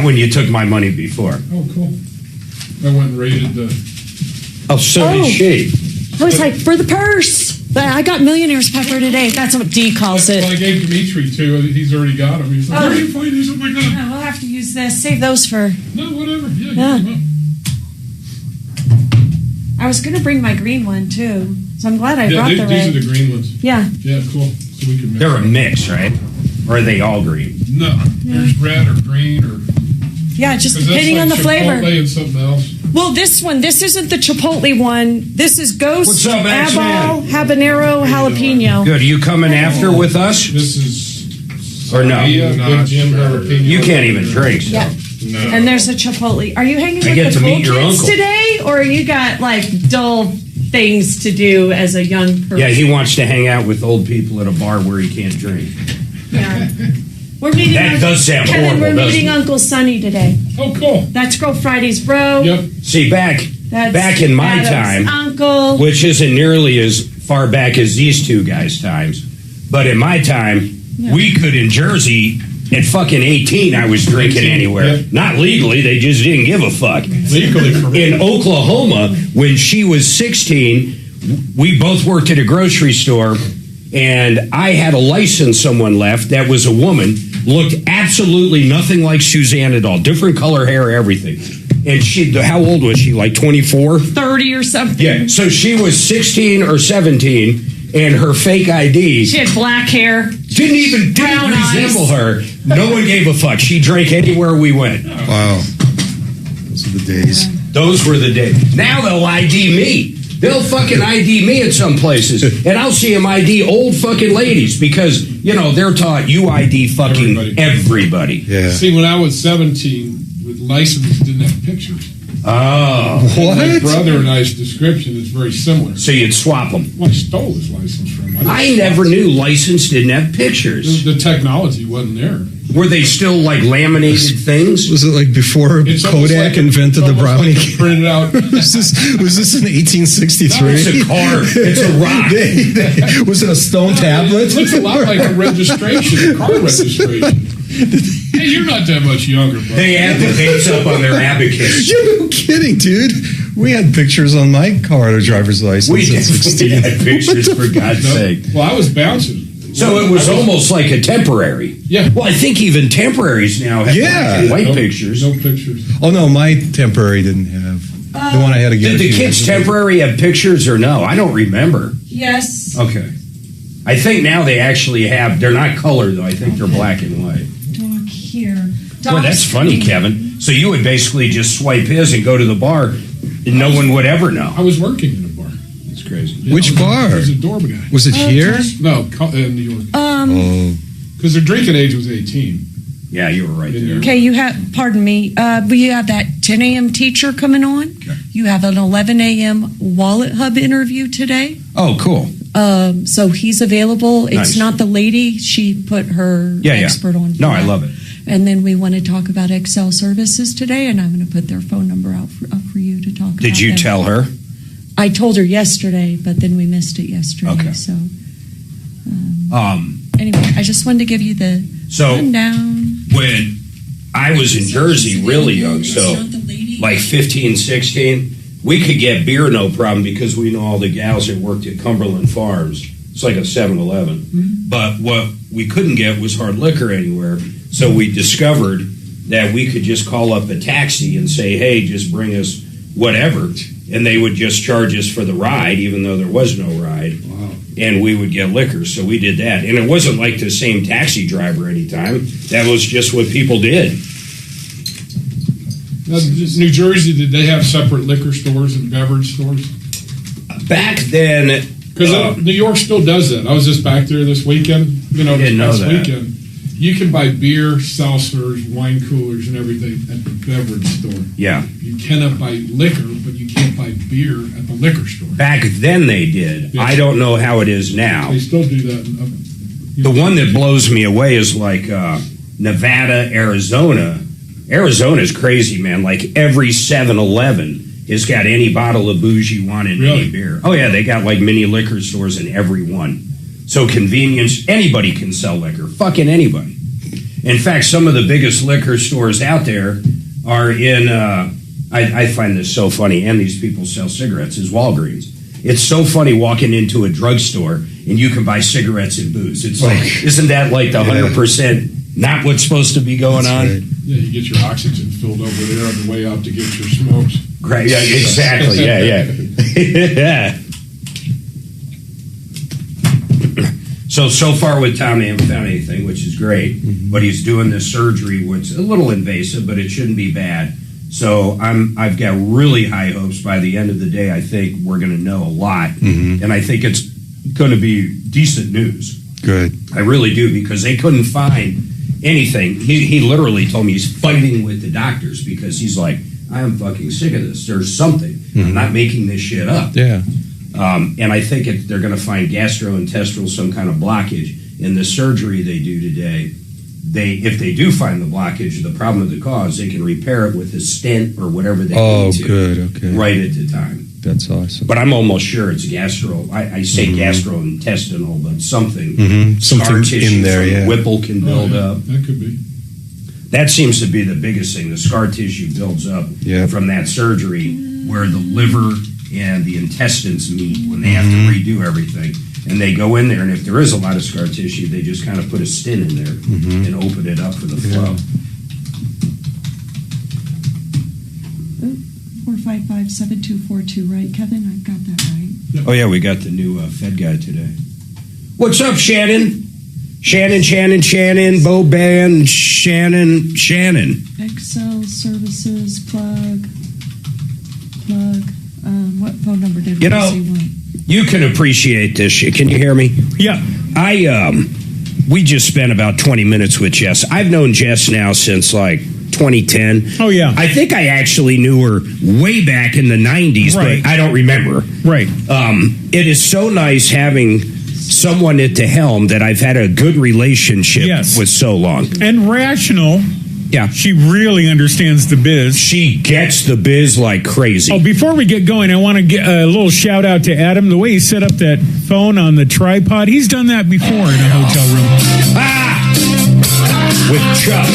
Not when you took my money before. Oh, cool. I went and raided the... Oh, so did she. I was like, for the purse. But I got millionaire's pepper today. That's what D calls it. Well, I gave Dimitri two. He's already got them. He's like, where do you find these? Oh, my God. Yeah, we'll have to use this. Save those for... No, whatever. Yeah. I was going to bring my green one, too. So I'm glad I brought the red. These are the green ones. Yeah. Yeah, cool. So we can mix They're a them. mix, right? Or are they all green? No. There's red or green or... Yeah, just 'cause that's depending like on the flavor. Chipotle and something else. Well, this isn't the Chipotle one. This is Ghost, What's up, X-Man? Eyeball, Habanero, Jalapeno. Good. Are you coming after with us? This is... Or no? Good Jim jalapeno. You can't even drink, so. Yeah. No. And there's a Chipotle. Are you hanging I with get the to cool meet your kids uncle. today? Or you got, like, dull things to do as a young person? Yeah, he wants to hang out with old people at a bar where he can't drink. Yeah. We're meeting That does sound Kevin, horrible, we're doesn't meeting it? Uncle Sonny today. Oh, cool. That's Girl Fridays, bro. Yep. See, back in my Adam's time, uncle. which isn't nearly as far back as these two guys' times, but in my time, we could in Jersey, at fucking 18, I was drinking anywhere. Yep. Not legally, they just didn't give a fuck. Legally for me. In Oklahoma, when she was 16, we both worked at a grocery store, and I had a license someone left that was a woman, looked absolutely nothing like Suzanne at all, different color hair, everything. And how old was she, like 24? 30 or something. Yeah, so she was 16 or 17, and her fake ID She had black hair. didn't Brown resemble eyes. her. No one gave a fuck. She drank anywhere we went. Wow. Those are the days. Those were the days. Now they'll ID me. They'll fucking ID me at some places, and I'll see them ID old fucking ladies because, they're taught you ID fucking everybody. Yeah. See, when I was 17, with license, didn't have pictures. Oh. What? My brother and I's description is very similar. So you'd swap them. Well, I stole his license from him. I never knew license didn't have pictures. The technology wasn't there. Were they still like laminated things? Was it like before It's almost Kodak like invented the it's almost brownie? like printed out. Was this in 1863? It's a card. It's a rock. Was it a stone tablet? It looks a lot like a registration, a car registration. Hey, you're not that much younger, bro. They had the dates up on their abacus. You're no kidding, dude. We had pictures on my car, a driver's license. We at 16. had pictures, for God's sake. Well, I was bouncing. So it was almost like a temporary. Yeah. Well, I think even temporaries now have black and white No- pictures. No pictures. Oh, no, my temporary didn't have. The one I had to get. Did the kids temporary have pictures or no? I don't remember. Yes. Okay. I think now they actually have, they're not colored though, I think they're black and white. Dog here. Boy, that's funny, Kevin. So you would basically just swipe his and go to the bar and no one would ever know. I was working in a bar. It's crazy. Yeah, Which bar? I was a door guy. Was it here? No, in New York. Oh. Because their drinking age was 18. Yeah, you were right there. Okay, you have, pardon me, you have that 10 a.m. teacher coming on. Okay. You have an 11 a.m. Wallet Hub interview today. Oh, cool. So he's available. It's Nice. not the lady. She put her expert on. No, I love it. And then we want to talk about Excel services today, and I'm going to put their phone number out for you to talk about. Did you them. tell her? I told her yesterday, but then we missed it yesterday. Okay. So Um, anyway, I just wanted to give you the so rundown. when I was in Jersey really young, so like 15, 16, we could get beer no problem because we know all the gals that worked at Cumberland Farms. It's like a 7-Eleven. Mm-hmm. But what we couldn't get was hard liquor anywhere. So we discovered that we could just call up a taxi and say, hey, just bring us whatever. And they would just charge us for the ride, even though there was no ride. Wow. And we would get liquor. So we did that. And it wasn't like the same taxi driver anytime. That was just what people did. Now, New Jersey, did they have separate liquor stores and beverage stores? Back then, Because New York still does that. I was just back there this weekend. I didn't know this that. weekend. You can buy beer, seltzers, wine coolers, and everything at the beverage store. yeah. You cannot buy liquor, but you can't buy beer at the liquor store. Back then they did. I don't know how it is now. They still do that. The one that blows me away is like Nevada, Arizona. Arizona's crazy, man. Like every 7-Eleven has got any bottle of booze you want in Really? any beer. Oh, yeah, they got like mini liquor stores in every one. So convenience, anybody can sell liquor. Fucking anybody. In fact, some of the biggest liquor stores out there are in, I find this so funny, and these people sell cigarettes, is Walgreens. It's so funny walking into a drugstore and you can buy cigarettes and booze. It's like, isn't that like the 100% not what's supposed to be going on? Right. Yeah, you get your oxygen filled over there on the way out to get your smokes. Great, yeah, exactly, yeah. So far with Tom, I haven't found anything, which is great. But he's doing this surgery, which is a little invasive, but it shouldn't be bad. So I've got really high hopes. By the end of the day, I think we're going to know a lot, and I think it's going to be decent news. Good. I really do, because they couldn't find anything. He literally told me he's fighting with the doctors because he's like, I am fucking sick of this. There's something. I'm not making this shit up. Yeah. And I think they're going to find gastrointestinal, some kind of blockage. In the surgery they do today, if they do find the blockage, the problem of the cause, they can repair it with a stent or whatever they need to. Good. Okay. Right at the time. That's awesome. But I'm almost sure it's gastro. I say gastrointestinal, but something. Something Scar tissue in there, from yeah. Whipple can build up. That could be. That seems to be the biggest thing. The scar tissue builds up from that surgery where the liver and the intestines meet when they have to redo everything. And they go in there, and if there is a lot of scar tissue, they just kind of put a stent in there and open it up for the flow. 455-7242, right, Kevin? I've got that right. Oh, yeah, we got the new Fed guy today. What's up, Shannon? Shannon, Bo Band, Shannon. Excel services, plug. What phone number did we see? You can appreciate this shit. Can you hear me? Yeah. We just spent about 20 minutes with Jess. I've known Jess now since like 2010. Oh, yeah. I think I actually knew her way back in the 90s, Right. but I don't remember. Right. It is so nice having someone at the helm that I've had a good relationship with so long. And rational. Yeah. She really understands the biz. She gets the biz like crazy. Oh, before we get going, I want to get a little shout out to Adam. The way he set up that phone on the tripod, he's done that before in a hotel room. With Chuck.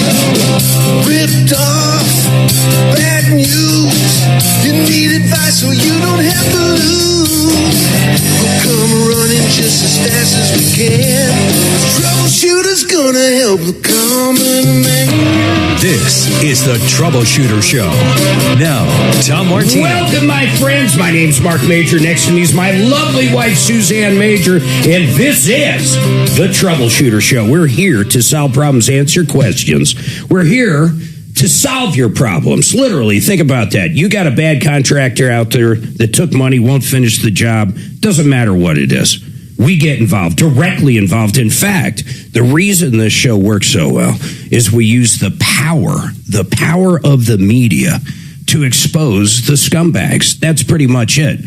Ripped off, bad news. You need advice so you don't have to lose. We'll come running just as fast as we can. Troubleshooter's gonna help the common man. This is the Troubleshooter Show. Now, Tom Martino. Welcome, my friends. My name's Marc Mager. Next to me is my lovely wife, Suzanne Mager. And this is the Troubleshooter Show. We're here to solve problems, answer questions. We're here to solve your problems. Literally, think about that. You got a bad contractor out there that took money, won't finish the job. Doesn't matter what it is. We get involved, directly involved. In fact, the reason this show works so well is we use the power of the media to expose the scumbags. That's pretty much it.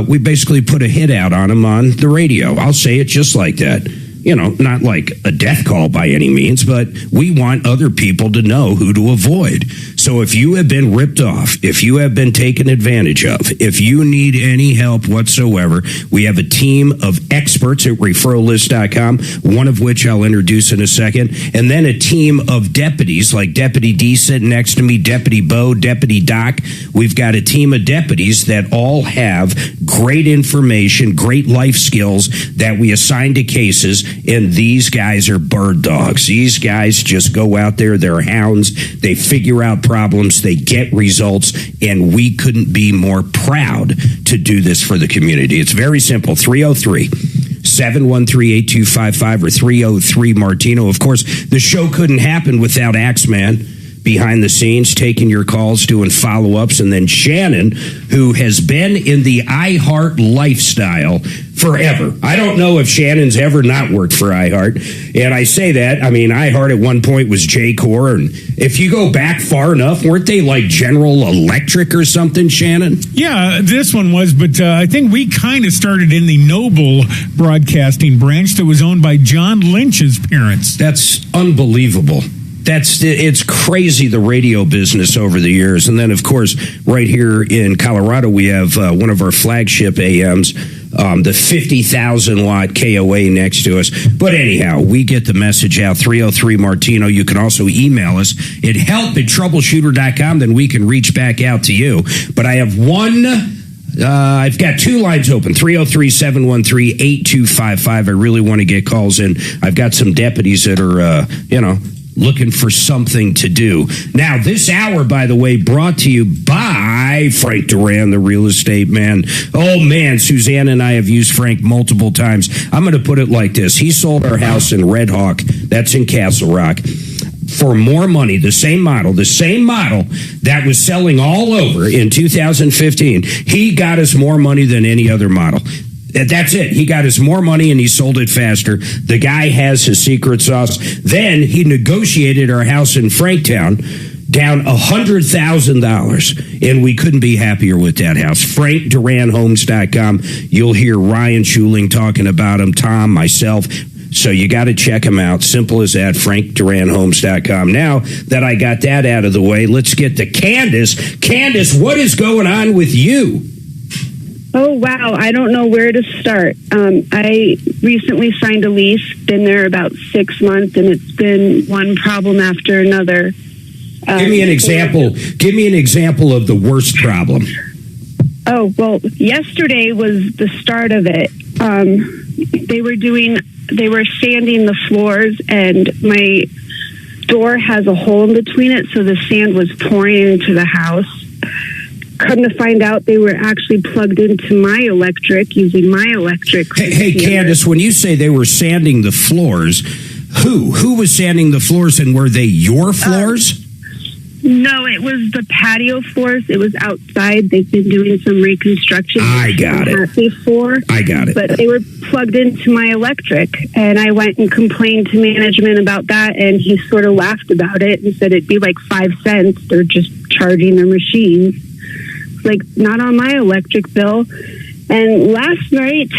We basically put a hit out on them on the radio. I'll say it just like that. You know, not like a death call by any means, but we want other people to know who to avoid. So if you have been ripped off, if you have been taken advantage of, if you need any help whatsoever, we have a team of experts at referrallist.com, one of which I'll introduce in a second, and then a team of deputies like Deputy D sitting next to me, Deputy Bo, Deputy Doc. We've got a team of deputies that all have great information, great life skills that we assign to cases. And these guys are bird dogs. These guys just go out there. They're hounds. They figure out problems. They get results. And we couldn't be more proud to do this for the community. It's very simple. 303-713-8255 or 303 Martino. Of course, the show couldn't happen without Axeman behind the scenes, taking your calls, doing follow-ups, and then Shannon, who has been in the iHeart lifestyle forever. I don't know if Shannon's ever not worked for iHeart, and I say that, I mean, iHeart at one point was J-Core, and if you go back far enough, weren't they like General Electric or something, Shannon? Yeah, this one was, but I think we kind of started in the Noble Broadcasting branch that was owned by John Lynch's parents. That's unbelievable. It's crazy, the radio business over the years. And then, of course, right here in Colorado, we have one of our flagship AMs, the 50,000 watt KOA next to us. But anyhow, we get the message out, 303 Martino. You can also email us at help@troubleshooter.com. Then we can reach back out to you. But I have I've got two lines open, 303-713-8255. I really want to get calls in. I've got some deputies that are, looking for something to do. Now, this hour, by the way, brought to you by Frank Duran, the real estate man. Oh, man, Suzanne and I have used Frank multiple times. I'm going to put it like this. He sold our house in Red Hawk. That's in Castle Rock. For more money, the same model that was selling all over in 2015. He got us more money than any other model. That's it. He got us more money and he sold it faster. The guy has his secret sauce. Then he negotiated our house in Franktown down $100,000, and we couldn't be happier with that house. FrankDuranHomes.com. You'll hear Ryan Schuling talking about him, Tom, myself. So you got to check them out. Simple as that, FrankDuranHomes.com. Now that I got that out of the way, let's get to Candace. Candace, what is going on with you? Oh, wow. I don't know where to start. I recently signed a lease, been there about 6 months, and it's been one problem after another. Give me an example. Give me an example of the worst problem. Oh, well, yesterday was the start of it. They were sanding the floors, and my door has a hole in between it, so the sand was pouring into the house. Come to find out, they were actually plugged into my electric, using my electric. Hey, Candace, when you say they were sanding the floors, who was sanding the floors, and were they your floors? No, it was the patio floors. It was outside. They've been doing some reconstruction. I got it. Before. I got it. But they were plugged into my electric, and I went and complained to management about that, and he sort of laughed about it and said it'd be like 5 cents. They're just charging their machines. Like, not on my electric bill. And last night,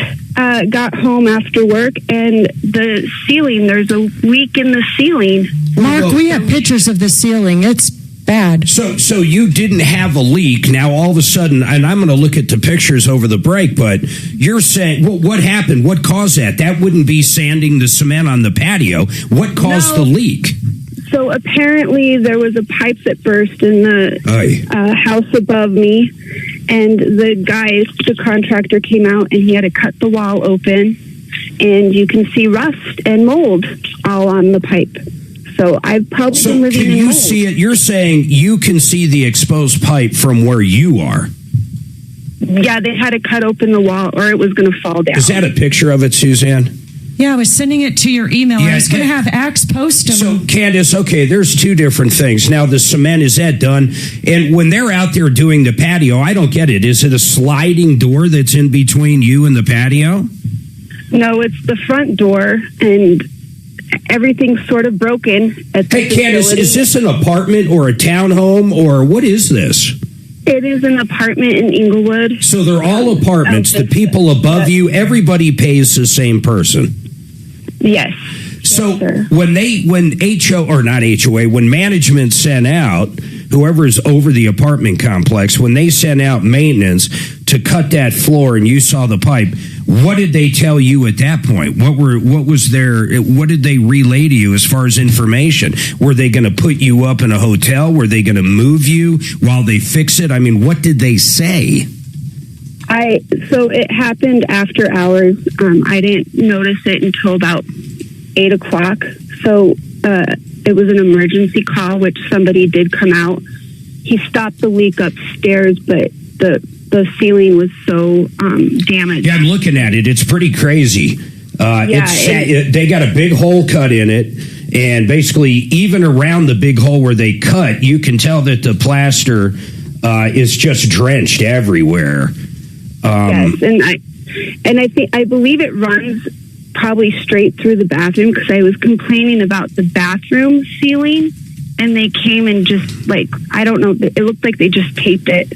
got home after work, and the ceiling, there's a leak in the ceiling. Mark, we have pictures of the ceiling. It's bad. So you didn't have a leak. Now, all of a sudden, and I'm going to look at the pictures over the break, but you're saying, well, what happened? What caused that? That wouldn't be sanding the cement on the patio. What caused the leak? So apparently there was a pipe that burst in the house above me, and the contractor came out, and he had to cut the wall open, and you can see rust and mold all on the pipe. So I've probably been living in mold. Can you see it? You're saying you can see the exposed pipe from where you are. Yeah, they had to cut open the wall, or it was going to fall down. Is that a picture of it, Suzanne? Yeah, I was sending it to your email. I was going to have Axe post them. So, Candace, okay, there's two different things. Now, the cement, is that done? And when they're out there doing the patio, I don't get it. Is it a sliding door that's in between you and the patio? No, it's the front door, and everything's sort of broken. Hey, Candace, is this an apartment or a townhome, or what is this? It is an apartment in Inglewood. So they're all apartments. The people above you, everybody pays the same person. Yes. So yes, when management sent out, whoever's over the apartment complex, when they sent out maintenance to cut that floor and you saw the pipe, what did they tell you at that point? What did they relay to you as far as information? Were they going to put you up in a hotel? Were they going to move you while they fix it? I mean, what did they say? So it happened after hours. I didn't notice it until about 8 o'clock. So it was an emergency call, which somebody did come out. He stopped the leak upstairs, but the ceiling was so damaged. Yeah, I'm looking at it. It's pretty crazy. They got a big hole cut in it. And basically, even around the big hole where they cut, you can tell that the plaster is just drenched everywhere. Yes, and I believe it runs probably straight through the bathroom, because I was complaining about the bathroom ceiling, and they came and just, like, I don't know, it looked like they just taped it.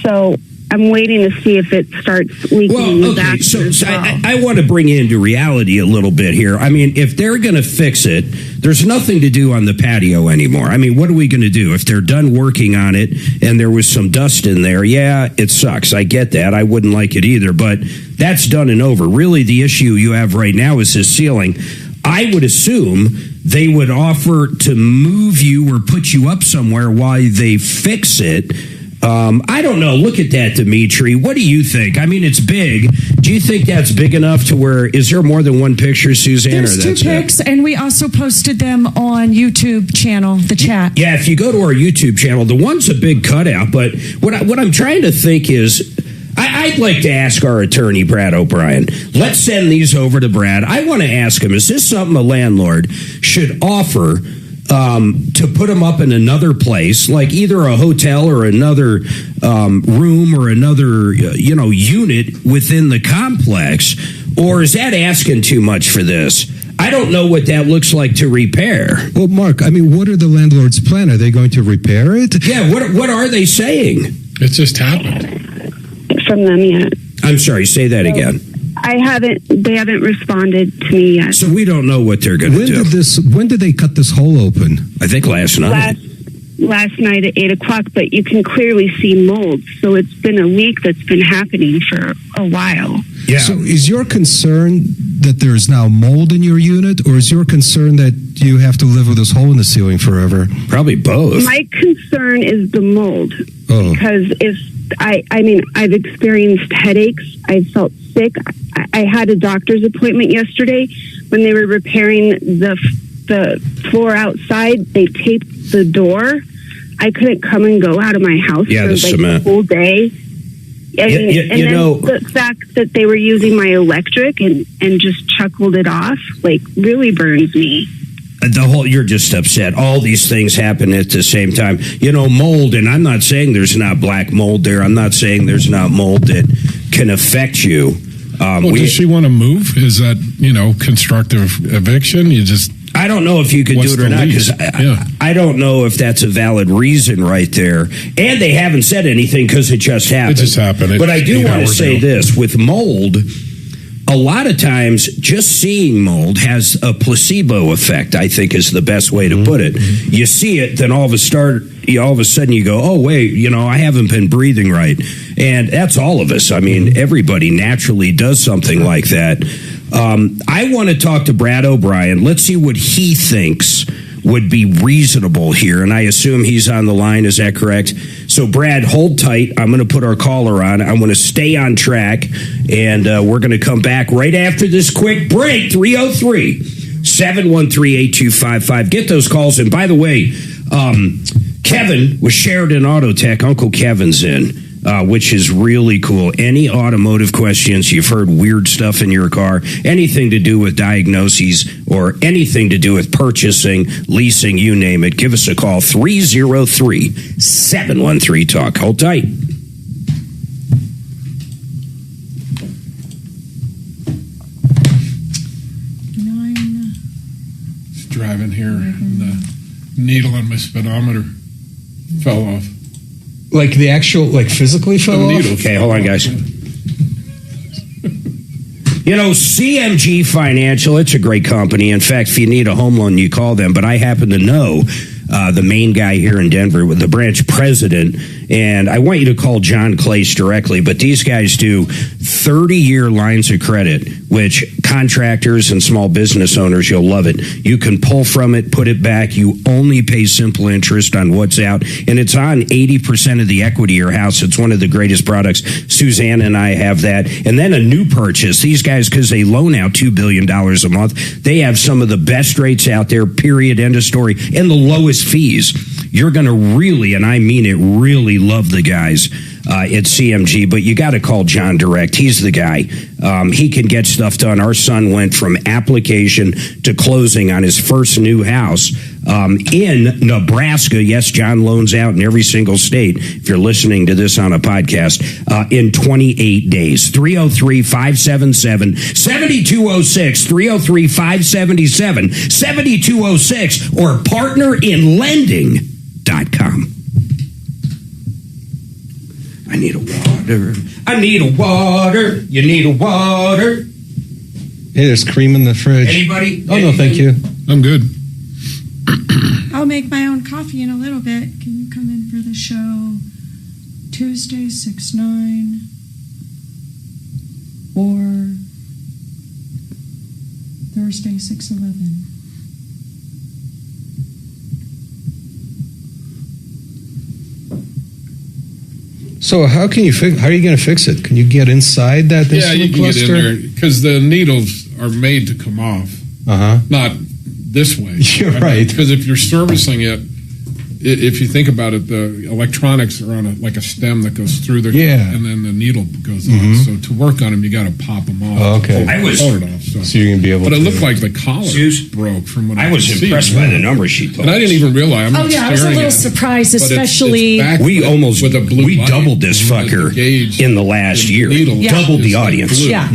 So I'm waiting to see if it starts leaking. Well, okay, so I want to bring you into reality a little bit here. I mean, if they're going to fix it, there's nothing to do on the patio anymore. I mean, what are we going to do? If they're done working on it and there was some dust in there, yeah, it sucks. I get that. I wouldn't like it either, but that's done and over. Really, the issue you have right now is this ceiling. I would assume they would offer to move you or put you up somewhere while they fix it. I don't know. Look at that, Dimitri. What do you think? I mean, it's big. Do you think that's big enough to where, is there more than one picture, Suzanne? There's two pics, and we also posted them on YouTube channel, the chat. Yeah, if you go to our YouTube channel, the one's a big cutout, but what I'm trying to think is, I'd like to ask our attorney, Brad O'Brien. Let's send these over to Brad. I want to ask him, is this something a landlord should offer to put them up in another place, like either a hotel or another room or another unit within the complex, or is that asking too much for this? I don't know what that looks like to repair. Well, Mark, I mean, what are the landlord's plan? Are they going to repair it? Yeah, what are they saying? It just happened. From them yet. I'm sorry, say that again. They haven't responded to me yet. So we don't know what they're going to do. When did they cut this hole open? I think last night. Last night at 8:00, but you can clearly see mold. So it's been a leak that's been happening for a while. Yeah. So is your concern that there's now mold in your unit, or is your concern that you have to live with this hole in the ceiling forever? Probably both. My concern is the mold. Oh. Because if I've experienced headaches. I felt sick. I had a doctor's appointment yesterday when they were repairing the floor outside. They taped the door. I couldn't come and go out of my house for the cement. the whole day. The fact that they were using my electric and just chuckled it off, really burns me. You're just upset. All these things happen at the same time. Mold, and I'm not saying there's not black mold there. I'm not saying there's not mold that can affect you. Does she want to move? Is that, constructive eviction? I don't know if you could do it or not, because I don't know if that's a valid reason right there. And they haven't said anything because it just happened. It just happened. But I do want to say this. With mold, a lot of times just seeing mold has a placebo effect, I think is the best way to put it. You see it, then all of a sudden you go, oh, wait, I haven't been breathing right. And that's all of us. I mean, everybody naturally does something like that. I want to talk to Brad O'Brien. Let's see what he thinks would be reasonable here. And I assume he's on the line. Is that correct? So, Brad, hold tight. I'm going to put our caller on. I want to stay on track. And we're going to come back right after this quick break. 303-713-8255. Get those calls. And by the way, Kevin with Sheridan Auto Tech. Uncle Kevin's in. Which is really cool. Any automotive questions, you've heard weird stuff in your car, anything to do with diagnoses or anything to do with purchasing, leasing, you name it, give us a call, 303-713-TALK. Hold tight. Just driving here, and the needle on my speedometer fell off. Like the actual, physically fell off? Okay, hold on, guys. CMG Financial, it's a great company. In fact, if you need a home loan, you call them. But I happen to know the main guy here in Denver, with the branch president, and I want you to call John Clace directly. But these guys do 30-year lines of credit, which contractors and small business owners, you'll love it. You can pull from it, put it back. You only pay simple interest on what's out, and it's on 80% of the equity of your house. It's one of the greatest products. Suzanne and I have that. And then a new purchase. These guys, because they loan out $2 billion a month, they have some of the best rates out there, period, end of story, and the lowest fees. You're going to really, and I mean it, really love the guys at CMG, but you got to call John direct. He's the guy. He can get stuff done. Our son went from application to closing on his first new house in Nebraska. Yes, John loans out in every single state, if you're listening to this on a podcast, in 28 days. 303-577-7206, 303-577-7206, or partnerinlending.com. I need a water. water. I need a water. You need a water. Hey, there's cream in the fridge. Anybody? Oh, no, thank you. I'm good. I'll make my own coffee in a little bit. Can you come in for the show Tuesday 6/9 or Thursday 6/11? So how can you fix? How are you going to fix it? Can you get inside that Yeah, you instrument can cluster? get in there because the needles are made to come off, not this way. You're right. Because if you're servicing it, if you think about it, the electronics are on like a stem that goes through there, and then the needle goes off. So to work on them, you got to pop them off. Oh, okay. I was- pull it off. So you're going to be able But to. it looked like the collar broke from what I was could see. impressed by the numbers she told And I us. didn't even realize. I'm Oh, not yeah, I was a staring little at it. surprised, But it's especially- back We with almost with a blue we light, doubled this and the fucker gauge in the last year. needle Yeah. Doubled the is like audience. blue. Yeah.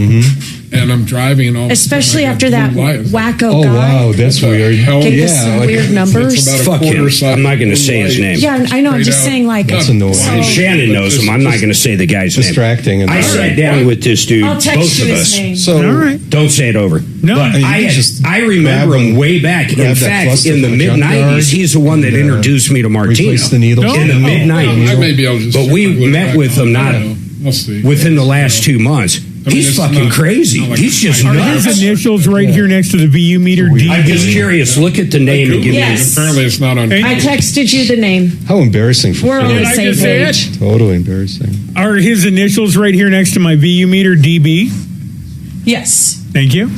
And I'm driving and all. of a Especially sudden I after got that blue light. wacko Oh guy. wow, that's What the weird. hell? Gave us Yeah, some like- weird numbers. It's about a Fuck him. quarter size I'm not going to blue say his light. name. Yeah, I know. I'm Straight just out. saying, like, That's annoying. And Shannon knows him. I'm not going to say the guy's name. Distracting. And I sat down with this dude, I'll text both you of his us. name. So All right. Don't say it over. No, but I mean, you I, can just I remember grab him him, way back. In grab that fact, cluster in the from the mid junkyard, '90s, he's the one that and, introduced me to Martino. replace the needles. In the No. mid I '90s, may be able to just but we stick my glue met back with on. him I not don't know. We'll see. within the last 2 months. I mean, He's it's fucking not- crazy. not like He's just Are nuts. his initials right here next to the VU meter? I'm just DB? curious. Look at the name and give me. Yes. Apparently, it's not on. I texted you the name. How embarrassing for We're on Did the I same just say page. it? Totally embarrassing. Are his initials right here next to my VU meter? DB. Yes. Thank you.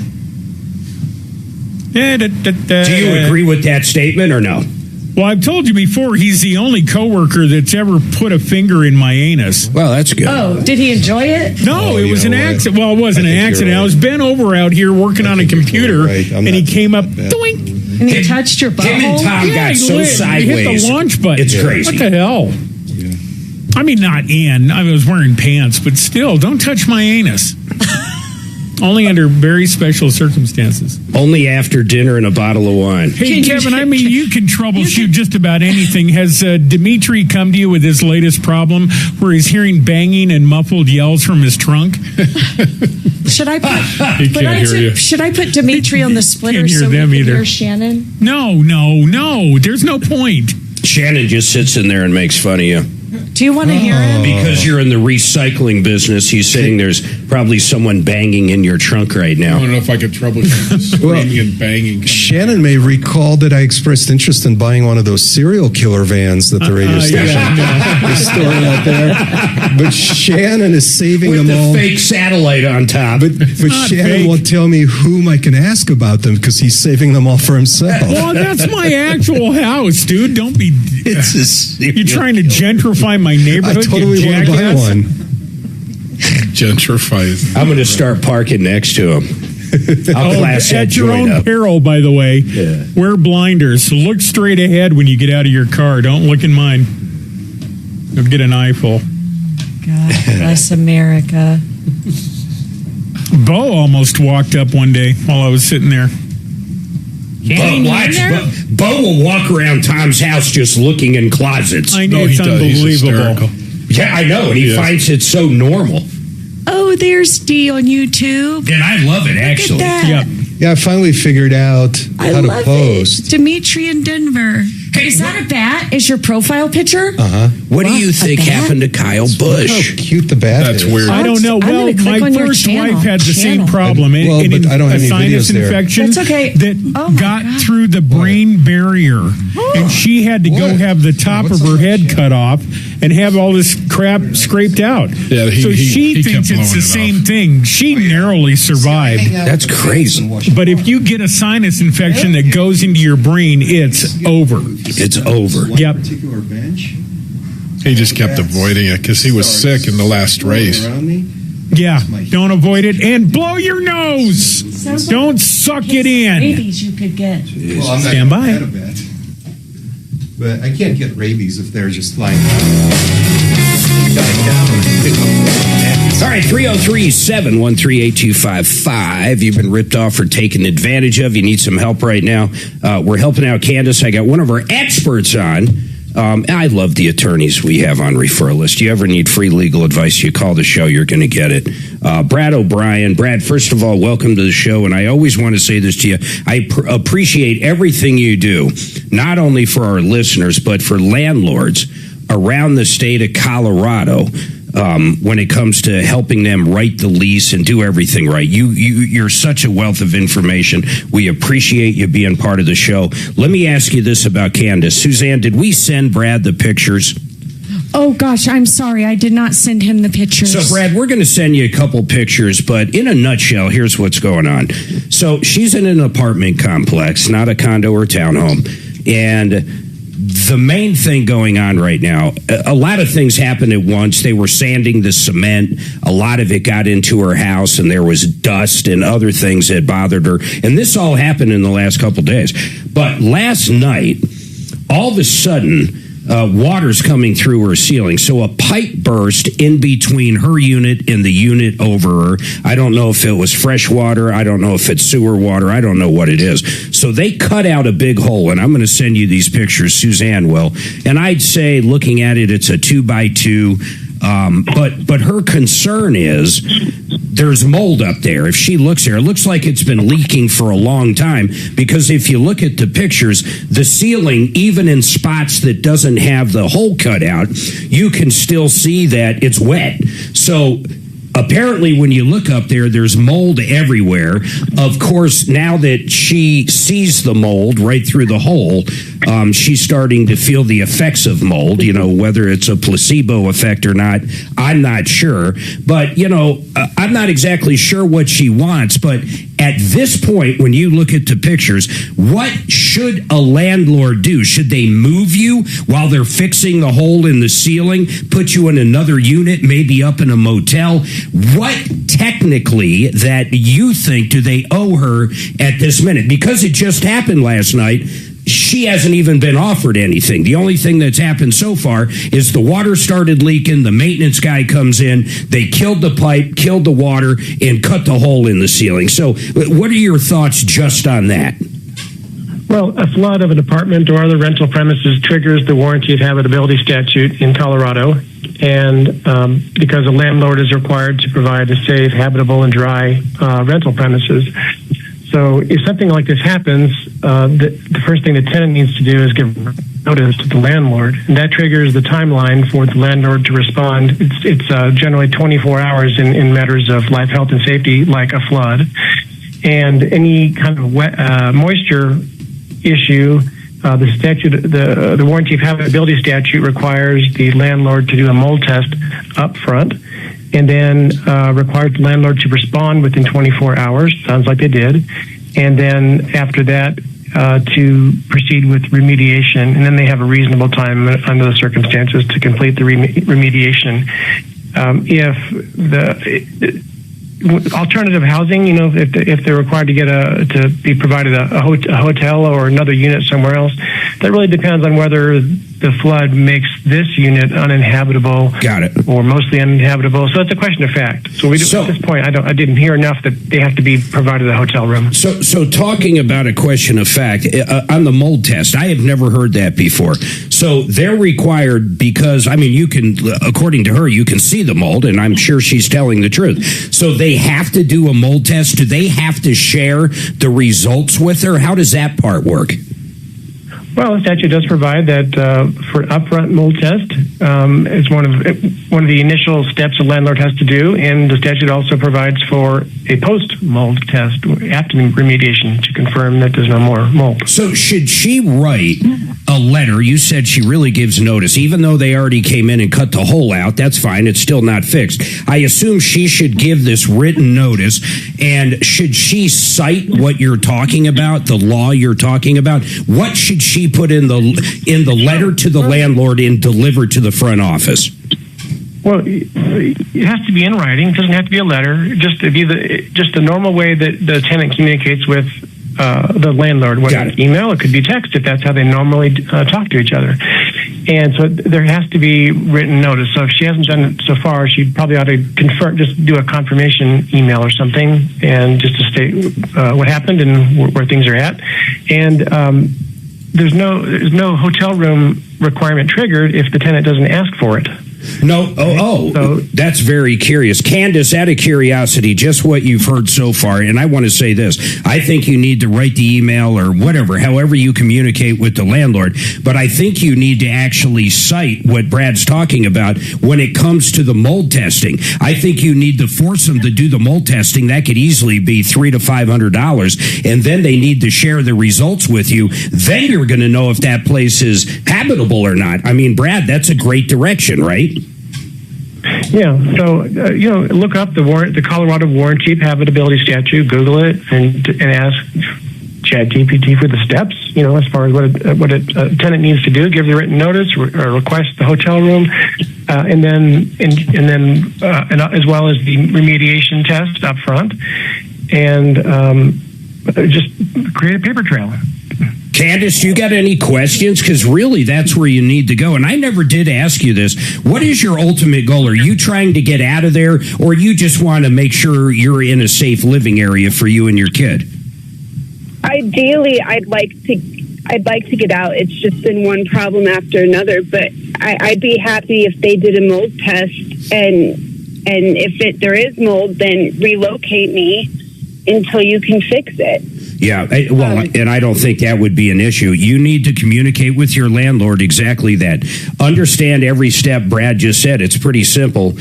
Do you agree with that statement or no? Well, I've told you before, he's the only coworker that's ever put a finger in my anus. Well, that's good. Oh, did he enjoy it? No, Oh, it was you an know what? accident. Well, it wasn't I an think you're accident. I right. was bent over out here working I on a think you're computer, right. I'm and he not came up, that. doink. And he touched your Him and butthole? Tom Yeah, got he so lit. He sideways. hit the launch button. It's crazy. What the hell? I mean, not in. I was wearing pants, but still, don't touch my anus. Only under very special circumstances. Only after dinner and a bottle of wine. Hey, Kevin, I mean, you can troubleshoot just about anything. Has Dimitri come to you with his latest problem where he's hearing banging and muffled yells from his trunk? Should I put, He can't hear you. should I put Dimitri on the splitter Can't hear so we them can either. hear Shannon? No. There's no point. Shannon just sits in there and makes fun of you. Do you want to hear him? Because you're in the recycling business, he's saying there's probably someone banging in your trunk right I now. don't know if I could troubleshoot the screaming and banging. Shannon may recall that I expressed interest in buying one of those serial killer vans that the radio station is storing out there. But Shannon is saving With them all. the fake satellite on top. But not Shannon fake. won't tell me whom I can ask about them because he's saving them all for himself. Well, that's my actual house, dude. Don't be. It's a serial You're trying to killer. gentrify my I neighborhood. totally you want to buy jackass. one. Gentrified. I'm going to start parking next to him. I'll class that At your joint own up. peril, by the way. Yeah. Wear blinders. Look straight ahead when you get out of your car. Don't look in mine. You'll get an eyeful. God bless America. Bo almost walked up one day while I was sitting there. Bo will walk around Tom's house just looking in closets. I know No, it's he does. He's unbelievable. hysterical. Yeah, I know, and he Yes. finds it so normal. Oh, there's Dee on YouTube. And I love it, actually. Look at that. Yep. Yeah, I finally figured out I how to love post. it. Dimitri in Denver. Is that a bat? Is your profile picture? What do you think bat? happened to Kyle How Bush? cute the bat That's is. weird. I don't know. I'm Well, gonna click my on your first channel. wife had the same Channel. problem. Well, but I don't have a any sinus videos there. infection That's okay. that Oh my got God. through the brain barrier. And she had to go What? have the top What's of her on that head shit? cut off and have all this crap scraped out. Yeah, so she he thinks kept it's the blowing it same off. thing. She narrowly survived. That's crazy. But if you get a sinus infection that goes into your brain, it's over. It's over. Yep. Particular bench. He just kept avoiding it because he was sick in the last race. Around me. Yeah, don't avoid it and blow your nose. Sounds like Don't suck it in. Rabies you could get. Well, I'm not Stand gonna by. bet a bet. But I can't get rabies if they're just lying. All right, 303-713-8255. You've been ripped off or taken advantage of. You need some help right now. We're helping out Candace. I got one of our experts on I love the attorneys we have on referral list. You ever need free legal advice, you call the show, you're going to get it. Brad O'Brien. Brad, first of all, welcome to the show. And I always want to say this to you. I appreciate everything you do, not only for our listeners, but for landlords around the state of Colorado. When it comes to helping them write the lease and do everything right. You're such a wealth of information. We appreciate you being part of the show. Let me ask you this about Candace. Suzanne, did we send Brad the pictures? Oh, gosh, I'm sorry. I did not send him the pictures. So, Brad, we're going to send you a couple pictures, but in a nutshell, here's what's going on. So she's in an apartment complex, not a condo or townhome, and the main thing going on right now, a lot of things happened at once. They were sanding the cement. A lot of it got into her house, and there was dust and other things that bothered her. And this all happened in the last couple days. But last night, all of a sudden, water's coming through her ceiling. So a pipe burst in between her unit and the unit over her. I don't know if it was fresh water. I don't know if it's sewer water. I don't know what it is. So they cut out a big hole, and I'm going to send you these pictures. Suzanne will. And I'd say, looking at it, it's a 2x2. But her concern is there's mold up there. If she looks there, it looks like it's been leaking for a long time, because if you look at the pictures, the ceiling, even in spots that doesn't have the hole cut out, you can still see that it's wet. So apparently when you look up there, there's mold everywhere. Of course, now that she sees the mold right through the hole, she's starting to feel the effects of mold. You know, whether it's a placebo effect or not, I'm not sure. But, you know, I'm not exactly sure what she wants. But at this point, when you look at the pictures, what should a landlord do? Should they move you while they're fixing the hole in the ceiling, put you in another unit, maybe up in a motel? What technically that you think do they owe her at this minute? Because it just happened last night, she hasn't even been offered anything. The only thing that's happened so far is the water started leaking, the maintenance guy comes in, they killed the pipe, killed the water, and cut the hole in the ceiling. So what are your thoughts just on that? Well, a flood of an apartment or other rental premises triggers the warranty of habitability statute in Colorado, and because a landlord is required to provide a safe, habitable, and dry rental premises. So if something like this happens, the first thing the tenant needs to do is give notice to the landlord, and that triggers the timeline for the landlord to respond. It's generally 24 hours in matters of life, health, and safety, like a flood. And any kind of moisture issue, the warranty of habitability statute requires the landlord to do a mold test up front, and then requires the landlord to respond within 24 hours. Sounds like they did. And then after that, to proceed with remediation. And then they have a reasonable time under the circumstances to complete the remediation. If the alternative housing, you know, if they're required to get to be provided a hotel or another unit somewhere else, that really depends on whether the flood makes this unit uninhabitable. Got it. Or mostly uninhabitable. So it's a question of fact. So at this point, I didn't hear enough that they have to be provided a hotel room. So talking about a question of fact, on the mold test, I have never heard that before. So they're required because, I mean, you can, according to her, you can see the mold, and I'm sure she's telling the truth. So they have to do a mold test. Do they have to share the results with her? How does that part work? Well, the statute does provide that for upfront mold test is one of the initial steps a landlord has to do, and the statute also provides for a post mold test after remediation to confirm that there's no more mold. So should she write a letter? You said she really gives notice, even though they already came in and cut the hole out. That's fine. It's still not fixed. I assume she should give this written notice, and should she cite what you're talking about, the law you're talking about? What should she put in the letter to the landlord and deliver to the front office? Well, it has to be in writing. It doesn't have to be a letter. Just the normal way that the tenant communicates with the landlord, whether it's email, it could be text if that's how they normally talk to each other. And so there has to be written notice. So if she hasn't done it so far, she probably ought to just do a confirmation email or something, and just to state what happened and where things are at. And there's no hotel room requirement triggered if the tenant doesn't ask for it. No. So, that's very curious. Candace, out of curiosity, just what you've heard so far, and I want to say this. I think you need to write the email or whatever, however you communicate with the landlord, but I think you need to actually cite what Brad's talking about when it comes to the mold testing. I think you need to force them to do the mold testing. That could easily be $300 to $500, and then they need to share the results with you. Then you're going to know if that place is habitable or not. I mean, Brad, that's a great direction, right? Yeah, so look up the Colorado Warranty Habitability Statute, Google it, and ask ChatGPT for the steps. As far as what a tenant needs to do, give the written notice, or request the hotel room, and then as well as the remediation test up front, and just create a paper trail. Candace, you got any questions? Because really, that's where you need to go. And I never did ask you this. What is your ultimate goal? Are you trying to get out of there, or you just want to make sure you're in a safe living area for you and your kid? Ideally, I'd like to get out. It's just been one problem after another. But I'd be happy if they did a mold test, and if there is mold, then relocate me until you can fix it. Yeah, well, and I don't think that would be an issue. You need to communicate with your landlord exactly that. Understand every step Brad just said. It's pretty simple.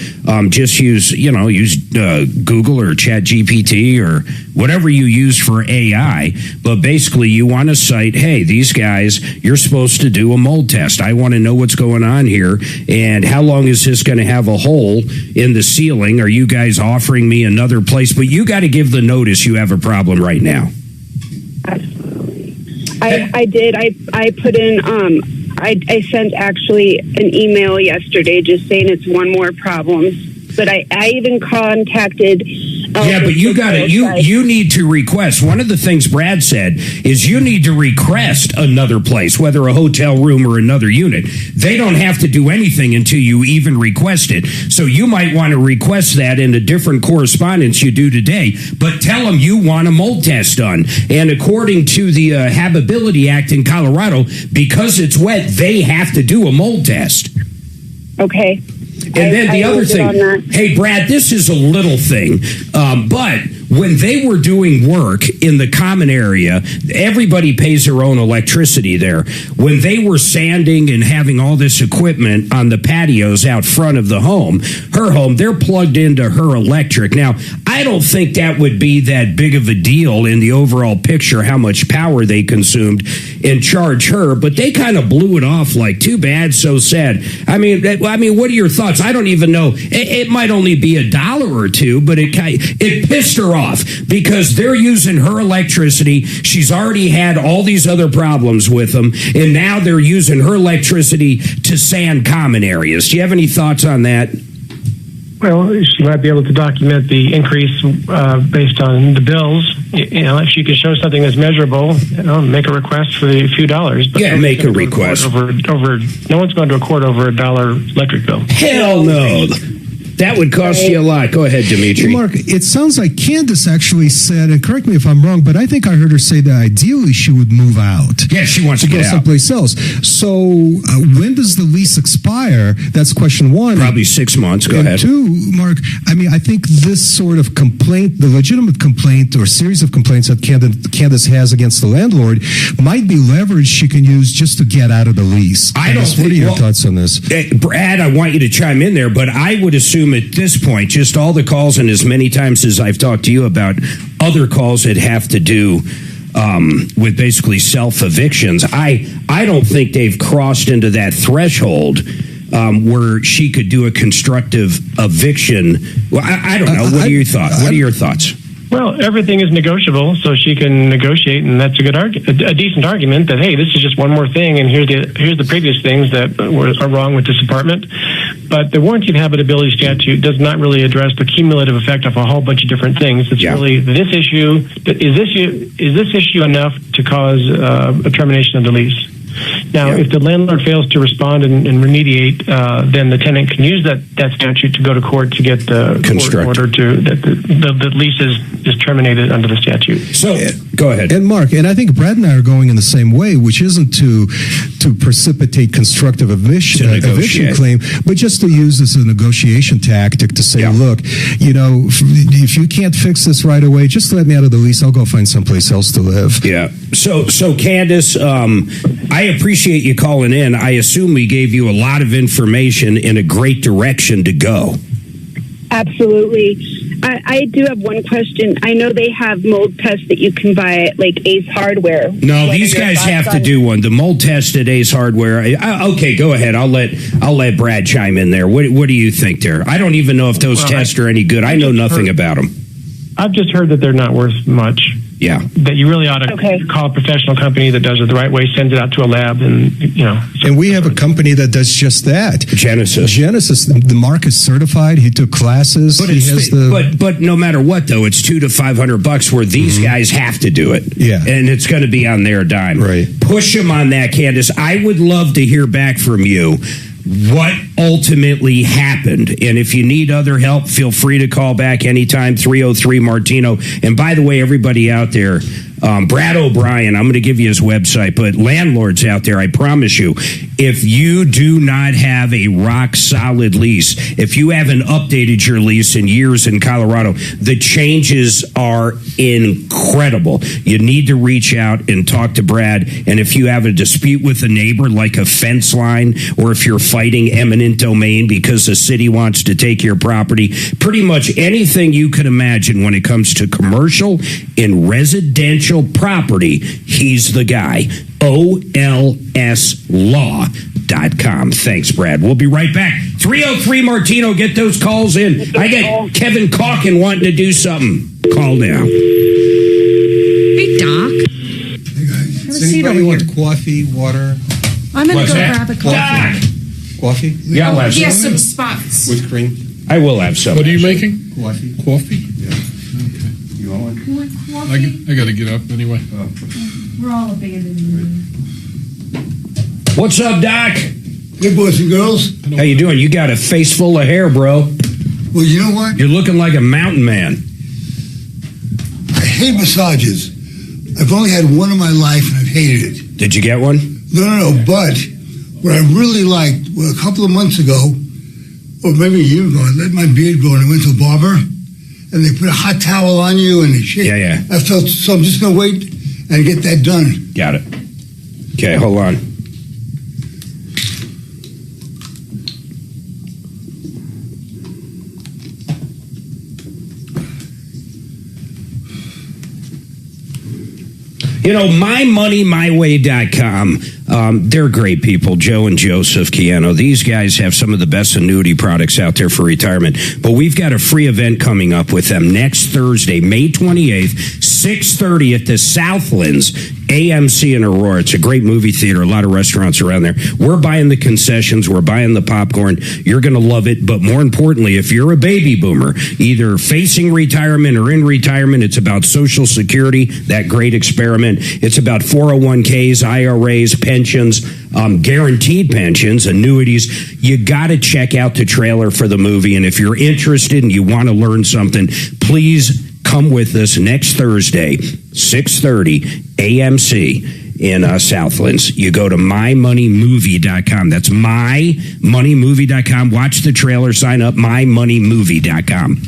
Just use Google or ChatGPT or whatever you use for AI. But basically, you want to cite, hey, these guys, you're supposed to do a mold test. I want to know what's going on here. And how long is this going to have a hole in the ceiling? Are you guys offering me another place? But you got to give the notice you have a problem right now. Absolutely. I did. I put in, I sent actually an email yesterday just saying it's one more problem. But I even contacted. Yeah, but you got it. You need to request. One of the things Brad said is you need to request another place, whether a hotel room or another unit. They don't have to do anything until you even request it. So you might want to request that in a different correspondence you do today, but tell them you want a mold test done. And according to the Habitability Act in Colorado, because it's wet, they have to do a mold test. Okay. And then the other thing, hey, Brad, this is a little thing, but when they were doing work in the common area, everybody pays their own electricity there. When they were sanding and having all this equipment on the patios out front of the home, her home, they're plugged into her electric. Now, I don't think that would be that big of a deal in the overall picture, how much power they consumed, and charge her, but they kind of blew it off like, too bad, so sad. I mean, what are your thoughts? I don't even know. It might only be $1 or $2, but it pissed her off because they're using her electricity. She's already had all these other problems with them, and now they're using her electricity to sand common areas. Do you have any thoughts on that? Well, she might be able to document the increase based on the bills. If she could show something that's measurable, make a request for the few dollars. But yeah, make a request. Over, no one's going to a court over $1 electric bill. Hell no. That would cost you a lot. Go ahead, Dimitri. Mark, it sounds like Candace actually said, and correct me if I'm wrong, but I think I heard her say that ideally she would move out. Yeah, she wants to go someplace else. So when does the lease expire? That's question one. Probably 6 months. Go ahead. Two, Mark, I think this sort of complaint, the legitimate complaint or series of complaints that Candace has against the landlord might be leverage she can use just to get out of the lease. What are your thoughts on this? Brad, I want you to chime in there, but I would assume at this point, just all the calls and as many times as I've talked to you about other calls that have to do with basically self-evictions, I don't think they've crossed into that threshold where she could do a constructive eviction. Well, I don't know. What are your thoughts? What are your thoughts? Well, everything is negotiable, so she can negotiate, and that's a decent argument that, hey, this is just one more thing, and here's the previous things that are wrong with this apartment. But the warranty and habitability statute does not really address the cumulative effect of a whole bunch of different things. It's really this issue. Is this issue enough to cause a termination of the lease? Now, if the landlord fails to respond and remediate, then the tenant can use that statute to go to court to get the court order that the lease is terminated under the statute. So, go ahead. And Mark, and I think Brad and I are going in the same way, which isn't to precipitate constructive eviction claim, but just to use this as a negotiation tactic to say, look, if you can't fix this right away, just let me out of the lease. I'll go find someplace else to live. Yeah. So Candace, I appreciate you calling in. I assume we gave you a lot of information in a great direction to go. Absolutely. I do have one question. I know they have mold tests that you can buy at like Ace Hardware. No, these guys have to do one. The mold test at Ace Hardware. Okay, go ahead. I'll let Brad chime in there. What do you think there? I don't even know if those tests are any good. I know nothing about them. I've just heard that they're not worth much. Yeah. That you really ought to call a professional company that does it the right way, sends it out to a lab, and And we have a company that does just that. Genesis. The Mark is certified. He took classes. But no matter what, though, it's $200 to $500 where these guys have to do it. Yeah. And it's going to be on their dime. Right. Push them on that, Candace. I would love to hear back from you what ultimately happened. And if you need other help, feel free to call back anytime, 303 Martino. And by the way, everybody out there, Brad O'Brien, I'm going to give you his website, but landlords out there, I promise you, if you do not have a rock solid lease, if you haven't updated your lease in years in Colorado, the changes are incredible. You need to reach out and talk to Brad. And if you have a dispute with a neighbor, like a fence line, or if you're fighting eminent domain because the city wants to take your property, pretty much anything you could imagine when it comes to commercial and residential property, he's the guy. OLSlaw.com. Thanks, Brad. We'll be right back. 303 Martino, get those calls in. I got Kevin Calkin wanting to do something. Call now. Hey, Doc. Hey, guys. Does anybody want coffee, water? I'm going to go grab a coffee. Coffee? Yeah, I'll have He has some spots. With cream? I will have some. What are you making? Coffee. Coffee? Yeah. Okay. You want one? You want coffee? I got to get up anyway. We're all abandoning you. What's up, Doc? Hey, boys and girls. How you doing? You got a face full of hair, bro. Well, you know what? You're looking like a mountain man. I hate massages. I've only had one in my life, and I've hated it. Did you get one? No. But what I really liked, a couple of months ago, or maybe a year ago, I let my beard grow, and I went to a barber, and they put a hot towel on you, and they shake. Yeah. So I'm just going to wait and get that done. Got it. Okay, hold on. mymoneymyway.com. They're great people, Joe and Joseph Chiano. These guys have some of the best annuity products out there for retirement. But we've got a free event coming up with them next Thursday, May 28th, 6:30 at the Southlands AMC in Aurora. It's a great movie theater, a lot of restaurants around there. We're buying the concessions, we're buying the popcorn. You're going to love it. But more importantly, if you're a baby boomer, either facing retirement or in retirement, it's about Social Security, that great experiment. It's about 401ks, IRAs, pensions, guaranteed pensions, annuities. You got to check out the trailer for the movie. And if you're interested and you want to learn something, please come with us next Thursday, 6:30 AMC in Southlands. You go to mymoneymovie.com. That's mymoneymovie.com. Watch the trailer, sign up, mymoneymovie.com.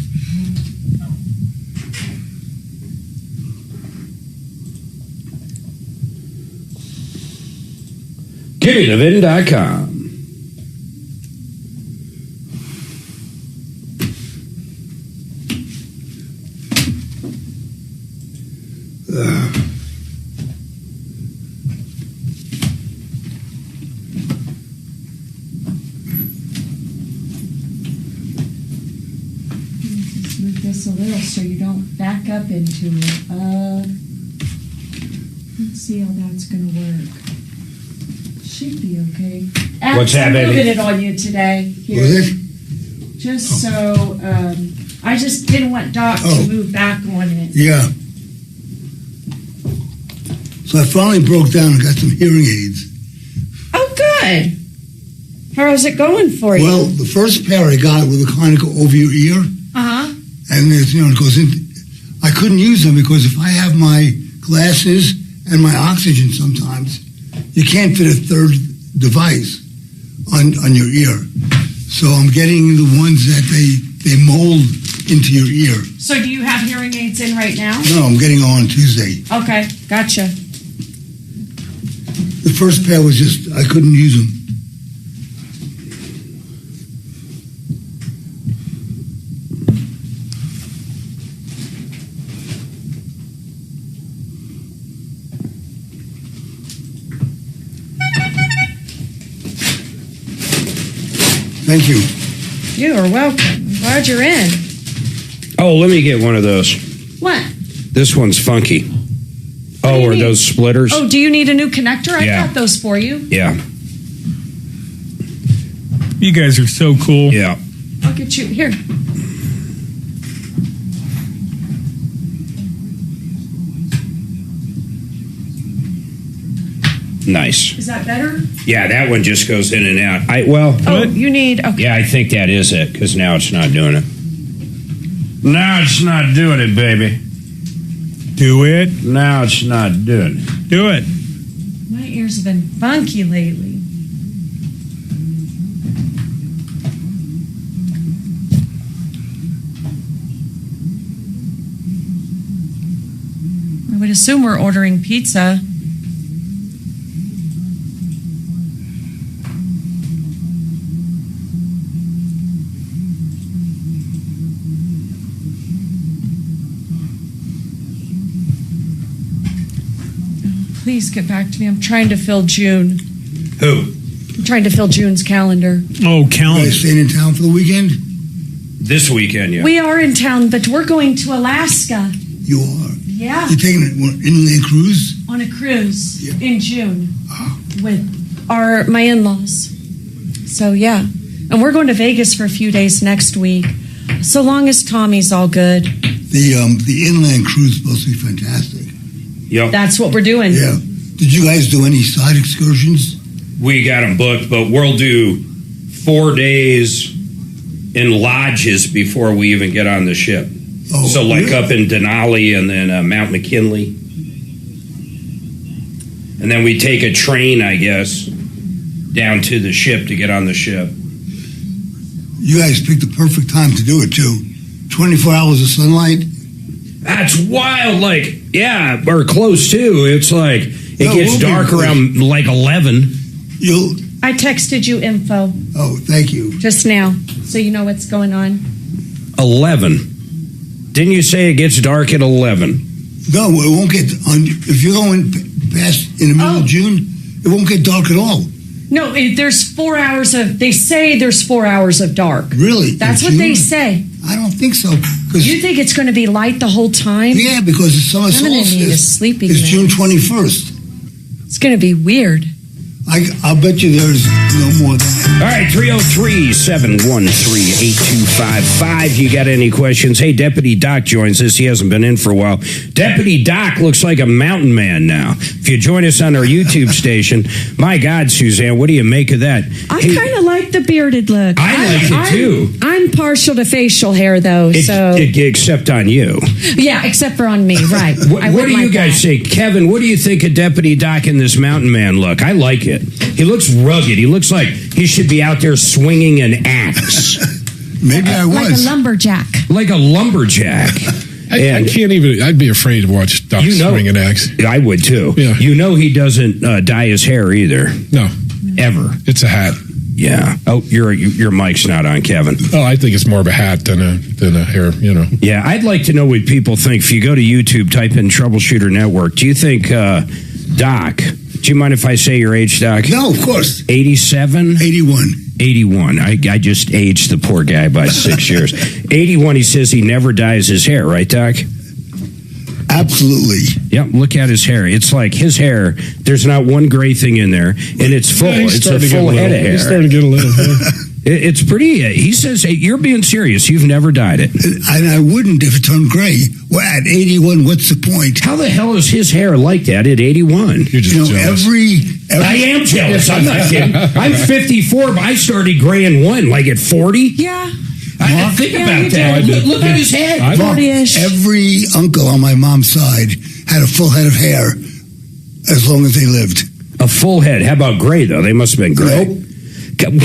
GetMeTheVin.com. Move this a little so you don't back up into it. Let's see how that's going to work. Should be okay. What's I'm happening? moving it on you today. Here. Was it? Just so, I just didn't want Doc to move back on it. Yeah. So I finally broke down and got some hearing aids. Good. How's it going for you? Well, the first pair I got with a kind of go over your ear, and it's, it goes in. I couldn't use them because if I have my glasses and my oxygen, sometimes you can't fit a third device on your ear. So I'm getting the ones that they mold into your ear. So do you have hearing aids in right now? No, I'm getting on Tuesday. Okay, gotcha. The first pair was just, I couldn't use them. Thank you. You are welcome. Glad you're in. Oh, let me get one of those. What? This one's funky. do you are need? those splitters? Oh, do you need a new connector? I Yeah. got those for you. Yeah. You guys are so cool. Yeah. I'll get you here. Nice. Is that better? Yeah, that one just goes in and out. Oh, you need. Okay. Yeah, I think that is it, because now it's not doing it. Now it's not doing it, baby. Do it. Now it's not doing it. Do it. My ears have been funky lately. I would assume we're ordering pizza. Please get back to me. I'm trying to fill June. Who? I'm trying to fill June's calendar. Oh, You calendar. guys staying in town for the weekend? This weekend, yeah. We are in town, but we're going to Alaska. You are. Yeah. You're taking an inland cruise? On a cruise Yeah. in June with my in-laws. So yeah, and we're going to Vegas for a few days next week. So long as Tommy's all good. The inland cruise is supposed to be fantastic. Yep. That's what we're doing. Yeah. Did you guys do any side excursions? We got them booked, but we'll do 4 days in lodges before we even get on the ship. Oh, So like really? up in Denali and then Mount McKinley. And then we take a train, I guess, down to the ship to get on the ship. You guys picked the perfect time to do it, too. 24 hours of sunlight. That's wild. Like, yeah, or close to. It's like, it No, gets we'll be dark close. around like 11. I texted you info Oh, thank you. just now, so you know what's going on. 11. Didn't you say it gets dark at 11? No, it won't get. If you're going past in the middle of June, it won't get dark at all. No, there's 4 hours of. They say there's 4 hours of dark. Really? That's In what they June? say. I don't think so. 'Cause- You think it's going to be light the whole time? yeah, because the summer I'm gonna need a solstice sleeping is bag. June 21st. It's going to be weird. I'll bet you there's no more than that. All right, 303-713-8255. You got any questions? Hey, Deputy Doc joins us. He hasn't been in for a while. Deputy Doc looks like a mountain man now. If you join us on our YouTube station, my God, Suzanne, what do you make of that? I kind of like the bearded look. I like it too. I'm partial to facial hair, though. Except on you. Yeah, except for on me, right. What do you guys say? Kevin, what do you think of Deputy Doc in this mountain man look? I like it. He looks rugged. He looks like he should be out there swinging an axe. Maybe I was. Like a lumberjack. Like a lumberjack. I can't even. I'd be afraid to watch Doc swing an axe. I would too. Yeah. You know he doesn't dye his hair either. No. Ever. It's a hat. Yeah. Oh, your mic's not on, Kevin. Oh, I think it's more of a hat than a hair. You know. Yeah, I'd like to know what people think. If you go to YouTube, type in Troubleshooter Network. Do you think Doc? Do you mind if I say your age, Doc? No, of course. 87? 81. 81. I just aged the poor guy by 6 years. 81, he says he never dyes his hair, right, Doc? Absolutely. Yep, look at his hair. It's like his hair, there's not one gray thing in there, and it's full. Yeah, it's a full head of hair. He's starting to get a little. It's pretty. He says, hey, you're being serious. You've never dyed it. And I wouldn't if it turned gray. Well, at 81, what's the point? How the hell is his hair like that at 81? You're just jealous. I am jealous. I'm not kidding. I'm 54, but I started graying like at 40. Yeah. I think about that. Look at his head. 40-ish. Every uncle on my mom's side had a full head of hair as long as they lived. A full head. How about gray, though? They must have been gray. Nope.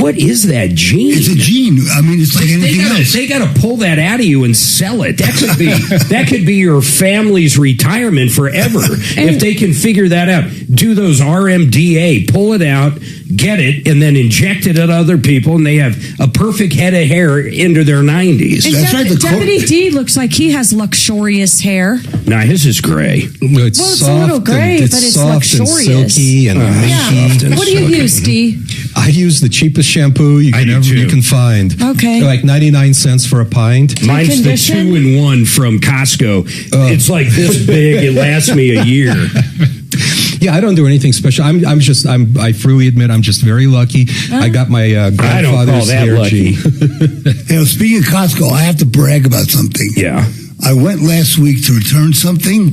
What is that gene? It's a gene. I mean, it's like anything else. They got to pull that out of you and sell it. That could be your family's retirement forever if they can figure that out. Do those RMDA, pull it out, get it, and then inject it at other people, and they have a perfect head of hair into their 90s. That's right. Deputy D looks like he has luxurious hair. Nah, his is gray. It's Well, it's soft a little gray, and, but it's soft luxurious. and silky and minky. What do you use, D? I use the cheapest shampoo you can find. Okay. Like 99 cents for a pint. Mine's the 2-in-1 from Costco. It's like this big. It lasts me a year. Yeah, I don't do anything special. I freely admit I'm just very lucky. I got my grandfather's hair gene. Speaking of Costco, I have to brag about something. Yeah. I went last week to return something,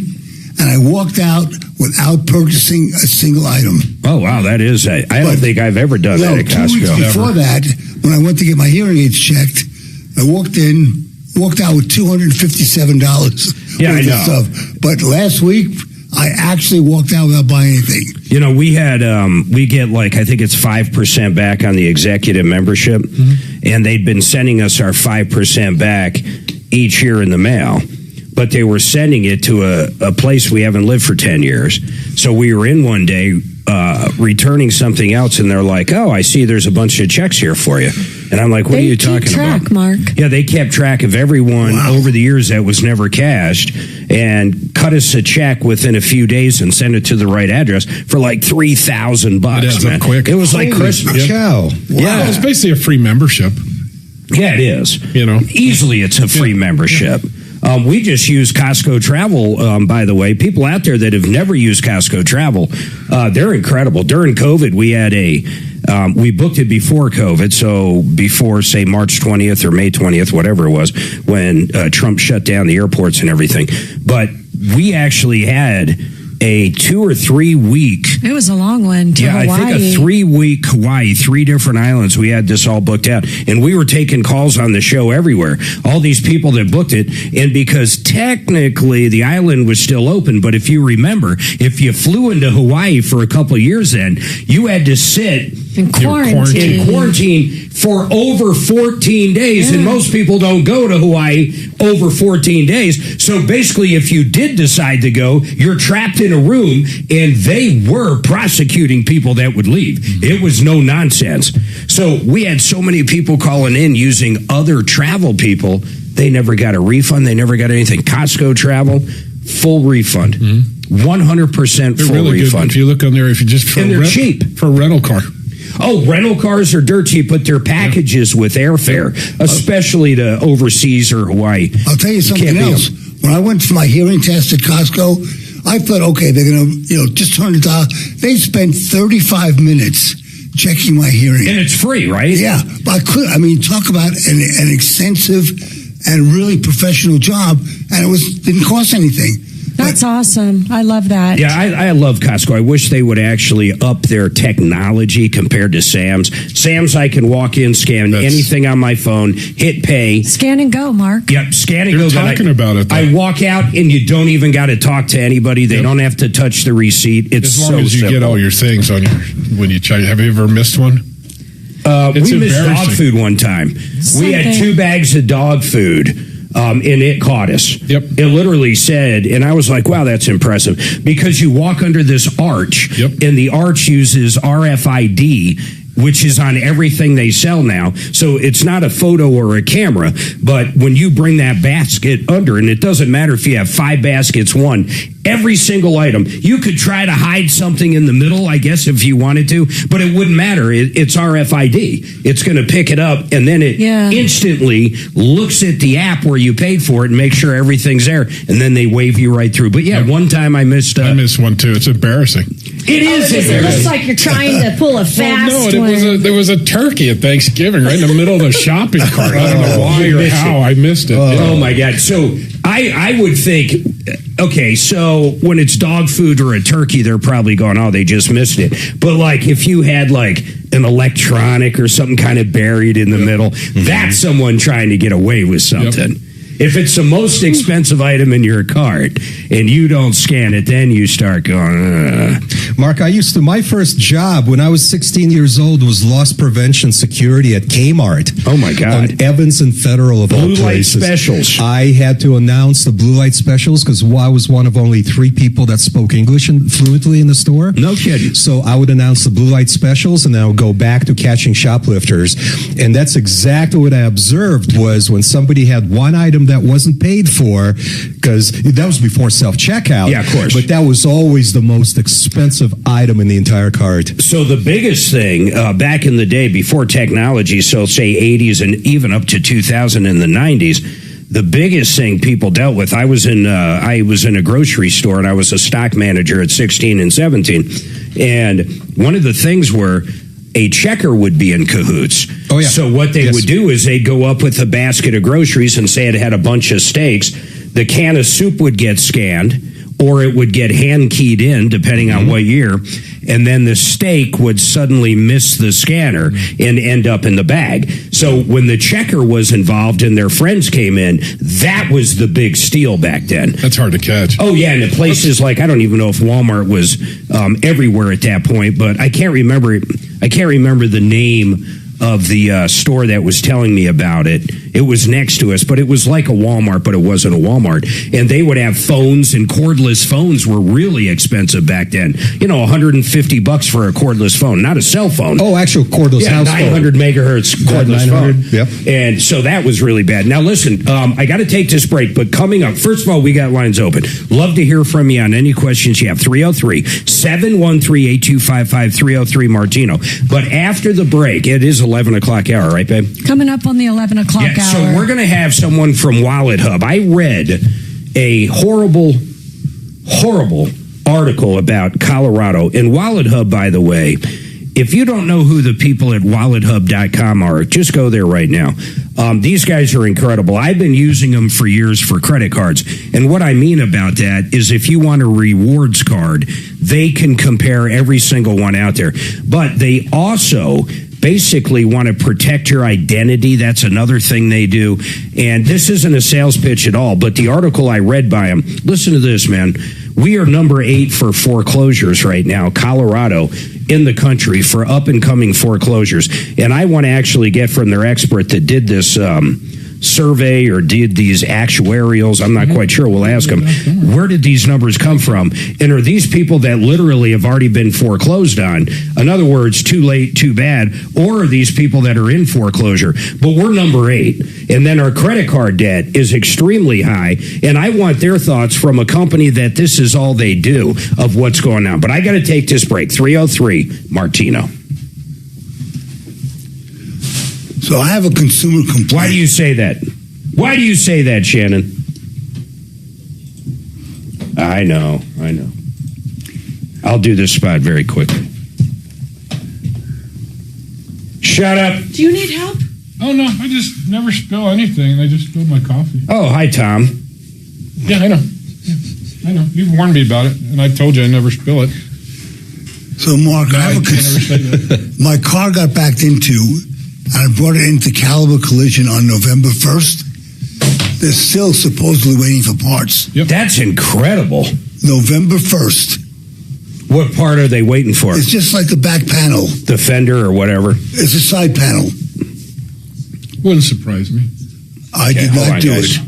and I walked out without purchasing a single item. Oh, wow, that is I don't think I've ever done that at 2 Costco. weeks before that, when I went to get my hearing aids checked, I walked out with $257 Yeah, I worth of know. stuff. But last week, I actually walked out without buying anything. You know, we had we get I think it's 5% back on the executive membership, and they'd been sending us our 5% back each year in the mail. But they were sending it to a place we haven't lived for 10 years. So we were in one day returning something else, and they're like, oh, I see there's a bunch of checks here for you. And I'm like, what are you talking about? Mark. Yeah, they kept track of everyone over the years that was never cashed and cut us a check within a few days and sent it to the right address for like $3,000. It adds up quick. It was like Christmas. Cow. Yeah. Well, it's basically a free membership. Yeah, it is. You know, easily it's a free membership. We just use Costco Travel, by the way. People out there that have never used Costco Travel, they're incredible. During COVID, we had we booked it before COVID, so before, say, March 20th or May 20th, whatever it was, when Trump shut down the airports and everything. But we actually had a 2 or 3 week. It was a long one to Hawaii. I think a 3-week Hawaii, 3 different islands. We had this all booked out, and we were taking calls on the show everywhere. All these people that booked it, and because technically the island was still open, but if you remember, if you flew into Hawaii for a couple of years, then you had to sit in quarantine for over 14 days, and most people don't go to Hawaii over 14 days. So basically, if you did decide to go, you're trapped in a room, and they were prosecuting people that would leave. It was no nonsense. So we had so many people calling in using other travel people. They never got a refund. They never got anything. Costco Travel, full refund. 100% full really refund. Good. If you look on there, if you just and they're cheap for a rental car. Oh, rental cars are dirt cheap, but they're packages with airfare, especially to overseas or Hawaii. I'll tell you something else. When I went for my hearing test at Costco, I thought, okay, they're going to, just turn it on. They spent 35 minutes checking my hearing. And it's free, right? Yeah. But talk about an extensive and really professional job, and it didn't cost anything. That's awesome. I love that. Yeah, I love Costco. I wish they would actually up their technology compared to Sam's. Sam's, I can walk in, scan anything on my phone, hit pay. Scan and go, Mark. Yep, scan and You're go. talking about it, though. I walk out, and you don't even got to talk to anybody. They don't have to touch the receipt. It's as long as you simple. get all your things on when you check. Have you ever missed one? We missed dog food one time. We had 2 bags of dog food. And it caught us. Yep. It literally said, and I was like, wow, that's impressive. Because you walk under this arch, and the arch uses RFID, which is on everything they sell now. So it's not a photo or a camera, but when you bring that basket under, and it doesn't matter if you have 5 baskets, every single item, you could try to hide something in the middle, I guess, if you wanted to, but it wouldn't matter. It's RFID. It's going to pick it up, and then it instantly looks at the app where you paid for it and make sure everything's there, and then they wave you right through. But one time I missed... I missed one, too. It's embarrassing. It is It looks like you're trying to pull a fast one. There was a turkey at Thanksgiving right in the middle of the shopping cart. I don't know why or how I missed it. Oh my God. So I would think, okay, so when it's dog food or a turkey, they're probably going, oh, they just missed it. But like if you had like an electronic or something kind of buried in the middle, that's someone trying to get away with something. If it's the most expensive item in your cart and you don't scan it, then you start going, Mark, my first job when I was 16 years old was loss prevention security at Kmart. Oh, my God. On Evans and Federal of all places. Blue light specials. I had to announce the blue light specials because I was one of only 3 people that spoke English fluently in the store. No kidding. So I would announce the blue light specials and then I would go back to catching shoplifters. And that's exactly what I observed was when somebody had one item that wasn't paid for, because that was before self-checkout. Yeah, of course. But that was always the most expensive item in the entire cart. So the biggest thing back in the day before technology, so say 80s and even up to 2000 in the 90s, the biggest thing people dealt with, I was in a grocery store and I was a stock manager at 16 and 17. And one of the things were a checker would be in cahoots. Oh, yeah. So what they would do is they'd go up with a basket of groceries and say it had a bunch of steaks. The can of soup would get scanned, or it would get hand keyed in, depending on what year. And then the steak would suddenly miss the scanner and end up in the bag. So when the checker was involved and their friends came in, that was the big steal back then. That's hard to catch. Oh, yeah. And in places like, I don't even know if Walmart was everywhere at that point, but I can't remember the name of the store that was telling me about it. It was next to us, but it was like a Walmart, but it wasn't a Walmart. And they would have phones, and cordless phones were really expensive back then. You know, $150 for a cordless phone, not a cell phone. Oh, actual cordless house phone. 900 megahertz cordless phone. Yep. And so that was really bad. Now, listen, I got to take this break, but coming up, first of all, we got lines open. Love to hear from you on any questions you have. 303-713-8255, 303 Martino. But after the break, it is 11 o'clock hour, right, babe? Coming up on the 11 o'clock hour. So we're going to have someone from Wallet Hub. I read a horrible article about Colorado. And Wallet Hub, by the way, if you don't know who the people at wallethub.com are, just go there right now. These guys are incredible. I've been using them for years for credit cards. And what I mean about that is if you want a rewards card, they can compare every single one out there. But they also basically want to protect your identity. That's another thing they do. And this isn't a sales pitch at all, but the article I read by them, listen to this, man. We are number 8 for foreclosures right now, Colorado, in the country for up-and-coming foreclosures. And I want to actually get from their expert that did this survey or did these actuarials, I'm not quite sure, we'll ask them, where did these numbers come from? And are these people that literally have already been foreclosed on? In other words, too late, too bad, or are these people that are in foreclosure? But we're number 8, and then our credit card debt is extremely high, and I want their thoughts from a company that this is all they do of what's going on. But I got to take this break. 303 Martino. So I have a consumer complaint. Why do you say that? Why do you say that, Shannon? I know. I'll do this spot very quickly. Shut up. Do you need help? Oh, no, I just never spill anything. I just spilled my coffee. Oh, hi, Tom. Yeah, I know. Yeah, I know. You warned me about it, and I told you I never spill it. So, Mark, I have my car got backed into, and I brought it into Caliber Collision on November 1st. They're still supposedly waiting for parts. Yep. That's incredible. November 1st. What part are they waiting for? It's just like the back panel. The fender or whatever? It's a side panel. Wouldn't surprise me. I did not do it.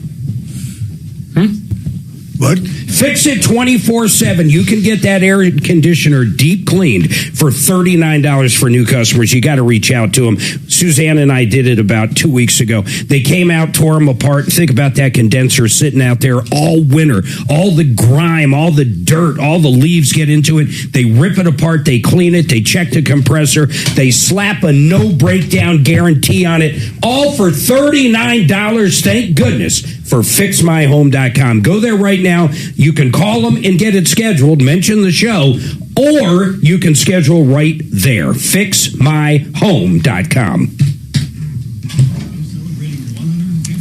What? Fix it 24/7. You can get that air conditioner deep cleaned for $39 for new customers. You got to reach out to them. Suzanne and I did it about 2 weeks ago. They came out, tore them apart. Think about that condenser sitting out there all winter. All the grime, all the dirt, all the leaves get into it. They rip it apart. They clean it. They check the compressor. They slap a no breakdown guarantee on it. All for $39. Thank goodness for fixmyhome.com. Go there right now. You can call them and get it scheduled, mention the show, or you can schedule right there. FixMyHome.com.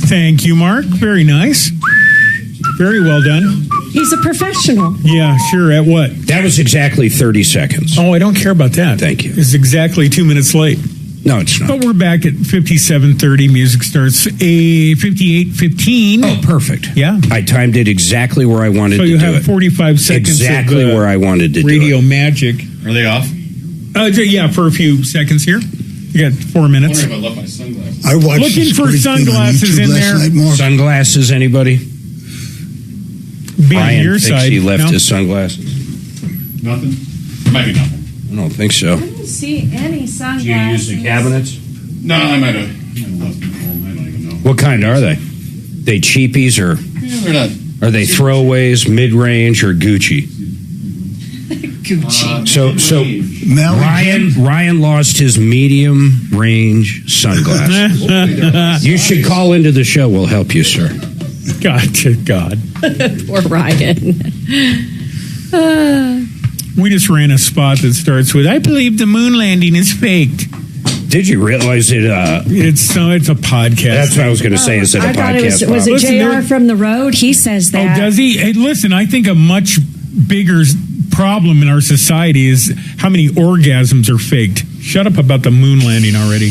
Thank you, Mark. Very nice. Very well done. He's a professional. Yeah, sure. At what? That was exactly 30 seconds. Oh, I don't care about that. Thank you. It's exactly 2 minutes late. No, it's not. But we're back at 57:30. Music starts 58:15. Oh, perfect. Yeah. I timed it exactly where I wanted to do it. So you have 45 seconds. Exactly of, where I wanted to do it. Radio magic. Are they off? Yeah, for a few seconds here. You got 4 minutes. I wonder if I left my sunglasses. I watched Looking this for great thing on sunglasses YouTube in last there. night, Mark. Sunglasses, anybody? Be on Brian your thinks side. he left No? his sunglasses. Nothing? Might be nothing. I don't think so. I don't see any sunglasses. Do you use the cabinets? No, I might have left them home. I don't even know. What kind are they? They cheapies or Yeah, they're not. are they throwaways, mid-range, or Gucci? Gucci. So Ryan lost his medium range sunglasses. You should call into the show. We'll help you, sir. God. Poor Ryan. We just ran a spot that starts with, I believe the moon landing is faked. Did you realize it? It's a podcast. That's what I was going to say. Is it a I thought podcast? it was it Listen, JR from the road? He says that. Oh, does he? Hey, listen, I think a much bigger problem in our society is how many orgasms are faked. Shut up about the moon landing already.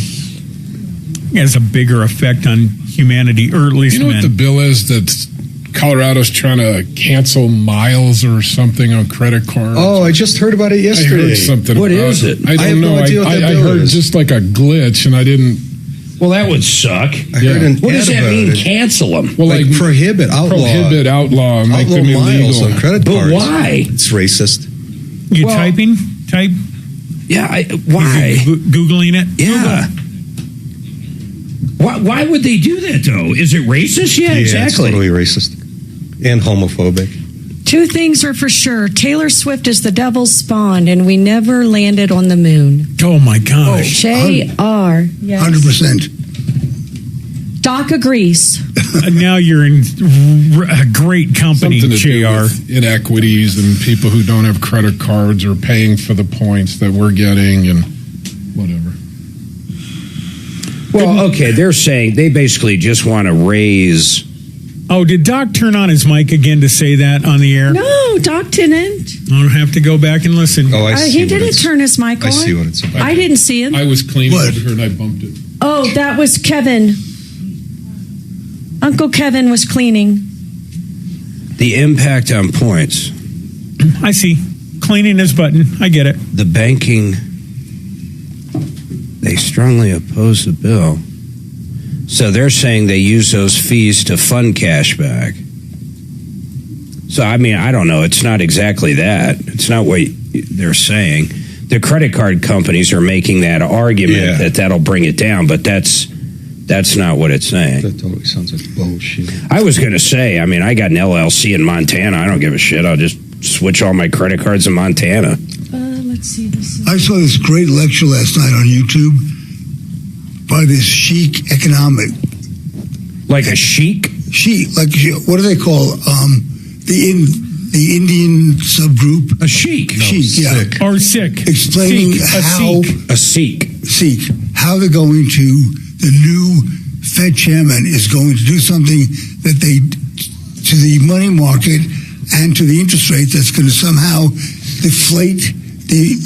It has a bigger effect on humanity, or at least You know men. what the bill is that Colorado's trying to cancel miles or something on credit cards? Oh, I just heard about it I yesterday. heard something What about is it? I I don't have know. no idea what that I bill heard is. just like a glitch, and I didn't. Well, that would suck. I heard an What does ad that about mean? it. Cancel them? Well, Like prohibit, outlaw make them miles illegal. on credit But cards. why? It's racist. You Well- type? Yeah, why? Googling it? Yeah. Why would they do that, though? Is it racist? Yeah, It's exactly. totally racist and homophobic. Two things are for sure. Taylor Swift is the devil's spawn, and we never landed on the moon. Oh, my gosh. JR. Yes. 100%. Doc agrees. Now you're in a great company, Something to do JR. with inequities and people who don't have credit cards are paying for the points that we're getting and whatever. Well, okay, they're saying they basically just want to raise. Oh, did Doc turn on his mic again to say that on the air? No, Doc didn't. I'll have to go back and listen. Oh, I see. He didn't turn his mic on. I see what it's about. I didn't see him. I was cleaning What? over here and I bumped it. Oh, that was Kevin. Uncle Kevin was cleaning. The impact on points. I see. Cleaning his button. I get it. The banking, they strongly oppose the bill. So they're saying they use those fees to fund cash back. So, I mean, I don't know. It's not exactly that. It's not what they're saying. The credit card companies are making that argument that that'll bring it down, but that's not what it's saying. That totally sounds like bullshit. I was going to say, I mean, I got an LLC in Montana. I don't give a shit. I'll just switch all my credit cards in Montana. Let's see. I saw this great lecture last night on YouTube by this chic economic. Like a chic? Chic, like, what do they call the Indian subgroup? A chic. Chic, yeah. Sick. Or sick. Explaining how A Sikh. how they're going to, the new Fed chairman is going to do something that they, to the money market and to the interest rate, that's going to somehow deflate the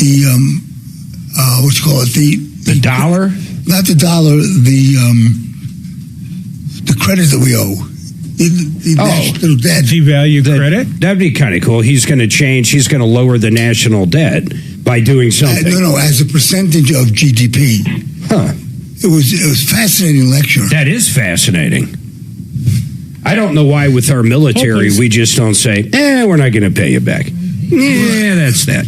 what you call it, The dollar? not the dollar, the credit that we owe. The national debt. Devalue credit? That'd be kind of cool. He's going to change. He's going to lower the national debt by doing something. No, as a percentage of GDP. Huh. It was a fascinating lecture. That is fascinating. I don't know why with our military we just don't say, we're not going to pay you back. Yeah, that's that.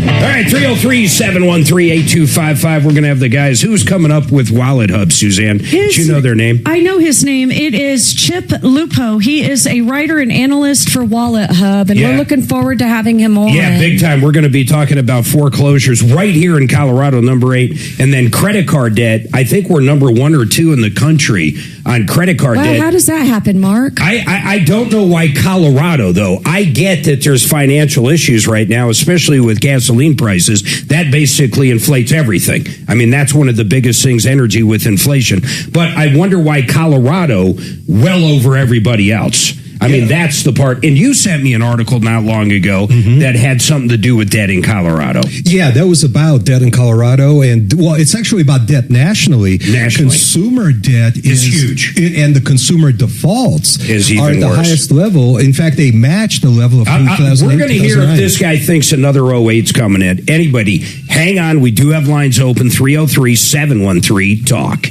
All right, 303-713-8255. We're going to have the guys. Who's coming up with Wallet Hub, Suzanne? Do you know their name? I know his name. It is Chip Lupo. He is a writer and analyst for Wallet Hub, and we're looking forward to having him on. Yeah, big time. We're going to be talking about foreclosures right here in Colorado, number 8, and then credit card debt. I think we're number 1 or 2 in the country on credit card debt. How does that happen, Mark? I don't know why Colorado, though. I get that there's financial issues right now, especially with gasoline prices. That basically inflates everything. I mean, that's one of the biggest things, energy with inflation. But I wonder why Colorado well over everybody else. I mean, that's the part. And you sent me an article not long ago that had something to do with debt in Colorado. Yeah, that was about debt in Colorado. And, well, it's actually about debt nationally. Consumer debt is huge. And the consumer defaults are at the highest level. In fact, they match the level of 2008. We're going to hear if this guy thinks another 08's coming in. Anybody, hang on. We do have lines open, 303-713-TALK.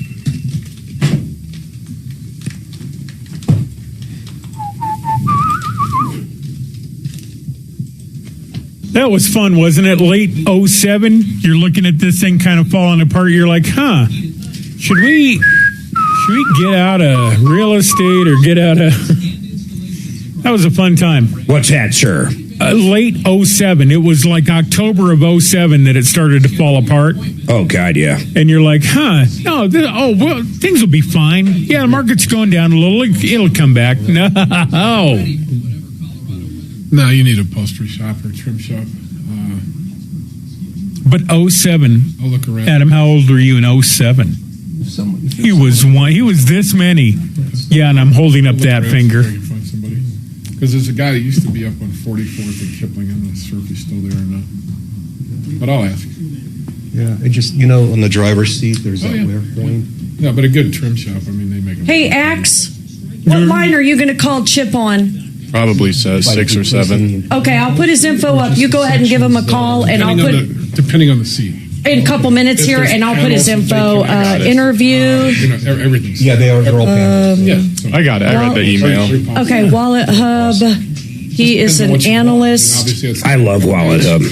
That was fun, wasn't it? Late 07, you're looking at this thing kind of falling apart. You're like, should we get out of real estate or get out of... That was a fun time. What's that, sir? Late 07. It was like October of 07 that it started to fall apart. Oh, God, yeah. And you're like, well, things will be fine. Yeah, the market's going down a little. It'll come back. No. No, you need a upholstery shop or a trim shop. But 07, I'll look around. Adam, how old were you in 07? He was this many. Yeah, and I'm holding up that finger. Because there's a guy that used to be up on 44th and Kipling. I'm not sure if he's still there or not. But I'll ask. Yeah, it just, on the driver's seat, there's that wear point. Yeah, but a good trim shop, I mean, they make them. Hey, Axe, what line are you going to call Chip on? Probably 6 or 7. Okay, I'll put his info up. You go ahead and give him a call, and I'll put... Depending on the seat. In a couple minutes here, and I'll put his info, interview. Everything's... Yeah, they're all panels. I got it. I read the email. Okay, Wallet Hub. He is an analyst. I love Wallet Hub.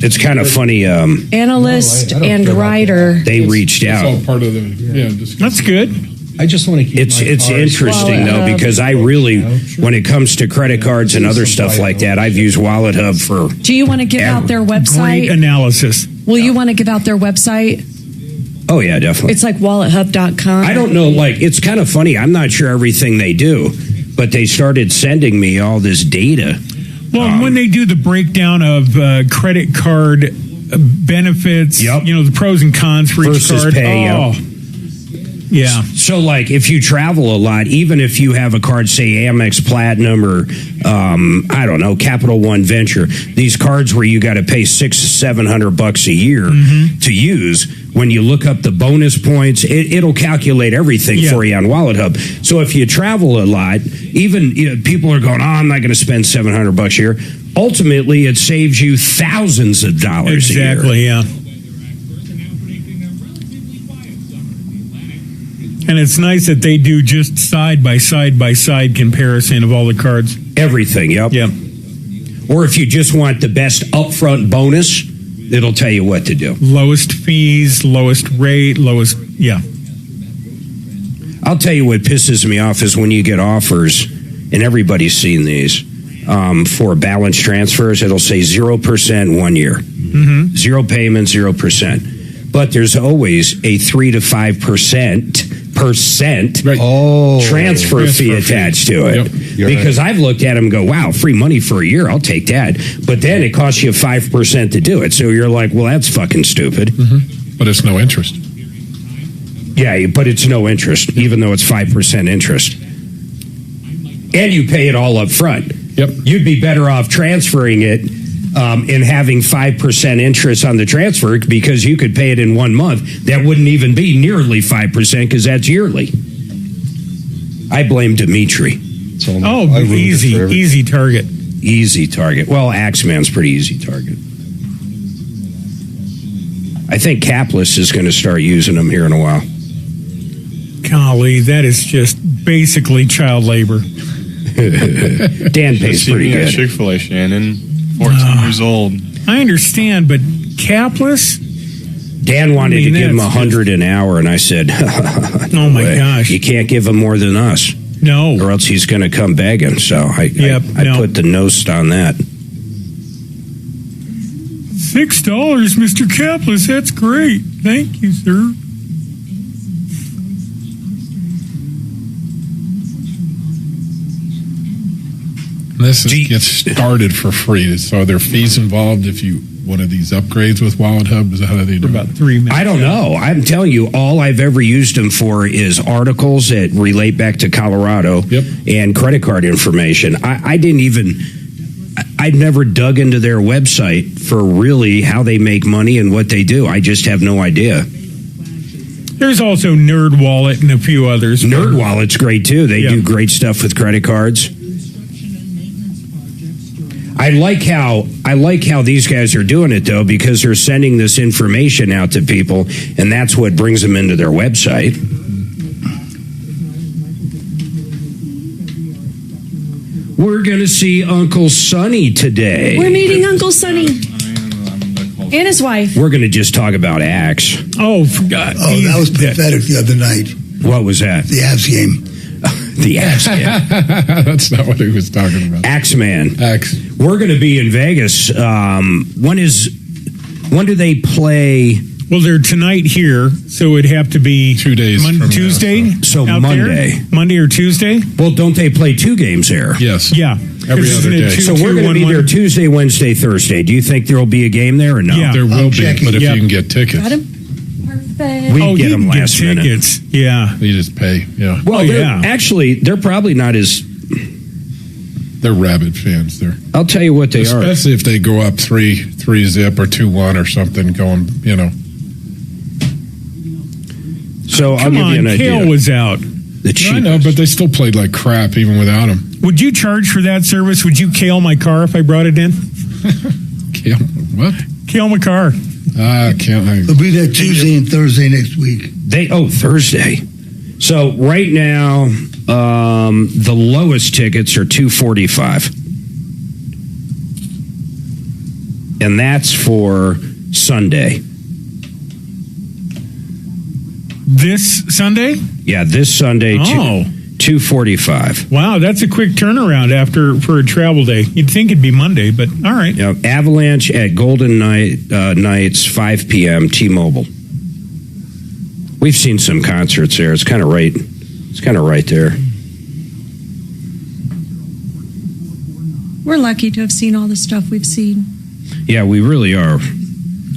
It's kind of funny. Analyst and writer. They reached out. It's all part of the... Yeah, that's good. I just want to keep It's interesting, though, because I really, when it comes to credit cards and other stuff like that, I've used Wallet Hub for... Do you want to give out their website? Great analysis. Will you want to give out their website? Oh, yeah, definitely. It's like wallethub.com. I don't know, it's kind of funny. I'm not sure everything they do, but they started sending me all this data. Well, when they do the breakdown of credit card benefits, the pros and cons for each card. Pay, Yeah. So, if you travel a lot, even if you have a card, say Amex Platinum or, I don't know, Capital One Venture, these cards where you got to pay $600-700 a year to use, when you look up the bonus points, it'll calculate everything for you on Wallet Hub. So if you travel a lot, even people are going, I'm not going to spend $700 a year. Ultimately, it saves you thousands of dollars a year. Exactly, yeah. And it's nice that they do just side by side comparison of all the cards. Everything, yep. Yep. Or if you just want the best upfront bonus, it'll tell you what to do. Lowest fees, lowest rate, yeah. I'll tell you what pisses me off is when you get offers, and everybody's seen these, for balance transfers, it'll say 0% 1 year. Zero payment, 0%. But there's always a 3 to 5% transfer fee attached to it. Because I've looked at them and go, wow, free money for a year, I'll take that. But then it costs you 5% to do it. So you're like, well, that's fucking stupid. But it's no interest. Yeah, but it's no interest, even though it's 5% interest. And you pay it all up front. Yep. You'd be better off transferring it and having 5% interest on the transfer, because you could pay it in 1 month. That wouldn't even be nearly 5% because that's yearly. I blame Dimitri. Easy target. Easy target. Well, Axeman's pretty easy target. I think Capless is going to start using them here in a while. Golly, that is just basically child labor. Dan pays pretty good. Chick-fil-A, Shannon. 14 years old. I understand, but capless? Dan wanted to give him $100 an hour, and I said, oh my gosh. You can't give him more than us. No. Or else he's going to come begging. So I put the nost on that. $6, Mr. Capless. That's great. Thank you, sir. Gets started for free. So are there fees involved if you one of these upgrades with Wallet Hub? Is that how they do about 3 minutes? I don't know. I'm telling you, all I've ever used them for is articles that relate back to Colorado and credit card information. I'd never dug into their website for really how they make money and what they do. I just have no idea. There's also Nerd Wallet and a few others. Nerd Wallet's great too. They do great stuff with credit cards. I like how these guys are doing it though, because they're sending this information out to people, and that's what brings them into their website. We're going to see Uncle Sonny today. We're meeting Uncle Sonny and his wife. We're going to just talk about Axe. Oh, forgot. Oh, that was pathetic the other night. What was that? The Avs game. The Axe game. That's not what he was talking about. Axeman. Axe. We're going to be in Vegas. When do they play? Well, they're tonight here, so it'd have to be 2 days from Tuesday. now, so Monday, Monday or Tuesday. Well, don't they play 2 games there? Yes. Yeah. Every other day. So we're going to be there Tuesday, Wednesday, Thursday. Do you think there will be a game there or no? Yeah. There will be, but if you can get tickets. Got him? Perfect. We you get them can last get minute. tickets. Yeah. You just pay. Yeah. Well, actually, they're probably not as. They're rabid fans. I'll tell you what they are. Especially if they go up 3-0 or 2-1 or something, going, So I'll give you an idea. Kale was out. I know, but they still played like crap even without him. Would you charge for that service? Would you kale my car if I brought it in? Kale what? Kale my car. They'll be there Tuesday and Thursday next week. Thursday. So right now, the lowest tickets are $245, and that's for Sunday. This Sunday? Yeah, this Sunday. Oh. $245. Wow, that's a quick turnaround for a travel day. You'd think it'd be Monday, but all right. Yeah, Avalanche at Golden Knights, 5 p.m. T-Mobile. We've seen some concerts there. It's kind of right. It's kind of right there. We're lucky to have seen all the stuff we've seen. Yeah, we really are.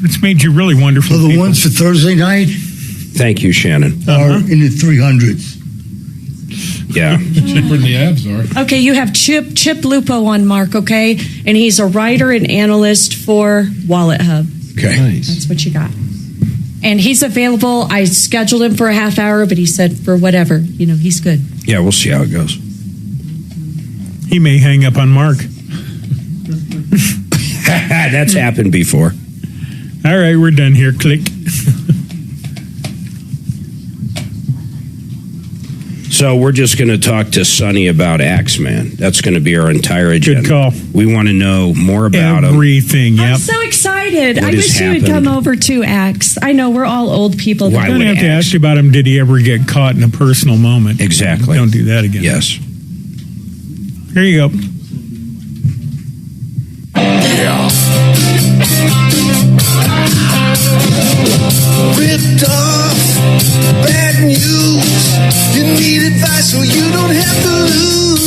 It's made you really wonderful. So the ones for Thursday night Thank you, Shannon. are in the 300s. Yeah. Cheaper than the abs are. Okay, you have Chip Lupo on, Mark, okay? And he's a writer and analyst for Wallet Hub. Okay. Nice. That's what you got. And he's available. I scheduled him for a half hour, but he said for whatever. He's good. Yeah, we'll see how it goes. He may hang up on Mark. That's happened before. All right, we're done here. Click. So we're just going to talk to Sonny about Axeman. That's going to be our entire agenda. Good call. We want to know more about him. Everything, yep. I'm so excited. What I has wish you would happened? come over to Axe. I know we're all old people. Why I don't would have to Axe? ask you about him. Did he ever get caught in a personal moment? Exactly. Don't do that again. Yes. Here you go. Ripped off, bad news. You need advice so you don't have to lose.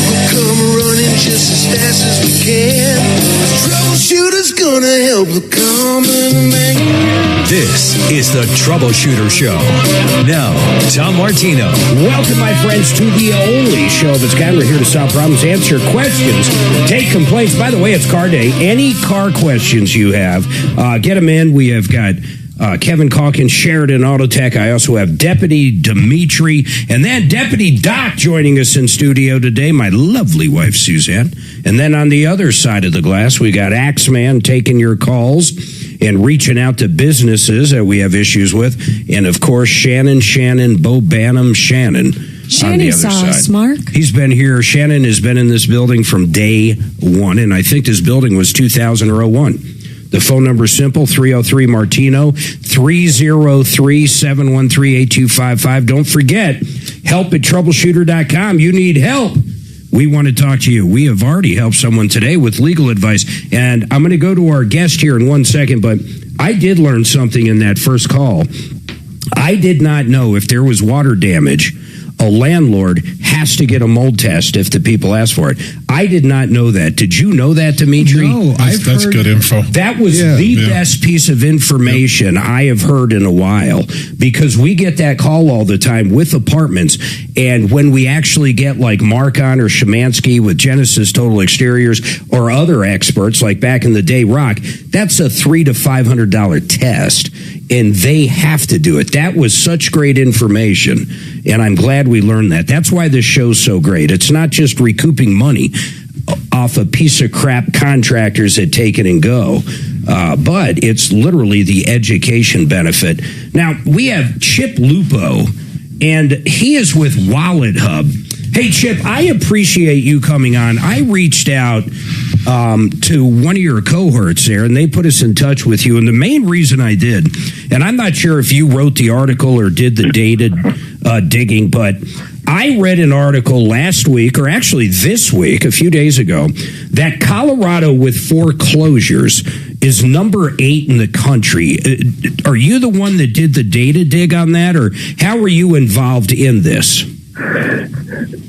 We'll come running just as fast as we can. Troubleshooter's gonna help the common man. This is the Troubleshooter Show. Now, Tom Martino. Welcome, my friends, to the only show that's got. We're here to solve problems, answer questions, take complaints. By the way, it's car day. Any car questions you have, get them in. We have got Kevin Calkins, Sheridan Auto Tech. I also have Deputy Dimitri, and then Deputy Doc joining us in studio today, my lovely wife, Suzanne. And then on the other side of the glass, we got Axeman taking your calls and reaching out to businesses that we have issues with. And, of course, Shannon, Bo Banham, Shannon. On the other side. Mark. He's been here. Shannon has been in this building from day one, and I think this building was 2001. The phone number is simple, 303-MARTINO, 303-713-8255. Don't forget, help at troubleshooter.com. You need help. We want to talk to you. We have already helped someone today with legal advice, and I'm going to go to our guest here in 1 second, but I did learn something in that first call. I did not know if there was water damage a landlord has to get a mold test if the people ask for it. I did not know that. Did you know that, Dimitri? No, That's good info. That was the best piece of information I have heard in a while, because we get that call all the time with apartments. And when we actually get like Mark on or Szymanski with Genesis Total Exteriors or other experts like back in the day, Rock, that's a $300 to $500 test, and they have to do it. That was such great information, and I'm glad we learned that. That's why this show's so great. It's not just recouping money off a piece of crap contractors that take it and go, but it's literally the education benefit. Now, we have Chip Lupo, and he is with Wallet Hub. Hey, Chip, I appreciate you coming on. I reached out to one of your cohorts there, and they put us in touch with you. And the main reason I did, and I'm not sure if you wrote the article or did the data digging, but I read an article last week, or actually this week, a few days ago, that Colorado with foreclosures is number 8 in the country. Are you the one that did the data dig on that, or how were you involved in this?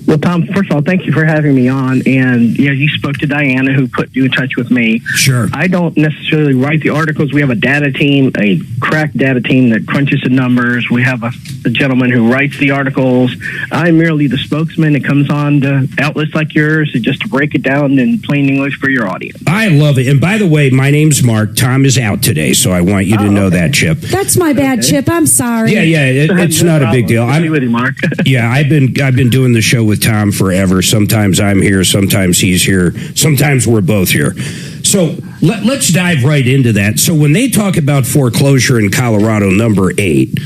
Well, Tom, first of all, thank you for having me on. And yeah, you spoke to Diana, who put you in touch with me. Sure. I don't necessarily write the articles. We have a data team, a crack data team that crunches the numbers. We have a gentleman who writes the articles. I'm merely the spokesman that comes on to outlets like yours to just to break it down in plain English for your audience. I love it. And by the way, my name's Mark. Tom is out today, so I want you to know that, Chip. That's my bad, Chip. I'm sorry. Yeah, it's not a big deal. I'm with you, Mark. Yeah, I've been doing the show with Tom forever. Sometimes I'm here, sometimes he's here, sometimes we're both here. So let's dive right into that. So when they talk about foreclosure in Colorado, number 8,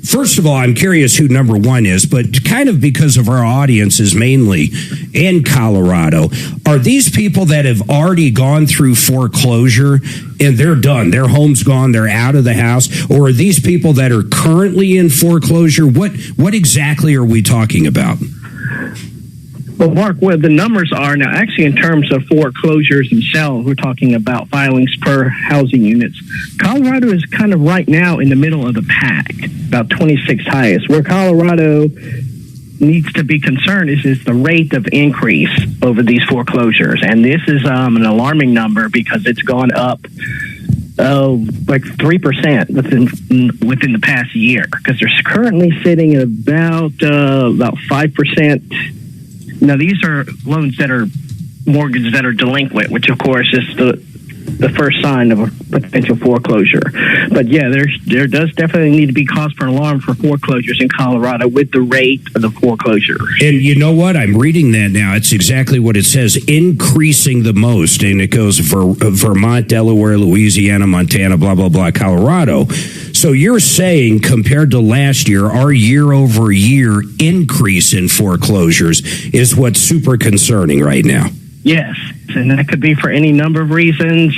first of all, I'm curious who number 1 is, but kind of because of our audience is mainly in Colorado, are these people that have already gone through foreclosure and they're done, their home's gone, they're out of the house, or are these people that are currently in foreclosure? What exactly are we talking about? Well, Mark, what the numbers are now, actually in terms of foreclosures themselves, we're talking about filings per housing units. Colorado is kind of right now in the middle of the pack, about 26th highest. Where Colorado needs to be concerned is the rate of increase over these foreclosures. And this is an alarming number because it's gone up like 3% within the past year, because they're currently sitting at about 5%. Now, these are loans that are mortgages that are delinquent, which, of course, is the first sign of a potential foreclosure. But, yeah, there does definitely need to be cause for alarm for foreclosures in Colorado with the rate of the foreclosure. And you know what? I'm reading that now. It's exactly what it says, increasing the most. And it goes Vermont, Delaware, Louisiana, Montana, blah, blah, blah, Colorado. So you're saying compared to last year, our year-over-year increase in foreclosures is what's super concerning right now. Yes, and that could be for any number of reasons.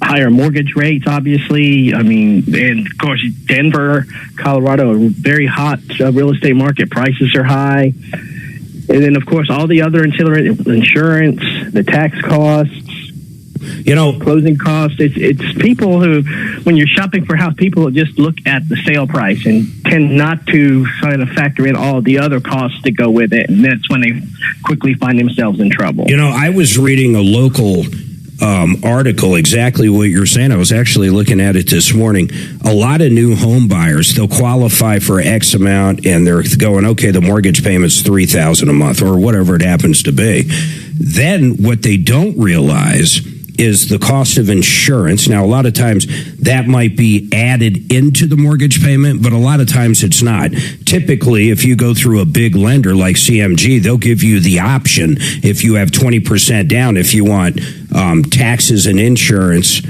Higher mortgage rates, obviously. I mean, and of course, Denver, Colorado, a very hot real estate market. Prices are high. And then, of course, all the other ancillary insurance, the tax costs, closing costs. It's people who, when you're shopping for a house, people just look at the sale price and tend not to try to factor in all the other costs that go with it. And that's when they quickly find themselves in trouble. I was reading a local article, exactly what you're saying. I was actually looking at it this morning. A lot of new home buyers, they'll qualify for X amount and they're going, okay, the mortgage payment's $3,000 a month or whatever it happens to be. Then what they don't realize is the cost of insurance. Now, a lot of times that might be added into the mortgage payment, but a lot of times it's not. Typically, if you go through a big lender like CMG, they'll give you the option if you have 20% down, if you want taxes and insurance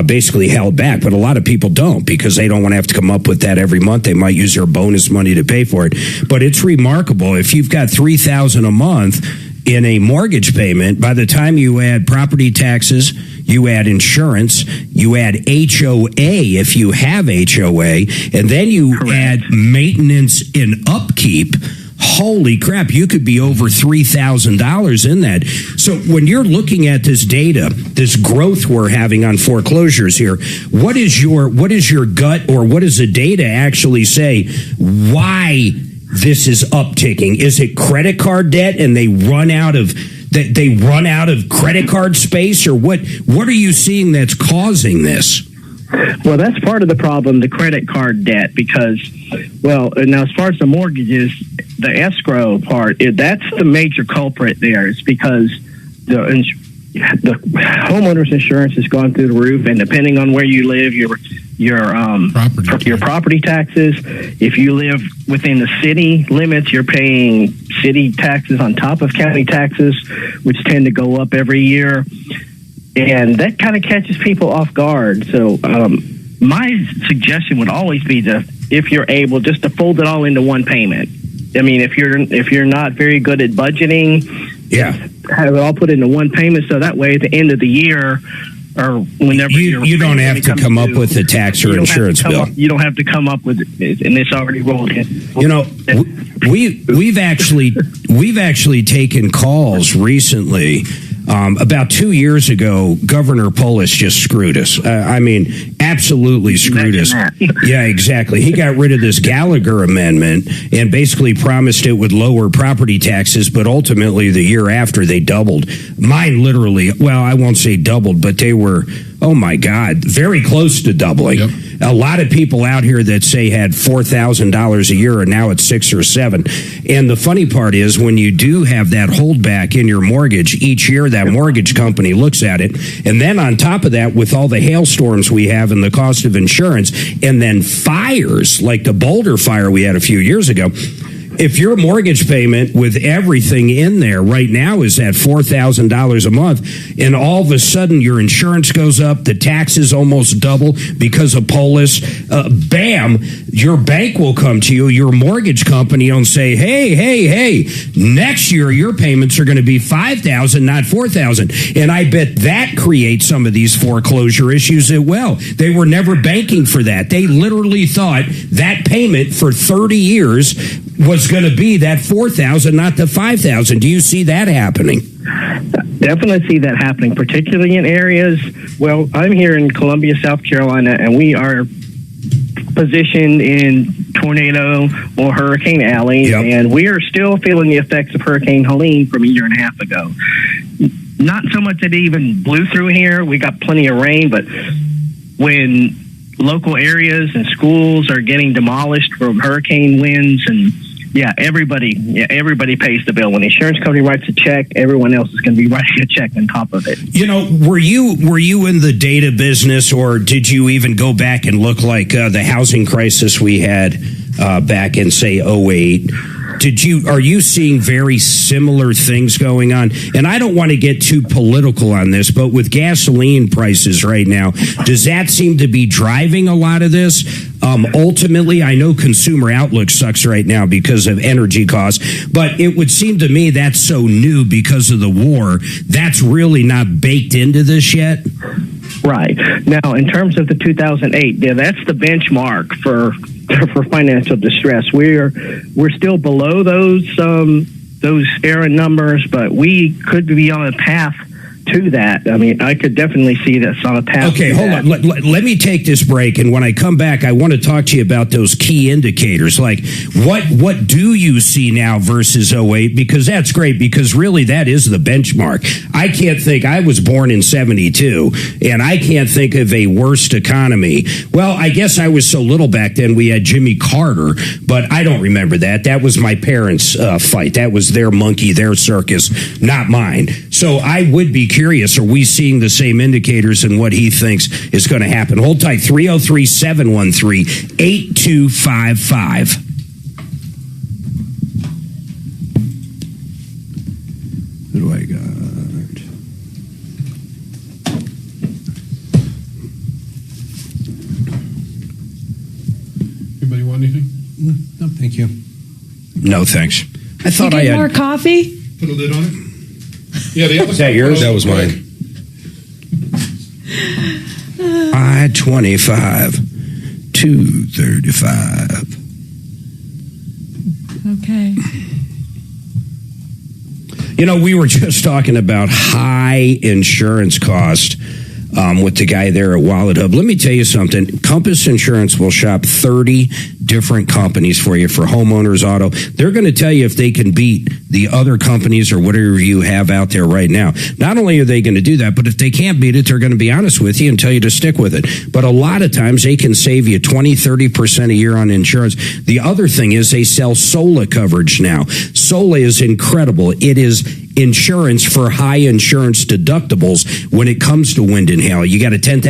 basically held back. But a lot of people don't because they don't want to have to come up with that every month. They might use their bonus money to pay for it. But it's remarkable. If you've got $3,000 a month in a mortgage payment, by the time you add property taxes, you add insurance, you add HOA if you have HOA, and then you add maintenance and upkeep, holy crap, you could be over $3,000 in that. So when you're looking at this data, this growth we're having on foreclosures here, what is your gut, or what does the data actually say why this is upticking? Is it credit card debt and they run out of credit card space, or what are you seeing that's causing this? Well, that's part of the problem, the credit card debt, because, well, now as far as the mortgages, the escrow part, that's the major culprit there. It's because the homeowner's insurance has gone through the roof, and depending on where you live, your property taxes. If you live within the city limits, you're paying city taxes on top of county taxes, which tend to go up every year. And that kind of catches people off guard. So my suggestion would always be if you're able, just to fold it all into one payment. I mean, if you're not very good at budgeting, have it all put into one payment, so that way at the end of the year or whenever you don't have to come up with a tax or insurance bill. You don't have to come up with it, and it's already rolled in. You know, we've actually taken calls recently. About 2 years ago, Governor Polis just screwed us. I mean, absolutely screwed us. Yeah, exactly. He got rid of this Gallagher amendment and basically promised it would lower property taxes, but ultimately the year after they doubled. Mine literally, well, I won't say doubled, but they were, oh my God, very close to doubling. Yep. A lot of people out here that say had $4,000 a year and now it's $6,000 or $7,000. And the funny part is when you do have that holdback in your mortgage, each year that mortgage company looks at it. And then on top of that, with all the hailstorms we have and the cost of insurance, and then fires like the Boulder fire we had a few years ago, if your mortgage payment with everything in there right now is at $4,000 a month, and all of a sudden your insurance goes up, the taxes almost double because of Polis, bam, your bank will come to you, your mortgage company, and say, hey, next year your payments are going to be $5,000, not $4,000. And I bet that creates some of these foreclosure issues as well. They were never banking for that. They literally thought that payment for 30 years was going to be that $4,000, not the $5,000. Do you see that happening? Definitely see that happening, particularly in areas. Well, I'm here in Columbia, South Carolina, and we are positioned in tornado or Hurricane Alley, and we are still feeling the effects of Hurricane Helene from a year and a half ago. Not so much that it even blew through here. We got plenty of rain, but when local areas and schools are getting demolished from hurricane winds, and everybody pays the bill. When the insurance company writes a check, everyone else is going to be writing a check on top of it. You know, were you in the data business, or did you even go back and look like the housing crisis we had back in, say, 2008? Are you seeing very similar things going on? And I don't want to get too political on this, but with gasoline prices right now, does that seem to be driving a lot of this? Ultimately, I know consumer outlook sucks right now because of energy costs, but it would seem to me that's so new because of the war. That's really not baked into this yet. Right. Now, in terms of the 2008, that's the benchmark for financial distress. We're still below those era numbers, but we could be on a path to that. I mean, I could definitely see this on a path. Okay, hold on. Let me take this break, and when I come back, I want to talk to you about those key indicators. Like, what do you see now versus 2008? Because that's great, because really that is the benchmark. I can't think, I was born in 72, and I can't think of a worst economy. Well, I guess I was so little back then, we had Jimmy Carter, but I don't remember that. That was my parents' fight. That was their monkey, their circus, not mine. So I would be curious, are we seeing the same indicators in what he thinks is going to happen? Hold tight, 303-713-8255. Who do I got? Anybody want anything? No, thank you. No, thanks. I thought you I get had more coffee. Put a lid on it. Yeah, the other Is that yours? That was mine. I-25, 235. Okay. You know, we were just talking about high insurance cost. with the guy there at Wallet Hub. Let me tell you something. Compass Insurance will shop 30 different companies for you for homeowners, auto. They're going to tell you if they can beat the other companies or whatever you have out there right now. Not only are they going to do that, but if they can't beat it, they're going to be honest with you and tell you to stick with it. But a lot of times they can save you 20-30% a year on insurance. The other thing is they sell SOLA coverage now. SOLA is incredible. It is insurance for high insurance deductibles when it comes to wind and hail. You got a $10,000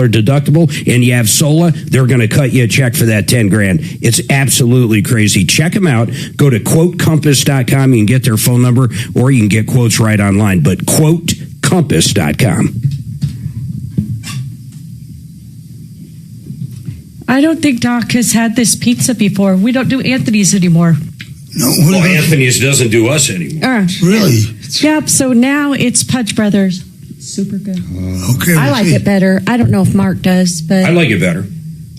deductible and you have SOLA, they're going to cut you a check for that 10 grand. It's absolutely crazy. Check them out. Go to quotecompass.com. You can get their phone number or you can get quotes right online, but quotecompass.com. I don't think Doc has had this pizza before. We don't do Anthony's anymore. No, well, Anthony's doesn't do us anymore. Really? Yep, so now it's Pudge Brothers. Super good. Okay. I like it better. I don't know if Mark does, but I like it better.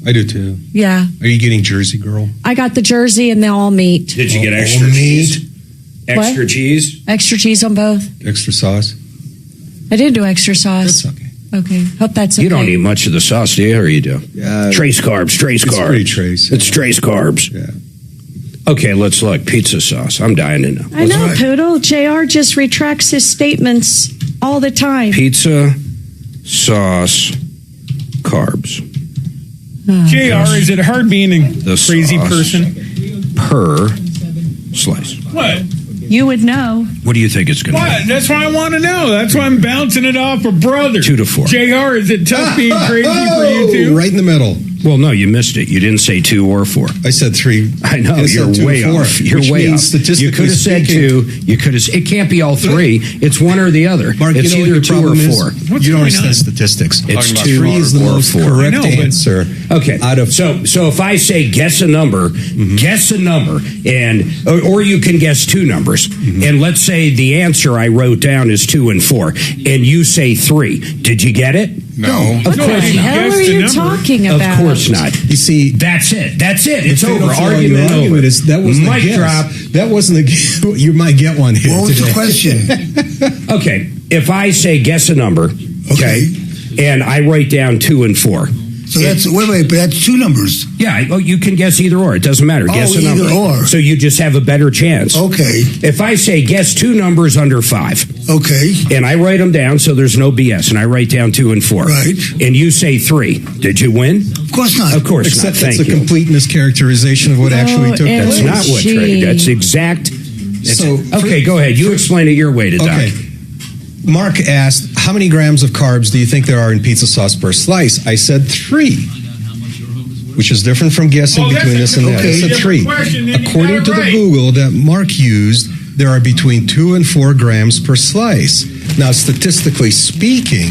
I do too. Yeah. Are you getting Jersey Girl? I got the Jersey and the all meat. Did you get extra cheese? Extra cheese? Extra cheese on both. Extra sauce? I didn't do extra sauce. That's okay. Okay. Hope that's okay. You don't eat much of the sauce, do you? Or you do? Trace carbs, trace it's carbs. Pretty trace. It's trace carbs. Yeah. Okay, let's look. Pizza sauce. I'm dying to know. I know, Poodle. JR just retracts his statements all the time. Pizza, sauce, carbs. JR, is it hard being a The crazy sauce person? per slice. What? You would know. What do you think it's going to be? What? That's why I want to know. That's why I'm bouncing it off a brother. 2 to 4. JR, is it tough being crazy for you too? Right in the middle. Well, no, you missed it. You didn't say 2 or 4. I said 3. I know, I said you're 2 way to 4, off. You're which way means off. statistically You could have said speaking- 2. You could have. It can't be all 3. It's one or the other. Mark, it's you know either what 2 your or problem 4. is? You don't understand statistics. It's Talking about 2 3 is the or most 4. correct I know, but- answer. Okay. Out of So if I say guess a number, guess a number, and or you can guess 2 numbers, and let's say the answer I wrote down is 2 and 4, and you say 3. Did you get it? No. What the hell are you talking about? Of course not. You see, That's it. That's it. It's fatal over. flaw in your Argument over. is that wasn't a Mic guess. drop. That wasn't a guess. You might get one here What was today. the question? Okay. If I say guess a number, okay, and I write down 2 and 4. So that's wait, but that's 2 numbers. Yeah, you can guess either or. It doesn't matter. Guess a number. either or. So you just have a better chance. Okay. If I say guess 2 numbers under 5, Okay. and I write them down so there's no BS, and I write down 2 and 4, Right. and you say 3, did you win? Of course not. Of course Except not. Thank it's a you. complete mischaracterization of what actually took and place. That's not what Gee. That's exact. So, Okay, go ahead. You explain it your way to Doc. Okay. Mark asked, how many grams of carbs do you think there are in pizza sauce per slice? I said 3, which is different from guessing Oh, that's between a this and that. I completely said 3. different question, and you According got to it the right. Google that Mark used, there are between 2 and 4 grams per slice. Now, statistically speaking,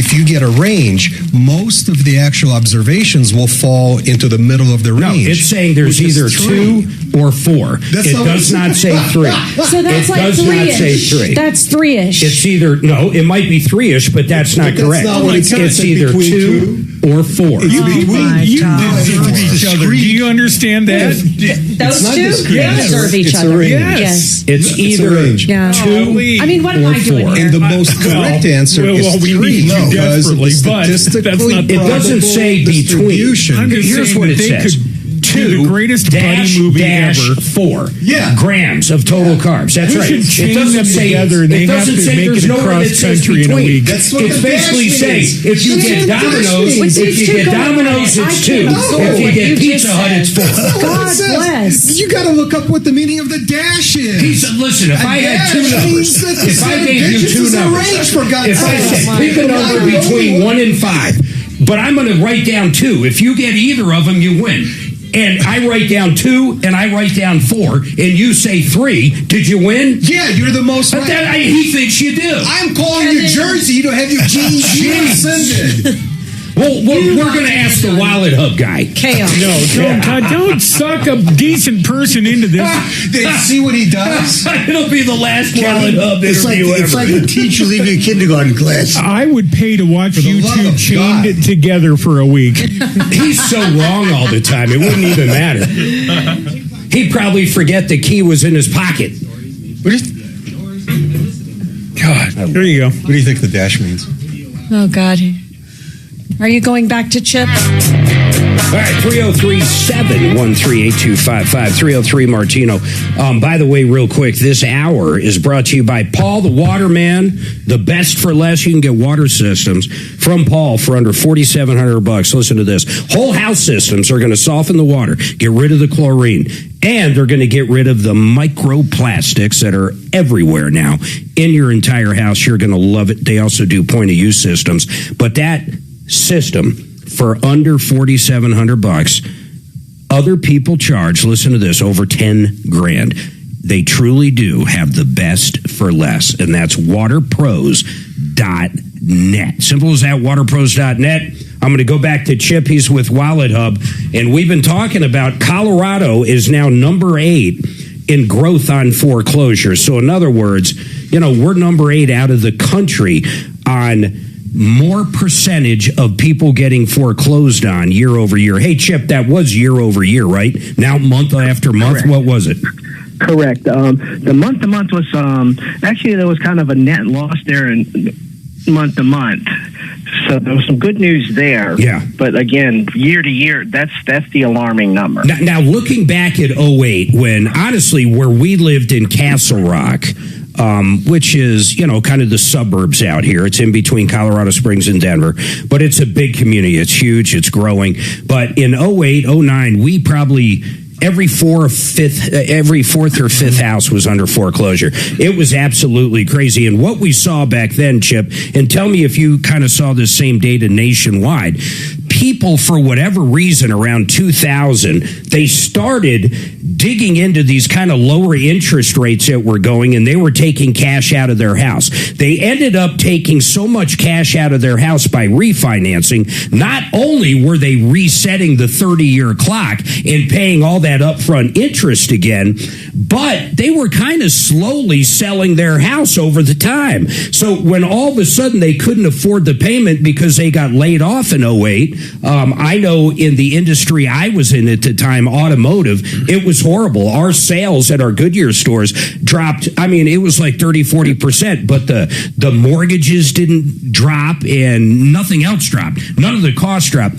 if you get a range, most of the actual observations will fall into the middle of the No, range. it's saying there's which is either 3. 2 or 4. That's It not does what- not say 3. So that's it like does not say 3-ish. 3. That's 3-ish. It's either, no, it might be 3-ish, but that's not But that's correct. not what it said. It's It said either between 2 or 4. It's Oh between my You God. deserve each other. Do you understand that? Those not two discriminatory. deserve each It's a other. range. Yes. It's It's a either range. Yeah. 2 I mean, what am or I doing 4. here? And the most correct answer is well, we 3. need you because desperately, the but that's statistically not- It doesn't probable say between. distribution. I'm just Here's saying what that it they says. could do 2 the greatest buddy movie ever. 4 Yeah. grams of total carbs. That's We right. should It chain doesn't them say together. They it have doesn't to say make there's it nowhere that says cross-country in a between. week. That's what It's the basically dash saying means. if you That's get what the dash Domino's, means. if you get Domino's, it's 2. If you get Pizza Hut, it's 4. God bless. You got to look up what the meaning of the dash is. Listen, if I had 2 numbers, if I gave you 2 numbers, if I said pick a number between 1 and 5, but I'm going to write down 2. If you get either of them, you win. And I write down 2, and I write down 4, and you say 3. Did you win? Yeah, you're the most But right. he thinks you do. I'm calling you Jersey. You don't have your GG rescinded. Well, we're going to ask the Wallet Hub guy. Chaos. No, don't suck a decent person into this. They see what he does. It'll be the last Wallet Hub It's like, interview it's ever. like a teacher leaving a kindergarten class. I would pay to watch For the you love two of chained God. together for a week. He's so wrong all the time. It wouldn't even matter. He'd probably forget the key was in his pocket. God. There you go. What do you think the dash means? Oh, God. Are you going back to Chip? All right, 303-713-8255, 303 Martino. By the way, real quick, this hour is brought to you by Paul the Waterman, the best for less. You can get water systems from Paul for under $4,700. Listen to this. Whole house systems are going to soften the water, get rid of the chlorine, and they're going to get rid of the microplastics that are everywhere now in your entire house. You're going to love it. They also do point-of-use systems. But that system, for under $4,700, other people charge, listen to this, over 10 grand. They truly do have the best for less, and that's waterpros.net. Simple as that, waterpros.net. I'm going to go back to Chip. He's with Wallet Hub, and we've been talking about Colorado is now number 8 in growth on foreclosures. So in other words, we're number 8 out of the country on more percentage of people getting foreclosed on year over year. Hey, Chip, that was year over year, right? Now month after month, correct. What was it? Correct. The month to month was actually there was kind of a net loss there in month to month. So there was some good news there. Yeah. But again, year to year, that's the alarming number. Now looking back at 2008, when honestly where we lived in Castle Rock, which is, kind of the suburbs out here. It's in between Colorado Springs and Denver, but it's a big community. It's huge. It's growing. But in 2008, 2009, we probably every fourth or fifth house was under foreclosure. It was absolutely crazy. And what we saw back then, Chip, and tell me if you kind of saw this same data nationwide, people, for whatever reason, around 2000, they started digging into these kind of lower interest rates that were going, and they were taking cash out of their house. They ended up taking so much cash out of their house by refinancing. Not only were they resetting the 30-year clock and paying all that upfront interest again, but they were kind of slowly selling their house over the time. So when all of a sudden they couldn't afford the payment because they got laid off in 2008, I know in the industry I was in at the time, automotive, it was horrible. Our sales at our Goodyear stores dropped. I mean, it was like 30-40%, but the mortgages didn't drop and nothing else dropped. None of the costs dropped.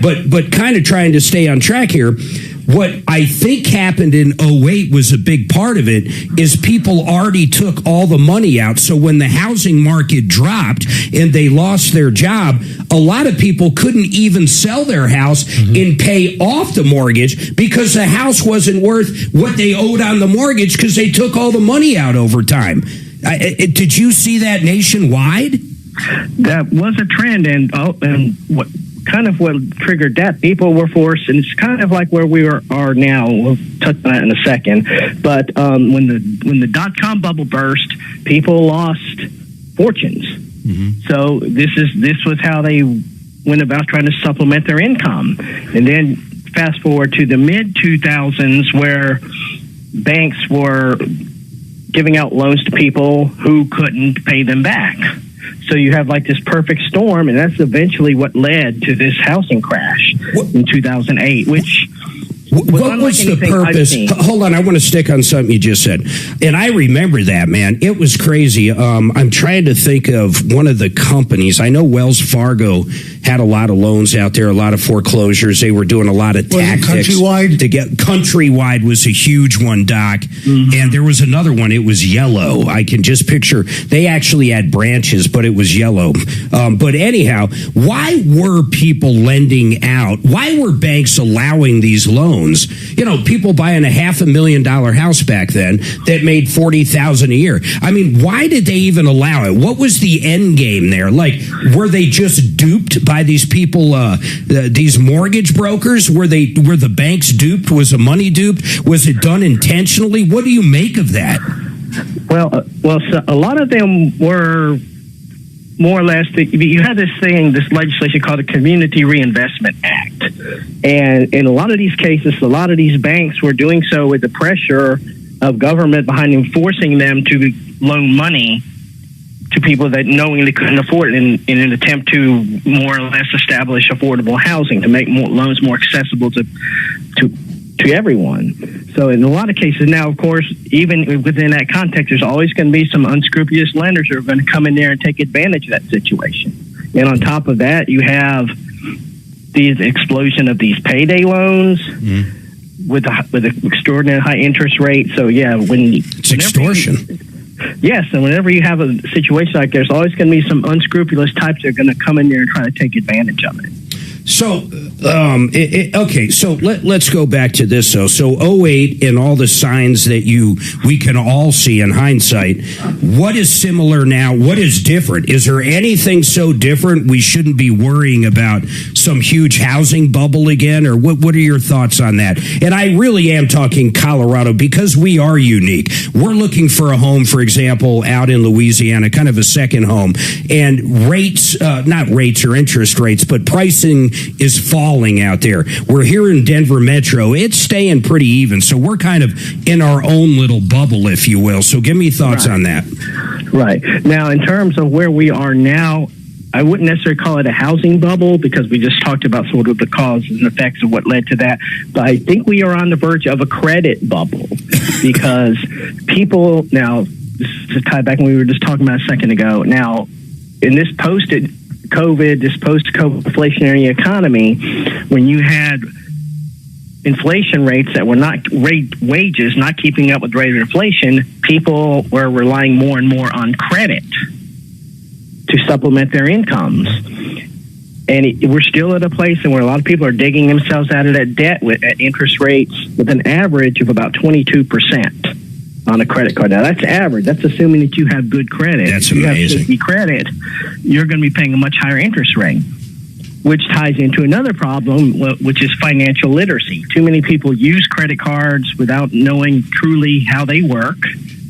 But kind of trying to stay on track here, what I think happened in 2008 was a big part of it is people already took all the money out. So when the housing market dropped and they lost their job, a lot of people couldn't even sell their house and pay off the mortgage because the house wasn't worth what they owed on the mortgage because they took all the money out over time. Did you see that nationwide? That was a trend, and what triggered that, people were forced, and it's kind of like where we are now. We'll touch on that in a second. But when the .com bubble burst, people lost fortunes. So this was how they went about trying to supplement their income. And then fast forward to the mid 2000s, where banks were giving out loans to people who couldn't pay them back. So you have like this perfect storm, and that's eventually what led to this housing crash in 2008, which what was the purpose? Hold on, I want to stick on something you just said. And I remember that, man. It was crazy. I'm trying to think of one of the companies. I know Wells Fargo had a lot of loans out there, a lot of foreclosures. They were doing a lot of tactics. Countrywide was a huge one, Doc. And there was another one. It was Yellow. I can just picture. They actually had branches, but it was Yellow. But anyhow, why were people lending out? Why were banks allowing these loans? People buying a $500,000 house back then that made $40,000 a year. I mean, why did they even allow it? What was the end game there? Like, were they just duped by these people, these mortgage brokers? Were the banks duped? Was the money duped? Was it done intentionally? What do you make of that? Well, so a lot of them were more or less, you had this legislation called the Community Reinvestment Act. And in a lot of these cases, a lot of these banks were doing so with the pressure of government behind them, forcing them to loan money to people that knowingly couldn't afford it in an attempt to more or less establish affordable housing, to make loans more accessible to everyone. So in a lot of cases now, of course, even within that context, there's always going to be some unscrupulous lenders who are going to come in there and take advantage of that situation. And on top of that, you have the explosion of these payday loans with the extraordinary high interest rate. So it's extortion. Yes, and whenever you have a situation like there's always going to be some unscrupulous types that are going to come in there and try to take advantage of it. So, okay, so let's go back to this, though. So 08 and all the signs that we can all see in hindsight, what is similar now? What is different? Is there anything so different we shouldn't be worrying about some huge housing bubble again? Or what are your thoughts on that? And I really am talking Colorado because we are unique. We're looking for a home, for example, out in Louisiana, kind of a second home. And rates, not rates or interest rates, but pricing is falling out there. We're here in Denver Metro. It's staying pretty even. So we're kind of in our own little bubble, if you will. So give me thoughts on that. Right. Now, in terms of where we are now, I wouldn't necessarily call it a housing bubble because we just talked about sort of the causes and effects of what led to that. But I think we are on the verge of a credit bubble because people now, this is tied back when we were just talking about a second ago. Now, in this post-COVID inflationary economy, when you had inflation rates that were not wages not keeping up with rate of inflation, people were relying more and more on credit to supplement their incomes. And we're still at a place where a lot of people are digging themselves out of that debt at interest rates with an average of about 22%. On a credit card. Now, that's average. That's assuming that you have good credit. That's If amazing. you have 50 credit, you're going to be paying a much higher interest rate, which ties into another problem, which is financial literacy. Too many people use credit cards without knowing truly how they work.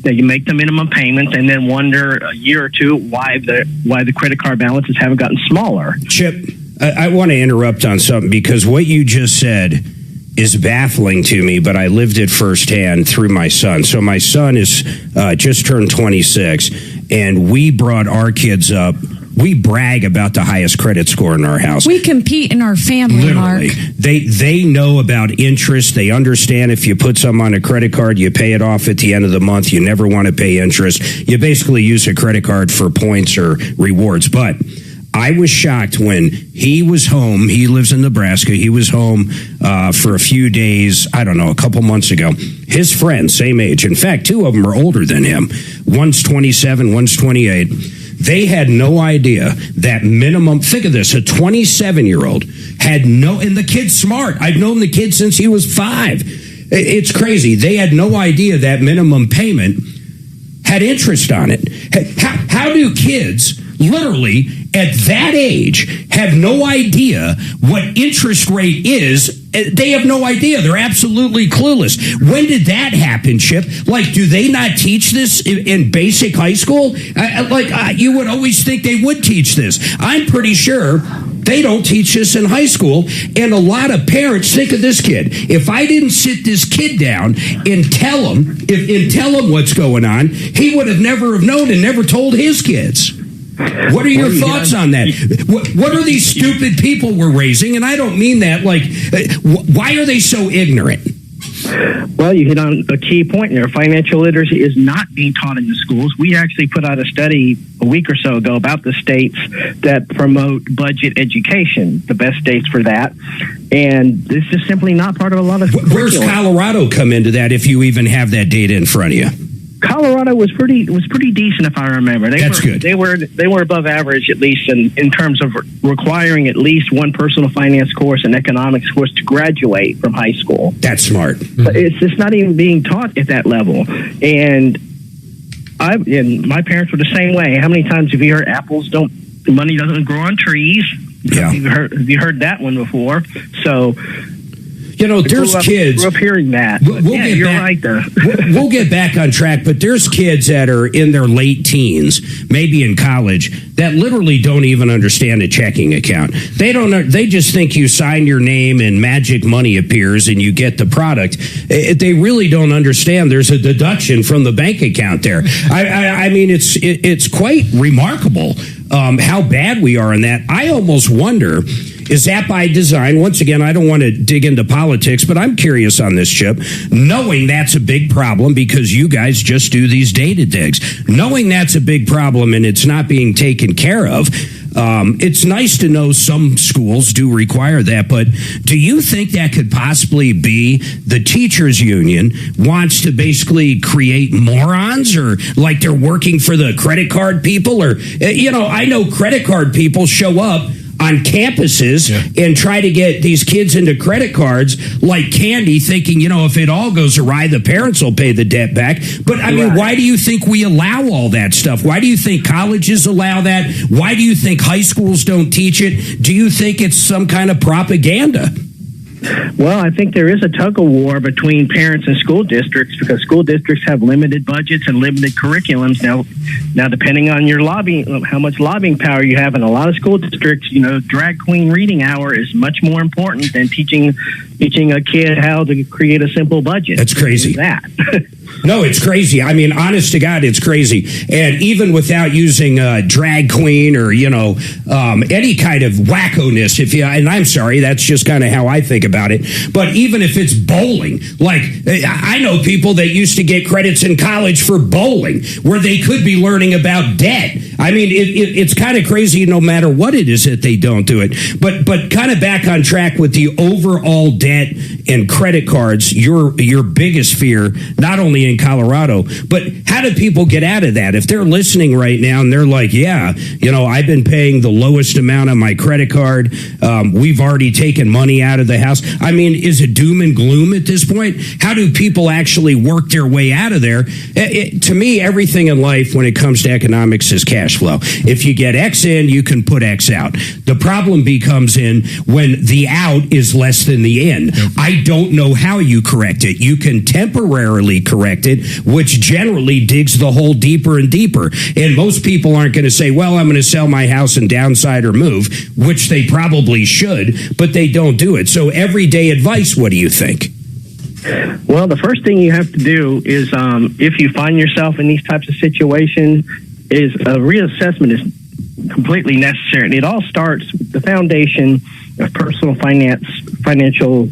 That you make the minimum payments and then wonder a year or two why the credit card balances haven't gotten smaller. Chip, I want to interrupt on something because what you just said is baffling to me, but I lived it firsthand through my son. So my son is just turned 26, and we brought our kids up. We brag about the highest credit score in our house. We compete in our family, Literally. Mark. They know about interest. They understand if you put some on a credit card, you pay it off at the end of the month. You never want to pay interest. You basically use a credit card for points or rewards. But I was shocked when he was home. He lives in Nebraska. He was home for a few days, I don't know, a couple months ago. His friends, same age. In fact, two of them are older than him. One's 27, one's 28. They had no idea that minimum, think of this, a 27-year-old had no, and the kid's smart. I've known the kid since he was 5. It's crazy. They had no idea that minimum payment had interest on it. How do kids literally at that age have no idea what interest rate is? They have no idea. They're absolutely clueless. When did that happen, Chip? Like, do they not teach this in basic high school? You would always think they would teach this. I'm pretty sure they don't teach this in high school. And a lot of parents, think of this kid. If I didn't sit this kid down and tell him what's going on, he would have never have known and never told his kids. What are your thoughts on that? What are these stupid people we're raising? And I don't mean that like, why are they so ignorant? Well, you hit on a key point there. Financial literacy is not being taught in the schools. We actually put out a study a week or so ago about the states that promote budget education, the best states for that. And this is simply not part of a lot of Where's Colorado come into that if you even have that data in front of you? Colorado was pretty decent, if I remember. That's good. They were above average, at least in terms of requiring at least one personal finance course and economics course to graduate from high school. That's smart. But it's just not even being taught at that level. And my parents were the same way. How many times have you heard money doesn't grow on trees? Yeah. Have you heard that one before? So. There's kids. Grew up hearing that. You're right there. We'll get back on track, but there's kids that are in their late teens, maybe in college, that literally don't even understand a checking account. They just think you sign your name and magic money appears and you get the product. They really don't understand there's a deduction from the bank account there. I mean, it's quite remarkable how bad we are in that. I almost wonder, is that by design? Once again, I don't want to dig into politics, but I'm curious on this, Chip. Knowing that's a big problem because you guys just do these data digs. Knowing that's a big problem and it's not being taken care of, It's nice to know some schools do require that, but do you think that could possibly be the teachers union wants to basically create morons, or like they're working for the credit card people? Or, I know credit card people show up on campuses and try to get these kids into credit cards like candy, thinking, if it all goes awry, the parents will pay the debt back. But I mean, why do you think we allow all that stuff? Why do you think colleges allow that? Why do you think high schools don't teach it? Do you think it's some kind of propaganda? Well, I think there is a tug of war between parents and school districts, because school districts have limited budgets and limited curriculums. Now, depending on your lobbying, how much lobbying power you have in a lot of school districts, drag queen reading hour is much more important than teaching a kid how to create a simple budget. That's crazy. That. No, it's crazy. I mean, honest to God, it's crazy. And even without using drag queen or, any kind of wacko-ness, and I'm sorry, that's just kind of how I think about it. But even if it's bowling, like I know people that used to get credits in college for bowling where they could be learning about debt. I mean, it's kind of crazy no matter what it is that they don't do it. But kind of back on track with the overall debt and credit cards, your biggest fear, not only in Colorado, but how do people get out of that? If they're listening right now and they're like, I've been paying the lowest amount on my credit card. We've already taken money out of the house. I mean, is it doom and gloom at this point? How do people actually work their way out of there? To me, everything in life when it comes to economics is cash flow. If you get X in, you can put X out. The problem becomes in when the out is less than the in. I don't know how you correct it. You can temporarily correct it, which generally digs the hole deeper and deeper. And most people aren't going to say, well, I'm going to sell my house and downside or move, which they probably should, but they don't do it. So everyday advice, what do you think? Well, the first thing you have to do is, if you find yourself in these types of situations, is a reassessment is completely necessary. And it all starts with the foundation of personal financial,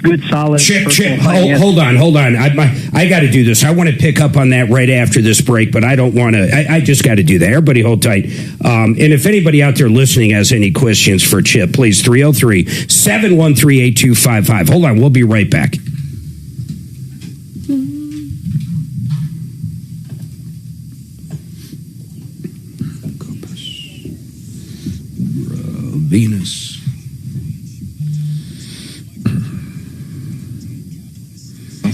good, solid. Chip, hold on. I got to do this. I want to pick up on that right after this break, but I don't want to. I just got to do that. Everybody hold tight. And if anybody out there listening has any questions for Chip, please, 303-713-8255. Hold on. We'll be right back. Venus.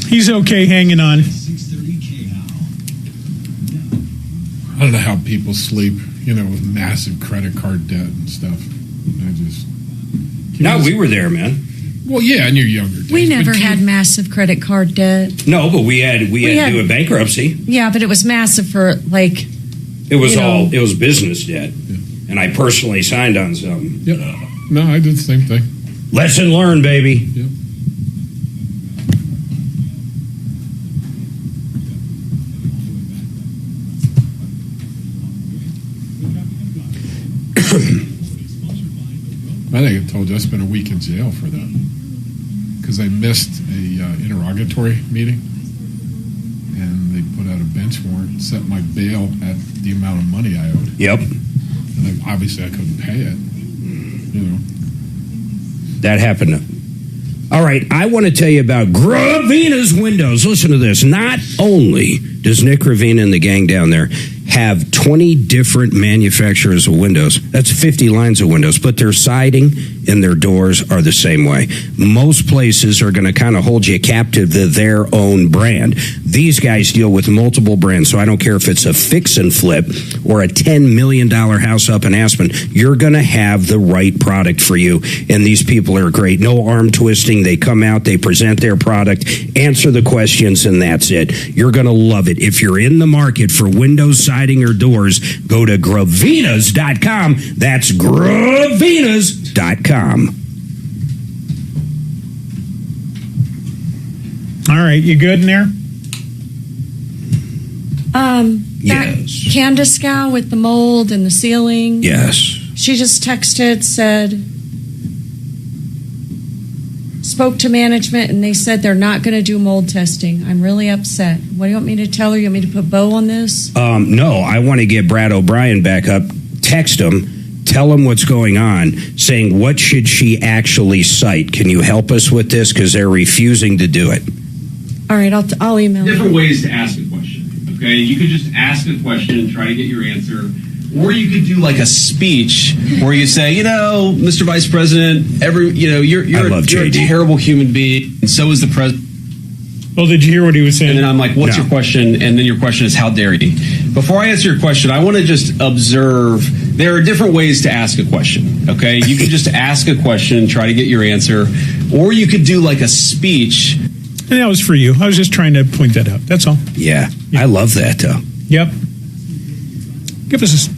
He's okay hanging on. I don't know how people sleep, with massive credit card debt and stuff. We were there, man. Well, yeah, in your younger days. We never had massive credit card debt. No, but we had to do a bankruptcy. Yeah, but it was massive for like. It was business debt, and I personally signed on something. Yeah. No, I did the same thing. Lesson learned, baby. Yep. I think I told you I spent a week in jail for that because I missed a interrogatory meeting, and they put out a bench warrant and set my bail at the amount of money I owed. Yep. And obviously I couldn't pay it. That happened. All right, I want to tell you about Gravina's Windows. Listen to this. Not only does Nick Gravina and the gang down there have 20 different manufacturers of windows. That's 50 lines of windows, but their siding and their doors are the same way. Most places are going to kind of hold you captive to their own brand. These guys deal with multiple brands, so I don't care if it's a fix and flip or a $10 million house up in Aspen, you're going to have the right product for you. And these people are great. No arm twisting. They come out, they present their product, answer the questions, and that's it. You're going to love it. If you're in the market for windows, siding, or doors, go to Gravinas.com. That's Gravinas.com. All right, you good in there? Yes. Candace gal with the mold and the ceiling. Yes. She just texted, said, spoke to management, and they said they're not going to do mold testing. I'm really upset. What do you want me to tell her? You want me to put bow on this? No, I want to get Brad O'Brien back up. Text him. tell them what's going on, saying what should she actually cite. Can you help us with this? Because they're refusing to do it. All right, I'll email you. Different ways to ask a question. Okay, you could just ask a question and try to get your answer. Or you could do like a speech where you say, Mr. Vice President, you're a terrible human being, and so is the president. Well, did you hear what he was saying? And then I'm like, what's your question? And then your question is, how dare you? Before I answer your question, I want to just observe there are different ways to ask a question. Okay, you can just ask a question and try to get your answer, or you could do like a speech. And that was for you. I was just trying to point that out. That's all. Yeah. I love that, though. Yep. Give us a...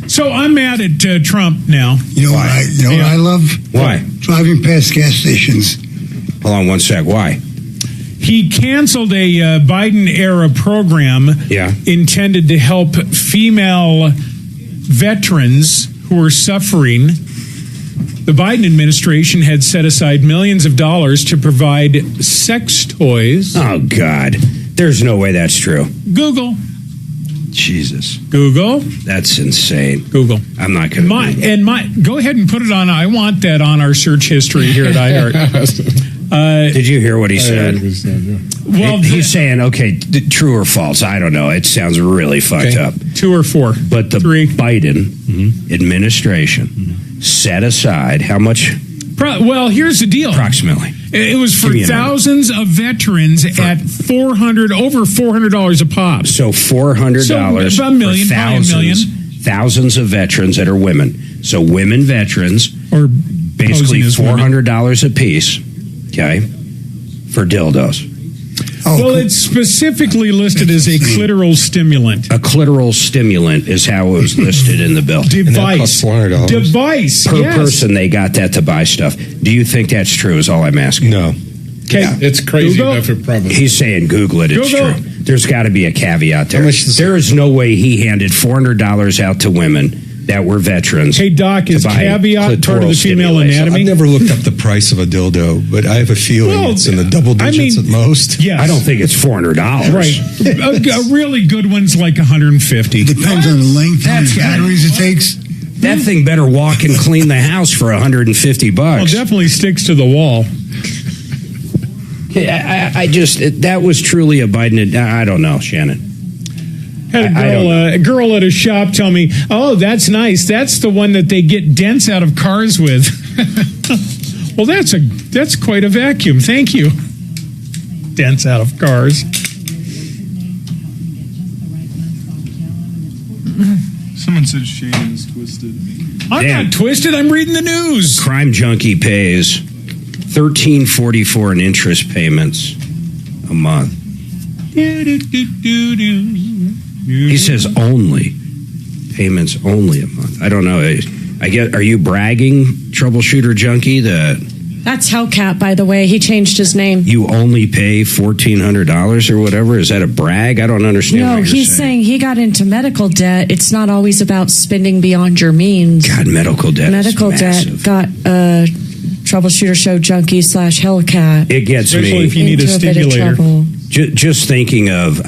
So I'm mad at Trump now. You know what I love? Why? Driving past gas stations. Hold on one sec. Why? He canceled a Biden-era program intended to help female veterans who are suffering. The Biden administration had set aside millions of dollars to provide sex toys. Oh, God. There's no way that's true. Google. Jesus. Google. That's insane. Google. I'm not going to. Go ahead and put it on. I want that on our search history here at iHeart. Did you hear what he said? Well, he's saying, okay, true or false? I don't know. It sounds really fucked up. 2 or 4. But the Biden administration set aside how much? Well, here's the deal. Approximately. It was for thousands of veterans at over $400 a pop. So $400 so a million, for thousands of veterans that are women. So women veterans, or basically $400 a piece. Okay, for dildos. Well, it's specifically listed as a clitoral stimulant. A clitoral stimulant is how it was listed in the bill. Device. Device. Per person, they got that to buy stuff. Do you think that's true is all I'm asking? No. Okay. Yeah, it's crazy enough it probably. He's saying Google it. It's Google. true. There's got to be a caveat there. There is no way he handed $400 out to women that were veterans. Hey, Doc, is caveat part of the female anatomy? I've never looked up the price of a dildo, but I have a feeling it's in the double digits at most. Yes. I don't think it's $400. Right. A really good one's like $150. Depends on the length, how many batteries it takes. That thing better walk and clean the house for $150. Well, definitely sticks to the wall. I just, that was truly a Biden. I don't know, Shannon. Had a girl at a shop tell me, "Oh, that's nice. That's the one that they get dents out of cars with." Well, that's quite a vacuum. Thank you. Dents out of cars. Someone said Shannon's twisted. I'm not twisted. I'm reading the news. Crime Junkie pays $13.44 in interest payments a month. He says only payments only a month. I don't know. I get. Are you bragging, Troubleshooter Junkie? That's Hellcat, by the way. He changed his name. You only pay $1,400 or whatever. Is that a brag? I don't understand. No, he's saying he got into medical debt. It's not always about spending beyond your means. God, medical debt. Medical debt got Troubleshooter Show Junkie / Hellcat. It gets especially me if you need a stimulator. Just thinking of.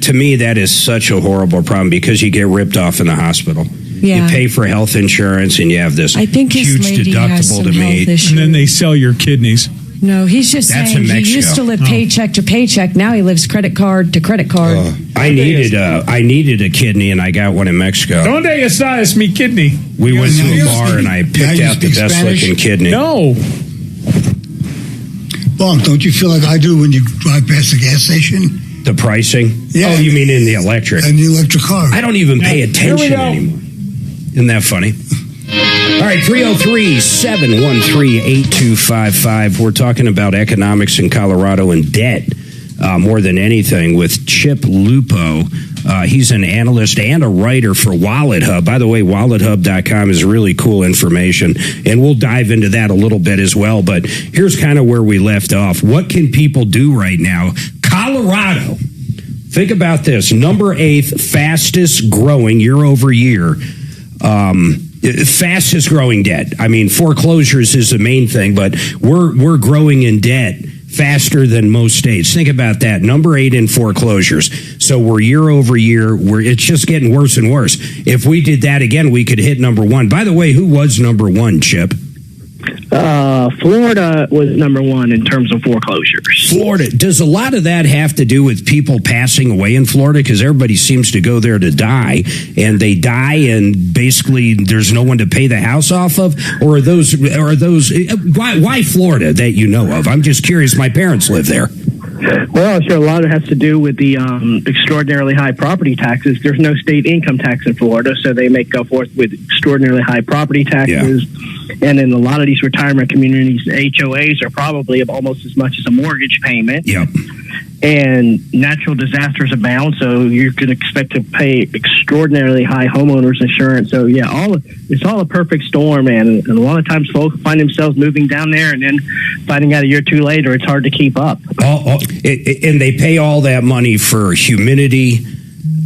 To me, that is such a horrible problem because you get ripped off in the hospital. Yeah. You pay for health insurance and you have this huge deductible to meet. And then they sell your kidneys. No, he's just That's saying in he Mexico. used to live paycheck to paycheck. Now he lives credit card to credit card. I needed a kidney and I got one in Mexico. Donde estás mi kidney? We went to a bar and I picked out the best looking kidney. No. Bonk, don't you feel like I do when you drive past the gas station? The pricing? Yeah. Oh, you mean in the electric? And the electric car. I don't even pay attention anymore. Isn't that funny? All right, 303-713-8255. We're talking about economics in Colorado and debt more than anything with Chip Lupo. He's an analyst and a writer for Wallet Hub. By the way, wallethub.com is really cool information, and we'll dive into that a little bit as well. But here's kind of where we left off. What can people do right now? Colorado. Think about this. Number 8th fastest growing year over year. Fastest growing debt. I mean, foreclosures is the main thing, but we're growing in debt faster than most states. Think about that. Number 8 in foreclosures. So we're year over year. It's just getting worse and worse. If we did that again, we could hit number 1. By the way, who was number 1, Chip? Florida was number 1 in terms of foreclosures. Florida. Does a lot of that have to do with people passing away in Florida? Because everybody seems to go there to die, and they die, and basically there's no one to pay the house off of? Or are those why Florida that you know of? I'm just curious. My parents live there. Well, I'm sure a lot of it has to do with the extraordinarily high property taxes. There's no state income tax in Florida, so they make up for it with extraordinarily high property taxes. Yeah. And in a lot of these retirement communities, HOAs are probably almost as much as a mortgage payment. Yep. And natural disasters abound, so you can expect to pay extraordinarily high homeowners insurance. So, yeah, it's all a perfect storm, man. And a lot of times folks find themselves moving down there and then finding out a year or two later it's hard to keep up. And they pay all that money for humidity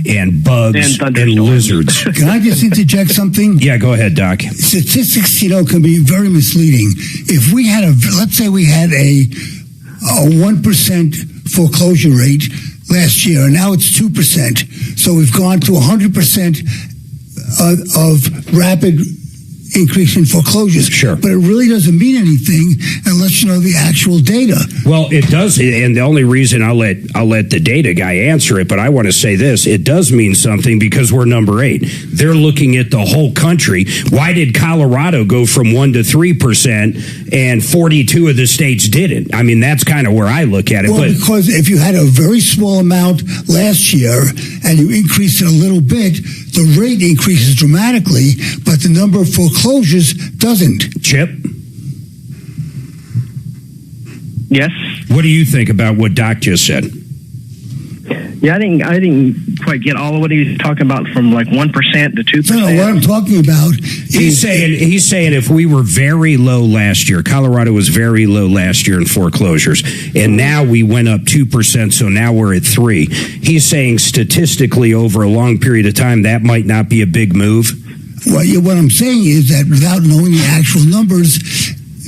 and bugs and lizards. Can I just interject something? Yeah, go ahead, Doc. Statistics, can be very misleading. If we had let's say we had a 1% foreclosure rate last year, and now it's 2%. So we've gone to 100% of rapid increase in foreclosures. Sure. But it really doesn't mean anything unless you know the actual data. Well, it does, and the only reason I'll let the data guy answer it, but I want to say this, it does mean something because we're number 8. They're looking at the whole country. Why did Colorado go from 1% to 3% and 42 of the states didn't? I mean, that's kind of where I look at it. Well, because if you had a very small amount last year and you increase it a little bit, the rate increases dramatically, but the number of foreclosures doesn't. Chip? Yes. What do you think about what Doc just said? Yeah, I didn't quite get all of what he was talking about from like 1% to 2%. No, what I'm talking about he's saying if we were very low last year, Colorado was very low last year in foreclosures, and now we went up 2%, so now we're at 3. He's saying statistically over a long period of time that might not be a big move. Well, what I'm saying is that without knowing the actual numbers,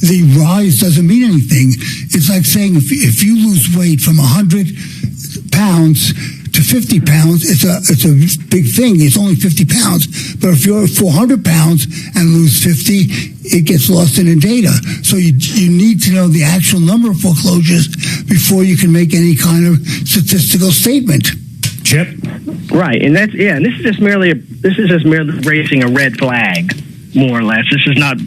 the rise doesn't mean anything. It's like saying if you lose weight from 100 pounds to 50 pounds, it's a big thing. It's only 50 pounds. But if you're 400 pounds and lose 50, it gets lost in the data. So you need to know the actual number of foreclosures before you can make any kind of statistical statement. Chip? Right, and this is just merely raising a red flag, more or less. This is not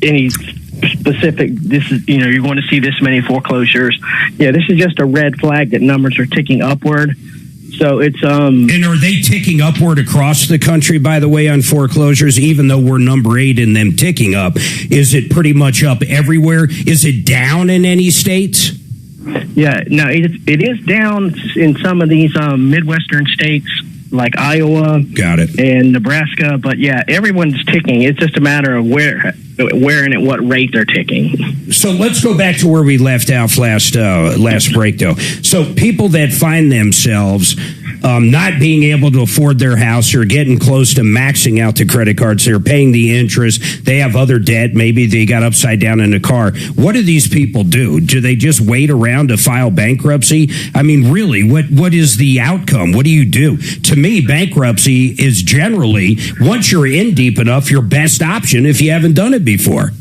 any specific. This is you're going to see this many foreclosures. Yeah, this is just a red flag that numbers are ticking upward. So it's And are they ticking upward across the country, by the way, on foreclosures? Even though we're number 8 in them ticking up, is it pretty much up everywhere? Is it down in any states? Yeah, no, it is down in some of these Midwestern states like Iowa, got it, and Nebraska. But yeah, everyone's ticking. It's just a matter of where and at what rate they're ticking. So let's go back to where we left off last break, though. So people that find themselves not being able to afford their house or getting close to maxing out the credit cards, they're paying the interest, they have other debt, maybe they got upside down in the car. What do these people do? Do they just wait around to file bankruptcy? I mean, really, what is the outcome? What do you do? To me, bankruptcy is generally, once you're in deep enough, your best option if you haven't done it before.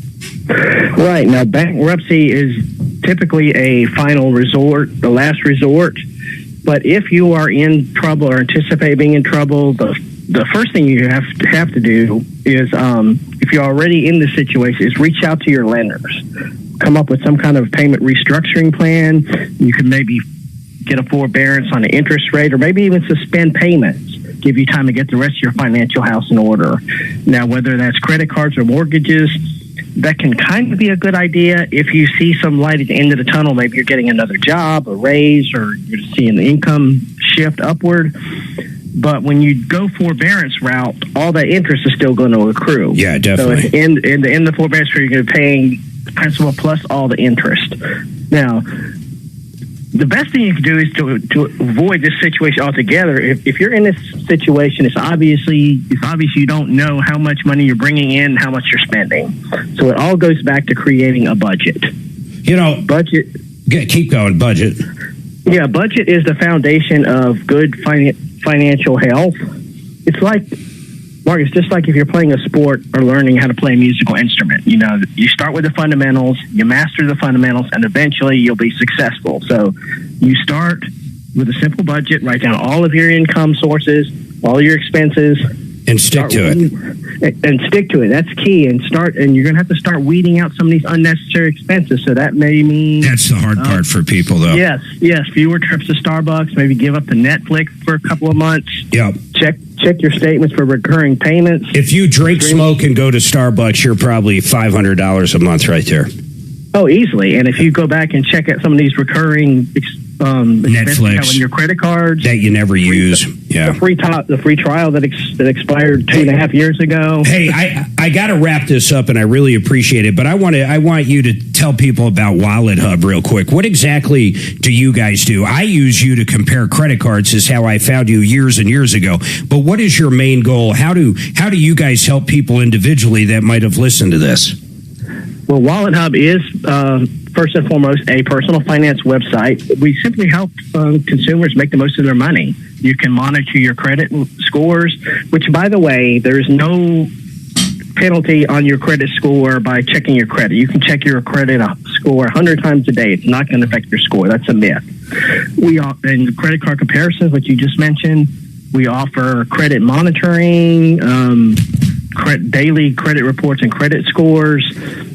Right. Now, bankruptcy is typically a final resort, the last resort. But if you are in trouble or anticipate being in trouble, the first thing you have to do is, if you're already in this situation, is reach out to your lenders. Come up with some kind of payment restructuring plan. You can maybe get a forbearance on the interest rate, or maybe even suspend payments. Give you time to get the rest of your financial house in order. Now, whether that's credit cards or mortgages, that can kind of be a good idea if you see some light at the end of the tunnel. Maybe you're getting another job, a raise, or you're seeing the income shift upward. But when you go forbearance route, all that interest is still going to accrue. Yeah, definitely. So at the end of the forbearance period, you're going to be paying principal plus all the interest. Now, the best thing you can do is to avoid this situation altogether. If you're in this situation, it's obvious you don't know how much money you're bringing in, how much you're spending. So it all goes back to creating a budget. Budget. Keep going. Budget. Yeah, budget is the foundation of good financial health. It's like, Mark, it's just like if you're playing a sport or learning how to play a musical instrument. You know, you start with the fundamentals, you master the fundamentals, and eventually you'll be successful. So you start with a simple budget, write down all of your income sources, all your expenses, and stick to it. And stick to it. That's key. And you're going to have to start weeding out some of these unnecessary expenses. So that may mean that's the hard part for people, though. Yes. Fewer trips to Starbucks. Maybe give up the Netflix for a couple of months. Yep. Check your statements for recurring payments. If you drink, smoke, and go to Starbucks, you're probably $500 a month right there. Oh, easily. And if you go back and check out some of these recurring Netflix on your credit cards that you never use, the free trial that expired 2.5 years ago. Hey, I got to wrap this up, and I really appreciate it. But I want you to tell people about Wallet Hub real quick. What exactly do you guys do? I use you to compare credit cards. Is how I found you years and years ago. But what is your main goal? How do you guys help people individually that might have listened to this? Well, Wallet Hub is first and foremost a personal finance website. We simply help consumers make the most of their money. You can monitor your credit scores, which, by the way, there's no penalty on your credit score by checking your credit. You can check your credit score 100 times a day. It's not going to affect your score. That's a myth. And credit card comparisons, which you just mentioned, we offer credit monitoring, daily credit reports and credit scores,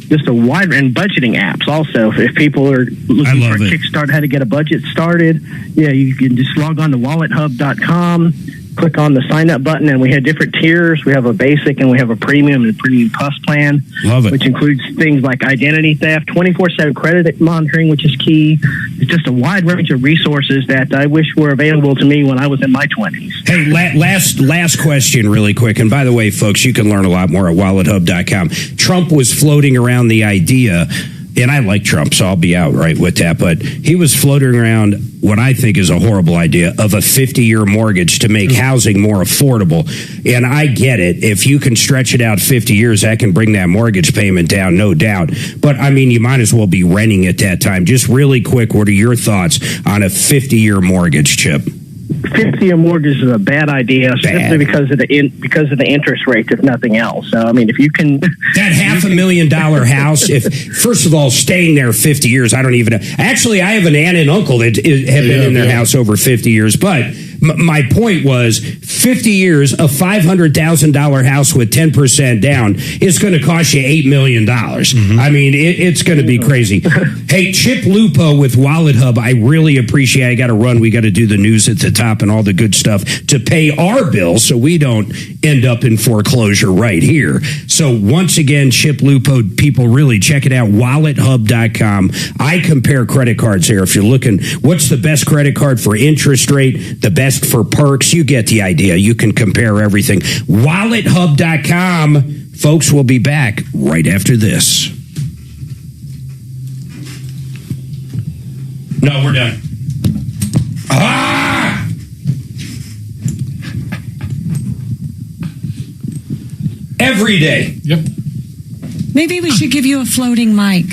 just a wide and budgeting apps also. If people are looking for a kickstart, how to get a budget started, you can just log on to wallethub.com, click on the sign up button, and we have different tiers. We have a basic and we have a premium and premium plus plan. Love it. Which includes things like identity theft, 24/7 credit monitoring, which is key. It's just a wide range of resources that I wish were available to me when I was in my 20s. Hey, last question really quick. And by the way, folks, you can learn a lot more at wallethub.com. Trump was floating around the idea, and I like Trump, so I'll be outright with that, but he was floating around what I think is a horrible idea of a 50-year mortgage to make housing more affordable. And I get it. If you can stretch it out 50 years, that can bring that mortgage payment down, no doubt. But, I mean, you might as well be renting at that time. Just really quick, what are your thoughts on a 50-year mortgage, Chip? 50-year mortgage is a bad idea simply because of the interest rates, if nothing else. So, I mean, if you can... That $500,000 house, first of all, staying there 50 years, I don't even... Actually, I have an aunt and uncle that have been in their house over 50 years, but... My point was 50 years, a $500,000 house with 10% down is going to cost you $8 million. Mm-hmm. I mean, it's going to be crazy. Hey, Chip Lupo with Wallet Hub, I really appreciate it. I got to run. We got to do the news at the top and all the good stuff to pay our bills so we don't end up in foreclosure right here. So once again, Chip Lupo, people really check it out, wallethub.com. I compare credit cards here. If you're looking, what's the best credit card for interest rate, the best for perks, you get the idea. You can compare everything. Wallethub.com. Folks, we'll be back right after this. No, we're done. Every day. Yep. Maybe we should give you a floating mic.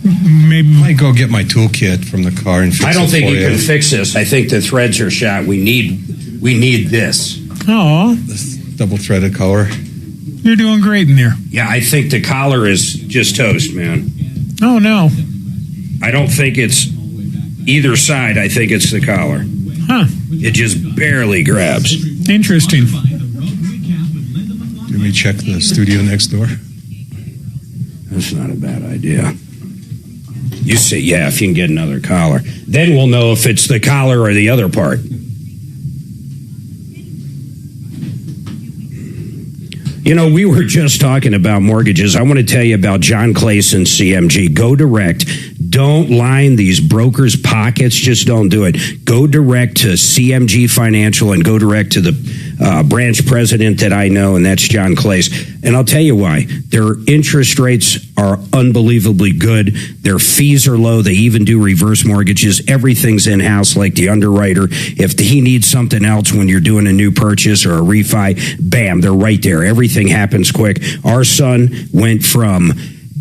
Maybe I might go get my toolkit from the car and fix it. I don't think you can fix this. I think the threads are shot. We need this. Oh, this double-threaded collar. You're doing great in there. Yeah, I think the collar is just toast, man. Oh no, I don't think it's either side. I think it's the collar. Huh? It just barely grabs. Interesting. Let me check the studio next door. That's not a bad idea. You say, yeah, if you can get another collar. Then we'll know if it's the collar or the other part. You know, we were just talking about mortgages. I want to tell you about John Clayson CMG. Go direct. Don't line these brokers' pockets. Just don't do it. Go direct to CMG Financial and go direct to the branch president that I know, and that's John Clays. And I'll tell you why. Their interest rates are unbelievably good. Their fees are low. They even do reverse mortgages. Everything's in-house, like the underwriter. If he needs something else when you're doing a new purchase or a refi, bam, they're right there. Everything happens quick. Our son went from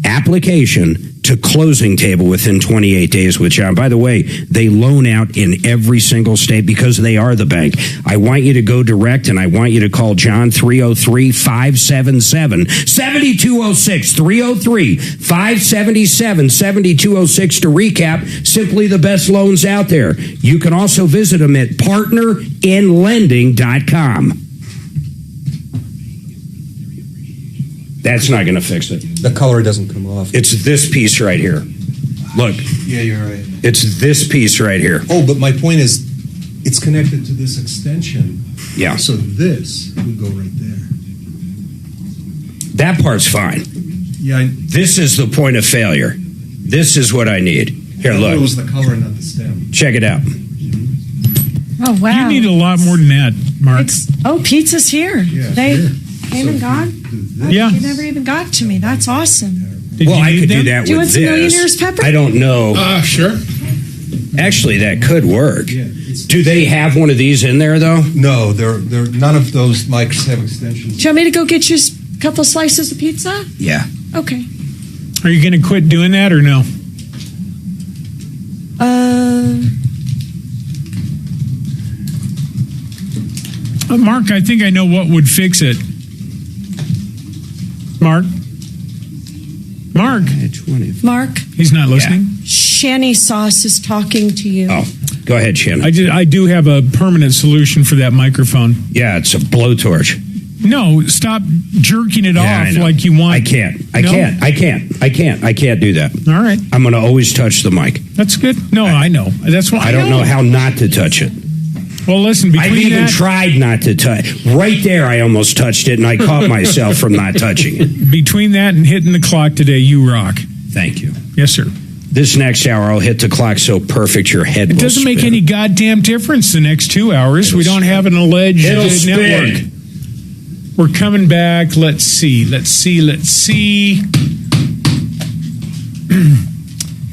application to closing table within 28 days with John. By the way, they loan out in every single state because they are the bank. I want you to go direct, and I want you to call John 303-577-7206. 303-577-7206 to recap. Simply the best loans out there. You can also visit them at partnerinlending.com. That's not going to fix it. The color doesn't come off. It's this piece right here. Look. Yeah, you're right. It's this piece right here. Oh, but my point is, it's connected to this extension. Yeah. So this would go right there. That part's fine. Yeah. This is the point of failure. This is what I need. Here, look. It was the color, not the stem. Check it out. Oh, wow. You need a lot more than that, Mark. Pizza's here. Yeah, They here. came and gone. Yeah. You never even got to me. That's awesome. I could do that Do you with want some Millionaire's this. pepper? I don't know. Sure. Actually, that could work. Yeah, Do they have one of these in there, though? No, they're none of those mics have extensions. Do you want me to go get you a couple slices of pizza? Yeah. Okay. Are you going to quit doing that or no? Mark, I think I know what would fix it. Mark? Mark? He's not listening? Shanny Sauce is talking to you. Oh, go ahead, Shannon. I do have a permanent solution for that microphone. Yeah, it's a blowtorch. No, stop jerking it I off know. like you want. I can't do that. All right. I'm going to always touch the mic. That's good. No, I know. That's why I don't know how not to touch it. Well, listen, I've even tried not to touch. Right there, I almost touched it, and I caught myself from not touching it. Between that and hitting the clock today, you rock. Thank you. Yes, sir. This next hour, I'll hit the clock so perfect your head will It doesn't make spin. any goddamn difference the next 2 hours. We don't have an alleged network. We're coming back. Let's see.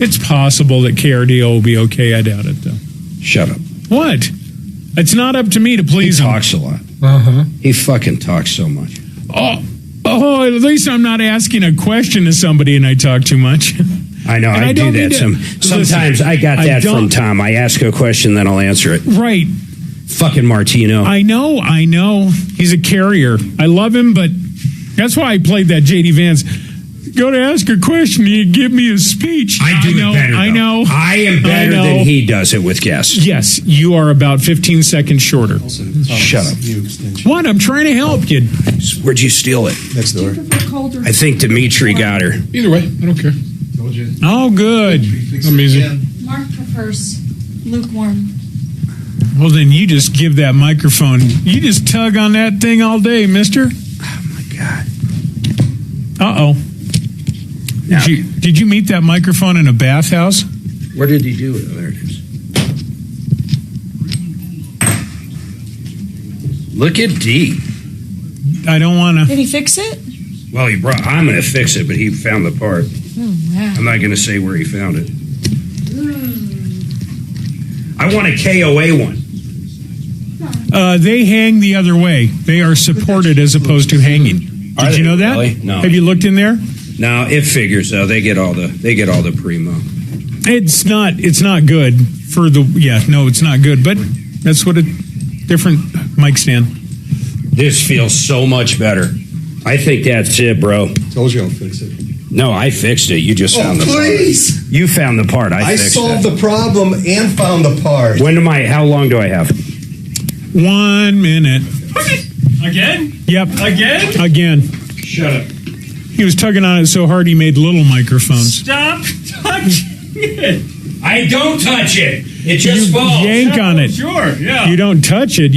It's possible that KRDO will be okay. I doubt it, though. Shut up. What? It's not up to me to please him. He talks a lot. Uh-huh. He fucking talks so much. Oh, at least I'm not asking a question to somebody and I talk too much. I know. I do that. Sometimes I got that from Tom. I ask a question, then I'll answer it. Right. Fucking Martino. I know. He's a carrier. I love him, but that's why I played that J.D. Vance. Go to ask a question, you give me a speech. I do it better. I know. I am better than he does it with guests. Yes, you are about 15 seconds shorter. Shut up. What? I'm trying to help you. Where'd you steal it? Next door. I think Dimitri got her. Either way, I don't care. Oh, good. Amazing. Mark prefers lukewarm. Well, then you just give that microphone. You just tug on that thing all day, mister. Oh, my God. Uh-oh. Did you meet that microphone in a bathhouse? Where did he do it? Oh, there it is. Look at D. I don't want to. Did he fix it? Well, I'm going to fix it, but he found the part. Oh, wow. I'm not going to say where he found it. I want a KOA one. They hang the other way. They are supported as opposed to hanging. Did you know that? Really? No. Have you looked in there? No, it figures though. They get all the primo. It's not good for the it's not good, but that's what a different mic stand. This feels so much better. I think that's it, bro. Told you I'll fix it. No, I fixed it. You just found the please. part. You found the part. I fixed solved it. the problem and found the part. How long do I have? 1 minute. Again? Yep. Again. Shut up. He was tugging on it so hard he made little microphones. Stop touching it. I don't touch it. It just falls. Yank on it. Sure, yeah. You don't touch it.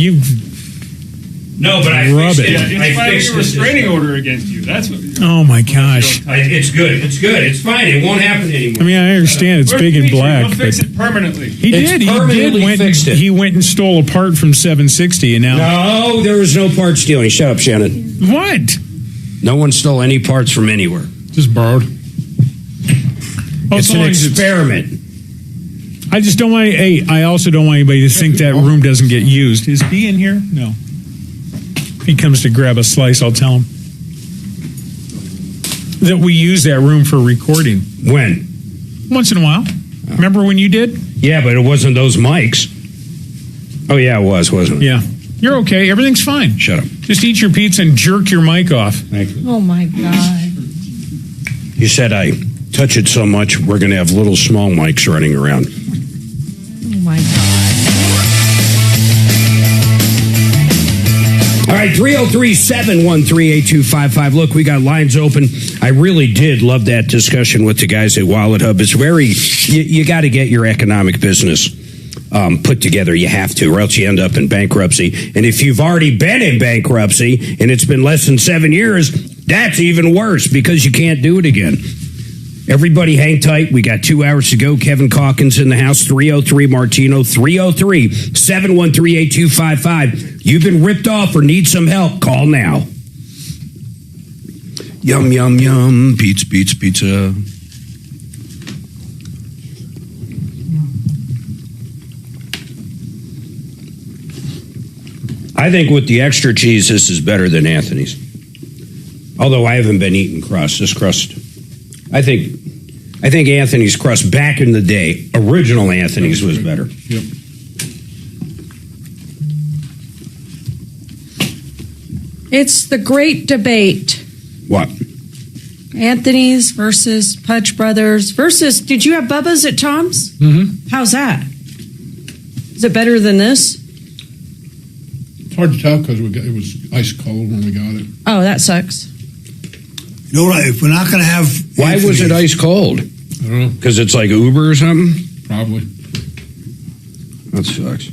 No, but I rub fixed it. it. It's filing a restraining order against you. That's what. Oh my gosh. It's good. It's good. It's fine. It won't happen anymore. I mean, I understand it's big and black. He'll fix but it permanently. He It's did. permanently fixed it. He went and stole a part from 760, and now No, there was no part stealing. Shut up, Shannon. what? No one stole any parts from anywhere. Just borrowed. It's an experiment. I just don't want. Hey, I also don't want anybody to think that room doesn't get used. Is D in here? No. If he comes to grab a slice, I'll tell him that we use that room for recording. When? Once in a while. Remember when you did? Yeah, but it wasn't those mics. Oh, yeah, it was, wasn't it? Yeah. You're okay. Everything's fine. Shut up. Just eat your pizza and jerk your mic off. Thank you. Oh, my God. You said I touch it so much, we're going to have little small mics running around. Oh, my God. All right, 303-713-8255. Look, we got lines open. I really did love that discussion with the guys at Wallet Hub. It's very, you got to get your economic business put together. You have to, or else you end up in bankruptcy. And if you've already been in bankruptcy and it's been less than 7 years, that's even worse because you can't do it again. Everybody hang tight. We got 2 hours to go. Kevin Calkins in the house, 303-MARTINO, 303-713-8255. You've been ripped off or need some help, call now. Yum, yum, yum, pizza, pizza, pizza. I think with the extra cheese, this is better than Anthony's. Although I haven't been eating crust. This crust, I think Anthony's crust back in the day, original Anthony's was better. Yep. It's the great debate. What? Anthony's versus Pudge Brothers versus, did you have Bubba's at Tom's? Mm-hmm. How's that? Is it better than this? It's hard to tell because it was ice cold when we got it. Oh, that sucks. You know what? If we're not going to have... Why was it ice cold? I don't know. Because it's like Uber or something? Probably. That sucks.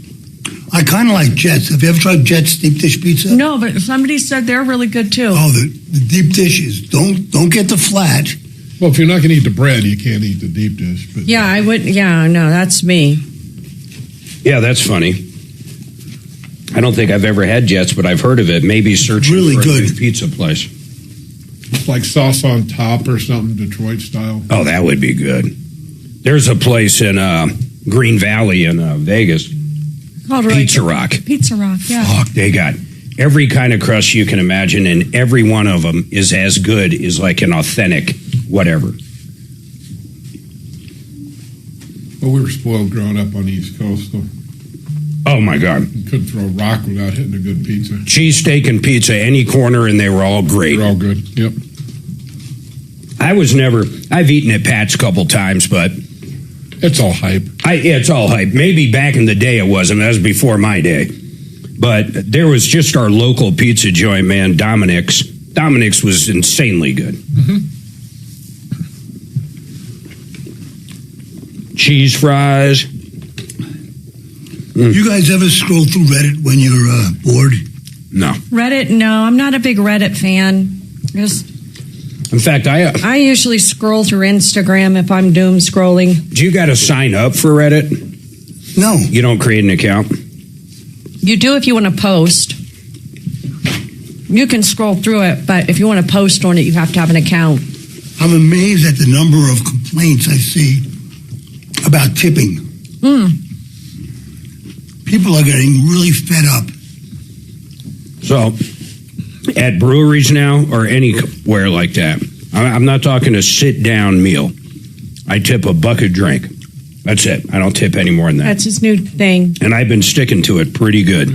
I kind of like Jets. Have you ever tried Jets deep dish pizza? No, but somebody said they're really good too. Oh, the deep dishes. Don't get the flat. Well, if you're not going to eat the bread, you can't eat the deep dish. But Yeah, I would. Yeah, no, that's me. Yeah, that's funny. I don't think I've ever had Jets, but I've heard of it. Maybe searching Really for a good. new pizza place. It's like sauce on top or something, Detroit style. Oh, that would be good. There's a place in Green Valley in Vegas. Called Pizza Rock. Pizza Rock, yeah. Fuck, they got every kind of crust you can imagine, and every one of them is as good as like an authentic whatever. Well, we were spoiled growing up on the East Coast, though. Oh, my God. You couldn't throw a rock without hitting a good pizza. Cheesesteak and pizza, any corner, and they were all great. They're all good, yep. I've eaten at Pat's a couple times, but... It's all hype. It's all hype. Maybe back in the day it wasn't. That was before my day. But there was just our local pizza joint, man, Dominic's. Dominic's was insanely good. Mm-hmm. Cheese fries. You guys ever scroll through Reddit when you're bored? No. Reddit, no, I'm not a big Reddit fan. In fact, I usually scroll through Instagram if I'm doom scrolling. Do you got to sign up for Reddit? No. You don't create an account? You do if you want to post. You can scroll through it, but if you want to post on it, you have to have an account. I'm amazed at the number of complaints I see about tipping. People are getting really fed up. So, at breweries now, or anywhere like that, I'm not talking a sit-down meal. I tip a bucket drink. That's it. I don't tip any more than that. That's his new thing. And I've been sticking to it pretty good.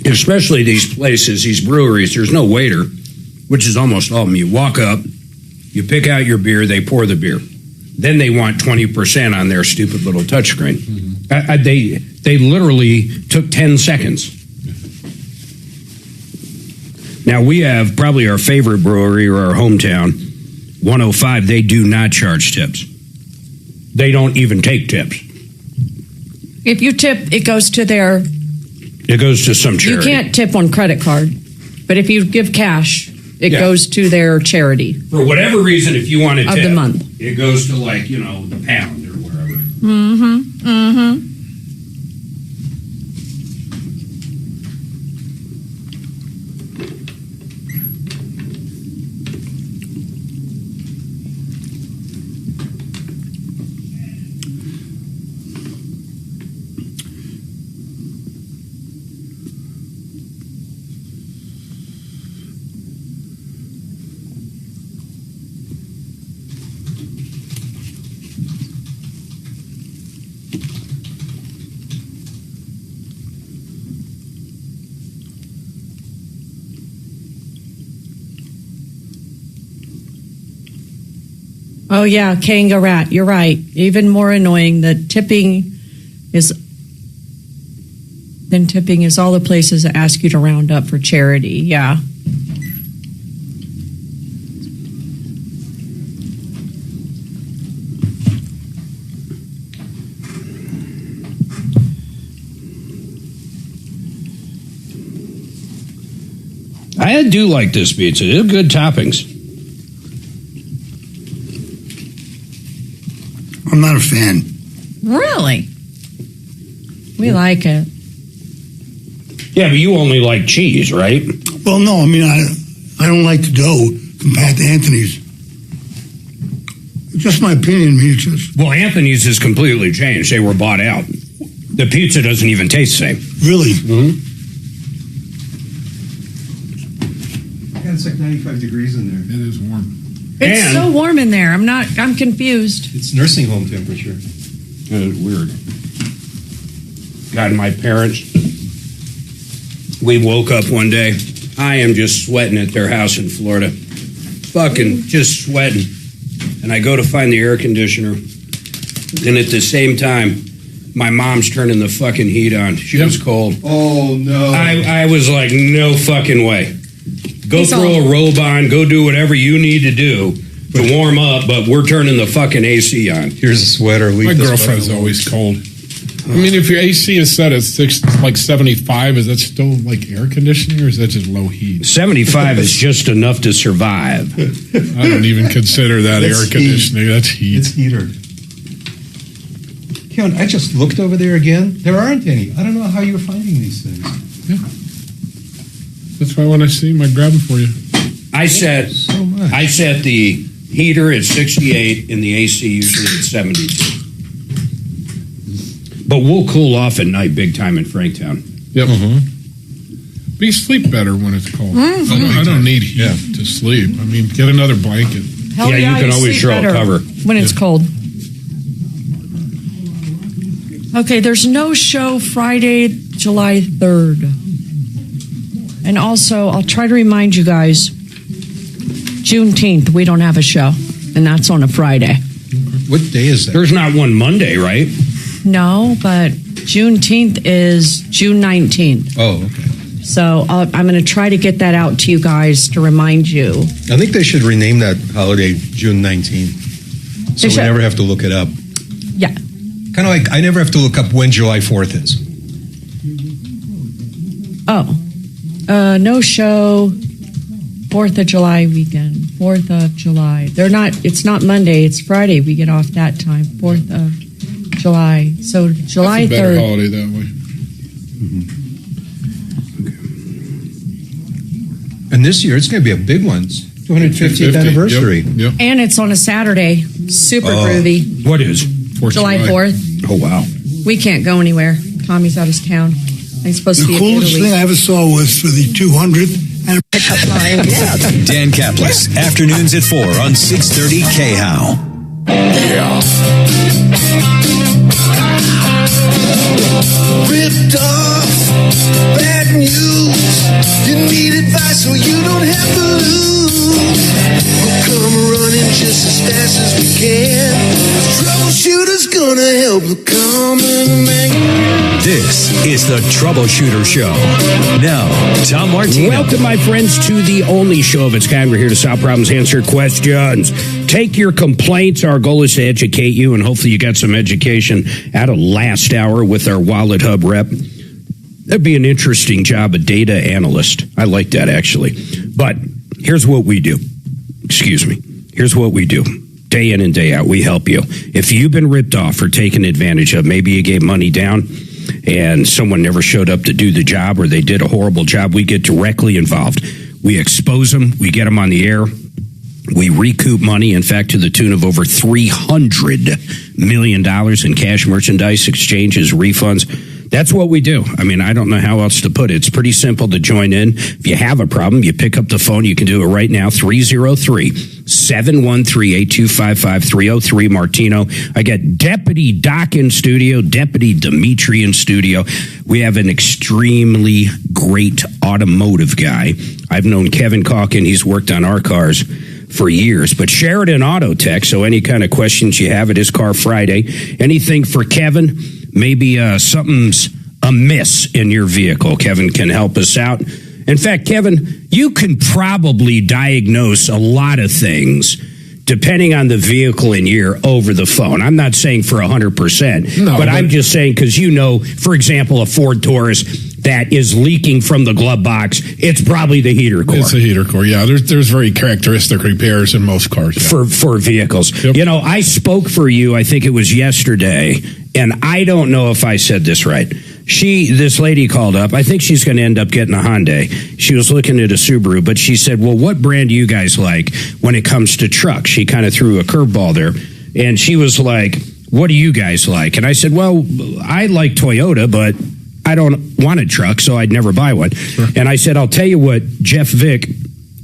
Especially these places, these breweries, there's no waiter, which is almost all of them. You walk up, you pick out your beer, they pour the beer. Then they want 20% on their stupid little touchscreen. Mm-hmm. They literally took 10 seconds. Now, we have probably our favorite brewery or our hometown, 105. They do not charge tips. They don't even take tips. If you tip, it goes to their... It goes to some charity. You can't tip on credit card, but if you give cash, it goes to their charity. For whatever reason, if you want to tip, of the month, it goes to the pound or wherever. Mm-hmm. Mm-hmm. Oh, yeah, Kangarat. You're right. Even more annoying. Tipping is all the places that ask you to round up for charity. Yeah. I do like this pizza. They're good toppings. I'm not a fan. Really? We like it. Yeah, but you only like cheese, right? Well, no, I mean, I don't like the dough compared to Anthony's. It's just my opinion. I mean, it's just... Well, Anthony's has completely changed. They were bought out. The pizza doesn't even taste the same. Really? Mm-hmm. Yeah, it's like 95 degrees in there. It is warm. It's so warm in there. I'm confused. It's nursing home temperature. It's weird. God, my parents, we woke up one day. I am just sweating at their house in Florida. Fucking just sweating. And I go to find the air conditioner. And at the same time, my mom's turning the fucking heat on. She was cold. Oh, no. I was like, no fucking way. Go throw a robe on. Go do whatever you need to do to warm up, but we're turning the fucking AC on. Here's a sweater. My girlfriend's always cold. I mean, if your AC is set at 75, is that still like air conditioning, or is that just low heat? 75 is just enough to survive. I don't even consider that air conditioning. That's heat. It's heater. Kevin, I just looked over there again. There aren't any. I don't know how you're finding these things. Yeah. That's why when I see them, I grab them for you. I set the heater at 68 and the AC usually at 72. But we'll cool off at night big time in Franktown. Yep. But you sleep better when it's cold. I don't need heat to sleep. I mean, get another blanket. Hell you can always throw a cover. When it's cold. Okay, there's no show Friday, July 3rd. And also, I'll try to remind you guys, Juneteenth, we don't have a show. And that's on a Friday. What day is that? There's not one Monday, right? No, but Juneteenth is June 19th. Oh, okay. So I'm going to try to get that out to you guys to remind you. I think they should rename that holiday June 19th. So we never have to look it up. Yeah. Kind of like I never have to look up when July 4th is. Oh. No show 4th of July weekend. 4th of July. It's not Monday, it's Friday. We get off that time. 4th of July. So July 3rd. That's a better holiday that way. And this year, it's going to be a big one. It's 250th anniversary. Yep. And it's on a Saturday. Super groovy. What is? July 4th. Oh, wow. We can't go anywhere. Tommy's out of town. He's supposed to be The coolest thing I ever saw was for the 200th and pickup line. Dan Kaplis, afternoons at 4 on 630 KHOW. Yeah. Ripped off, bad news. You need advice so you don't have to lose. We'll come running just as fast as we can. Troubleshooter's gonna help the common man. This is the Troubleshooter Show. Now, Tom Martino. Welcome, my friends, to the only show of its kind. We're here to solve problems, answer questions, take your complaints. Our goal is to educate you, and hopefully you got some education out of last hour with our Wallet Hub rep. That'd be an interesting job, a data analyst. I like that, actually. But here's what we do. Excuse me. Here's what we do. Day in and day out, we help you. If you've been ripped off or taken advantage of, maybe you gave money down and someone never showed up to do the job, or they did a horrible job, we get directly involved. We expose them. We get them on the air. We recoup money, in fact, to the tune of over $300 million in cash, merchandise, exchanges, refunds. That's what we do. I mean, I don't know how else to put it. It's pretty simple to join in. If you have a problem, you pick up the phone. You can do it right now, 303-713-8255, 303 Martino. I got Deputy Doc in studio, Deputy Dimitri in studio. We have an extremely great automotive guy. I've known Kevin Calkin. He's worked on our cars for years. But Sheridan Auto Tech, so any kind of questions you have, it is Car Friday. Anything for Kevin? Maybe something's amiss in your vehicle. Kevin can help us out. In fact, Kevin, you can probably diagnose a lot of things depending on the vehicle and year over the phone. I'm not saying for 100%, but I'm just saying because for example, a Ford Taurus that is leaking from the glove box, it's probably the heater core. It's a heater core, yeah. There's very characteristic repairs in most cars. Yeah. For vehicles. Yep. I spoke for you, I think it was yesterday, and I don't know if I said this right. This lady called up. I think she's going to end up getting a Hyundai. She was looking at a Subaru, but she said, well, what brand do you guys like when it comes to trucks? She kind of threw a curveball there. And she was like, what do you guys like? And I said, well, I like Toyota, but I don't want a truck, so I'd never buy one. Sure. And I said, I'll tell you what Jeff Vick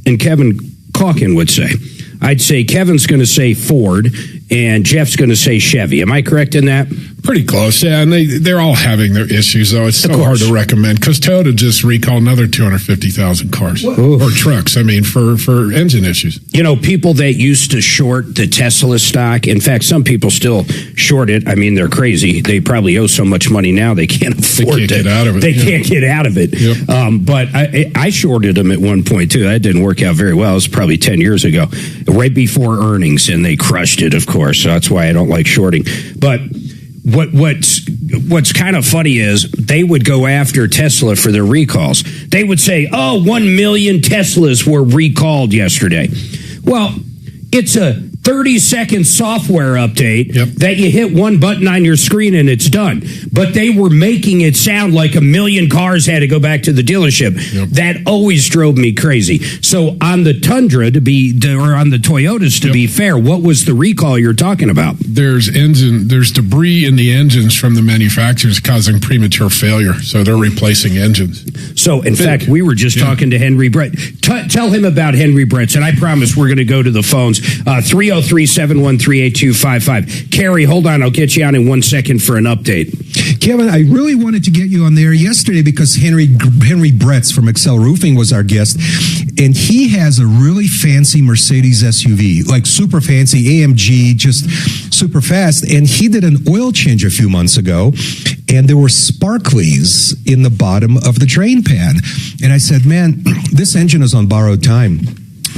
and Kevin Calkin would say. I'd say Kevin's going to say Ford and Jeff's going to say Chevy. Am I correct in that? Pretty close, yeah. And they're all having their issues, though. It's so hard to recommend because Toyota just recalled another 250,000 cars or trucks. I mean, for engine issues. People that used to short the Tesla stock. In fact, some people still short it. I mean, they're crazy. They probably owe so much money now they can't afford it. Get out of it. They can't get out of it. Yep. But I shorted them at one point too. That didn't work out very well. It was probably 10 years ago, right before earnings, and they crushed it. Of course, so that's why I don't like shorting. But what's kind of funny is they would go after Tesla for their recalls. They would say, 1 million Teslas were recalled yesterday. Well, it's a 30-second software update that you hit one button on your screen and it's done. But they were making it sound like 1 million cars had to go back to the dealership. That always drove me crazy. So on the Tundra, on the Toyotas, to be fair, what was the recall you're talking about? There's debris in the engines from the manufacturers causing premature failure. So they're replacing engines. So, in fact, we were just talking to Henry Brett. Tell him about Henry Brett's, and I promise we're going to go to the phones. 303-713-8255. Carrie, hold on. I'll get you on in 1 second for an update. Kevin, I really wanted to get you on there yesterday because Henry Bretz from Excel Roofing was our guest, and he has a really fancy Mercedes SUV, like super fancy AMG, just super fast, and he did an oil change a few months ago, and there were sparklies in the bottom of the drain pan. And I said, man, this engine is on borrowed time.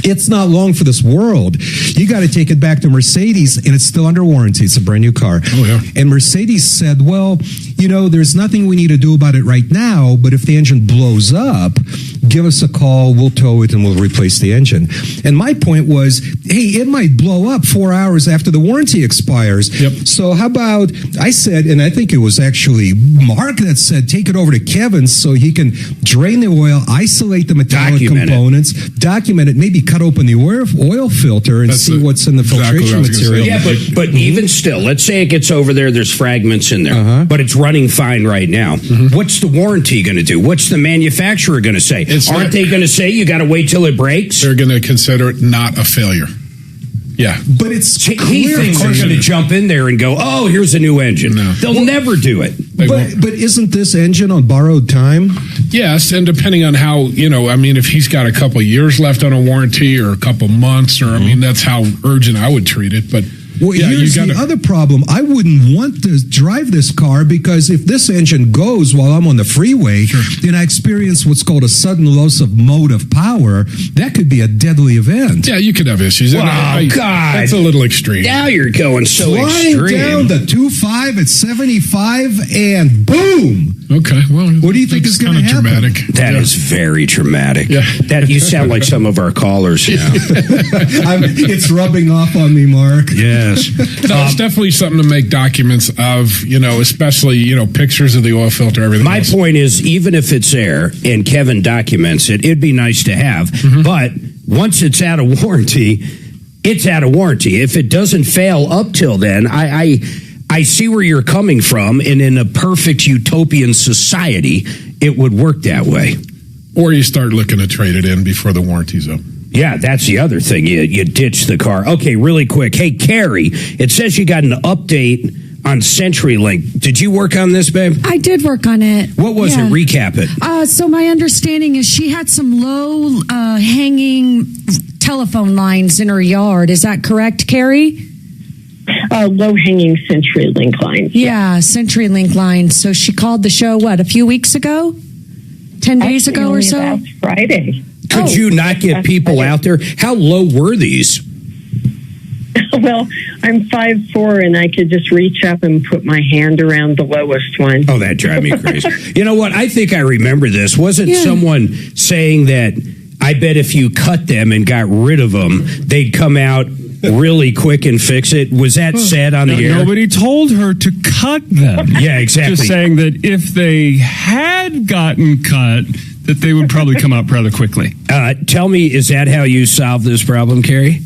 It's not long for this world. You got to take it back to Mercedes, and it's still under warranty. It's a brand new car. Oh, yeah. And Mercedes said, well, there's nothing we need to do about it right now, but if the engine blows up, give us a call, we'll tow it, and we'll replace the engine. And my point was, hey, it might blow up 4 hours after the warranty expires. Yep. So how about, I said, and I think it was actually Mark that said, take it over to Kevin so he can drain the oil, isolate the metallic components, document it, maybe cut open the oil filter and see what's in the filtration material. Yeah, but even still, let's say it gets over there, there's fragments in there, but it's running fine right now. What's the warranty going to do? What's the manufacturer going to say? Aren't they going to say you got to wait till it breaks? They're going to consider it not a failure. Yeah. But it's he thinks they're going to jump in there and go, oh, here's a new engine. No. They'll never do it. But isn't this engine on borrowed time? Yes, and depending on how, if he's got a couple of years left on a warranty or a couple months, or, that's how urgent I would treat it. But Well, here's the other problem. I wouldn't want to drive this car because if this engine goes while I'm on the freeway, then I experience what's called a sudden loss of motive power. That could be a deadly event. Yeah, you could have issues. Wow, God. That's a little extreme. Now you're going so Flying extreme. down the 2.5 at 75 and boom. Okay, well, what do you think is going to happen? Dramatic. That is very dramatic. Yeah. That you sound like some of our callers now. It's rubbing off on me, Mark. Yes. No, it's definitely something to make documents of, especially, pictures of the oil filter, everything My else. point is, even if it's there and Kevin documents it, it'd be nice to have. But once it's out of warranty, it's out of warranty. If it doesn't fail up till then, I see where you're coming from, and in a perfect utopian society, it would work that way. Or you start looking to trade it in before the warranty's up. Yeah, that's the other thing. You ditch the car. Okay, really quick. Hey, Carrie, it says you got an update on CenturyLink. Did you work on this, babe? I did work on it. What was it? Recap it. So my understanding is she had some low hanging telephone lines in her yard. Is that correct, Carrie? Low-hanging CenturyLink lines. Yeah, CenturyLink lines. So she called the show, what, a few weeks ago? 10 days ago or so? Last Friday. Could you not get people out there? How low were these? Well, I'm 5'4", and I could just reach up and put my hand around the lowest one. Oh, that drives me crazy. You know what? I think I remember this. Wasn't someone saying that, I bet if you cut them and got rid of them, they'd come out really quick and fix it? Was that said on the air? Nobody told her to cut them. Yeah, exactly. Just saying that if they had gotten cut, that they would probably come out rather quickly. Tell me, is that how you solved this problem, Carrie?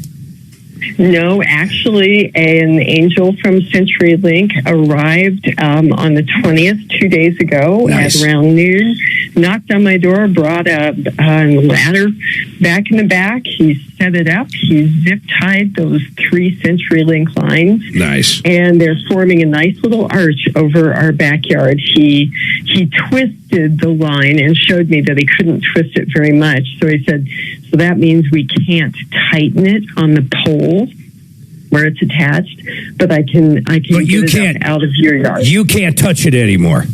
No, actually, an angel from CenturyLink arrived on the 20th, 2 days ago at around noon, knocked on my door, brought a ladder back in the back. He set it up. He zip-tied those 3 CenturyLink lines. Nice. And they're forming a nice little arch over our backyard. He twisted the line and showed me that he couldn't twist it very much. So he said, so that means we can't tighten it on the pole where it's attached, but I can but you get it up out of your yard. You can't touch it anymore.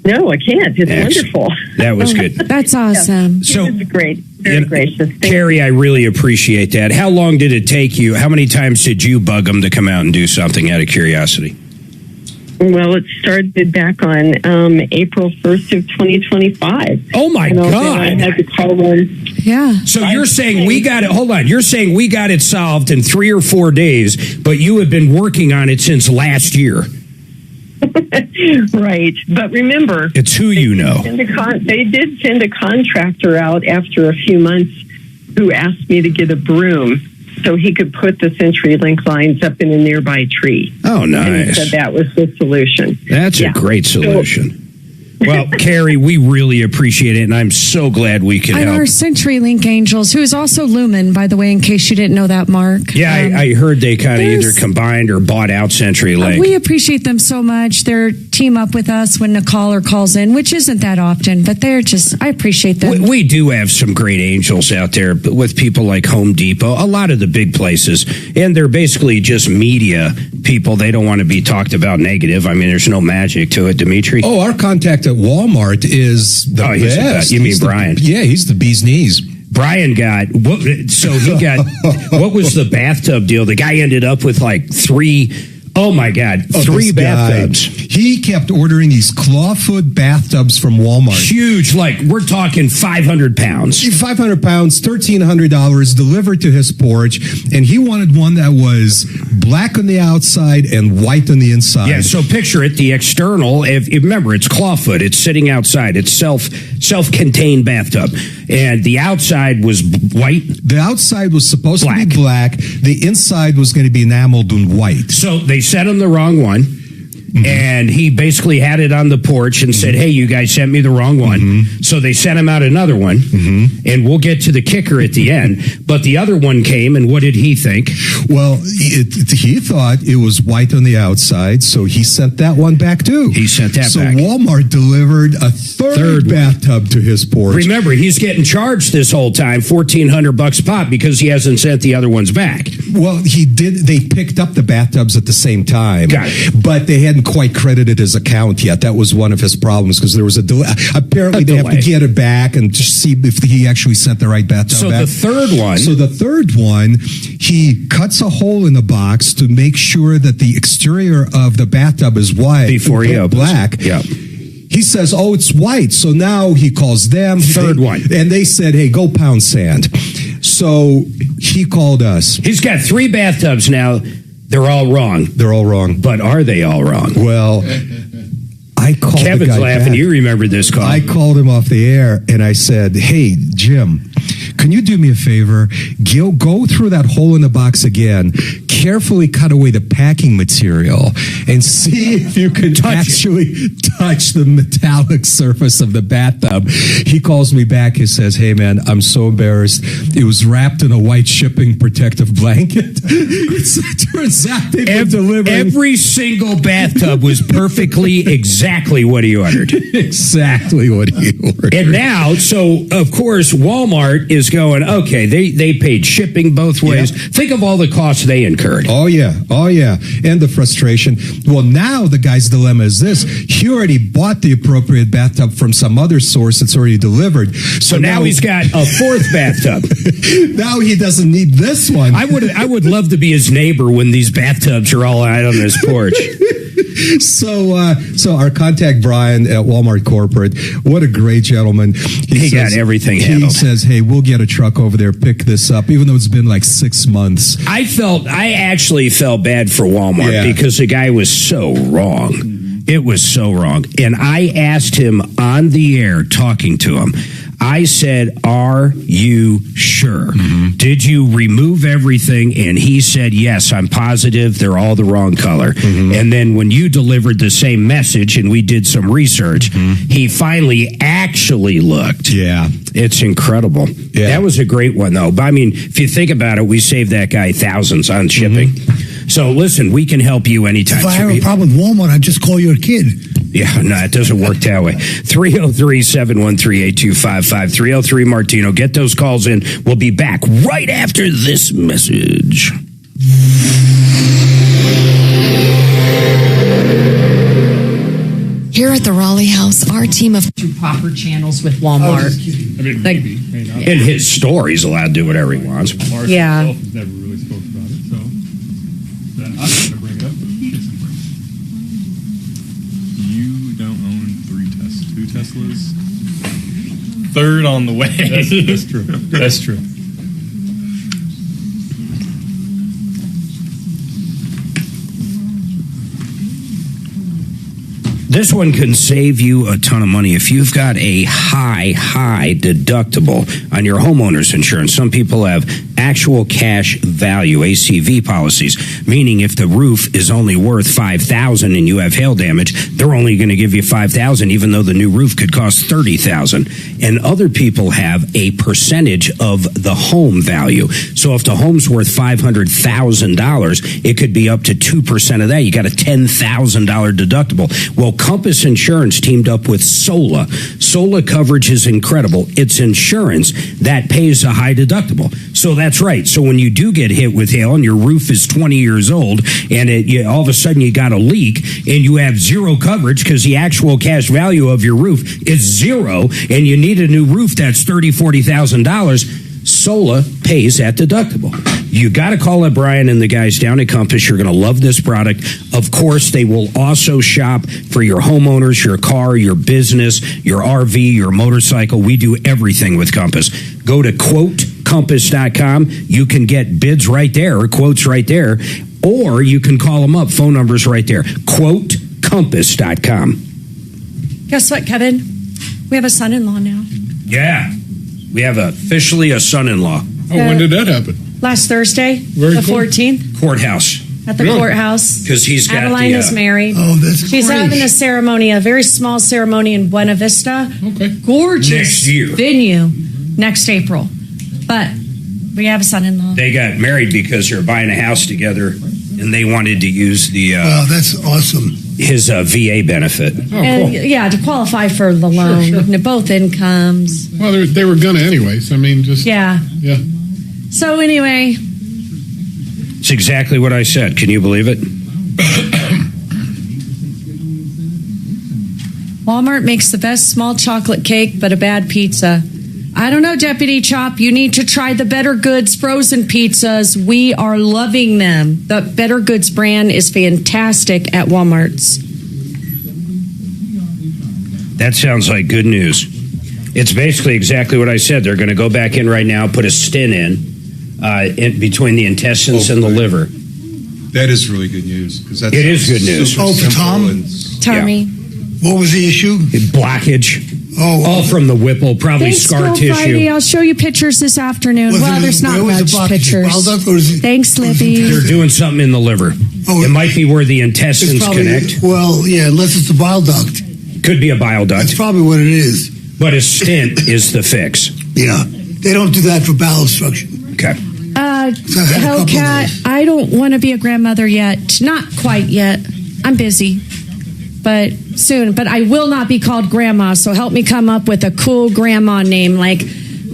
No, I can't. It's wonderful. That was good. That's awesome. So it was great. Very gracious. Carrie, I really appreciate that. How long did it take you? How many times did you bug them to come out and do something out of curiosity? Well, it started back on April 1st of 2025. Oh, my God. I had to call them. Yeah. So you're saying we got it, hold on, you're saying we got it solved in 3 or 4 days, but you have been working on it since last year. Right. But remember, it's who you know. They did send a contractor out after a few months who asked me to get a broom so he could put the CenturyLink lines up in a nearby tree. Oh, nice. And he said that was the solution. That's a great solution. Well, Carrie, we really appreciate it, and I'm so glad we can And help. our CenturyLink Angels, who is also Lumen, by the way, in case you didn't know that, Mark. Yeah, I heard they kind of either combined or bought out CenturyLink. We appreciate them so much. They team up with us when a caller calls in, which isn't that often, but I appreciate them. We do have some great angels out there with people like Home Depot, a lot of the big places, and they're basically just media people. They don't want to be talked about negative. I mean, there's no magic to it, Dimitri. Oh, our contact at Walmart is the best. You mean Brian? He's the bee's knees. Brian got, what was the bathtub deal? The guy ended up with like 3, oh my God, 3 bathtubs. He kept ordering these clawfoot bathtubs from Walmart. Huge, like we're talking 500 pounds. 500 pounds, $1,300 delivered to his porch. And he wanted one that was black on the outside and white on the inside. Yeah, so picture it, the external, remember it's clawfoot, it's sitting outside, it's self-contained bathtub. And the outside was white. The outside was supposed to be black. The inside was going to be enameled in white. So they sent him the wrong one. And he basically had it on the porch and said, hey, you guys sent me the wrong one. So they sent him out another one. And we'll get to the kicker at the end. But the other one came, and what did he think? Well, he thought it was white on the outside, so he sent that one back too. He sent that back. back. So Walmart delivered a third bathtub to his porch. Remember, he's getting charged this whole time $1,400 a pop because he hasn't sent the other ones back. Well, he did. They picked up the bathtubs at the same time, but they hadn't quite credited his account yet. That was one of his problems because there was a delay. Apparently, they have to get it back and just see if he actually sent the right bathtub back. So the third one, he cuts a hole in the box to make sure that the exterior of the bathtub is white before he opens black. Yeah. He says, oh, it's white. So now he calls them. Third one. And they said, hey, go pound sand. So he called us. He's got 3 bathtubs now. They're all wrong. They're all wrong. But are they all wrong? Well, I called Kevin's the guy laughing. back. You remember this call. I called him off the air and I said, hey, Jim, can you do me a favor? Go through that hole in the box again. Carefully cut away the packing material and see if you can actually touch the metallic surface of the bathtub. He calls me back. He says, hey, man, I'm so embarrassed. It was wrapped in a white shipping protective blanket. It turns out they were delivering. Every single bathtub was perfectly exactly what he ordered. Exactly what he ordered. And now, so, of course, Walmart is going, okay, they paid shipping both ways. Yeah. Think of all the costs they incurred. Oh yeah. And the frustration. Well, now the guy's dilemma is this. He already bought the appropriate bathtub from some other source that's already delivered. So now he's got a fourth bathtub. Now he doesn't need this one. I would love to be his neighbor when these bathtubs are all out on his porch. So our contact Brian at Walmart Corporate, what a great gentleman. He got everything handled. He says, hey, we'll get a truck over there, pick this up, even though it's been like 6 months. I actually felt bad for Walmart because the guy was so wrong. It was so wrong. And I asked him on the air, talking to him, I said, are you sure? Mm-hmm. Did you remove everything? And he said, yes, I'm positive they're all the wrong color. Mm-hmm. And then when you delivered the same message and we did some research, he finally actually looked. Yeah. It's incredible. Yeah. That was a great one, though. But I mean, if you think about it, we saved that guy thousands on shipping. Mm-hmm. So listen, we can help you anytime. If I have a problem with Walmart, I just call your kid. Yeah, no, it doesn't work that way. 303-713-8255. 303 Martino. Get those calls in. We'll be back right after this message. Here at the Raleigh House, our team of through proper channels with Walmart. I mean, maybe. In his store, he's allowed to do whatever he wants. Mark himself has never really spoke about it, so then I'm going to bring it up. You don't own two Teslas. Third on the way. That's true. That's true. This one can save you a ton of money if you've got a high deductible on your homeowner's insurance. Some people have actual cash value, ACV policies, meaning if the roof is only worth $5,000 and you have hail damage, they're only going to give you $5,000, even though the new roof could cost $30,000. And other people have a percentage of the home value. So if the home's worth $500,000, it could be up to 2% of that. You got a $10,000 deductible. Well, Compass Insurance teamed up with Sola. Sola coverage is incredible. It's insurance that pays a high deductible. So that's right. So when you do get hit with hail and your roof is 20 years old and all of a sudden you got a leak and you have zero coverage because the actual cash value of your roof is zero and you need a new roof that's $30,000, $40,000, Sola pays that deductible. You got to call up Brian and the guys down at Compass. You're going to love this product. Of course, they will also shop for your homeowners, your car, your business, your RV, your motorcycle. We do everything with Compass. Go to quotecompass.com. You can get bids right there or quotes right there, or you can call them up. Phone numbers right there. Quotecompass.com. Guess what, Kevin? We have a son-in-law now. Yeah. We have officially a son-in-law. Oh, when did that happen? Last Thursday, Very the cool. 14th. Courthouse. At the courthouse. Because he's got Adeline is married. Oh, that's She's great. having a ceremony, a very small ceremony in Buena Vista. Okay. Gorgeous Next year. venue next April. But we have a son-in-law. They got married because they're buying a house together, and they wanted to use the that's awesome. his VA benefit. Oh, And, cool. yeah, to qualify for the loan, Sure. both incomes. Well, they were going to anyways. I mean, just. Yeah. Yeah. So anyway, It's exactly what I said. Can you believe it? Walmart makes the best small chocolate cake, but a bad pizza. I don't know, Deputy Chop. You need to try the Better Goods frozen pizzas. We are loving them. The Better Goods brand is fantastic at Walmart's. That sounds like good news. It's basically exactly what I said. They're going to go back in right now, put a stent in between the intestines and the liver. That is really good news. It It is good news. Oh, for Tom? Tommy. What was the issue? Blockage. Oh, all from the Whipple, probably Thanks, scar Girl tissue. Friday. I'll show you pictures this afternoon. Was Well, it- there's not where was the much blockage? pictures. Bile duct, or is it- Thanks, Libby. They're doing something in the liver. Oh, it might be where the It's intestines probably, connect. well, yeah, unless it's the bile duct. Could be a bile duct. That's probably what it is. But a stent is the fix. Yeah. They don't do that for bowel obstruction. Okay. I've had a couple of Hellcat, I don't want to be a grandmother yet. Not quite yet. I'm busy. But soon. But I will not be called grandma, so help me come up with a cool grandma name like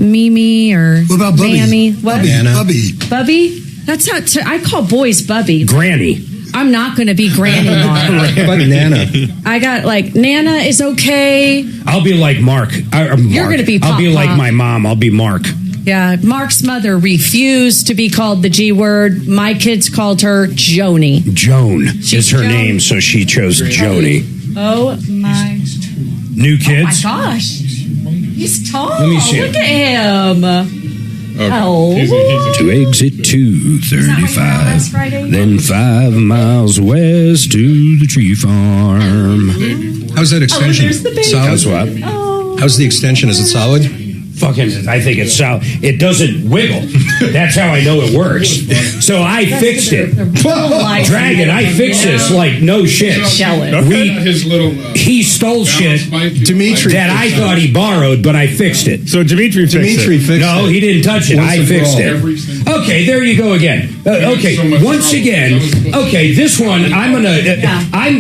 Mimi or What about Bubby? Mammy. What? Bubby. Bubby? That's not. I call boys Bubby. Granny. I'm not going to be Granny, Mark. How about Nana? I got like Nana is okay. I'll be like Mark. You're going to be I'll be Pop. like my mom. I'll be Mark. Yeah, Mark's mother refused to be called the G word. My kids called her Joni. Joan She's is her Joan. name, so she chose Joni. Oh my! New Oh kids? my gosh, he's tall. Let me see Look at him. Oh. To exit 235, then 5 miles west to the tree farm. How's that extension? there's the baby. Solid? How's what? How's the extension? Is it solid? Fucking, I think it's solid. It doesn't wiggle. That's how I know it works. So I fixed it. Dragon, I fixed this like no shit. His little. He stole shit Dimitri that I fixed thought he borrowed, but I fixed it. So Dimitri fixed it. No, he didn't touch it. Once I and for fixed all. it. Okay, there you go again. Okay, once again. Okay, this one I'm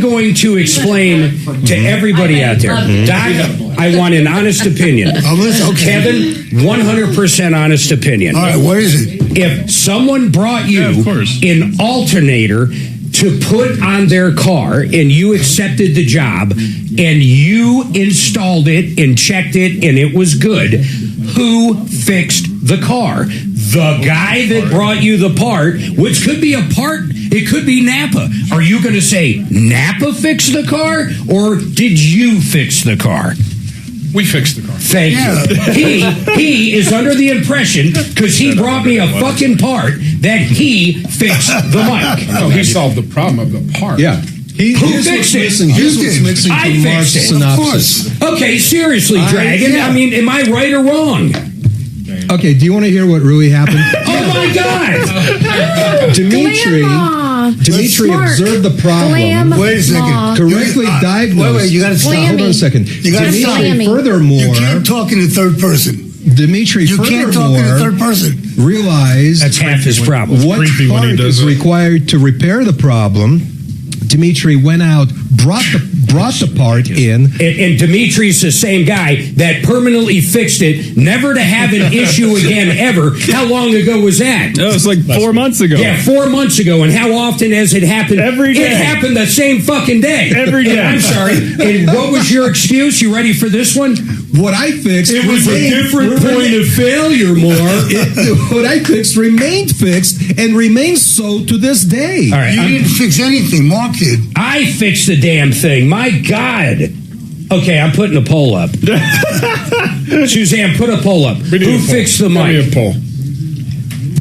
going to explain to everybody out there. Doc, I want an honest opinion. Kevin, 100% honest opinion. All right, what is it? If someone brought you an alternator to put on their car and you accepted the job and you installed it and checked it and it was good, who fixed the car? The guy that brought you the part, which could be a part, it could be Napa. Are you going to say Napa fixed the car or did you fix the car? We fixed the car. Thank you. He is under the impression, because he brought me a fucking part, that he fixed the mic. No, he solved the problem of the part. Yeah. Who fixed it? Here's what's missing I from Mark's fixed it. synopsis. Okay, seriously, Dragon. I mean, am I right or wrong? Okay, do you want to hear what really happened? Oh my God! Dimitri observed the problem. Wait a second. Correctly diagnosed. Wait, you got to stop. Hold on a second. You got to stop. Dimitri, furthermore, You can't talk in the third person. Dimitri, You can't talk in the third person. realized That's half his problem. what part is required to repair the problem. Dimitri went out, brought the part in. And Dimitri's the same guy that permanently fixed it, never to have an issue again ever. How long ago was that? That was like 4 months ago. Yeah, 4 months ago. And how often has it happened? Every day. It happened the same fucking day. Every day. I'm sorry. And what was your excuse? You ready for this one? What I fixed... It was a different point of failure, What I fixed remained fixed and remains so to this day. All right, You didn't fix anything. Mark did. I fixed the damn thing. My God. Okay, I'm putting a poll up. Suzanne, put a poll up. Who fixed the mic? Give me a poll.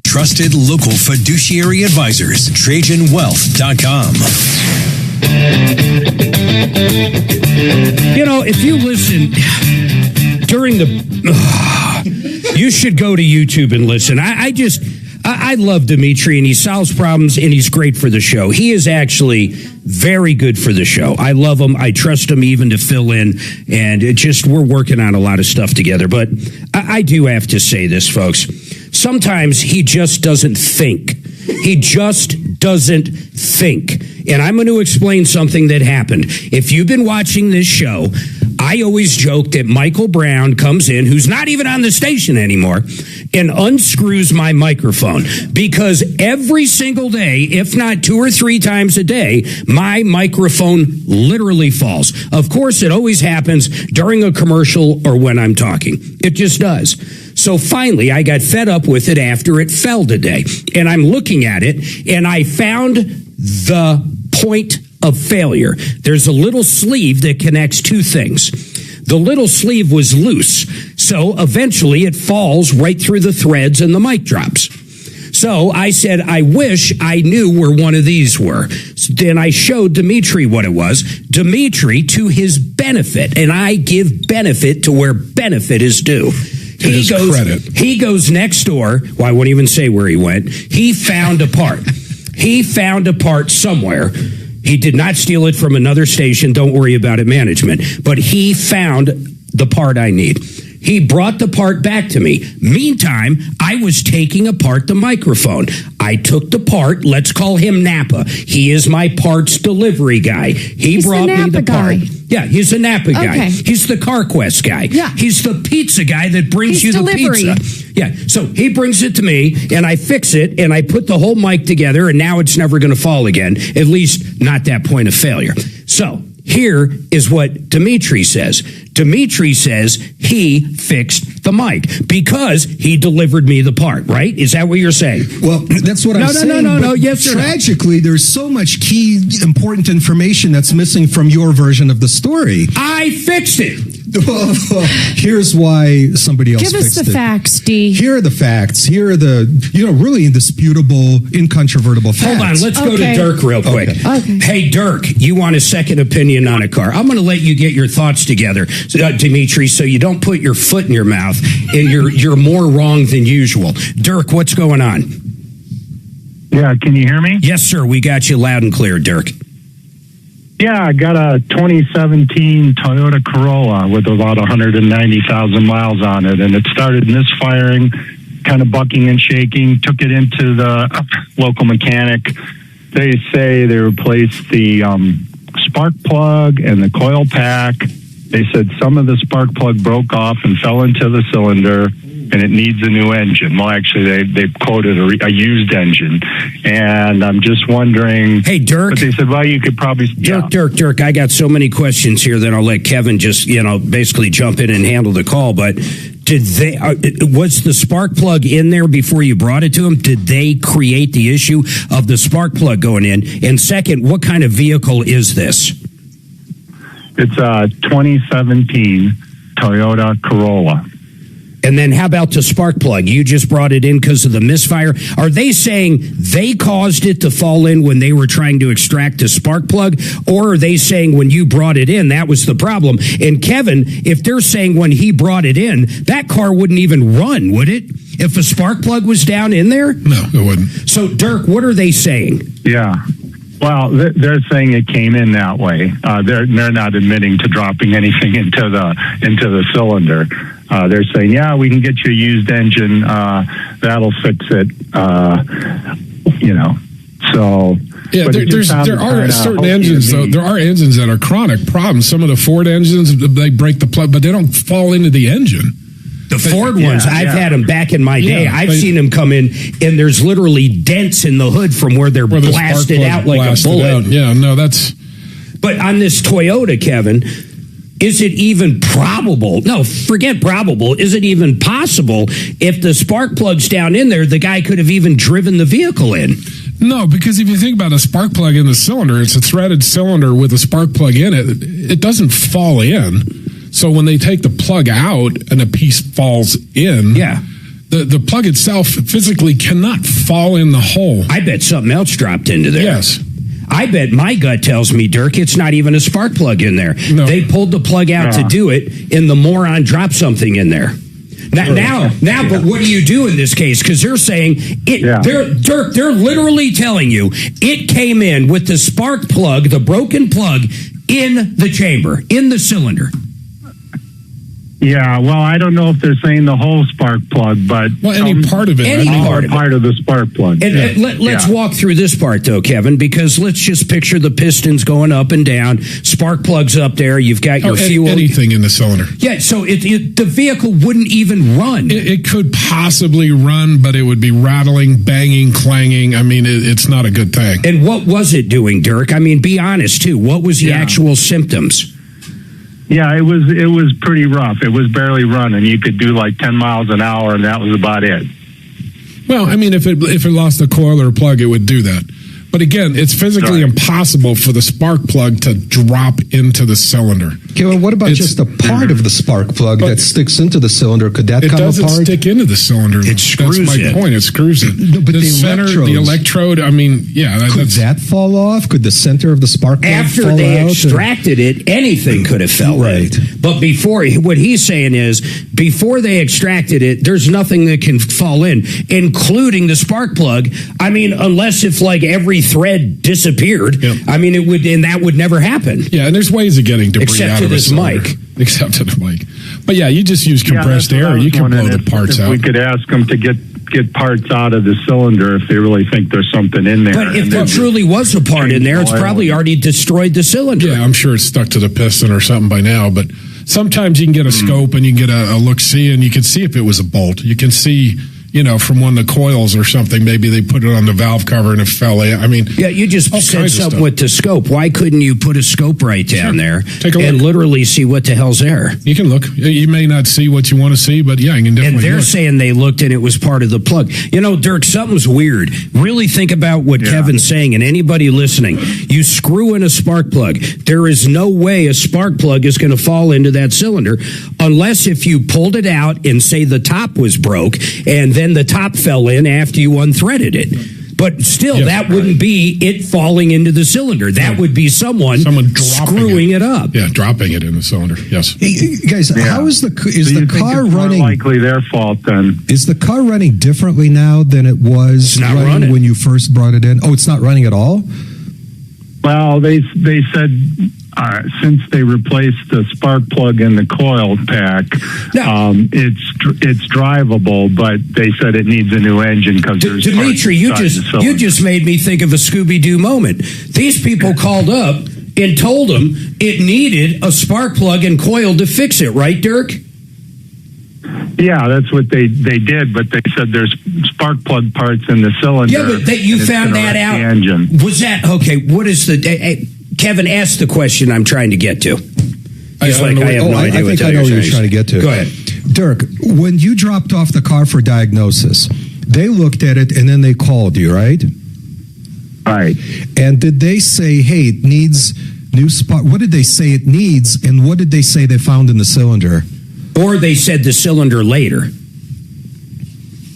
Trusted local fiduciary advisors. TrajanWealth.com. You know, if you listen during the... you should go to YouTube and listen. I love Dimitri, and he solves problems, and he's great for the show. He is actually very good for the show. I love him. I trust him even to fill in, and we're working on a lot of stuff together. But I do have to say this, folks. Sometimes he just doesn't think. He just doesn't think. And I'm going to explain something that happened. If you've been watching this show, I always joke that Michael Brown comes in, who's not even on the station anymore, and unscrews my microphone. Because every single day, if not 2 or 3 times a day, my microphone literally falls. Of course, it always happens during a commercial or when I'm talking. It just does. So finally, I got fed up with it after it fell today. And I'm looking at it, and I found the point of failure. There's a little sleeve that connects 2 things. The little sleeve was loose, so eventually it falls right through the threads and the mic drops. So I said, I wish I knew where one of these were. Then I showed Dimitri what it was. Dimitri, to his benefit, and I give benefit to where benefit is due. He goes next door. Well, I won't even say where he went. He found a part. He found a part somewhere. He did not steal it from another station. Don't worry about it, management. But he found the part I need. He brought the part back to me. Meantime, I was taking apart the microphone. I took the part. Let's call him Napa. He is my parts delivery guy. He's brought me the part. Yeah, he's a Napa guy. Okay. He's the CarQuest guy. Yeah. He's the pizza guy that brings you delivery. the pizza. Yeah, so he brings it to me, and I fix it, and I put the whole mic together, and now it's never going to fall again, at least not that point of failure. So here is what Dimitri says. Dimitri says he fixed the mic because he delivered me the part, right? Is that what you're saying? Well, that's what I'm saying. No. but Yes, sir. tragically, there's so much key, important information that's missing from your version of the story. I fixed it. Well, here's why somebody else Give us fixed the it. facts, D. Here are the facts. Here are the, really indisputable, incontrovertible facts. Hold on, let's go to Dirk real quick. Okay. Hey, Dirk, you want a second opinion on a car? I'm going to let you get your thoughts together, Dimitri, so you don't put your foot in your mouth and you're more wrong than usual. Dirk, what's going on? Yeah, can you hear me? Yes, sir. We got you loud and clear, Dirk. Yeah, I got a 2017 Toyota Corolla with about 190,000 miles on it, and it started misfiring, kind of bucking and shaking. Took it into the local mechanic. They say they replaced the spark plug and the coil pack. They said some of the spark plug broke off and fell into the cylinder, and it needs a new engine. Well, actually, they quoted a used engine, and I'm just wondering. Hey, Dirk. But they said, well, you could probably. Dirk, I got so many questions here that I'll let Kevin just, basically jump in and handle the call. But was the spark plug in there before you brought it to him? Did they create the issue of the spark plug going in? And second, what kind of vehicle is this? It's a 2017 Toyota Corolla. And then how about the spark plug? You just brought it in because of the misfire. Are they saying they caused it to fall in when they were trying to extract the spark plug? Or are they saying when you brought it in, that was the problem? And Kevin, if they're saying when he brought it in, that car wouldn't even run, would it? If a spark plug was down in there? No, it wouldn't. So, Dirk, what are they saying? Yeah. Well, they're saying it came in that way. They're not admitting to dropping anything into the cylinder. They're saying, yeah, we can get you a used engine. That'll fix it. So yeah, there are certain engines though. There are engines that are chronic problems. Some of the Ford engines, they break the plug, but they don't fall into the engine. The Ford ones, I've had them back in my day. I've seen them come in, and there's literally dents in the hood from where they're blasted out like a bullet. Yeah, no, that's. But on this Toyota, Kevin, is it even probable? No, forget probable. Is it even possible if the spark plug's down in there, the guy could have even driven the vehicle in? No, because if you think about a spark plug in the cylinder, it's a threaded cylinder with a spark plug in it. It doesn't fall in. So when they take the plug out and a piece falls in, the plug itself physically cannot fall in the hole. I bet something else dropped into there. Yes. I bet my gut tells me, Dirk, it's not even a spark plug in there. No. They pulled the plug out to do it, and the moron dropped something in there. Now, but what do you do in this case? Because they're saying Dirk, they're literally telling you it came in with the spark plug, the broken plug, in the chamber, in the cylinder. Yeah, well, I don't know if they're saying the whole spark plug, but any part of it, any part of the spark plug. And let's walk through this part, though, Kevin, because let's just picture the pistons going up and down, spark plugs up there. You've got your fuel, anything in the cylinder. Yeah, so the vehicle wouldn't even run. It could possibly run, but it would be rattling, banging, clanging. I mean, it's not a good thing. And what was it doing, Dirk? I mean, be honest too. What was the actual symptoms? Yeah, it was pretty rough. It was barely running. You could do like 10 miles an hour, and that was about it. Well, I mean, if it lost a coil or a plug, it would do that. But again, it's physically impossible for the spark plug to drop into the cylinder. Kevin, what about just a part of the spark plug that sticks into the cylinder? Could that come apart? It doesn't stick into the cylinder. It screws That's my point. It screws it. No, but the electrode, I mean, could that fall off? Could the center of the spark plug After fall they out? extracted it, anything could have fell right. in. But before, what he's saying is, before they extracted it, there's nothing that can fall in, including the spark plug. I mean, unless if like every thread disappeared. Yep. I mean, it would, and that would never happen. Yeah, and there's ways of getting debris except out to of this cylinder. mic. Accepted, Mike. But yeah, you just use compressed air. You can blow the parts out. We could ask them to get parts out of the cylinder if they really think there's something in there. But if there truly was a part in there, it's probably already destroyed the cylinder. Yeah, I'm sure it's stuck to the piston or something by now. But sometimes you can get a scope and you can get a look-see, and you can see if it was a bolt. You can see, from one of the coils or something. Maybe they put it on the valve cover and it fell in. I mean, yeah, you just said something with the scope. Why couldn't you put a scope right down there Take a look. and literally see what the hell's there? You can look. You may not see what you want to see, but yeah, you can definitely And they're look. saying they looked and it was part of the plug. Dirk, something's weird. Really think about what Kevin's saying, and anybody listening. You screw in a spark plug. There is no way a spark plug is going to fall into that cylinder unless if you pulled it out and say the top was broke and then the top fell in after you unthreaded it. But still, that wouldn't be it falling into the cylinder. That would be someone screwing it up. Yeah, dropping it in the cylinder. Yes. Hey, guys, how is the car it's running? More likely their fault then. Is the car running differently now than it was running when you first brought it in? Oh, it's not running at all? Well, they said since they replaced the spark plug in the coil pack, it's drivable, but they said it needs a new engine because there's Dimitri, you just made me think of a Scooby-Doo moment. These people called up and told them it needed a spark plug and coil to fix it, right, Dirk? Yeah, that's what they did, but they said there's spark plug parts in the cylinder. Yeah, but you found that out. The engine. Was that okay? What is the Kevin? Ask the question I'm trying to get to. I think I know what you're trying to get to. Go ahead, Dirk. When you dropped off the car for diagnosis, they looked at it and then they called you, right? Right. And did they say, "Hey, it needs new spark"? What did they say it needs, and what did they say they found in the cylinder? Or they said the cylinder later.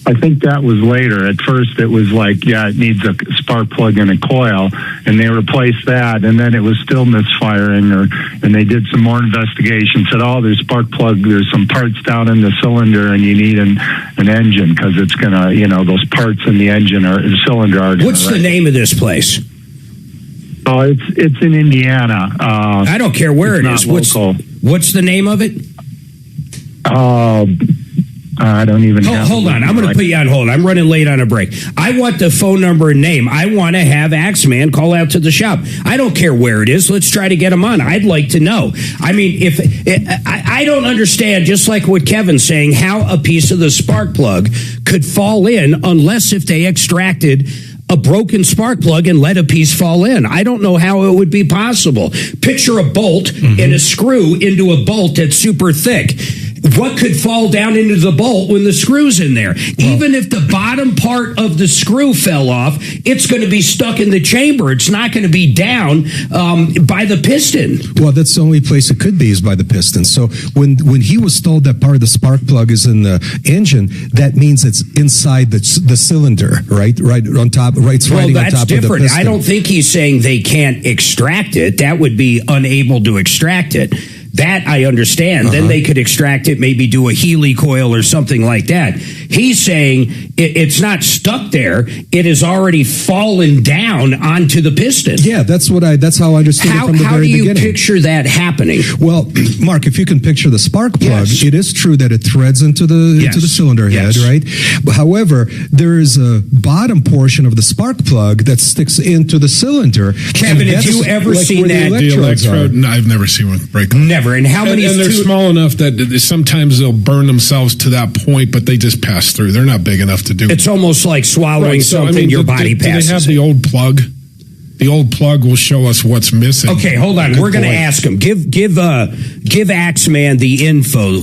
I think that was later. At first, it was like, it needs a spark plug and a coil, and they replaced that, and then it was still misfiring, and they did some more investigation. Said, there's spark plug, there's some parts down in the cylinder, and you need an engine because it's gonna, those parts in the engine or the cylinder are. What's the name of this place? Oh, it's in Indiana. I don't care where it is. What's the name of it? I don't even know. Hold on. I'm going to put you on hold. I'm running late on a break. I want the phone number and name. I want to have Axeman call out to the shop. I don't care where it is. Let's try to get him on. I'd like to know. I mean, I don't understand, just like what Kevin's saying, how a piece of the spark plug could fall in unless if they extracted a broken spark plug and let a piece fall in. I don't know how it would be possible. Picture a bolt and a screw into a bolt that's super thick. What could fall down into the bolt when the screw's in there? Even if the bottom part of the screw fell off, it's going to be stuck in the chamber. It's not going to be down by the piston. Well, that's the only place it could be is by the piston. So when he was told that part of the spark plug is in the engine, that means it's inside the cylinder, right on top, riding on top of the piston. I don't think he's saying they can't extract it. That would be unable to extract it. That I understand. Then they could extract it, maybe do a Healy coil or something like that. He's saying it's not stuck there. It has already fallen down onto the piston. Yeah, that's how I understood it from the very beginning. How do you picture that happening? Well, Mark, if you can picture the spark plug, it is true that it threads into the cylinder head, right? However, there is a bottom portion of the spark plug that sticks into the cylinder. Kevin, have you ever seen that? The electrode? No, I've never seen one break. Never. And how many? And they're small enough that sometimes they'll burn themselves to that point, but they just pass through. They're not big enough to do. It's almost like swallowing something your body passes. Do they have the old plug? The old plug will show us what's missing. Okay, hold on. We're going to ask him. Give Axeman the info,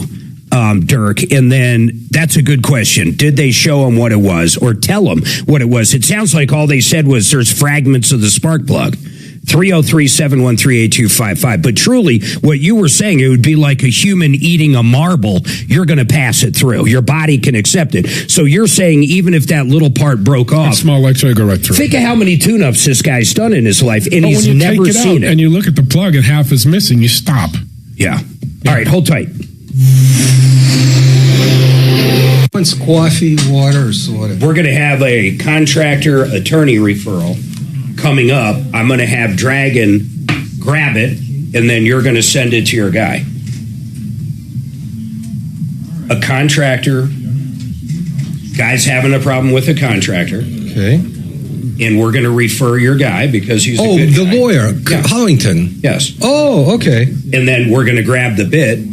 Dirk, and then that's a good question. Did they show him what it was, or tell him what it was? It sounds like all they said was there's fragments of the spark plug. 303-713-8255. But truly, what you were saying, it would be like a human eating a marble. You're going to pass it through. Your body can accept it. So you're saying even if that little part broke off, that small electrode go right through. Think of how many tune-ups this guy's done in his life, and he's never seen it. And you look at the plug and half is missing, you stop. Yeah. All right, hold tight. It's coffee, water, or soda. We're going to have a contractor attorney referral coming up. I'm going to have Dragon grab it, and then you're going to send it to your guy. a contractor. Guy's having a problem with a contractor. Okay. And we're going to refer your guy because he's a good the guy. lawyer, Yeah. Hollington. Yes. Oh, okay. And then we're going to grab the bid.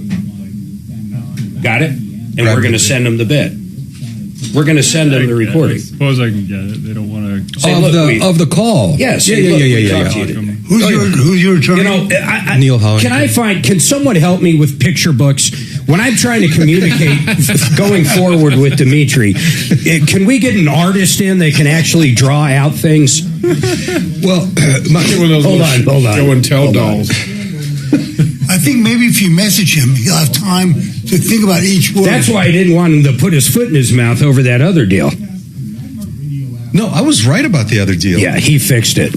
Got it? And Grab we're going the to send him the bid. We're going to send him the recording. I suppose I can get it. They don't want to. Say, Of look, the call. Yes. Yeah. We talked to you today. Who's your attorney? You know, Neil Hollington. can someone help me with picture books? When I'm trying to communicate going forward with Dimitri, can we get an artist in that can actually draw out things? Well, hold on. Show and tell dolls. I think maybe if you message him, he'll have time to think about each word. That's why I didn't want him to put his foot in his mouth over that other deal. No, I was right about the other deal. Yeah, he fixed it.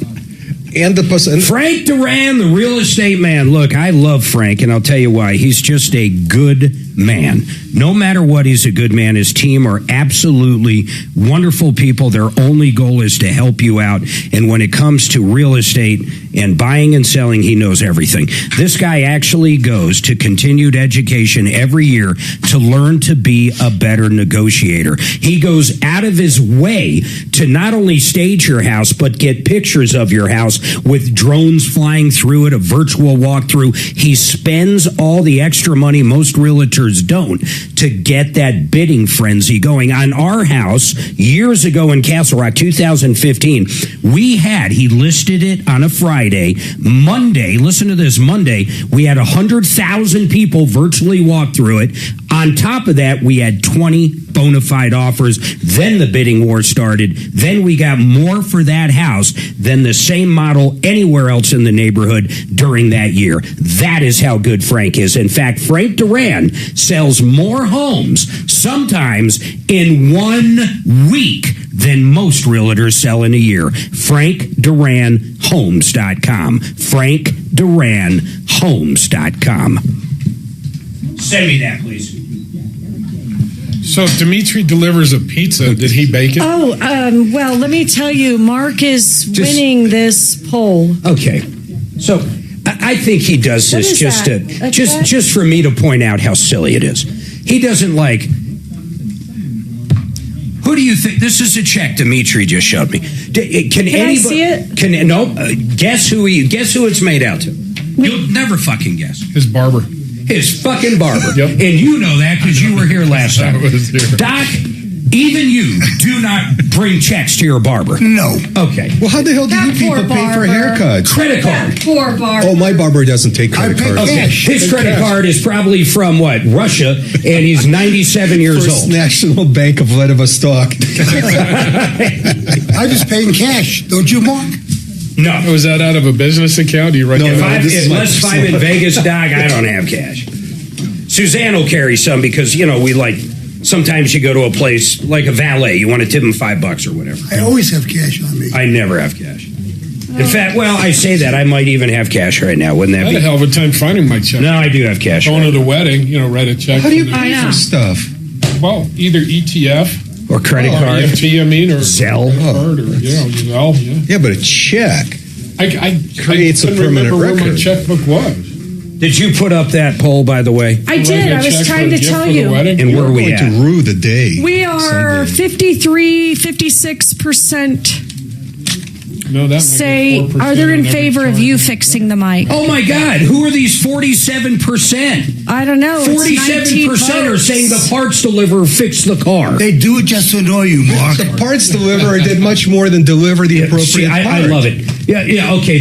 And Frank Duran, the real estate man. Look, I love Frank, and I'll tell you why. He's just a good man. No matter what, he's a good man. His team are absolutely wonderful people. Their only goal is to help you out. And when it comes to real estate and buying and selling, he knows everything. This guy actually goes to continued education every year to learn to be a better negotiator. He goes out of his way to not only stage your house, but get pictures of your house with drones flying through it, a virtual walkthrough. He spends all the extra money most realtors don't to get that bidding frenzy going. On our house, years ago in Castle Rock, 2015, he listed it on a Friday. Monday, listen to this, Monday, we had 100,000 people virtually walk through it. On top of that, we had 20 bona fide offers. Then the bidding war started. Then we got more for that house than the same model anywhere else in the neighborhood during that year. That is how good Frank is. In fact, Frank Duran sells more homes sometimes in 1 week than most realtors sell in a year. FrankDuranHomes.com. FrankDuranHomes.com. Send me that, please. So if Dimitri delivers a pizza, did he bake it? Oh, well, let me tell you, Mark is winning this poll. Okay. So I think he does What this is just that? to just for me to point out how silly it is. He doesn't like. Who do you think? This is a check Dimitri just showed me. Can anybody I see it? Guess who it's made out to? You'll never fucking guess. His barber. His fucking barber. Yep. And you know that because you were here last time. I was here. Doc, even you do not bring checks to your barber. No. Okay. Well, how the hell do you people pay for haircuts? Credit card. Poor barber. Oh, my barber doesn't take credit cards. Okay. His credit card is probably from what? Russia, and he's 97 years First old. National Bank of Vladivostok. I just pay in cash. Don't you, Mark? No. Was that out of a business account? Do you write that out? Unless I'm in Vegas, Doc, I don't have cash. Suzanne will carry some because, we like, sometimes you go to a place like a valet, you want to tip them $5 or whatever. I always have cash on me. I never have cash. In fact, I say that, I might even have cash right now. Wouldn't that I be? had a hell of a time finding my check. No, I do have cash. Going to the wedding, write a check. How do you pay for stuff? Well, either ETF or credit card. EFT, or Zelle. Card, or Zelle, yeah. Yeah, but a check I creates a couldn't permanent remember record. where my checkbook was. Did you put up that poll, by the way? I did. I was trying to tell you. And where are we going at? to rue the day. We are 56%. No, that Say, are they in favor of you fixing the mic? Oh my God! Who are these 47%? I don't know. 47% are saying the parts deliverer fixed the car. They do it just to annoy you, Mark. The parts deliverer did much more than deliver the appropriate See, I part. love it. Yeah. Okay.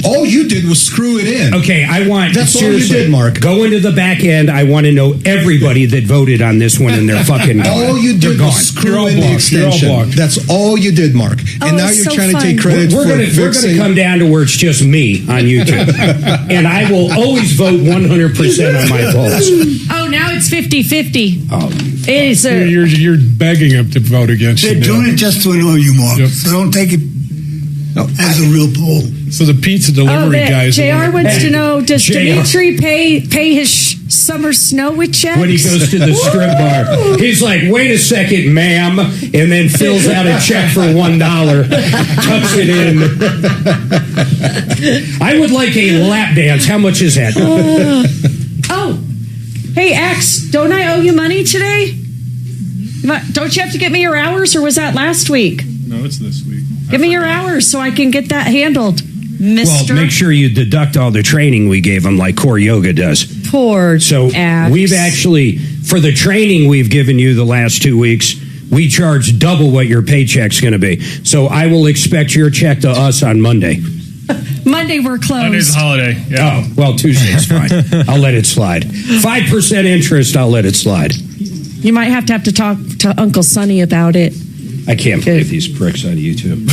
All you did was screw it in. Okay. I want. That's seriously, all you did, Mark. Go into the back end. I want to know everybody that voted on this one, and they're fucking gone. All you did was screw in the extension. That's all you did, Mark. And now you're trying to take credit We're for going fixing. to come down to where it's just me on YouTube, and I will always vote 100% on my polls. Oh, now it's 50-50. Oh, it is You're begging him to vote against you. They're doing it just to annoy you, Mark. So don't take it as a real poll. So the pizza delivery guys. JR wants to know, does Dimitri pay his summer snow with checks? When he goes to the strip bar, he's like, "Wait a second, ma'am," and then fills out a check for $1, tucks it in. I would like a lap dance. How much is that? Hey, X, don't I owe you money today? Don't you have to get me your hours, or was that last week? No, it's this week. Give me your hours so I can get that handled, mister. Well, make sure you deduct all the training we gave him like Core Yoga does. Poor So X. we've actually, for the training we've given you the last 2 weeks, we charge double what your paycheck's going to be. So I will expect your check to us on Monday. Monday we're closed. Monday's a holiday. Yeah. Oh, well, Tuesday's fine. I'll let it slide. 5% interest, I'll let it slide. You might have to talk to Uncle Sonny about it. I can't believe these pricks on YouTube.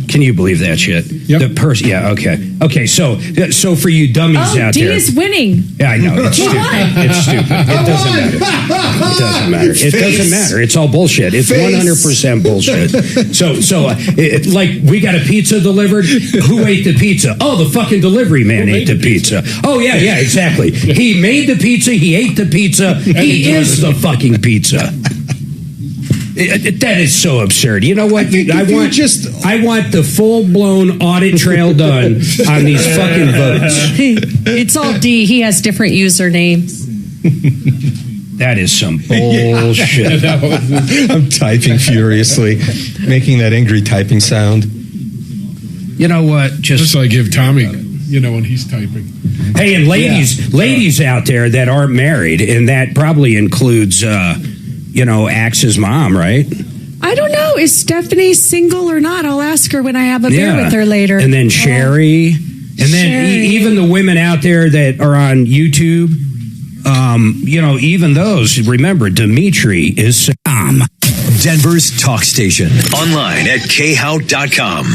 Can you believe that shit? Yep. The person, yeah, okay. Okay, so for you dummies out D there. is winning. Yeah, I know. It's stupid. It's stupid. It doesn't matter. It doesn't matter. It doesn't matter. It's all bullshit. It's 100% bullshit. So, like, we got a pizza delivered. Who ate the pizza? Oh, the fucking delivery man ate the pizza. Oh, yeah, exactly. He made the pizza. He ate the pizza. He is the fucking pizza. That is so absurd. You know what? I want the full-blown audit trail done on these fucking votes. It's all D. He has different usernames. That is some bullshit. I'm typing furiously, making that angry typing sound. You know what? Just like give Tommy, when he's typing. Hey, and ladies out there that aren't married, and that probably includes... Axe's mom, right? I don't know. Is Stephanie single or not? I'll ask her when I have a beer with her later. And then Sherry. And then even the women out there that are on YouTube, even those. Remember, Dimitri is Tom. Denver's talk station. Online at khout.com.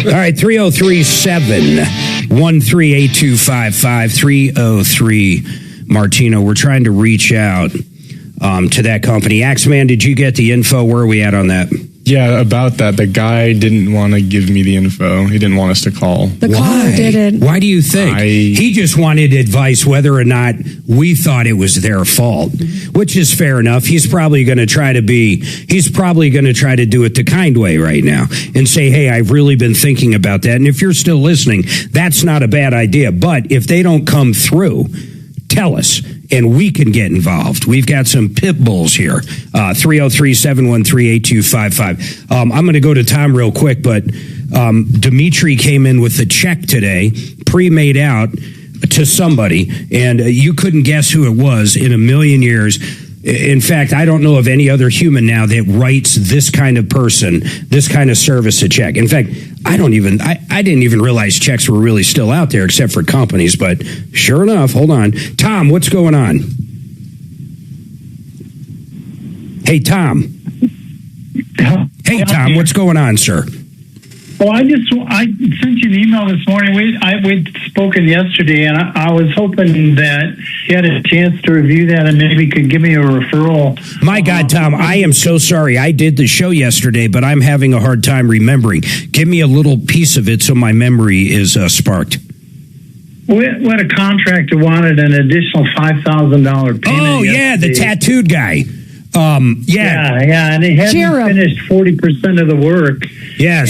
All right, 303-713-8255, 303 Martino. We're trying to reach out to that company. Axeman, did you get the info? Where are we at on that? Yeah, about that. The guy didn't want to give me the info. He didn't want us to call. The caller didn't. Why do you think? He just wanted advice whether or not we thought it was their fault, which is fair enough. He's probably going to try to do it the kind way right now and say, hey, I've really been thinking about that. And if you're still listening, that's not a bad idea. But if they don't come through, tell us, and we can get involved. We've got some pit bulls here. 303-713-8255. I'm going to go to Tom real quick, but Dimitri came in with a check today, pre-made out to somebody, and you couldn't guess who it was in a million years. In fact, I don't know of any other human now that writes this kind of person, this kind of service a check. In fact, I didn't even realize checks were really still out there except for companies, but sure enough, hold on. Tom, what's going on? Hey, Tom. Hey, Tom, what's going on, sir? Well, I sent you an email this morning. We'd spoken yesterday, and I was hoping that you had a chance to review that and maybe could give me a referral. My God, Tom, I am so sorry. I did the show yesterday, but I'm having a hard time remembering. Give me a little piece of it so my memory is sparked. We had a contractor wanted an additional $5,000 payment. Oh, yeah, the tattooed guy. Yeah, and he hadn't finished 40% of the work. Yeah,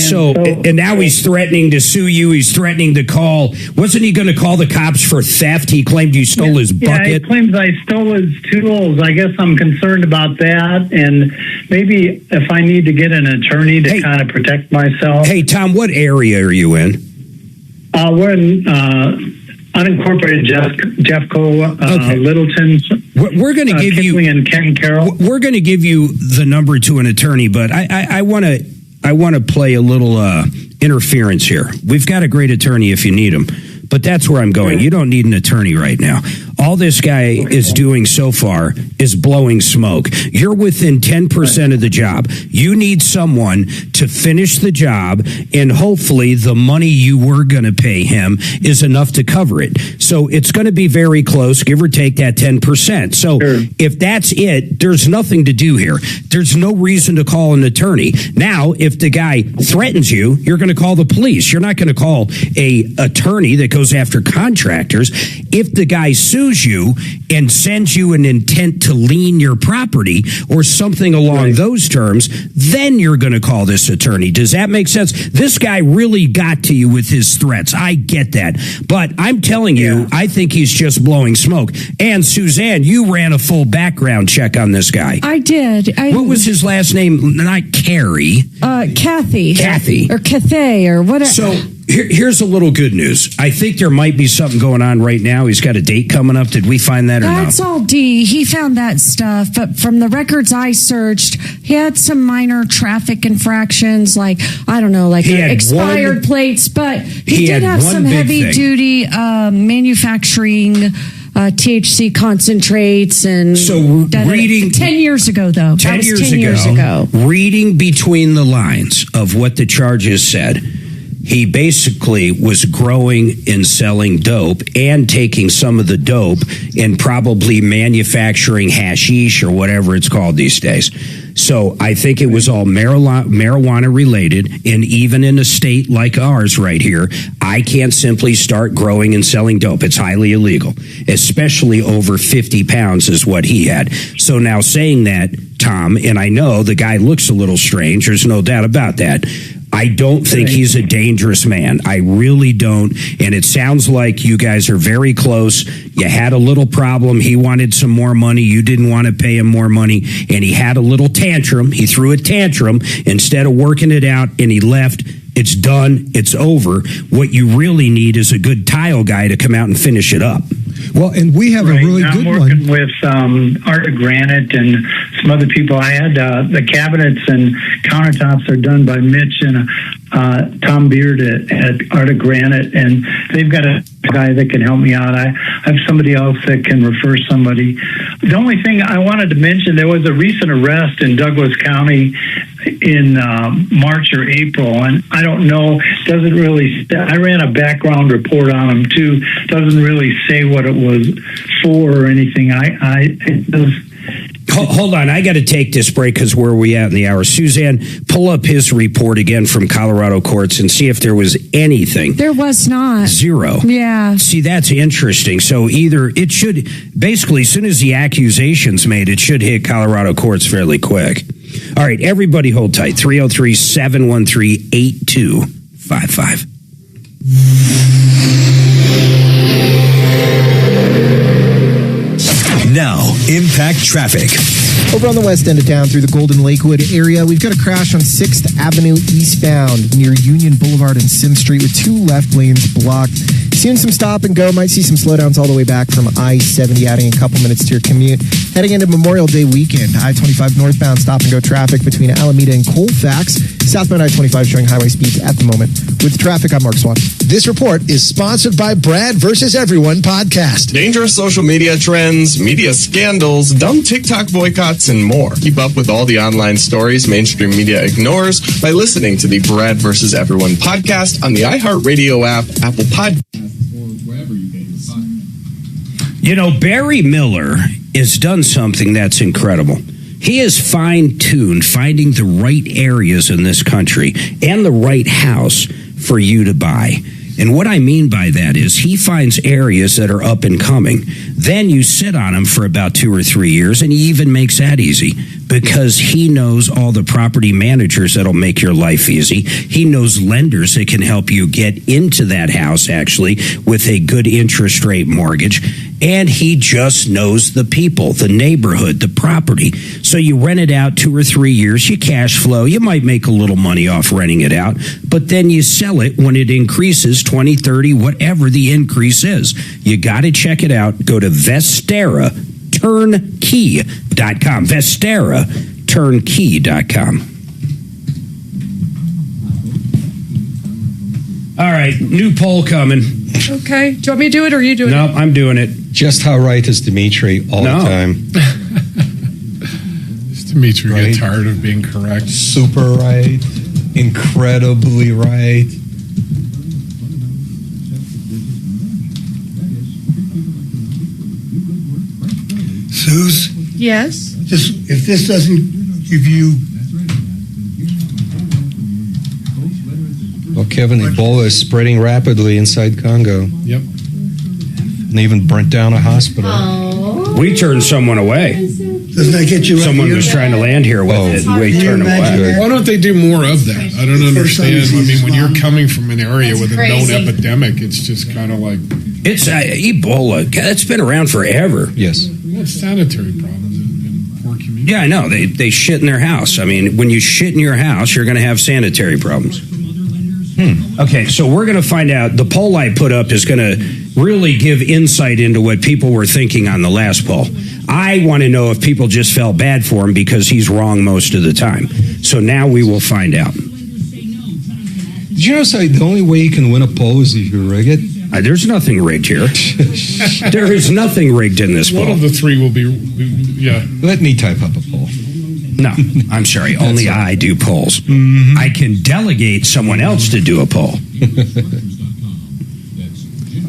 and now he's threatening to sue you. He's threatening to call. Wasn't he going to call the cops for theft? He claimed you stole his bucket. Yeah, he claims I stole his tools. I guess I'm concerned about that, and maybe if I need to get an attorney to kind of protect myself. Hey, Tom, what area are you in? We're in unincorporated Jeffco, Littleton. We're going to give you and Ken Carroll. We're going to give you the number to an attorney, but I want to play a little interference here. We've got a great attorney if you need him, but that's where I'm going. You don't need an attorney right now. All this guy is doing so far is blowing smoke. You're within 10% of the job. You need someone to finish the job, and hopefully the money you were going to pay him is enough to cover it. So it's going to be very close, give or take that 10%. So if that's it, there's nothing to do here. There's no reason to call an attorney. Now, if the guy threatens you, you're going to call the police. You're not going to call a attorney that goes after contractors. If the guy sues knows you and sends you an intent to lien your property or something along those terms, then you're going to call this attorney. Does that make sense? This guy really got to you with his threats. I get that. But I'm telling you, I think he's just blowing smoke. And Suzanne, you ran a full background check on this guy. I did. What was his last name? Not Carrie. Kathy. Kathy. Or Cathay or whatever. So here's a little good news. I think there might be something going on right now. He's got a date coming up. Did we find that or not? That's all D. He found that stuff. But from the records I searched, he had some minor traffic infractions, like, I don't know, like expired plates. But he did have some heavy-duty manufacturing THC concentrates. And so reading 10 years ago, though. 10 years ago, reading between the lines of what the charges said, he basically was growing and selling dope and taking some of the dope and probably manufacturing hashish or whatever it's called these days. So I think it was all marijuana related. And even in a state like ours right here, I can't simply start growing and selling dope. It's highly illegal, especially over 50 pounds is what he had. So now saying that, Tom, and I know the guy looks a little strange, there's no doubt about that. I don't think he's a dangerous man. I really don't. And it sounds like you guys are very close. You had a little problem. He wanted some more money. You didn't want to pay him more money. And he had a little tantrum. He threw a tantrum instead of working it out, and he left. It's done. It's over. What you really need is a good tile guy to come out and finish it up. Well, and we have a really good one. I'm working with Art of Granite and some other people. I had the cabinets and countertops are done by Mitch and Tom Beard at Art of Granite, and they've got a guy that can help me out. I have somebody else that can refer somebody. The only thing I wanted to mention, there was a recent arrest in Douglas County in March or April, and I don't know, doesn't really, I ran a background report on him too, doesn't really say what it was for or anything. Hold on, I got to take this break because where are we at in the hour? Suzanne, pull up his report again from Colorado courts and see if there was anything. There was not. Zero. Yeah. See, that's interesting. So either it should, basically, as soon as the accusation's made, it should hit Colorado courts fairly quick. All right, everybody hold tight. 303-713-8255. Now, impact traffic. Over on the west end of town through the Golden Lakewood area, we've got a crash on 6th Avenue eastbound near Union Boulevard and Sim Street with 2 left lanes blocked. Seeing some stop and go, might see some slowdowns all the way back from I-70, adding a couple minutes to your commute. Heading into Memorial Day weekend, I-25 northbound stop and go traffic between Alameda and Colfax. Southbound I-25 showing highway speeds at the moment. With traffic, I'm Mark Swan. This report is sponsored by Brad vs. Everyone podcast. Dangerous social media trends, media scandals, dumb TikTok boycotts, and more. Keep up with all the online stories mainstream media ignores by listening to the Brad vs. Everyone podcast on the iHeartRadio app, Apple Podcasts, or wherever you get your podcast. You know, Barry Miller has done something that's incredible. He has fine-tuned finding the right areas in this country and the right house for you to buy. And what I mean by that is he finds areas that are up and coming. Then you sit on them for about 2 or 3 years, and he even makes that easy because he knows all the property managers that'll make your life easy. He knows lenders that can help you get into that house, actually, with a good interest rate mortgage. And he just knows the people, the neighborhood, the property. So you rent it out 2 or 3 years, you cash flow, you might make a little money off renting it out, but then you sell it when it increases 20, 30, whatever the increase is. You got to check it out. Go to VesteraTurnkey.com. VesteraTurnkey.com. All right, new poll coming. Okay. Do you want me to do it or are you doing it? No, I'm doing it. Just how right is Dimitri all the time? Is Dimitri get tired of being correct? Super right. Incredibly right. Suze? Yes? Just, if this doesn't give you... Well, Kevin, Ebola is spreading rapidly inside Congo. Yep. and even burnt down a hospital. We turned someone away. Doesn't that get you? Someone was trying to land here with it, and we turned them away. Why don't they do more of that? I don't understand. I mean, when you're coming from an area with a known epidemic, it's just kind of like... It's Ebola. It's been around forever. Yes. Well, it's sanitary problems in poor communities. Yeah, I know. They shit in their house. I mean, when you shit in your house, you're going to have sanitary problems. Okay, so we're going to find out. The poll I put up is going to really give insight into what people were thinking on the last poll. I want to know if people just felt bad for him because he's wrong most of the time. So now we will find out. Did you know the only way you can win a poll is if you rig it? There's nothing rigged here. There is nothing rigged in this poll. One of the three will be, yeah. Let me type up a poll. No, I'm sorry. Only I do polls. I can delegate someone else to do a poll.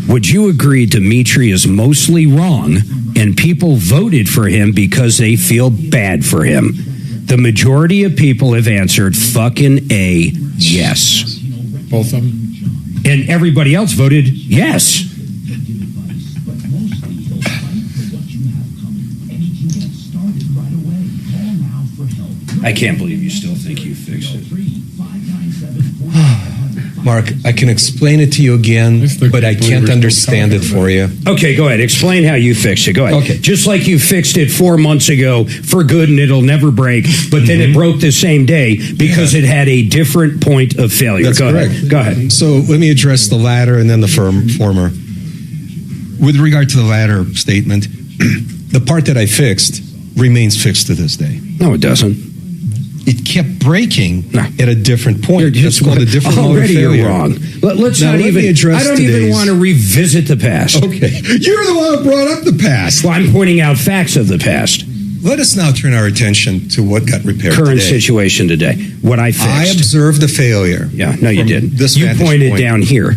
Would you agree Dimitri is mostly wrong and people voted for him because they feel bad for him? The majority of people have answered fucking A, yes. Both of them? And everybody else voted yes. I can't believe you still think you fixed it. Mark, I can explain it to you again, but I can't understand it for you. Okay, go ahead. Explain how you fixed it. Go ahead. Okay. Just like you fixed it 4 months ago for good and it'll never break, but then it broke the same day because it had a different point of failure. That's correct. Go ahead. So let me address the latter and then the former. With regard to the latter statement, the part that I fixed remains fixed to this day. No, it doesn't. It kept breaking at a different point. It's called a different mode of already failure. You're wrong. Let's Now, not let even. me address I don't even want to revisit the past. Okay, you're the one who brought up the past. Well, I'm pointing out facts of the past. Let us now turn our attention to what got repaired Current today. situation today. What I fixed. I observed the failure. Yeah, no, you from didn't. This You vantage pointed point. down here.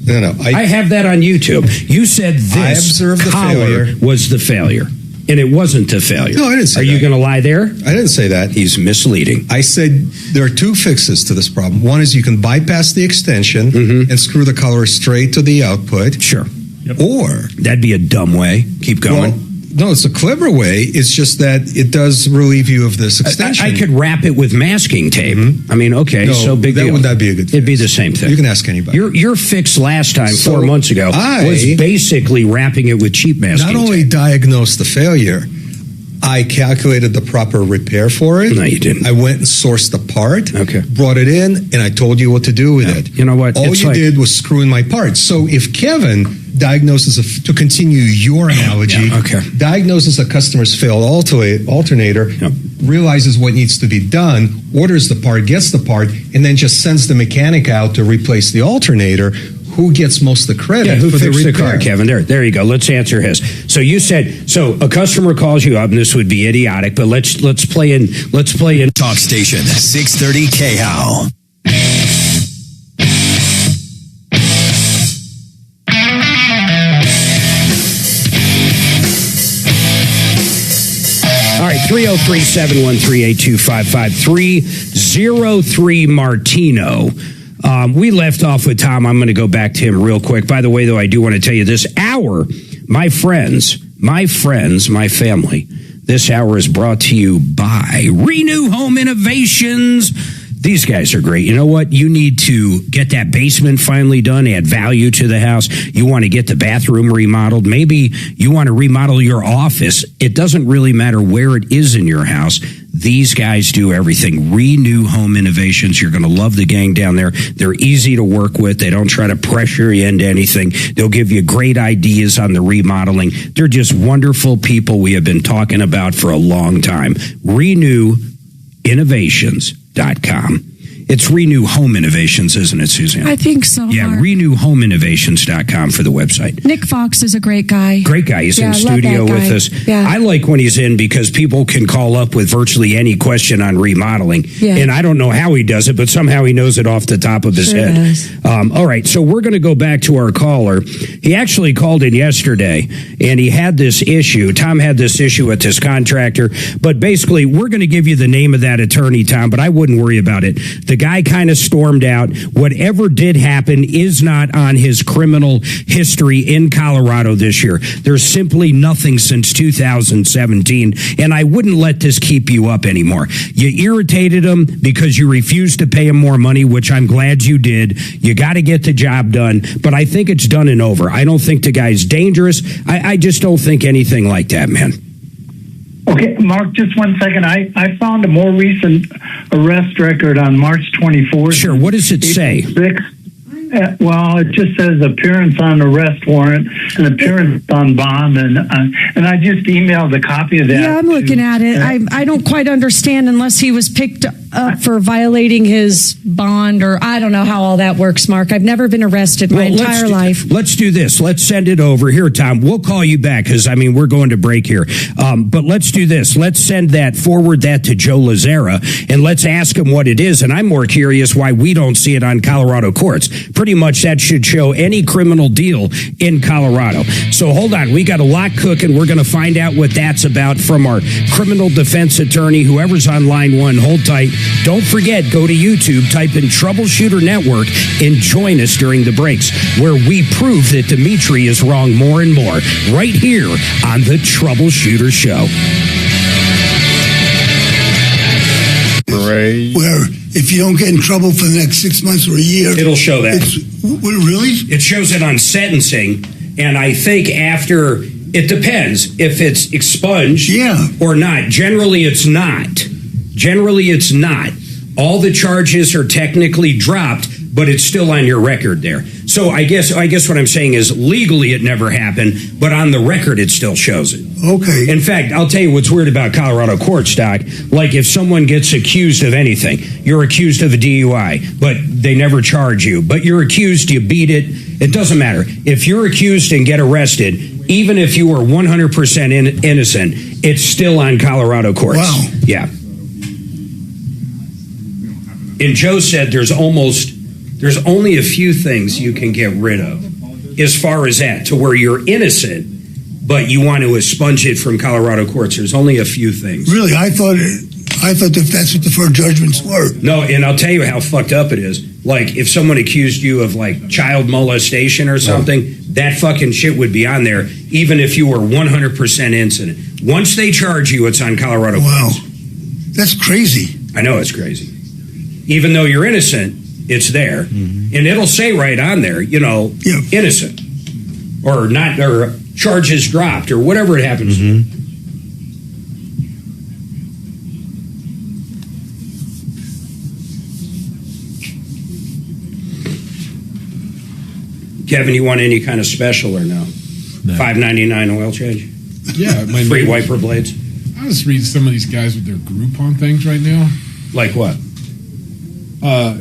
No. I have that on YouTube. You said this I observed the collar failure. was the failure. And it wasn't a failure. No, I didn't say Are that. you going to lie there? I didn't say that. He's misleading. I said there are two fixes to this problem. One is you can bypass the extension and screw the color straight to the output. Sure. Or that'd be a dumb way. Keep going. Well, no, it's a clever way. It's just that it does relieve you of this extension. I could wrap it with masking tape. I mean, okay, No, so big that deal. would not be a good fix. It'd be the same thing. You can ask anybody. Your fix last time, So 4 months ago, was basically wrapping it with cheap masking Not only diagnosed the failure, I calculated the proper repair for it. No, you didn't. I went and sourced the part, Okay. brought it in, and I told you what to do with it. You know what? All It's you like- did was screw in my parts. So if Kevin diagnoses, to continue your analogy, diagnoses a customer's failed alternator, realizes what needs to be done, orders the part, gets the part, and then just sends the mechanic out to replace the alternator, who gets most of the credit who for the fixed the repair? car, Kevin? There you go. Let's answer his. So you said, so a customer calls you up, and this would be idiotic, but let's play in. Talk station 630 KHOW. All right, 303-713-8255, 303 Martino. We left off with Tom. I'm going to go back to him real quick. By the way, though, I do want to tell you this hour, my friends, my family, this hour is brought to you by Renew Home Innovations. These guys are great. You know what? You need to get that basement finally done, add value to the house. You want to get the bathroom remodeled. Maybe you want to remodel your office. It doesn't really matter where it is in your house. These guys do everything. Renew Home Innovations. You're going to love the gang down there. They're easy to work with. They don't try to pressure you into anything. They'll give you great ideas on the remodeling. They're just wonderful people we have been talking about for a long time. RenewInnovations.com. It's Renew Home Innovations, isn't it, Suzanne? I think so. Yeah, Mark. RenewHomeInnovations.com for the website. Nick Fox is a great guy. Great guy. He's Yeah, in I love studio that with guy. us. Yeah. I like when he's in because people can call up with virtually any question on remodeling. Yeah. And I don't know how he does it, but somehow he knows it off the top of his Sure head. does. All right, so we're going to go back to our caller. He actually called in yesterday, and he had this issue. Tom had this issue with his contractor, but basically, we're going to give you the name of that attorney, Tom, but I wouldn't worry about it. The the guy kind of stormed out. Whatever did happen is not on his criminal history in Colorado this year. There's simply nothing since 2017, and I wouldn't let this keep you up anymore. You irritated him because you refused to pay him more money, which I'm glad you did. You got to get the job done, but I think it's done and over. I don't think the guy's dangerous. I just don't think anything like that, man. Okay, Mark, just 1 second. I found a more recent arrest record on March 24th. Sure, what does it say? Well, it just says appearance on arrest warrant and appearance on bond, and I just emailed a copy of that. Yeah, I'm looking at it. I don't quite understand unless he was picked up for violating his bond, or I don't know how all that works, Mark. I've never been arrested my entire life. Let's do this. Let's send it over. Here, Tom, we'll call you back because, we're going to break here. But let's do this. Let's forward that to Joe Lazzara, and let's ask him what it is. And I'm more curious why we don't see it on Colorado courts. Pretty much that should show any criminal deal in Colorado. So hold on. We got a lot cooking. We're going to find out what that's about from our criminal defense attorney, whoever's on line one. Hold tight. Don't forget, go to YouTube, type in Troubleshooter Network, and join us during the breaks, where we prove that Dimitri is wrong more and more, right here on the Troubleshooter Show. Where if you don't get in trouble for the next 6 months or a year, it'll show that. Really? It shows it on sentencing, and I think after, it depends if it's expunged or not. Generally, it's not. All the charges are technically dropped, but it's still on your record there. So I guess what I'm saying is legally it never happened, but on the record it still shows it. Okay. In fact, I'll tell you what's weird about Colorado courts, Doc. Like if someone gets accused of anything, you're accused of a DUI, but they never charge you. But you're accused, you beat it. It doesn't matter. If you're accused and get arrested, even if you were 100% innocent, it's still on Colorado courts. Wow. Yeah. And Joe said there's only a few things you can get rid of as far as that, to where you're innocent, but you want to expunge it from Colorado courts. There's only a few things. Really? I thought that that's what deferred judgments were. No, and I'll tell you how fucked up it is. Like, if someone accused you of, like, child molestation or something, that fucking shit would be on there, even if you were 100% innocent. Once they charge you, it's on Colorado courts. That's crazy. I know it's crazy. Even though you're innocent, it's there. Mm-hmm. And it'll say right on there, innocent. Or not, or charges dropped, or whatever it happens to. Kevin, you want any kind of special or no? $5.99 oil change? Yeah. Free wiper blades? I was reading some of these guys with their Groupon things right now. Like what?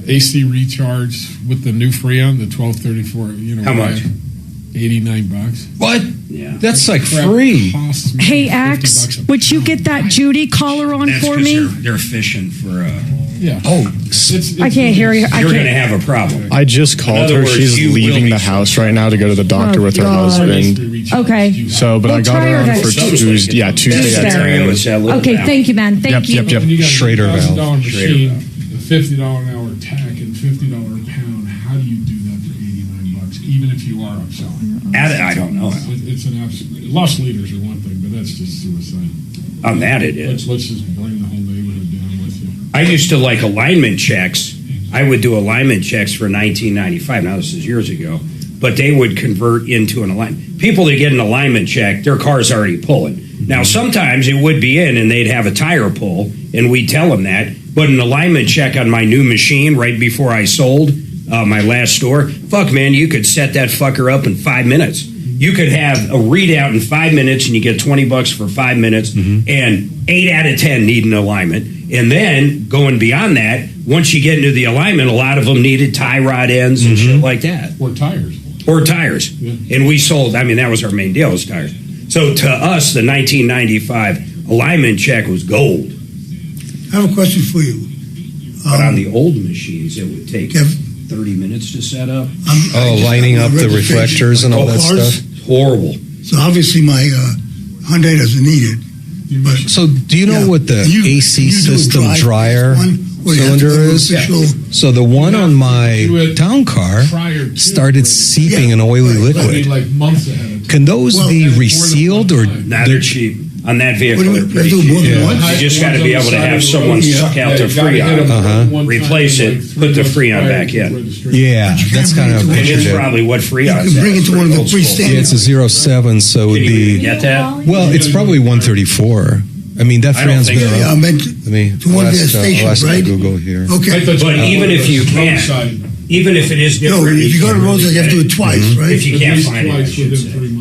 AC recharge with the new Freon, the 1234. How much? $89. What? Yeah, that's like free. Hey, Axe, would you get that Judy collar on for me? They're fishing for. Yeah. Oh, I can't hear you. You're going to have a problem. I just called her. She's leaving the house right now to go to the doctor with her husband. Okay. So, but I got her on for Tuesday. Yeah, Tuesday at 10. Okay, thank you, man. Thank you. Yep. Schrader valve. Machine, the $50 an hour tack and $50 a pound. How do you do that for $89? Even if you are upselling. I don't know. It's an absolute. Lost leaders are one thing, but that's just suicide. On that it is. Let's just bring the whole neighborhood down with you. I used to like alignment checks. I would do alignment checks for $19.95. Now this is years ago, but they would convert into an alignment. People that get an alignment check, their car's already pulling. Now sometimes it would be in, and they'd have a tire pull, and we'd tell them that. But an alignment check on my new machine right before I sold my last store, fuck man, you could set that fucker up in 5 minutes. You could have a readout in 5 minutes, and you get $20 for 5 minutes, and 8 out of 10 need an alignment. And then going beyond that, once you get into the alignment, a lot of them needed tie rod ends and shit like that. Or tires. Yeah. And we sold, that was our main deal, was tires. So to us, the 1995 alignment check was gold. I have a question for you. But on the old machines, it would take 30 minutes to set up. Lining up the reflectors and all that stuff. Horrible. So obviously my Hyundai doesn't need it. But so do you know what the AC system dryer cylinder is. So the one on my town car started seeping an oily liquid. Like months ahead. Can those be resealed or? Nah, they're cheap. On that vehicle, they're pretty cheap. You just got to be able to have someone suck out the Freon, replace it, put the Freon back in. Yeah, that's kind of. And it's probably what Freon's You can bring it to one of the freestanding. Yeah, it's a 07, so it would be. Get that? Well, it's probably 134. I mean, that Freon's been around. I meant I mean, to one of their stations, right? Google here. Okay. But even if you can't, even if it is different. No, if you go to roadside, you have to do it twice, right? If you can't find it, I should say.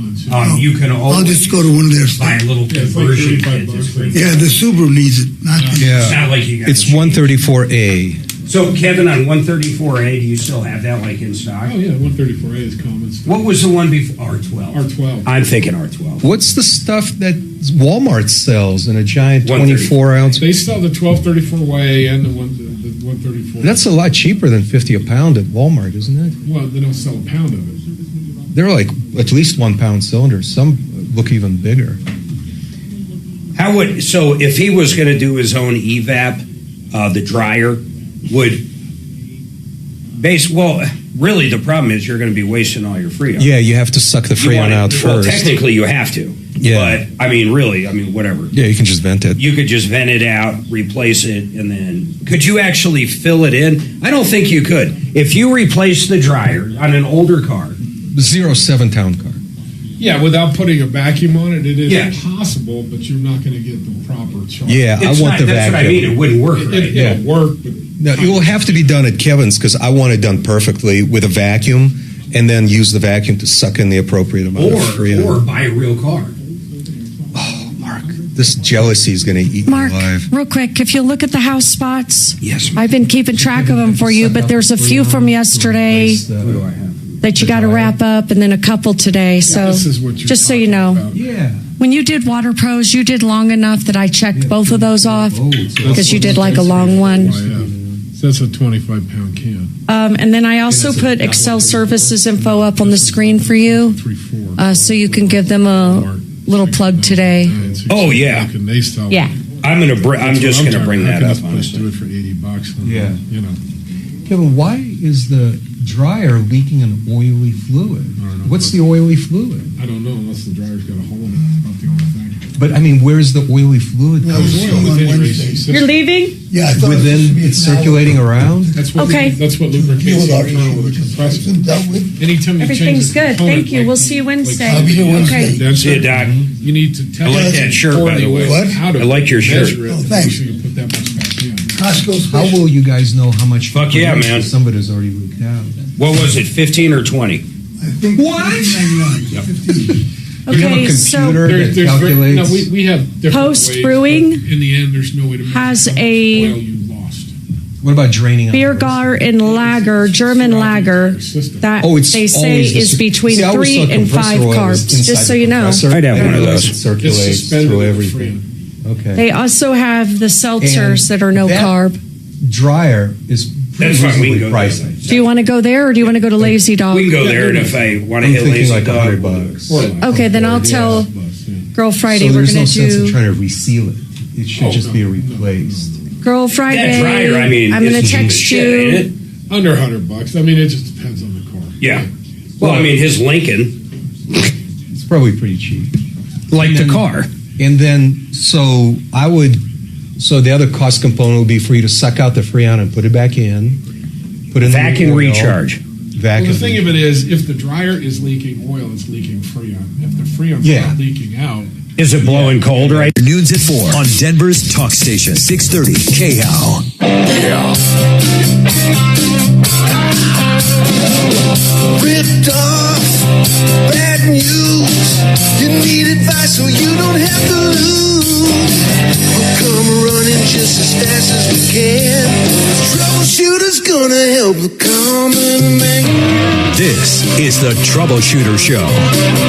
You can I'll always just go to one of their buy a little conversion kit. Yeah, the Subaru needs it, not the. Yeah, It's not like you got it's 134A. So, Kevin, on 134A, do you still have that like in stock? Oh, yeah, 134A is common stuff. What was the one before? R12. R12. I'm thinking R12. What's the stuff that Walmart sells in a giant 24-ounce? They sell the 1234Y and the 134. That's a lot cheaper than $50 a pound at Walmart, isn't it? Well, they don't sell a pound of it. They're like at least 1 pound cylinders. Some look even bigger. How would so if he was going to do his own evap, the dryer would really the problem is you're going to be wasting all your Freon. Yeah, you have to suck the Freon out first. Technically, you have to. Yeah. But whatever. Yeah, you can just vent it. You could just vent it out, replace it, and then could you actually fill it in? I don't think you could. If you replace the dryer on an older car, 07 town car. Yeah, without putting a vacuum on it, it is possible, but you're not going to get the proper charge. Yeah, I want the vacuum. That's what I mean. It wouldn't work. It'll work, but no, it will have to be done at Kevin's because I want it done perfectly with a vacuum, and then use the vacuum to suck in the appropriate amount of Freon. Or buy a real car. Oh, Mark, this jealousy is going to eat Mark, me alive. real quick, if you look at the house spots, yes, I've been keeping track of them for you, but there's a few from yesterday that you got to wrap up, and then a couple today. So just so you know, when you did Water Pros, you did long enough that I checked both of those off because you did like a long one. That's a 25-pound can. And then I also put Excel Services info up on the screen for you, so you can give them a little plug today. Oh yeah, yeah. I'm just gonna bring that up. Honestly, do it for $80. Yeah, you know. Kevin, why is the dryer leaking an oily fluid? What's the oily fluid? I don't know unless the dryer's got a hole in it. That's about the only thing. But I mean, where's the oily fluid? You're leaving? Yeah, I thought within it's circulating around. That's what Okay. That's what lubricates the internal with a compressor. Anytime you Everything's change good. Thank you. We'll see you Wednesday. I'll be here Okay. See you, Doc. You need to tell I like that shirt, by the way. I like your shirt. Thanks. You put that much back in. Costco's. How will you guys know how much? Fuck yeah, man. Somebody's already leaked out. What was it, 15 or 20? I think what? Okay, you have a computer that calculates. No, we have different Post ways, Brewing but in the end, there's no way to has measure how much a oil you lost. What about draining? Biergarten lager, German lager, that they say is between 3 and 5 carbs, just so you know. I'd have one of those. It circulates through everything. Okay. They also have the seltzers that are no carb. Dryer is That's fine. We can go priced. there. Do you want to go there, or do you want to go to Lazy Dog? We can go there, and if I want to hit Lazy like Dog, $100. Okay, then I'll tell Girl Friday So we're there's going no to sense in do trying to reseal it. It should just be replaced. Girl Friday. That dryer, I mean, I'm going to it's text shit, you. ain't it? Under $100. I mean, it just depends on the car. Yeah. Well, I mean, his Lincoln, It's probably pretty cheap. like the car. And then, so the other cost component would be for you to suck out the Freon and put it back in. Put in Vacuum the oil, recharge. Vacuum. Well, the thing of it is, if the dryer is leaking oil, it's leaking Freon. If the Freon's not leaking out, is it blowing cold right? Noons at 4 on Denver's Talk Station, 630 KHOW. Ripped off, bad news. You need advice so you don't have to lose. We'll come running just as fast as we can. Troubleshooter's gonna help help the common man. This is the Troubleshooter Show.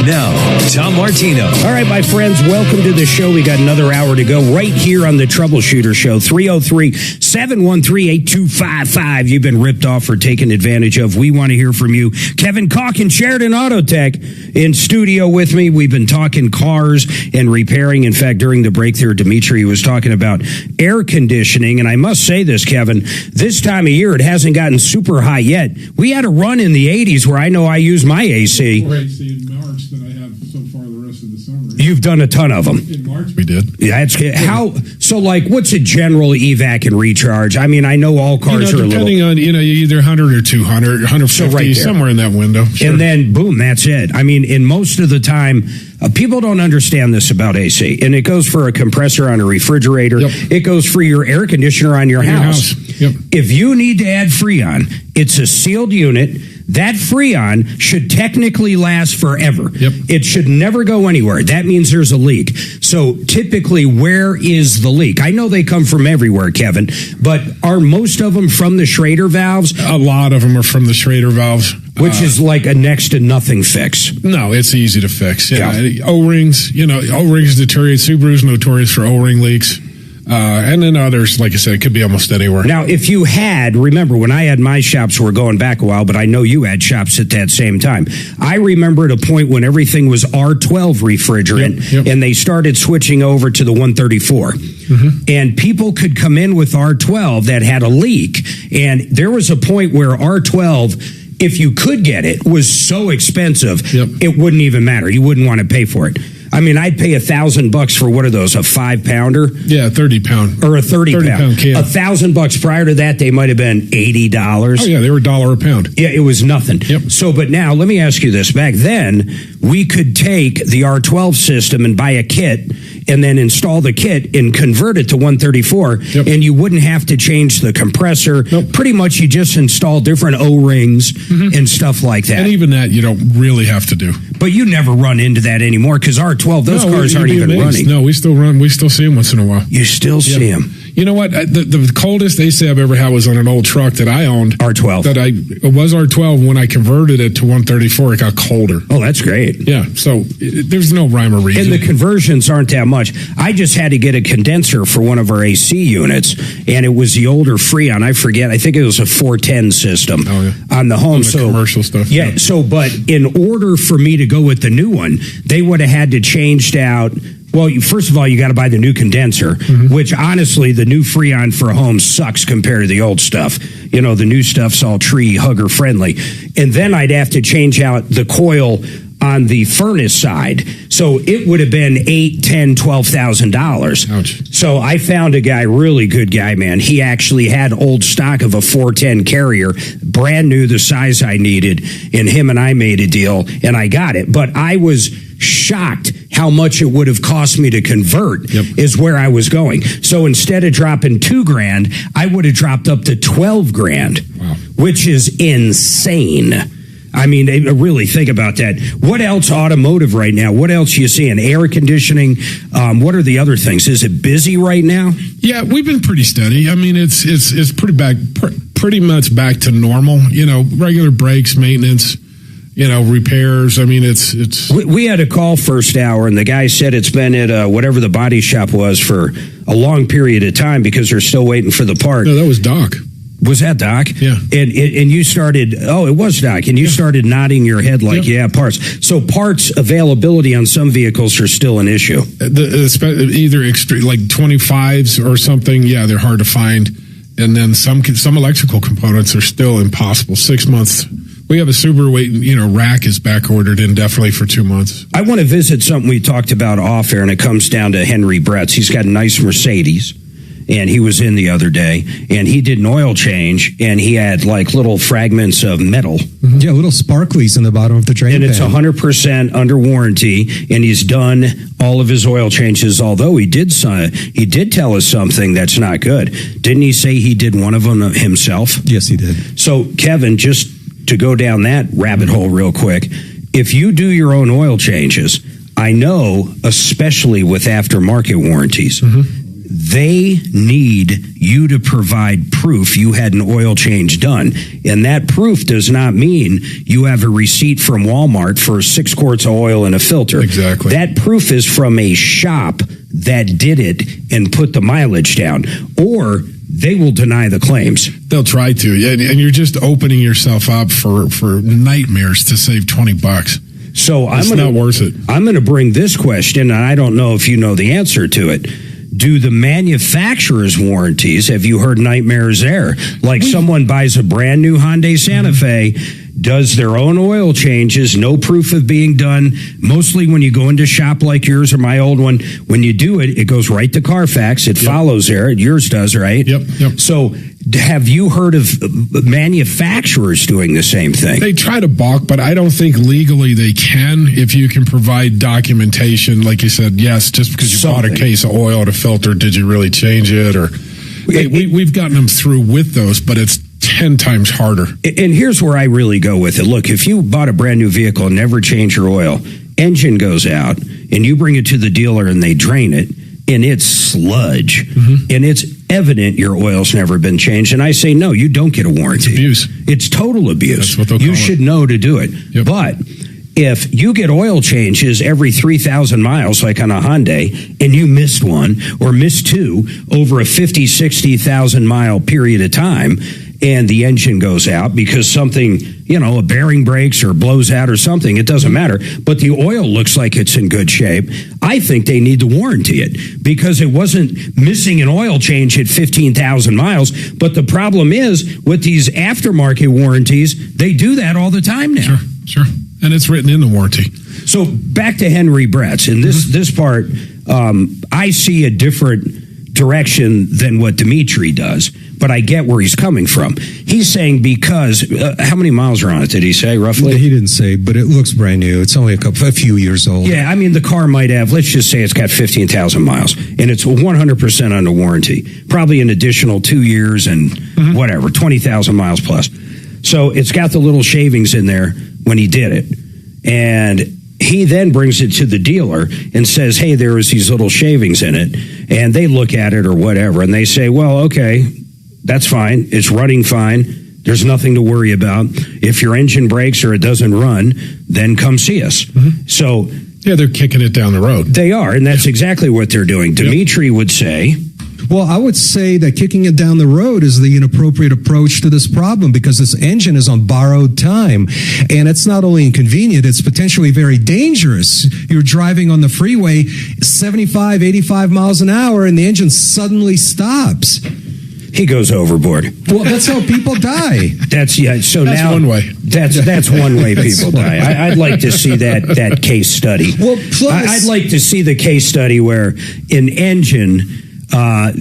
Now, Tom Martino. All right, my friends, welcome to the show. We got another hour to go right here on the Troubleshooter Show. 303-713-8255. You've been ripped off or taken advantage of. We want to hear from you. Kevin Calkin, Sheridan Auto Tech, in studio with me. We've been talking cars and repairing. In fact, during the break there, Dimitri was talking about air conditioning. And I must say this, Kevin, this time of year, it hasn't gotten super hot yet. We had a run in the 80s where I know I use my AC. More AC in March than I have so far the rest of the summer. You've done a ton of them. In March we did. Yeah, it's how. So, like, what's a general evac and recharge? I mean, I know all cars are a little. Depending on, you're either 100 or 200, 150, so right there, somewhere in that window. Sure. And then, boom, that's it. I mean, in most of the time, people don't understand this about AC. And it goes for a compressor on a refrigerator. Yep. It goes for your air conditioner on your house. Yep. If you need to add Freon, it's a sealed unit. That Freon should technically last forever. Yep. It should never go anywhere. That means there's a leak. So typically, where is the leak? I know they come from everywhere, Kevin, but are most of them from the Schrader valves? A lot of them are from the Schrader valves. Which is like a next to nothing fix. No, it's easy to fix. Yeah. O-rings, O-rings deteriorate. Subaru's notorious for O-ring leaks. And then others, like I said, it could be almost anywhere. Now, if you had, remember when I had my shops, we're going back a while, but I know you had shops at that same time. I remember at a point when everything was R12 refrigerant, and they started switching over to the 134. Mm-hmm. And people could come in with R12 that had a leak. And there was a point where R12, if you could get it, was so expensive, it wouldn't even matter. You wouldn't want to pay for it. I mean, I'd pay $1,000 for what are those? A 5-pounder? Yeah, 30-pound or a 30-pound can. $1,000 prior to that, they might have been $80. Oh yeah, they were $1 a pound. Yeah, it was nothing. Yep. So, but now let me ask you this: back then, we could take the R12 system and buy a kit, and then install the kit and convert it to 134, and you wouldn't have to change the compressor. Nope. Pretty much, you just install different O-rings and stuff like that. And even that, you don't really have to do. But you never run into that anymore because R12, those cars aren't even running. No, we still run. We still see them once in a while. You still see them. You know what? The coldest AC I've ever had was on an old truck that I owned. R12. It was R12. When I converted it to 134, it got colder. Oh, that's great. Yeah. So there's no rhyme or reason. And the conversions aren't that much. I just had to get a condenser for one of our AC units, and it was the older Freon. I forget. I think it was a 410 system on the home. On the commercial stuff. Yeah. So, but in order for me to go with the new one, they would have had to change out. Well, first of all, you got to buy the new condenser, which honestly, the new Freon for home sucks compared to the old stuff. The new stuff's all tree hugger friendly. And then I'd have to change out the coil on the furnace side. So it would have been $8,000, $10,000, $12,000. Ouch. So I found a guy, really good guy, man. He actually had old stock of a 410 Carrier, brand new, the size I needed. And him and I made a deal, and I got it. But I was shocked how much it would have cost me to convert is where I was going. So instead of dropping $2,000, I would have dropped up to $12,000, which is insane. I mean, really think about that. What else automotive right now? What else are you seeing? Air conditioning? What are the other things? Is it busy right now? Yeah, we've been pretty steady. I mean, it's pretty much back to normal. Regular brakes, maintenance. Repairs. I mean, it's. We had a call first hour, and the guy said it's been at whatever the body shop was for a long period of time because they're still waiting for the part. No, that was Doc. Was that Doc? Yeah. And you started. Oh, it was Doc, and you started nodding your head like, yeah, parts. So parts availability on some vehicles are still an issue. Either like 25s or something. Yeah, they're hard to find, and then some electrical components are still impossible. 6 months. We have a Subaru waiting, rack is back ordered indefinitely for 2 months. I want to visit something we talked about off air, and it comes down to Henry Bretz. He's got a nice Mercedes, and he was in the other day, and he did an oil change, and he had like little fragments of metal. Yeah, little sparklies in the bottom of the drain pan. And it's 100% under warranty, and he's done all of his oil changes, although he did tell us something that's not good. Didn't he say he did one of them himself? Yes, he did. So, Kevin, just to go down that rabbit hole real quick, if you do your own oil changes, I know, especially with aftermarket warranties, they need you to provide proof you had an oil change done. And that proof does not mean you have a receipt from Walmart for 6 quarts of oil and a filter. Exactly. That proof is from a shop that did it and put the mileage down. Or they will deny the claims. They'll try to. And you're just opening yourself up for nightmares to save $20. So it's not worth it. I'm going to bring this question, and I don't know if you know the answer to it. Do the manufacturer's warranties, have you heard nightmares there? Like someone buys a brand new Hyundai Santa Fe, does their own oil changes, no proof of being done. Mostly when you go into a shop like yours or my old one, when you do it, it goes right to Carfax. It follows there. Yours does, right? Yep. So have you heard of manufacturers doing the same thing? They try to balk, but I don't think legally they can if you can provide documentation. Like you said, yes, just because you bought a case of oil at a filter, did you really change it? Or we've gotten them through with those, but it's 10 times harder. And here's where I really go with it. Look, if you bought a brand new vehicle and never change your oil, engine goes out, and you bring it to the dealer and they drain it, and it's sludge, and it's evident your oil's never been changed, and I say, no, you don't get a warranty. It's abuse. It's total abuse. That's what they'll you call should it. know to do it. Yep. But if you get oil changes every 3,000 miles, like on a Hyundai, and you missed one or missed 2 over a 50, 60,000 mile period of time, and the engine goes out because something, a bearing breaks or blows out or something, it doesn't matter, but the oil looks like it's in good shape, I think they need to warranty it because it wasn't missing an oil change at 15,000 miles. But the problem is with these aftermarket warranties, they do that all the time now. Sure. And it's written in the warranty. So back to Henry Bretz. And this part, I see a different direction than what Dimitri does, but I get where he's coming from. He's saying because, how many miles are on it, did he say, roughly? He didn't say, but it looks brand new. It's only a few years old. Yeah, I mean, the car might have, let's just say it's got 15,000 miles, and it's 100% under warranty. Probably an additional 2 years and whatever, 20,000 miles plus. So it's got the little shavings in there when he did it. And he then brings it to the dealer and says, hey, there is these little shavings in it. And they look at it or whatever, and they say, well, okay, that's fine. It's running fine. There's nothing to worry about. If your engine breaks or it doesn't run, then come see us. So yeah, they're kicking it down the road. They are, and that's exactly what they're doing. Dimitri would say, well, I would say that kicking it down the road is the inappropriate approach to this problem because this engine is on borrowed time. And it's not only inconvenient, it's potentially very dangerous. You're driving on the freeway 75, 85 miles an hour, and the engine suddenly stops. He goes overboard. Well, that's how people die. That's that's one way. That's one way people die. I'd like to see that case study. Well, plus, I'd like to see the case study where an engine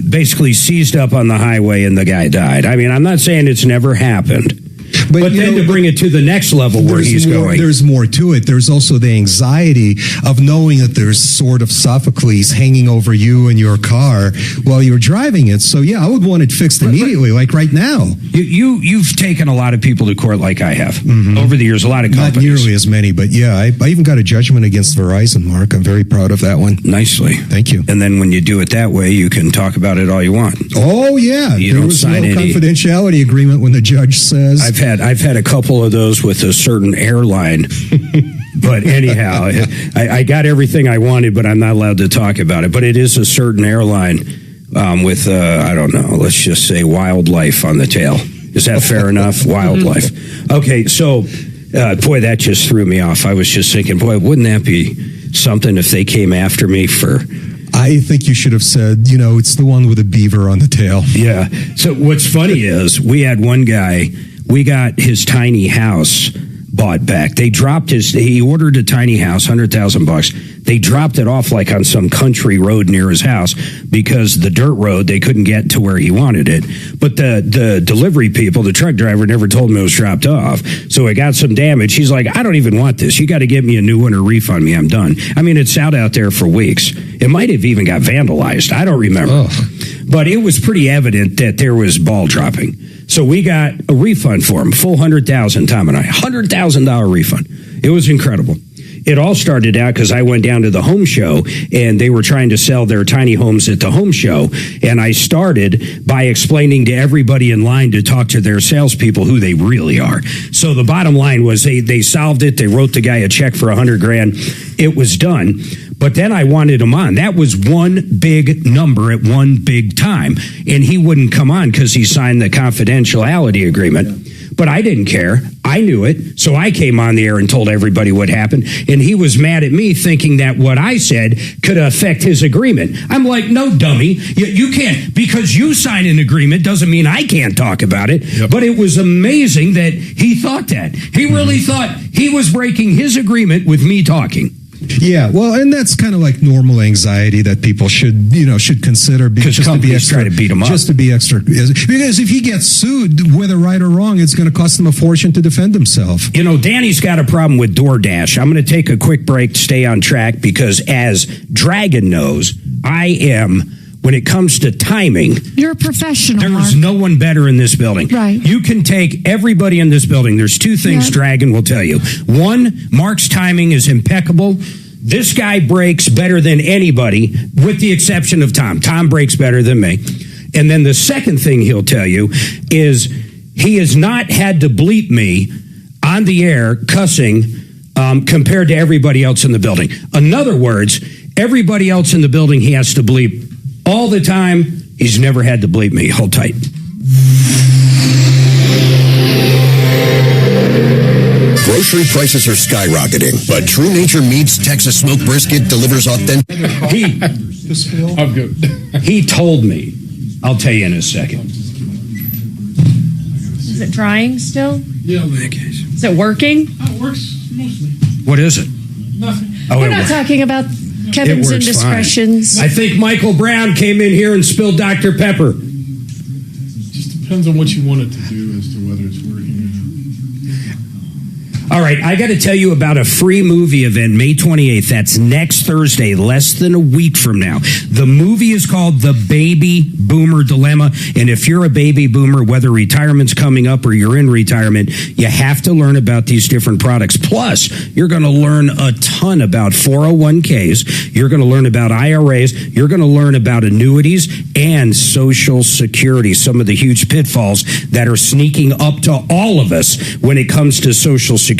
basically seized up on the highway and the guy died. I mean, I'm not saying it's never happened. But then to bring it to the next level where he's going. There's more to it. There's also the anxiety of knowing that there's sort of Sophocles hanging over you and your car while you're driving it. So, yeah, I would want it fixed immediately, like right now. You've taken a lot of people to court like I have over the years, a lot of companies. Not nearly as many, but yeah, I even got a judgment against Verizon, Mark. I'm very proud of that one. Nicely. Thank you. And then when you do it that way, you can talk about it all you want. Oh, yeah. You there don't was sign no any confidentiality agreement when the judge says. I've had a couple of those with a certain airline. But anyhow, I got everything I wanted, but I'm not allowed to talk about it. But it is a certain airline with, I don't know, let's just say wildlife on the tail. Is that fair enough? Wildlife. Okay, so, boy, that just threw me off. I was just thinking, boy, wouldn't that be something if they came after me for... I think you should have said, it's the one with a beaver on the tail. Yeah. So what's funny is we had one guy, we got his tiny house bought back. They dropped he ordered a tiny house, $100,000. They dropped it off like on some country road near his house because the dirt road, they couldn't get to where he wanted it. But the delivery people, the truck driver never told him it was dropped off. So it got some damage. He's like, I don't even want this. You got to get me a new one or refund me. I'm done. I mean, it's out there for weeks. It might have even got vandalized. I don't remember. But it was pretty evident that there was ball dropping. So we got a refund for him, full $100,000, Tom and I, $100,000 refund. It was incredible. it all started out because I went down to the home show and they were trying to sell their tiny homes at the home show. And I started by explaining to everybody in line to talk to their salespeople who they really are. So the bottom line was they solved it. They wrote the guy a check for $100,000. It was done. But then I wanted him on. That was one big number at one big time. And he wouldn't come on because he signed the confidentiality agreement. But I didn't care. I knew it. So I came on the air and told everybody what happened. And he was mad at me thinking that what I said could affect his agreement. I'm like, no, dummy. You can't. Because you sign an agreement doesn't mean I can't talk about it. Yep. But it was amazing that he thought that. He really thought he was breaking his agreement with me talking. Yeah, well, and that's kind of like normal anxiety that people should consider because companies try to beat him up. Just to be extra, because if he gets sued, whether right or wrong, it's going to cost him a fortune to defend himself. Danny's got a problem with DoorDash. I'm going to take a quick break to stay on track because, as Dragon knows, I am. When it comes to timing, you're a professional. There's no one better in this building. Right. You can take everybody in this building. There's two things Dragon will tell you. One, Mark's timing is impeccable. This guy breaks better than anybody, with the exception of Tom. Tom breaks better than me. And then the second thing he'll tell you is he has not had to bleep me on the air cussing compared to everybody else in the building. In other words, everybody else in the building he has to bleep all the time. He's never had to bleep me. Hold tight. Grocery prices are skyrocketing, but True Nature Meats Texas Smoked Brisket delivers authentic. I'm good. He told me. I'll tell you in a second. Is it drying still? Yeah. Is it working? It works mostly. What is it? Nothing. We're not talking about Kevin's indiscretions. Fine. I think Michael Brown came in here and spilled Dr. Pepper. Just depends on what you want it to do as to whether it's working or not. All right, I got to tell you about a free movie event, May 28th. That's next Thursday, less than a week from now. The movie is called The Baby Boomer Dilemma. And if you're a baby boomer, whether retirement's coming up or you're in retirement, you have to learn about these different products. Plus, you're going to learn a ton about 401ks. You're going to learn about IRAs. You're going to learn about annuities and Social Security, some of the huge pitfalls that are sneaking up to all of us when it comes to Social Security.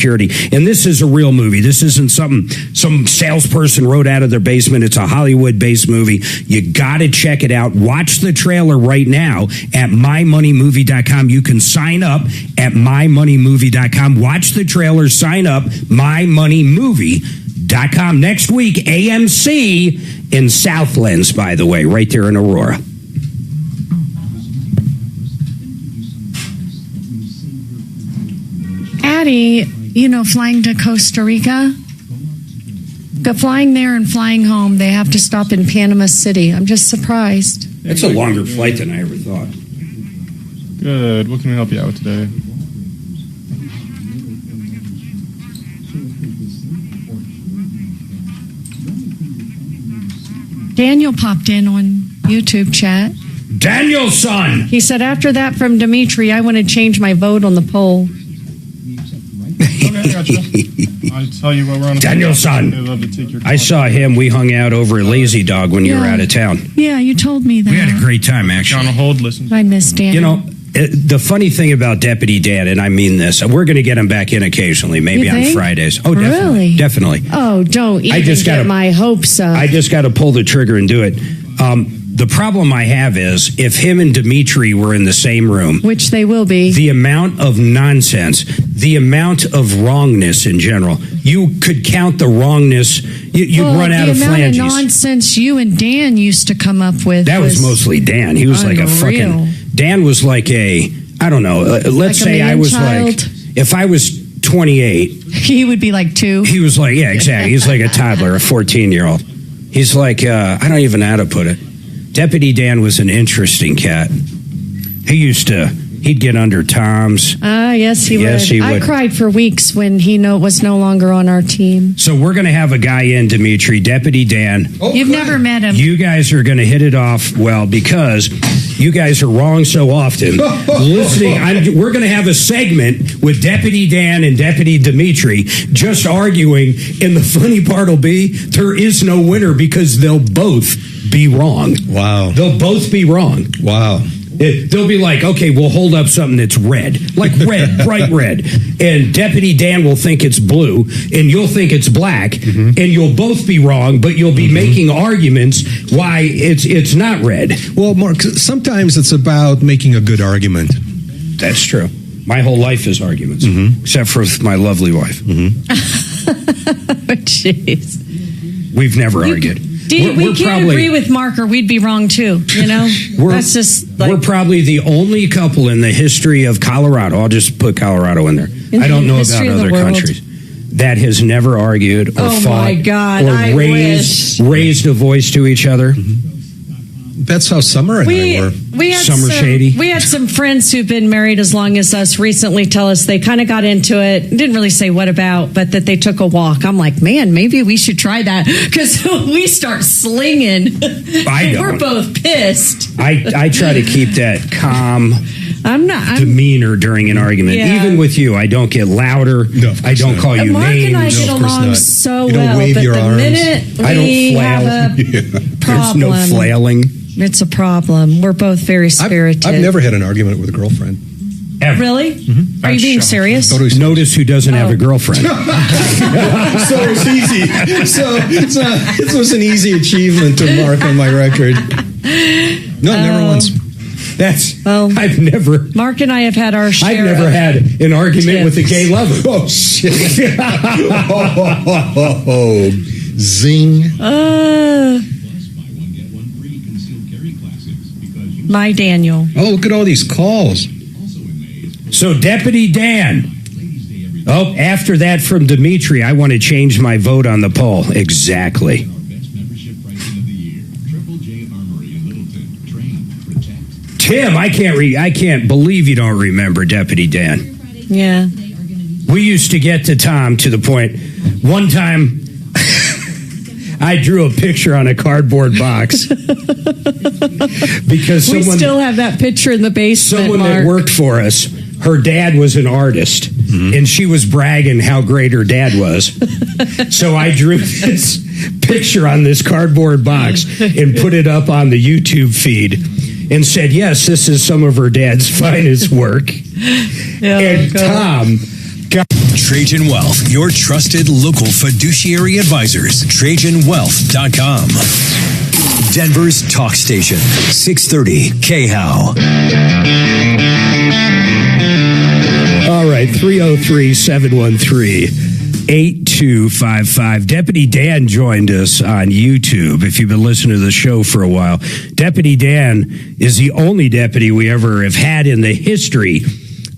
And this is a real movie. This isn't something some salesperson wrote out of their basement. It's a Hollywood-based movie. You got to check it out. Watch the trailer right now at mymoneymovie.com. You can sign up at mymoneymovie.com. Watch the trailer. Sign up, mymoneymovie.com. Next week, AMC in Southlands, by the way, right there in Aurora. Addie, flying to Costa Rica, flying there and flying home, they have to stop in Panama City. I'm just surprised. It's a longer flight than I ever thought. Good. What can we help you out with today? Daniel popped in on YouTube chat. Danielson! He said, after that from Dimitri, I want to change my vote on the poll. Okay, gotcha. I tell you what, we're on. Danielson. I saw him. We hung out over at Lazy Dog when you were out of town. Yeah, you told me that. We had a great time, actually. On a hold, listen. I miss Dan. The funny thing about Deputy Dan, and I mean this, we're going to get him back in occasionally, maybe on Fridays. Oh, definitely. Really? Definitely. Oh, don't even get my hopes up. I just got to pull the trigger and do it. The problem I have is if him and Dimitri were in the same room, which they will be, the amount of nonsense, the amount of wrongness in general, you could count the wrongness. You'd run out of flanges. The amount of nonsense you and Dan used to come up with. That was mostly Dan. He was unreal. like a fucking. Dan was like a. I don't know. Let's say I was like. If I was 28, he would be like 2. He was like, yeah, exactly. He's like a toddler, a 14-year-old. He's like, I don't even know how to put it. Deputy Dan was an interesting cat. He used to He'd get under Tom's. Yes, he Yes, would. he I would. cried for weeks when he was no longer on our team. So we're going to have a guy in, Dimitri, Deputy Dan. You've never met him. You guys are going to hit it off well because you guys are wrong so often. We're going to have a segment with Deputy Dan and Deputy Dimitri just arguing, and the funny part will be there is no winner because they'll both be wrong. Wow. They'll both be wrong. Wow. They'll be like, okay, we'll hold up something that's red, like red, bright red. And Deputy Dan will think it's blue, and you'll think it's black, and you'll both be wrong, but you'll be making arguments why it's not red. Well, Mark, sometimes it's about making a good argument. That's true. My whole life is arguments, except for with my lovely wife. Jeez. We've never argued. We can't agree with Mark or we'd be wrong too, you know? That's just like... We're probably the only couple in the history of Colorado. I'll just put Colorado in there. I don't know about other countries. That has never argued or fought my God, or raised a voice to each other. That's how Summer and I were. Shady. We had some friends who've been married as long as us recently tell us they kind of got into it. Didn't really say what about, but that they took a walk. I'm like, man, maybe we should try that because we start slinging. We're both pissed. I try to keep that calm demeanor during an argument. Yeah. Even with you, I don't get louder. No, I don't call you Mark names. and I get along so You don't well, wave but your the arms. minute I don't we flail. have a There's no problem, flailing. it's a problem. We're both very spirited. I've never had an argument with a girlfriend. Ever. Really? Are you being serious? Notice who doesn't have a girlfriend. So it's easy. So it was an easy achievement to mark on my record. No, never once. I've never. Mark and I have had our share. I've never had an argument with a gay lover. Oh shit! Oh, zing! My Daniel. Oh, look at all these calls. So, Deputy Dan. Oh, after that from Dimitri, I want to change my vote on the poll. Exactly. Tim, I can't believe you don't remember Deputy Dan. Yeah. We used to get to Tom to the point. One time, I drew a picture on a cardboard box because we still have that picture in the basement. Someone Mark. that worked for us, her dad was an artist, and she was bragging how great her dad was. So I drew this picture on this cardboard box and put it up on the YouTube feed and said, yes, this is some of her dad's finest work. And Tom got... Trajan Wealth, your trusted local fiduciary advisors. TrajanWealth.com. Denver's talk station, 630 KHOW. All right, 303-713-8255. Deputy Dan joined us on YouTube. If you've been listening to the show for a while, Deputy Dan is the only deputy we ever have had in the history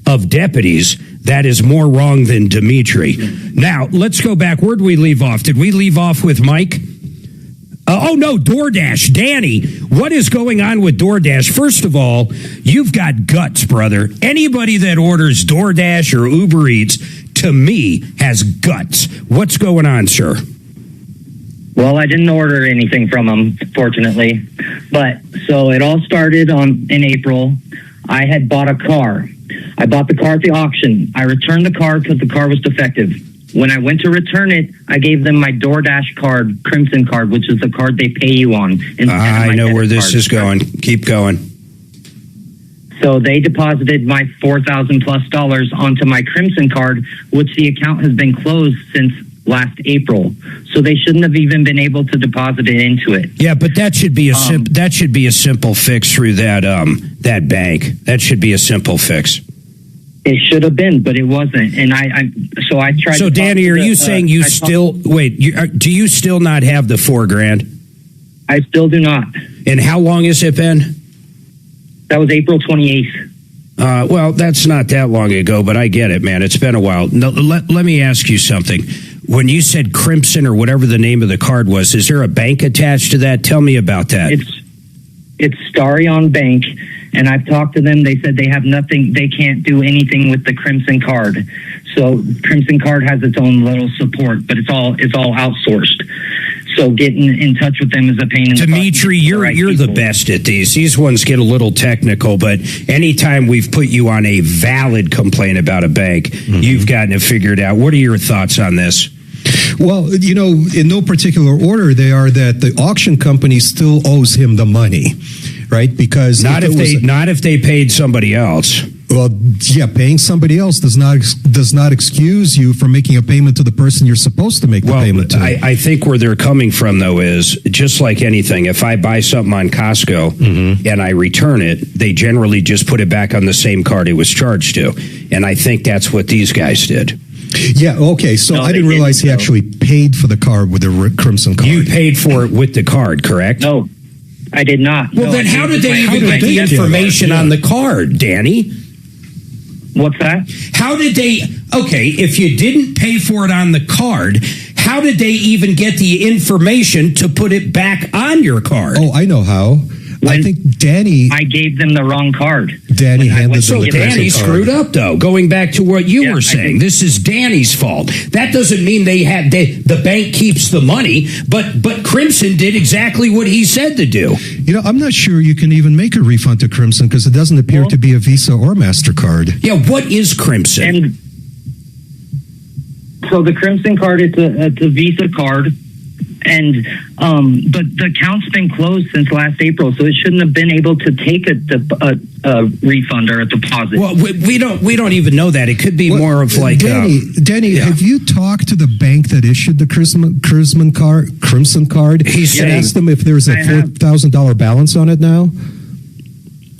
of deputies that is more wrong than Dimitri. Now, let's go back. Where'd we leave off? Did we leave off with Mike? No, DoorDash. Danny, what is going on with DoorDash? First of all, you've got guts, brother. Anybody that orders DoorDash or Uber Eats, to me, has guts. What's going on, sir? Well, I didn't order anything from them, fortunately. But so it all started in April. I had bought a car. I bought the car at the auction. I returned the car because the car was defective. When I went to return it, I gave them my DoorDash card, Crimson card, which is the card they pay you on. I know where this is going. Keep going. So they deposited my $4,000+ onto my Crimson card, which the account has been closed since last April. So they shouldn't have even been able to deposit it into it. Yeah, but that should be a simple fix through that bank. That should be a simple fix. It should have been, but it wasn't. And I tried. So, Danny, are you saying you still wait? Do you still not have the $4,000? I still do not. And how long has it been? That was April 28th. Well, that's not that long ago, but I get it, man. It's been a while. No, let me ask you something. When you said Crimson or whatever the name of the card was, is there a bank attached to that? Tell me about that. It's Starion Bank, And I've talked to them. They said they have nothing. They can't do anything with the Crimson Card. So Crimson Card has its own little support, but it's all outsourced. So getting in touch with them is a pain in the butt. Dimitri, you're the best at these. These ones get a little technical, but anytime we've put you on a valid complaint about a bank, you've gotten it figured out. What are your thoughts on this? Well, in no particular order, they are that the auction company still owes him the money, right? Because not if they paid somebody else. Well, yeah, paying somebody else does not excuse you from making a payment to the person you're supposed to make the payment to. I think where they're coming from, though, is just like anything. If I buy something on Costco and I return it, they generally just put it back on the same card it was charged to. And I think that's what these guys did. Yeah, okay, so I didn't realize he actually paid for the card with the Crimson Card. You paid for it with the card, correct? No, I did not. Well, then how did they even get the information on the card, Danny? What's that? How did they... Okay, if you didn't pay for it on the card, how did they even get the information to put it back on your card? Oh, I know how. I think Danny... I gave them the wrong card. Danny handed So Danny screwed up, though. Going back to what you were saying, this is Danny's fault. That doesn't mean the bank keeps the money, but Crimson did exactly what he said to do. I'm not sure you can even make a refund to Crimson because it doesn't appear to be a Visa or MasterCard. Yeah, what is Crimson? And so the Crimson Card, it's a Visa card. And but the account's been closed since last April, so it shouldn't have been able to take a refund or a deposit. Well, we don't even know that. It could be more of like Danny. Have you talked to the bank that issued the Crimson Card? He asked them if there's a $4,000 balance on it now.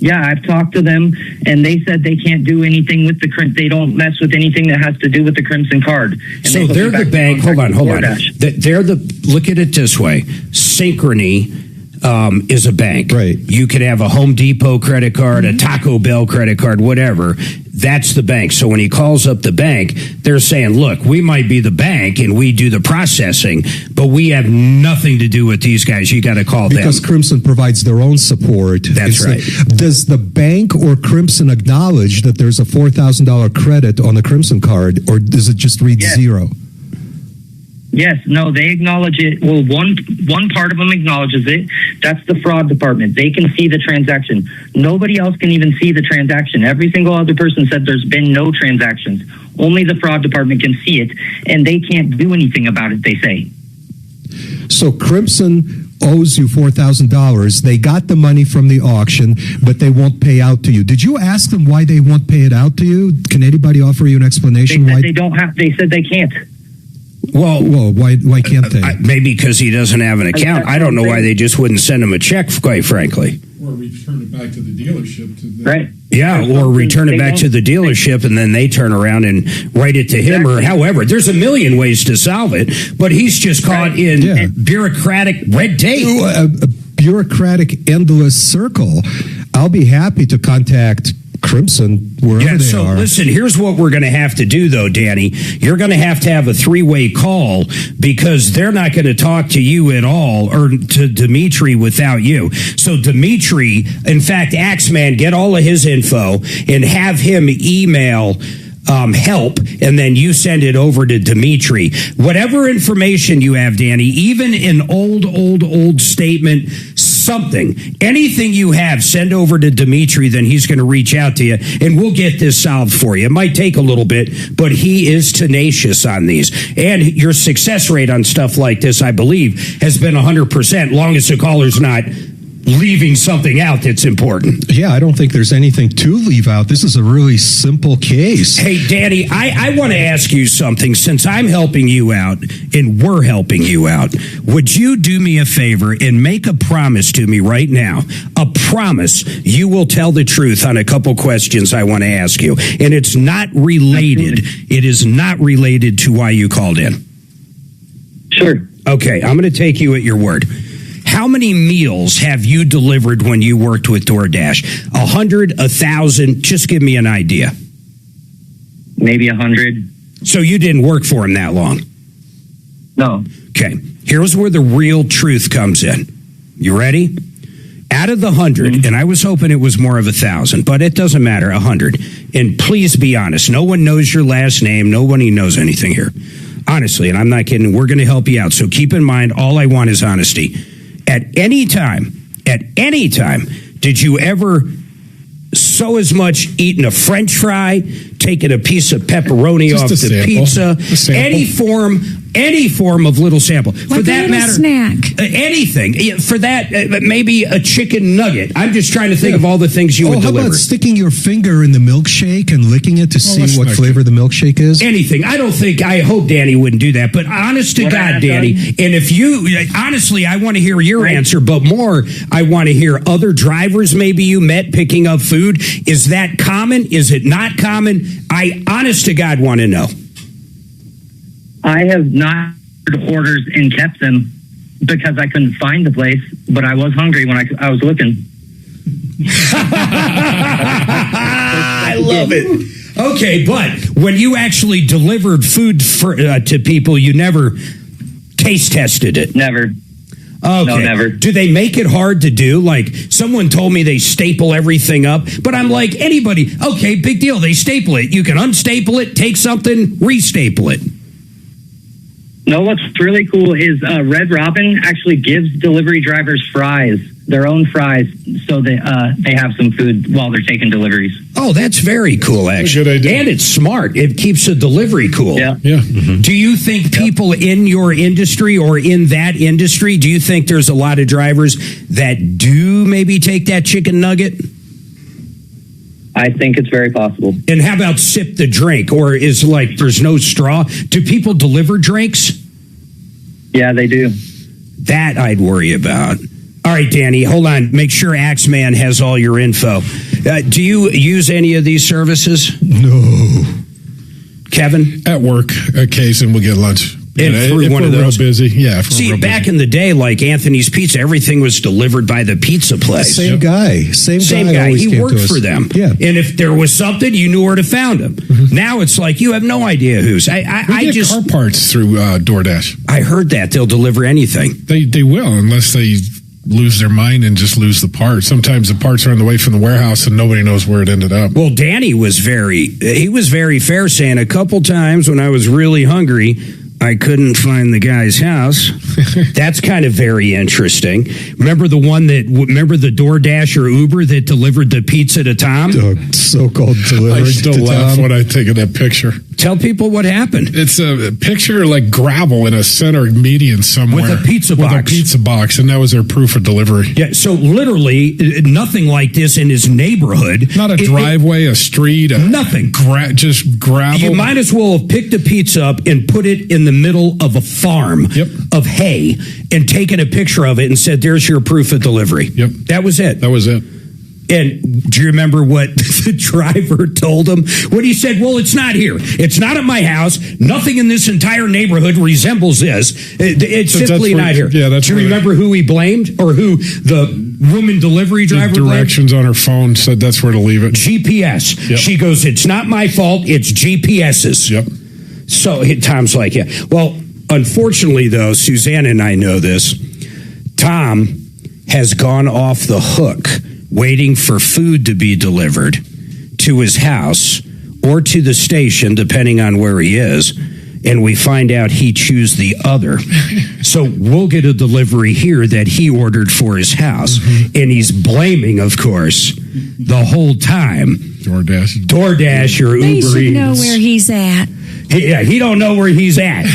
Yeah, I've talked to them, and they said they can't do anything with the They don't mess with anything that has to do with the Crimson Card. And so they're the bank. Hold on. They're look at it this way. Synchrony is a bank. Right. You could have a Home Depot credit card, a Taco Bell credit card, whatever. That's the bank. So when he calls up the bank, they're saying, look, we might be the bank and we do the processing, but we have nothing to do with these guys. You got to call them. Because Crimson provides their own support. That's right. Does the bank or Crimson acknowledge that there's a $4,000 credit on the Crimson card, or does it just read zero? Yes, no, they acknowledge it. Well, one part of them acknowledges it. That's the fraud department. They can see the transaction. Nobody else can even see the transaction. Every single other person said there's been no transactions. Only the fraud department can see it, and they can't do anything about it, they say. So Crimson owes you $4,000. They got the money from the auction, but they won't pay out to you. Did you ask them why they won't pay it out to you? Can anybody offer you an explanation? They said they don't have. They said they can't. Well, why can't they? Maybe because he doesn't have an account. I don't know why they just wouldn't send him a check, quite frankly. Or return it back to the dealership. Right. Yeah, or return it back to the dealership, and then they turn around and write it to him, or however. There's a million ways to solve it, but he's just caught in bureaucratic red tape. A bureaucratic endless circle. I'll be happy to contact Crimson wherever they are. Listen, here's what we're going to have to do, though, Danny. You're going to have a three-way call, because they're not going to talk to you at all, or to Dimitri without you. So Dimitri, in fact, Axeman, get all of his info and have him email help, and then you send it over to Dimitri. Whatever information you have, Danny, even an old statement, something, anything you have, send over to Dimitri, then he's going to reach out to you, and we'll get this solved for you. It might take a little bit, but he is tenacious on these. And your success rate on stuff like this, I believe, has been 100%, long as the caller's not leaving something out that's important. Yeah, I don't think there's anything to leave out. This is a really simple case. Hey, Danny, I want to ask you something. Since I'm helping you out and we're helping you out, would you do me a favor and make a promise to me right now? A promise you will tell the truth on a couple questions I want to ask you. And it's not related. It is not related to why you called in. Sure. Okay, I'm going to take you at your word. How many meals have you delivered when you worked with DoorDash? 100, 1,000? Just give me an idea. Maybe 100. So you didn't work for him that long? No. Okay. Here's where the real truth comes in. You ready? out of the 100, and I was hoping it was more of 1,000, but it doesn't matter, 100. And please be honest. No one knows your last name. Nobody knows anything here. Honestly, and I'm not kidding. We're going to help you out. So keep in mind, all I want is honesty. At any time, did you ever so as much eating a French fry, taking a piece of pepperoni Just off a the sample. pizza, any form of little sample? Like For that a matter, snack. Anything. For that, maybe a chicken nugget. I'm just trying to think of all the things you would how deliver. about sticking your finger in the milkshake and licking it to see what flavor the milkshake is? Anything. I hope Danny wouldn't do that. But honest to God, Danny, and if you, honestly, I want to hear your answer, but more, I want to hear other drivers maybe you met picking up food. Is that common? Is it not common? I, honest to God, want to know. I have not orders and kept them because I couldn't find the place, but I was hungry when I was looking. I love it. Okay, but when you actually delivered food to people, you never taste tested it? Never. Okay. No, never. Do they make it hard to do? Like, someone told me they staple everything up, but I'm like, anybody, okay, big deal. They staple it. You can unstaple it, take something, restaple it. No, what's really cool is Red Robin actually gives delivery drivers fries, their own fries, so they have some food while they're taking deliveries. Oh, that's very cool, actually. Good idea. And it's smart. It keeps the delivery cool. Yeah. Mm-hmm. Do you think people in your industry or in that industry, do you think there's a lot of drivers that do maybe take that chicken nugget? I think it's very possible. And how about sip the drink? Or is like there's no straw? Do people deliver drinks? Yeah, they do. That I'd worry about. All right, Danny, hold on. Make sure Axeman has all your info. Do you use any of these services? No. Kevin? At work, occasionally we'll get lunch. And through one of those. Real busy. Yeah. See, back in the day, like Anthony's Pizza, everything was delivered by the pizza place. Same guy. Same guy. Always He came worked to us. for them. Yeah. And if there was something, you knew where to find him. Mm-hmm. Now it's like you have no idea who's. We get car parts through DoorDash. I heard that they'll deliver anything. They will, unless they lose their mind and just lose the part. Sometimes the parts are on the way from the warehouse and nobody knows where it ended up. Well, Danny was very fair, saying a couple times when I was really hungry, I couldn't find the guy's house. That's kind of very interesting. Remember the DoorDash or Uber that delivered the pizza to Tom? So-called delivery. I still to laugh Tom. when I think of that picture. Tell people what happened. It's a picture like gravel in a center median somewhere. With a pizza box. With a pizza box, and that was their proof of delivery. Yeah, so literally nothing like this in his neighborhood. Not a driveway, a street, nothing. Just gravel. You might as well have picked a pizza up and put it in the middle of a farm of hay and taken a picture of it and said, there's your proof of delivery. Yep. That was it. That was it. And do you remember what the driver told him? When he said, well, it's not here. It's not at my house. Nothing in this entire neighborhood resembles this. It's simply not here. Yeah, that's do you remember who he blamed or who the woman delivery driver blamed? Directions on her phone said that's where to leave it. GPS. Yep. She goes, it's not my fault. It's GPS's. Yep. So Tom's like, yeah. Well, unfortunately, though, Suzanne and I know this. Tom has gone off the hook waiting for food to be delivered to his house or to the station, depending on where he is. And we find out he chose the other. So we'll get a delivery here that he ordered for his house. Mm-hmm. And he's blaming, of course, the whole time DoorDash or Uber They Eats. should know where he's at. He don't know where he's at.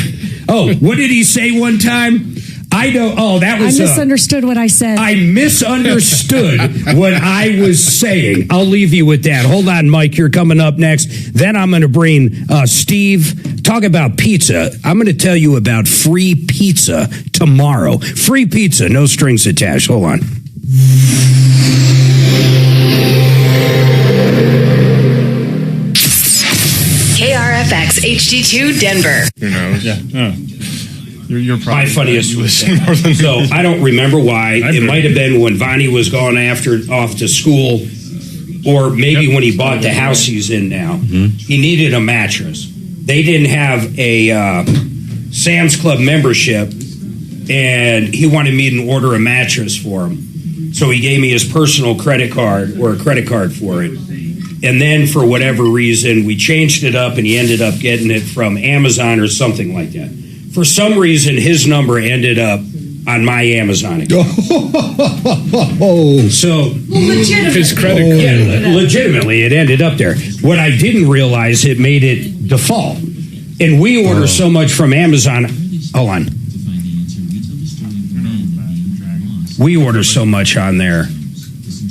Oh, what did he say one time? I know. Oh, that was. I misunderstood what I said. I misunderstood what I was saying. I'll leave you with that. Hold on, Mike. You're coming up next. Then I'm going to bring Steve. Talk about pizza. I'm going to tell you about free pizza tomorrow. Free pizza, no strings attached. Hold on. KRFX HD2 Denver. Who knows? Yeah. You're probably my funniest was so I don't remember why. It might have been when Vonnie was going off to school, or maybe when he bought the house he's in now. Mm-hmm. He needed a mattress. They didn't have a Sam's Club membership, and he wanted me to order a mattress for him. So he gave me his personal credit card or a credit card for it. And then for whatever reason, we changed it up and he ended up getting it from Amazon or something like that. For some reason, his number ended up on my Amazon account. So his credit card. Yeah, legitimately, it ended up there. What I didn't realize, it made it default. And we order so much from Amazon. Hold on. We order so much on there.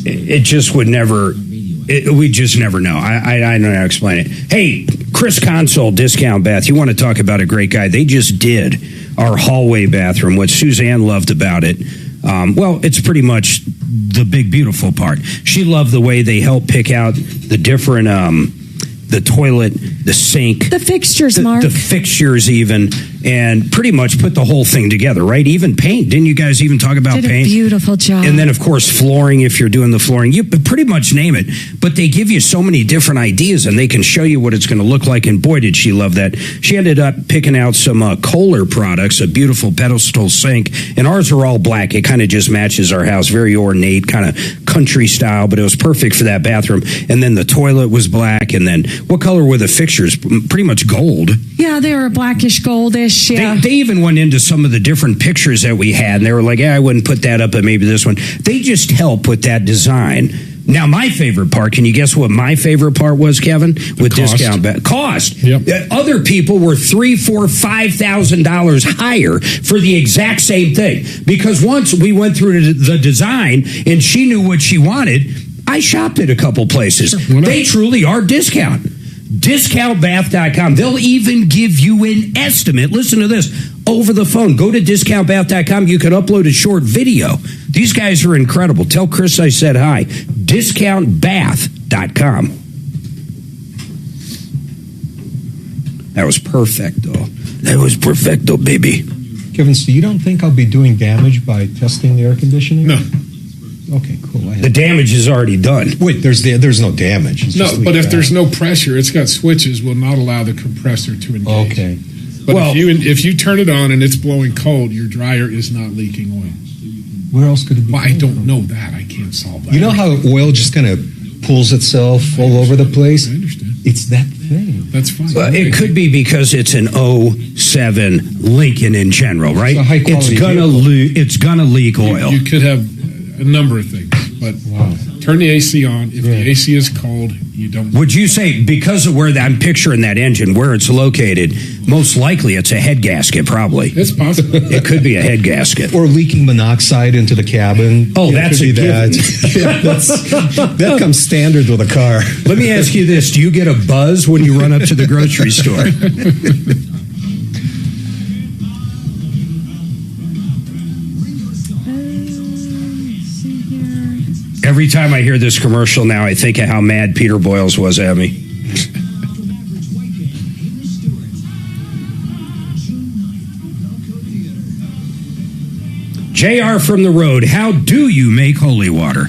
It just would never... we just never know. I don't know how to explain it. Hey, Chris Console, Discount Bath. You want to talk about a great guy? They just did our hallway bathroom. What Suzanne loved about it, well, it's pretty much the big, beautiful part. She loved the way they helped pick out the different, the toilet, the sink. The fixtures, Mark. The fixtures even, and pretty much put the whole thing together, right? Even paint. Didn't you guys even talk about Did paint? a beautiful job. And then, of course, flooring, if you're doing the flooring. You pretty much name it. But they give you so many different ideas, and they can show you what it's going to look like. And boy, did she love that. She ended up picking out some Kohler products, a beautiful pedestal sink. And ours are all black. It kind of just matches our house. Very ornate, kind of country style, but it was perfect for that bathroom. And then the toilet was black. And then what color were the fixtures? Pretty much gold. Yeah, they were blackish, goldish. Yeah. They even went into some of the different pictures that we had, and they were like, I wouldn't put that up, but maybe this one. They just help with that design. Now, my favorite part, can you guess what my favorite part was, Kevin? With cost. discount. Cost. Yep. Other people were $3,000, $4,000, $5,000 higher for the exact same thing. Because once we went through the design and she knew what she wanted, I shopped at a couple places. They truly are discount. DiscountBath.com. They'll even give you an estimate. Listen to this. Over the phone. Go to DiscountBath.com. You can upload a short video. These guys are incredible. Tell Chris I said hi. DiscountBath.com. That was perfecto. That was perfecto, baby. Kevin, so you don't think I'll be doing damage by testing the air conditioning? No. Okay, cool. The damage is already done. Wait, there's no damage. It's just but if leak there's out. no pressure, it's got switches, will not allow the compressor to engage. Okay. But if you turn it on and it's blowing cold, your dryer is not leaking oil. Where else could it be? Well, I don't know that. I can't solve that. You know how oil just kind of pulls itself all over the place? I understand. It's that thing. That's fine. Well, it could be because it's an 07 Lincoln in general, right? It's a high-quality It's gonna leak oil. You could have a number of things, but turn the AC on. If the AC is cold, you don't. Would you say, because of where I'm picturing that engine, where it's located, most likely it's a head gasket, probably? It's possible. It could be a head gasket. Or leaking monoxide into the cabin. Oh, that's could a be that. That comes standard with a car. Let me ask you this. Do you get a buzz when you run up to the grocery store? Every time I hear this commercial now, I think of how mad Peter Boyles was at me. JR from the road, how do you make holy water?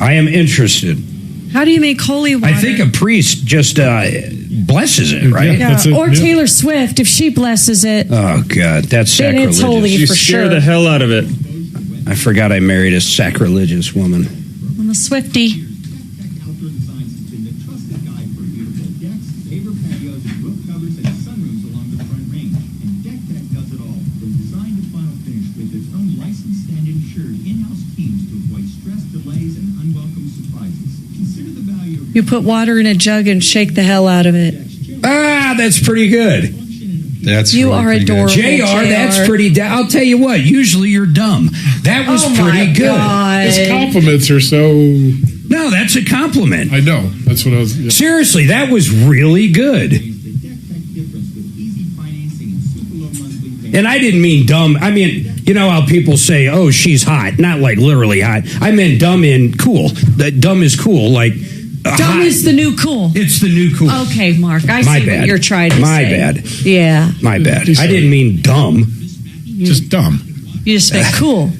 I am interested. How do you make holy water? I think a priest just blesses it, right? Yeah, or Taylor Swift, if she blesses it. Oh, God, that's then sacrilegious. it's holy You for scare sure. the hell out of it. I forgot I married a sacrilegious woman. I'm a Swiftie. You put water in a jug and shake the hell out of it. Ah, that's pretty good. That's You are adorable. JR, that's pretty. I'll tell you what. Usually you're dumb. That was pretty good. God. His compliments are so. No, that's a compliment. I know. That's what I was. Yeah. Seriously, that was really good. And I didn't mean dumb. I mean, you know how people say, "Oh, she's hot," not like literally hot. I meant dumb and cool. That dumb is cool, like. Dumb is the new cool. It's the new cool. Okay, Mark. I My see bad. what you're trying to My say. bad. Yeah. My bad. I didn't mean dumb. Just dumb. You just meant cool.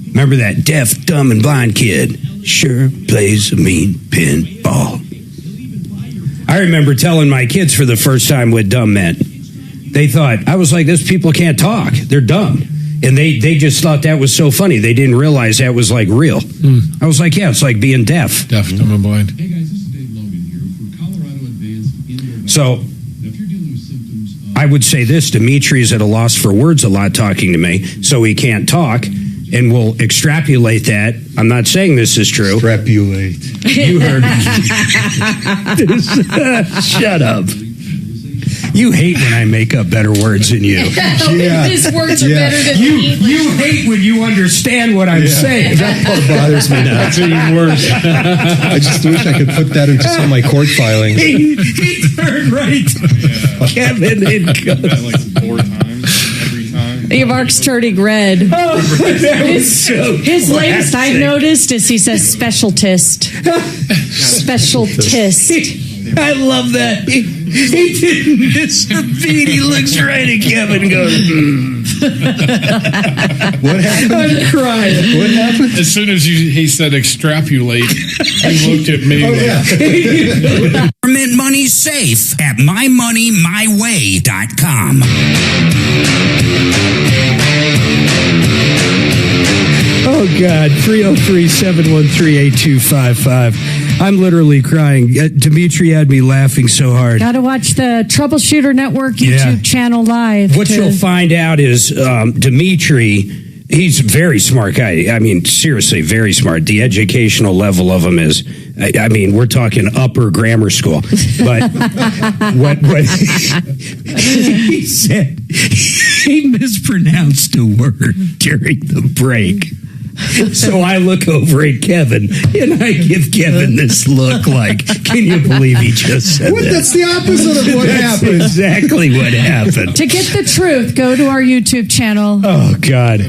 Remember that deaf, dumb, and blind kid? Sure plays a mean pinball. I remember telling my kids for the first time what dumb meant. They thought, I was like, those people can't talk. They're dumb. And they just thought that was so funny. They didn't realize that was like real. I was like, yeah, it's like being deaf. Deaf, dumb, and blind. Hey guys, this is Dave Logan here for Colorado Advanced Indoor. So, Now, if you're dealing with symptoms of I would say this, Dimitri's at a loss for words a lot talking to me, so he can't talk, and we'll extrapolate that. I'm not saying this is true. Extrapolate. You heard me. Shut up. You hate when I make up better words than you. His words are better than the English. You hate when you understand what I'm saying. That part bothers me now. That's even worse. I just wish I could put that into some of my court filings. He turned right. Kevin and That like 4 times every time. Mark's turning red. His latest I've noticed is he says specialist. Specialist. I love that. He didn't miss the beat. He looks right at Kevin and goes, What happened? I'm crying. What happened? As soon as he said extrapolate, he looked at me. Government money's safe at mymoneymyway.com. oh, God. 303-713-8255. I'm literally crying. Dimitri had me laughing so hard. Got to watch the Troubleshooter Network YouTube channel live. What you'll find out is Dimitri, he's a very smart guy. I mean, seriously, very smart. The educational level of him is, I mean, we're talking upper grammar school. But what he said, he mispronounced a word during the break. So I look over at Kevin and I give Kevin this look like, can you believe he just said that? That's the opposite of what happened. Exactly what happened. To get the truth, go to our YouTube channel. Oh, God.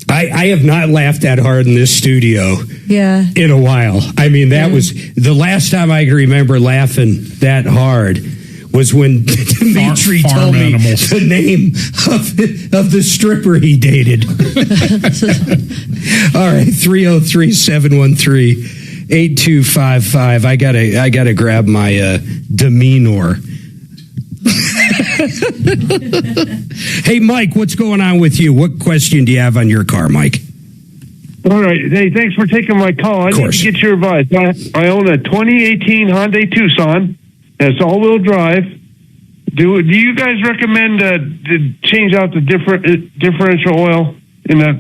I have not laughed that hard in this studio in a while. I mean, that was the last time I can remember laughing that hard was when Dimitri told me the name of the stripper he dated. All right, 303-713-8255. I gotta grab my demeanor. Hey, Mike, what's going on with you? What question do you have on your car, Mike? All right. Hey, thanks for taking my call. I need to get your advice. I own a 2018 Hyundai Tucson. It's all-wheel drive. Do you guys recommend to change out the differential oil in that?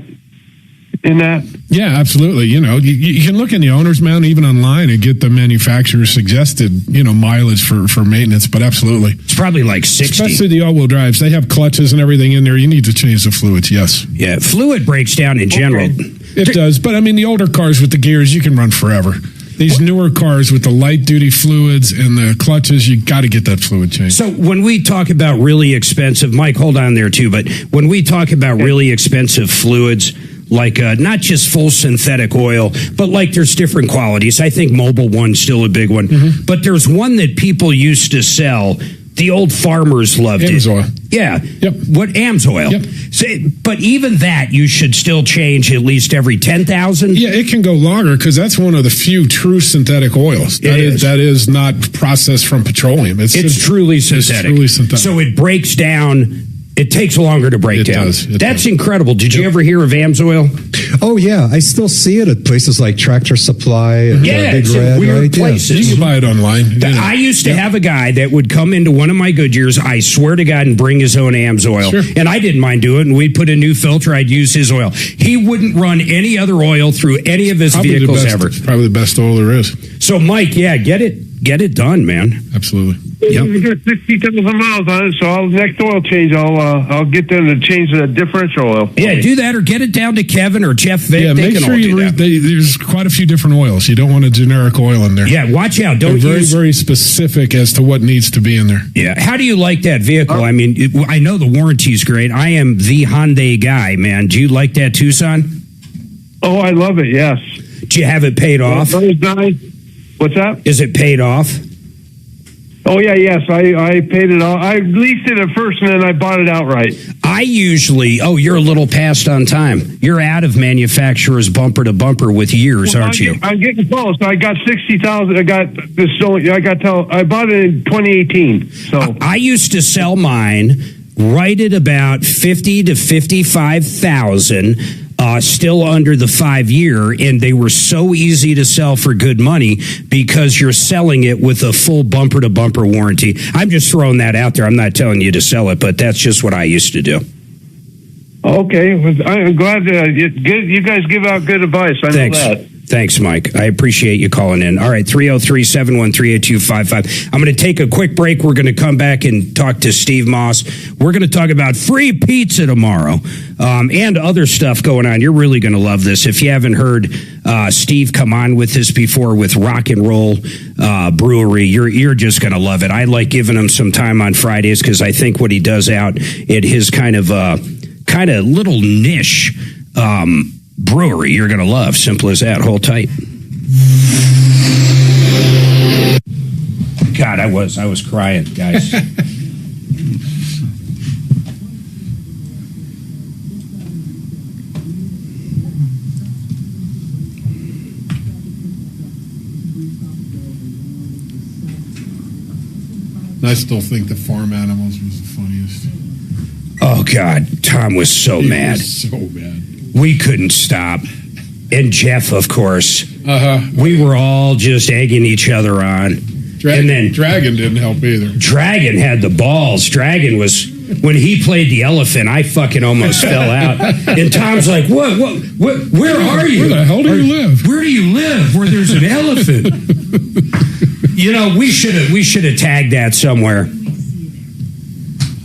Yeah, absolutely. You know, you can look in the owner's manual, even online, and get the manufacturer's suggested, mileage for maintenance. But absolutely, it's probably like 60. Especially the all-wheel drives. They have clutches and everything in there. You need to change the fluids. Yes. Yeah, fluid breaks down in general. It does, but I mean, the older cars with the gears, you can run forever. These newer cars with the light-duty fluids and the clutches, you got to get that fluid changed. So when we talk about really expensive, Mike, hold on there too, but when we talk about really expensive fluids, like not just full synthetic oil, but like there's different qualities. I think Mobil One's still a big one, but there's one that people used to sell. The old farmers loved it. Oil. Yeah. Yep. What AMS oil? Yep. So, but even that, you should still change at least every 10,000. Yeah, it can go longer because that's one of the few true synthetic oils. That is not processed from petroleum. It's truly synthetic. It's truly synthetic. So it breaks down. It takes longer to break down. That's incredible. Did you ever hear of AMS oil? Oh, yeah. I still see it at places like Tractor Supply and Big it's Red. in weird right? places. You can buy it online. I used to have a guy that would come into one of my Goodyears, I swear to God, and bring his own AMS oil. Sure. And I didn't mind doing it, and we'd put a new filter. I'd use his oil. He wouldn't run any other oil through any of his vehicles ever. Probably the best oil there is. So, Mike, get it done, man. Absolutely. Yep. I got 60,000 miles on it, so next oil change, I'll get them to change the differential oil. Yeah, do that or get it down to Kevin or Jeff Vick. Yeah, make sure there's quite a few different oils. You don't want a generic oil in there. Yeah, watch out. Don't They're use very specific as to what needs to be in there. Yeah. How do you like that vehicle? I mean, I know the warranty's great. I am the Hyundai guy, man. Do you like that Tucson? Oh, I love it, yes. Do you have it paid off? What's that? Is it paid off? Oh, yeah, yes. I paid it all. I leased it at first, and then I bought it outright. I usually, you're a little past on time. You're out of manufacturer's bumper to bumper with years, aren't you? I'm getting close. I got 60,000. I bought it in 2018. So I used to sell mine right at about 50 to 55,000. Still under the 5-year, and they were so easy to sell for good money because you're selling it with a full bumper-to-bumper warranty. I'm just throwing that out there. I'm not telling you to sell it, but that's just what I used to do. Okay. I'm glad you guys give out good advice. I know that. Thanks, Mike. I appreciate you calling in. All right, 303-713-8255. I'm going to take a quick break. We're going to come back and talk to Steve Moss. We're going to talk about free pizza tomorrow and other stuff going on. You're really going to love this. If you haven't heard Steve come on with this before with Rock and Roll Brewery, you're just going to love it. I like giving him some time on Fridays because I think what he does out at his kind of little niche brewery you're gonna love. Simple as that. Hold tight. God, I was crying, guys. I still think the farm animals was the funniest. Oh God, Tom was so mad. So mad. We couldn't stop. And Jeff, of course. We were all just egging each other on. And then Dragon didn't help either. Dragon had the balls. Dragon was, when he played the elephant, I fucking almost fell out. And Tom's like, what, where are you? Where the hell do you live? Where do you live? Where there's an elephant? We should have tagged that somewhere.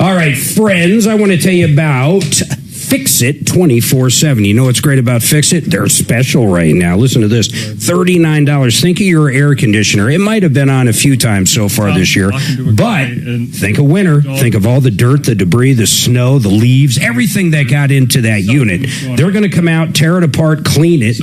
All right, friends, I want to tell you about Fix It 24/7. You know what's great about Fix It? They're special right now. Listen to this. $39. Think of your air conditioner. It might have been on a few times so far this year, but think of winter. Think of all the dirt, the debris, the snow, the leaves, everything that got into that unit. They're going to come out, tear it apart, clean it,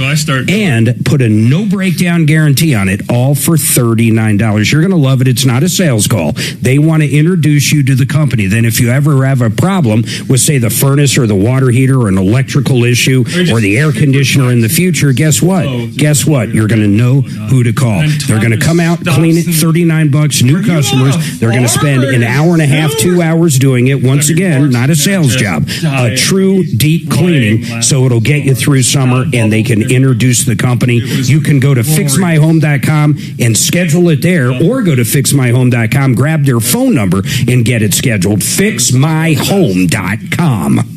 and put a no breakdown guarantee on it, all for $39. You're going to love it. It's not a sales call. They want to introduce you to the company. Then if you ever have a problem with, say, the furnace or the water heater or an electrical issue or the air conditioner in the future, guess what? You're going to know who to call. They're going to come out, clean it, $39, new customers. They're going to spend an hour and a half, 2 hours doing it. Once again, not a sales job, a true deep cleaning, so it'll get you through summer, and they can introduce the company. You can go to fixmyhome.com and schedule it there, or go to fixmyhome.com, grab their phone number, and get it scheduled. Fixmyhome.com.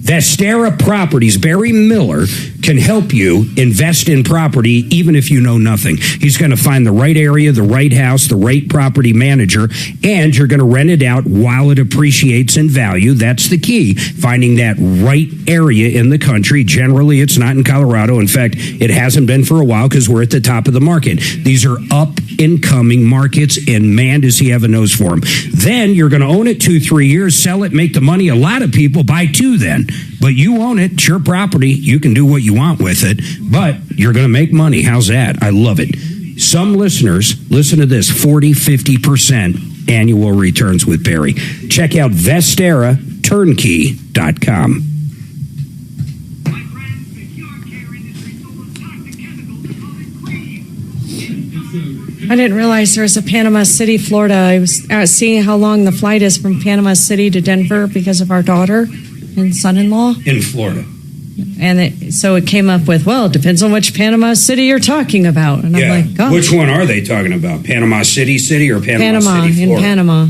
Vestera Properties, Barry Miller, can help you invest in property even if you know nothing. He's going to find the right area, the right house, the right property manager, and you're going to rent it out while it appreciates in value. That's the key, finding that right area in the country. Generally, it's not in Colorado. In fact, it hasn't been for a while because we're at the top of the market. These are up-and-coming markets, and man, does he have a nose for them. Then you're going to own it 2-3 years, sell it, make the money. A lot of people buy two then. But you own it, it's your property. You can do what you want with it, but you're going to make money. How's that? I love it. Some listeners, listen to this, 40-50% annual returns with Barry. Check out VesteraTurnkey.com. I didn't realize there was a Panama City, Florida. I was seeing how long the flight is from Panama City to Denver because of our daughter and son-in-law. In Florida. And so it came up with, well, it depends on which Panama City you're talking about. And I'm like, gosh. Which one are they talking about? Panama City or Panama City, Florida? In Panama.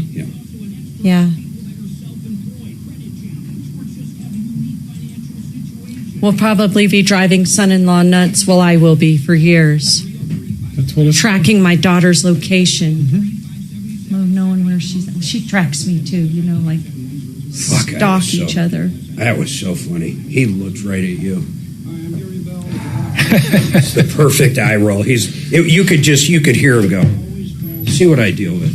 Yeah. We'll probably be driving son-in-law nuts. Well, I will be for years. That's what it's tracking my daughter's location. Knowing where she's at. She tracks me too, like stalk each other. That was so funny. He looked right at you. It's the perfect eye roll. You could hear him go, see what I deal with.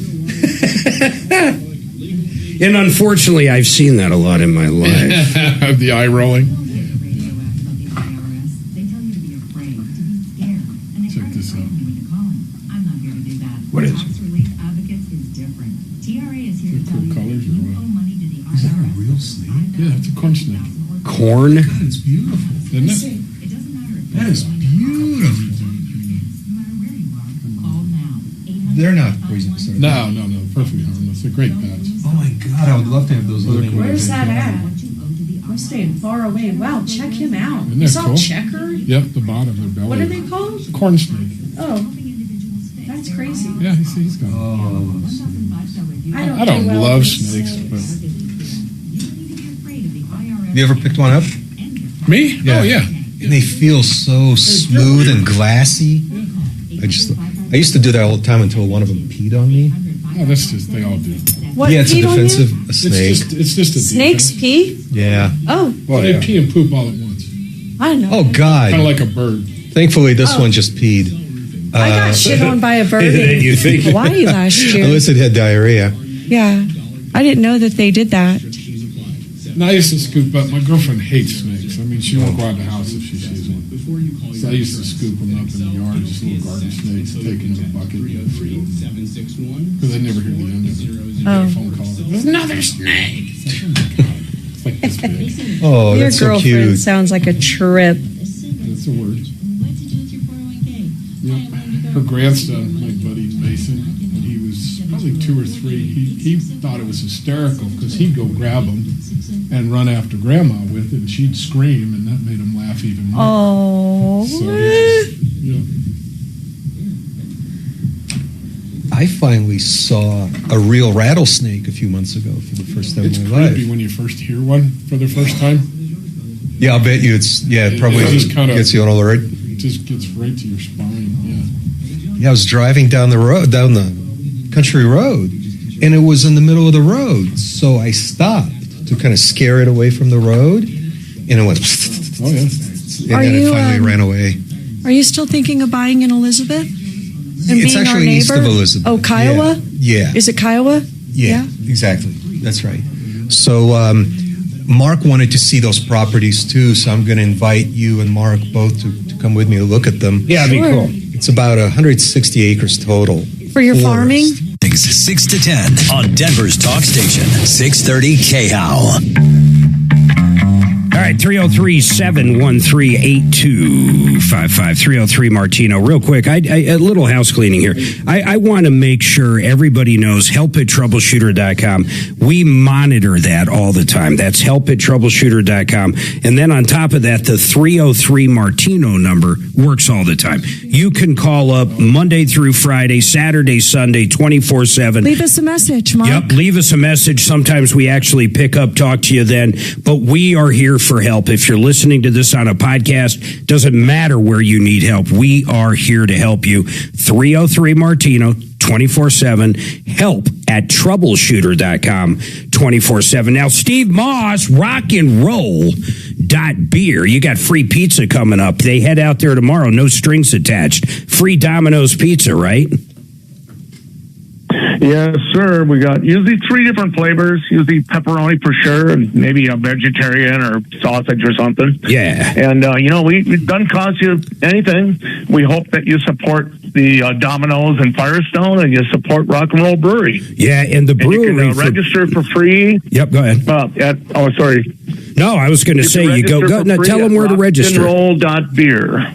And unfortunately, I've seen that a lot in my life. The eye rolling. Check this out. What is it? snake? Yeah, it's a corn snake. Corn? God, it's beautiful, isn't it? That is beautiful. They're not poisonous. No, perfectly harmless. They're great pets. Oh my God, I would love to have those. Where's that at? I'm staying far away. Wow, check him out. Isn't He's that all cool? checkered. Yep, the bottom of their belly. What are they called? Corn snake. Oh, that's crazy. Yeah, he's got. I don't love snakes, but. You ever picked one up? Me? Yeah. Oh yeah. And they feel so smooth and glassy. I used to do that all the time until one of them peed on me. Oh, that's just they all do. What, yeah, it's a peed on you? defensive a snake. It's just a Snakes pee? Yeah. Oh. Well, they pee and poop all at once. I know. Oh God. Kind of like a bird. Thankfully, this one just peed. I got shit on by a bird You in think? Hawaii last year. Unless it had diarrhea. Yeah. I didn't know that they did that. And I used to scoop up. My girlfriend hates snakes. I mean, she won't go out the house if she sees one. So I used to scoop them up in the yard, just little garden snakes, take them in a bucket and feed them. Because I never hear the end of it. I get a phone call. There's another snake. It's like this big. Oh, Your that's so girlfriend cute. sounds like a trip. That's a word. Yep. Her grandson, my buddy Mason, when he was probably 2 or 3, he thought it was hysterical because he'd go grab them and run after grandma with it, and she'd scream, and that made him laugh even more. Oh. So he just, I finally saw a real rattlesnake a few months ago for the first time it's in my creepy life. when you first hear one for the first time. Yeah, I'll bet you it probably just kinda gets you on alert. It just gets right to your spine. Yeah, I was driving down the country road, and it was in the middle of the road. So I stopped to kind of scare it away from the road, and it went. Oh yeah. And then it finally ran away. Are you still thinking of buying in Elizabeth? And It's being our actually neighbor? east of Elizabeth. Oh, Kiowa? Yeah. Is it Kiowa? Yeah, exactly. That's right. So Mark wanted to see those properties too, so I'm going to invite you and Mark both to come with me to look at them. Yeah, it'd be cool. It's about 160 acres total. For your farming? 6 to 10 on Denver's talk station, 630 KHOW. All right, 303-713-8255, 303 Martino. Real quick, a little house cleaning here. I want to make sure everybody knows help@troubleshooter.com. We monitor that all the time. That's help@troubleshooter.com. And then on top of that, the 303 Martino number works all the time. You can call up Monday through Friday, Saturday, Sunday, 24/7. Leave us a message, Mark. Yep, leave us a message. Sometimes we actually pick up, talk to you then. But we are here for help. If you're listening to this on a podcast, doesn't matter where you need help. We are here to help you. 303 Martino, 24/7. help@troubleshooter.com, 24/7. Now, Steve Moss, rock and roll beer. You got free pizza coming up. They head out there tomorrow. No strings attached. Free Domino's pizza, right? Yes, sir. We got usually 3 different flavors, usually pepperoni for sure, and maybe a vegetarian or sausage or something. Yeah. And, we doesn't cost you anything. We hope that you support the Domino's and Firestone, and you support Rock and Roll Brewery. Yeah, and the brewery. And you can register for free. Yep, go ahead. Sorry. No, I was going to say, you go no, tell them where to register. rockandroll.beer.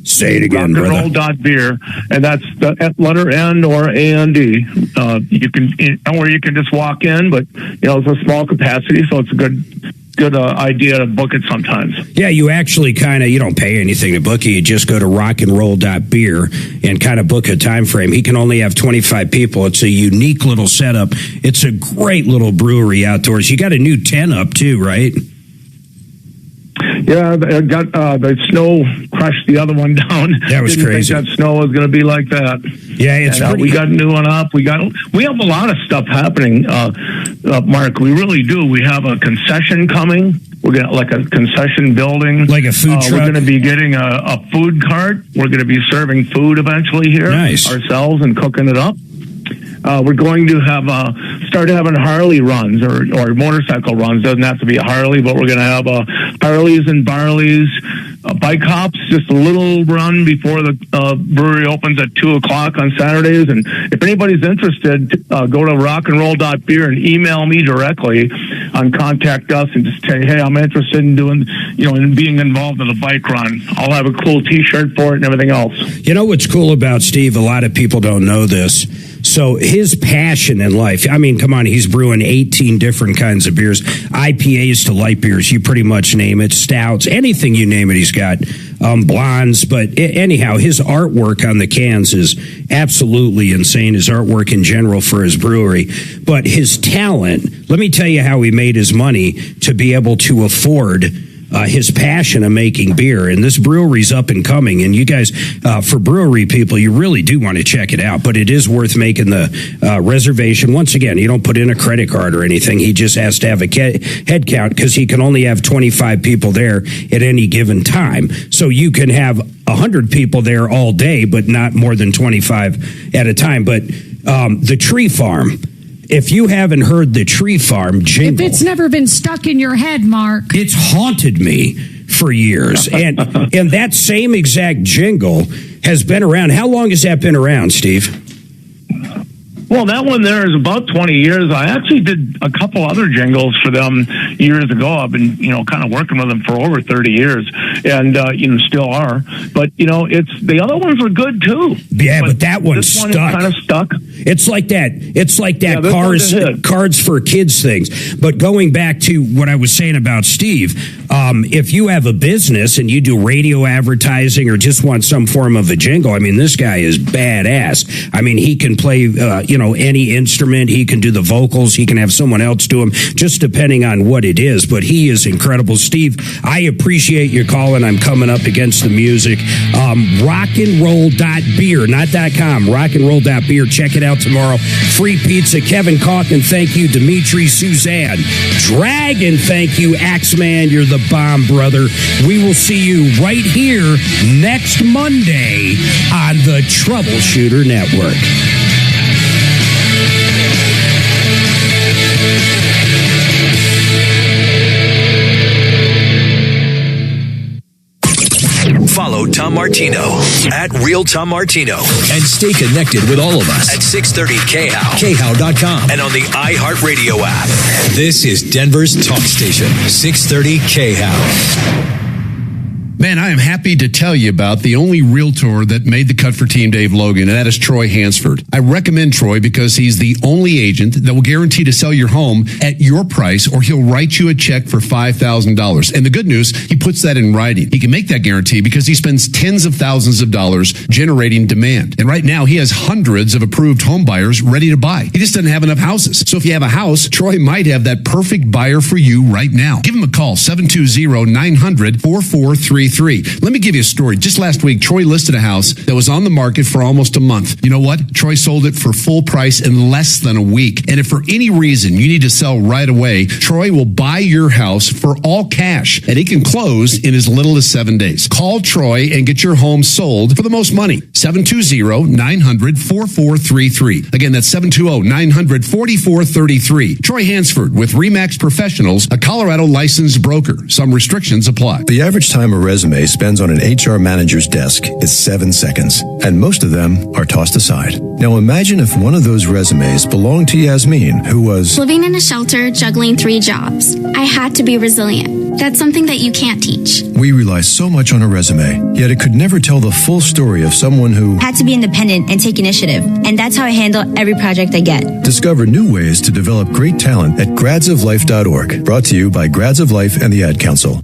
Say it again, brother. Rockandroll.beer, and that's the letter N or A-N-D. You can just walk in, but it's a small capacity, so it's a good idea to book it sometimes. Yeah, you actually you don't pay anything to book it. You just go to rockandroll.beer and kind of book a time frame. He can only have 25 people. It's a unique little setup. It's a great little brewery outdoors. You got a new tent up too, right? Yeah, the snow crushed the other one down. That was crazy. Didn't think that snow was going to be like that. Yeah, it's pretty. We got a new one up. We have a lot of stuff happening, Mark. We really do. We have a concession coming. We're going to like a concession building, like a food truck. We're going to be getting a food cart. We're going to be serving food eventually here ourselves and cooking it up. We're going to start having Harley runs or motorcycle runs. Doesn't have to be a Harley, but we're going to have Harleys and Barleys, bike hops, just a little run before the brewery opens at 2:00 on Saturdays. And if anybody's interested, go to rockandroll.beer and email me directly. on Contact Us and just say, hey, I'm interested in doing, in being involved in a bike run. I'll have a cool T-shirt for it and everything else. You know what's cool about Steve? A lot of people don't know this. So his passion in life, I mean, come on, he's brewing 18 different kinds of beers, IPAs to light beers, you pretty much name it, stouts, anything you name it, he's got blondes. But anyhow, his artwork on the cans is absolutely insane, his artwork in general for his brewery. But his talent, let me tell you how he made his money to be able to afford his passion of making beer. And this brewery's up and coming. And you guys, for brewery people, you really do want to check it out. But it is worth making the reservation. Once again, you don't put in a credit card or anything. He just has to have a head count because he can only have 25 people there at any given time. So you can have 100 people there all day, but not more than 25 at a time. But the Tree Farm, if you haven't heard the Tree Farm jingle, if it's never been stuck in your head, Mark, it's haunted me for years. And that same exact jingle has been around. How long has that been around, Steve? Well, that one there is about 20 years. I actually did a couple other jingles for them years ago. I've been, kind of working with them for over 30 years and, still are. But, it's the other ones were good too. Yeah, but that one stuck. Kind of stuck. It's like that cards for kids things. But going back to what I was saying about Steve, if you have a business and you do radio advertising or just want some form of a jingle, I mean, this guy is badass. I mean, he can play, any instrument. He can do the vocals. He can have someone else do them, just depending on what it is. But he is incredible. Steve, I appreciate your calling. I'm coming up against the music. Rockandroll.beer, not .com, rockandroll.beer. Check it out tomorrow. Free pizza. Kevin Calkin, thank you. Dimitri, Suzanne. Dragon, thank you. Axeman, you're the bomb, brother. We will see you right here next Monday on the Troubleshooter Network. Follow Tom Martino at Real Tom Martino and stay connected with all of us at 630 KHOW, KHOW.com, and on the iHeartRadio app. This is Denver's talk station, 630 KHOW. Man, I am happy to tell you about the only realtor that made the cut for Team Dave Logan, and that is Troy Hansford. I recommend Troy because he's the only agent that will guarantee to sell your home at your price, or he'll write you a check for $5,000. And the good news, he puts that in writing. He can make that guarantee because he spends tens of thousands of dollars generating demand. And right now, he has hundreds of approved home buyers ready to buy. He just doesn't have enough houses. So if you have a house, Troy might have that perfect buyer for you right now. Give him a call, 720-900-4433. Let me give you a story. Just last week, Troy listed a house that was on the market for almost a month. You know what? Troy sold it for full price in less than a week. And if for any reason you need to sell right away, Troy will buy your house for all cash, and he can close in as little as 7 days. Call Troy and get your home sold for the most money. 720-900-4433. Again, that's 720-900-4433. Troy Hansford with RE/MAX Professionals, a Colorado licensed broker. Some restrictions apply. The average time a resume spends on an HR manager's desk is 7 seconds, and most of them are tossed aside. Now imagine if one of those resumes belonged to Yasmin, who was living in a shelter, juggling 3 jobs. I had to be resilient. That's something that you can't teach. We rely so much on a resume, yet it could never tell the full story of someone who had to be independent and take initiative. And that's how I handle every project I get. Discover new ways to develop great talent at gradsoflife.org. Brought to you by Grads of Life and the Ad Council.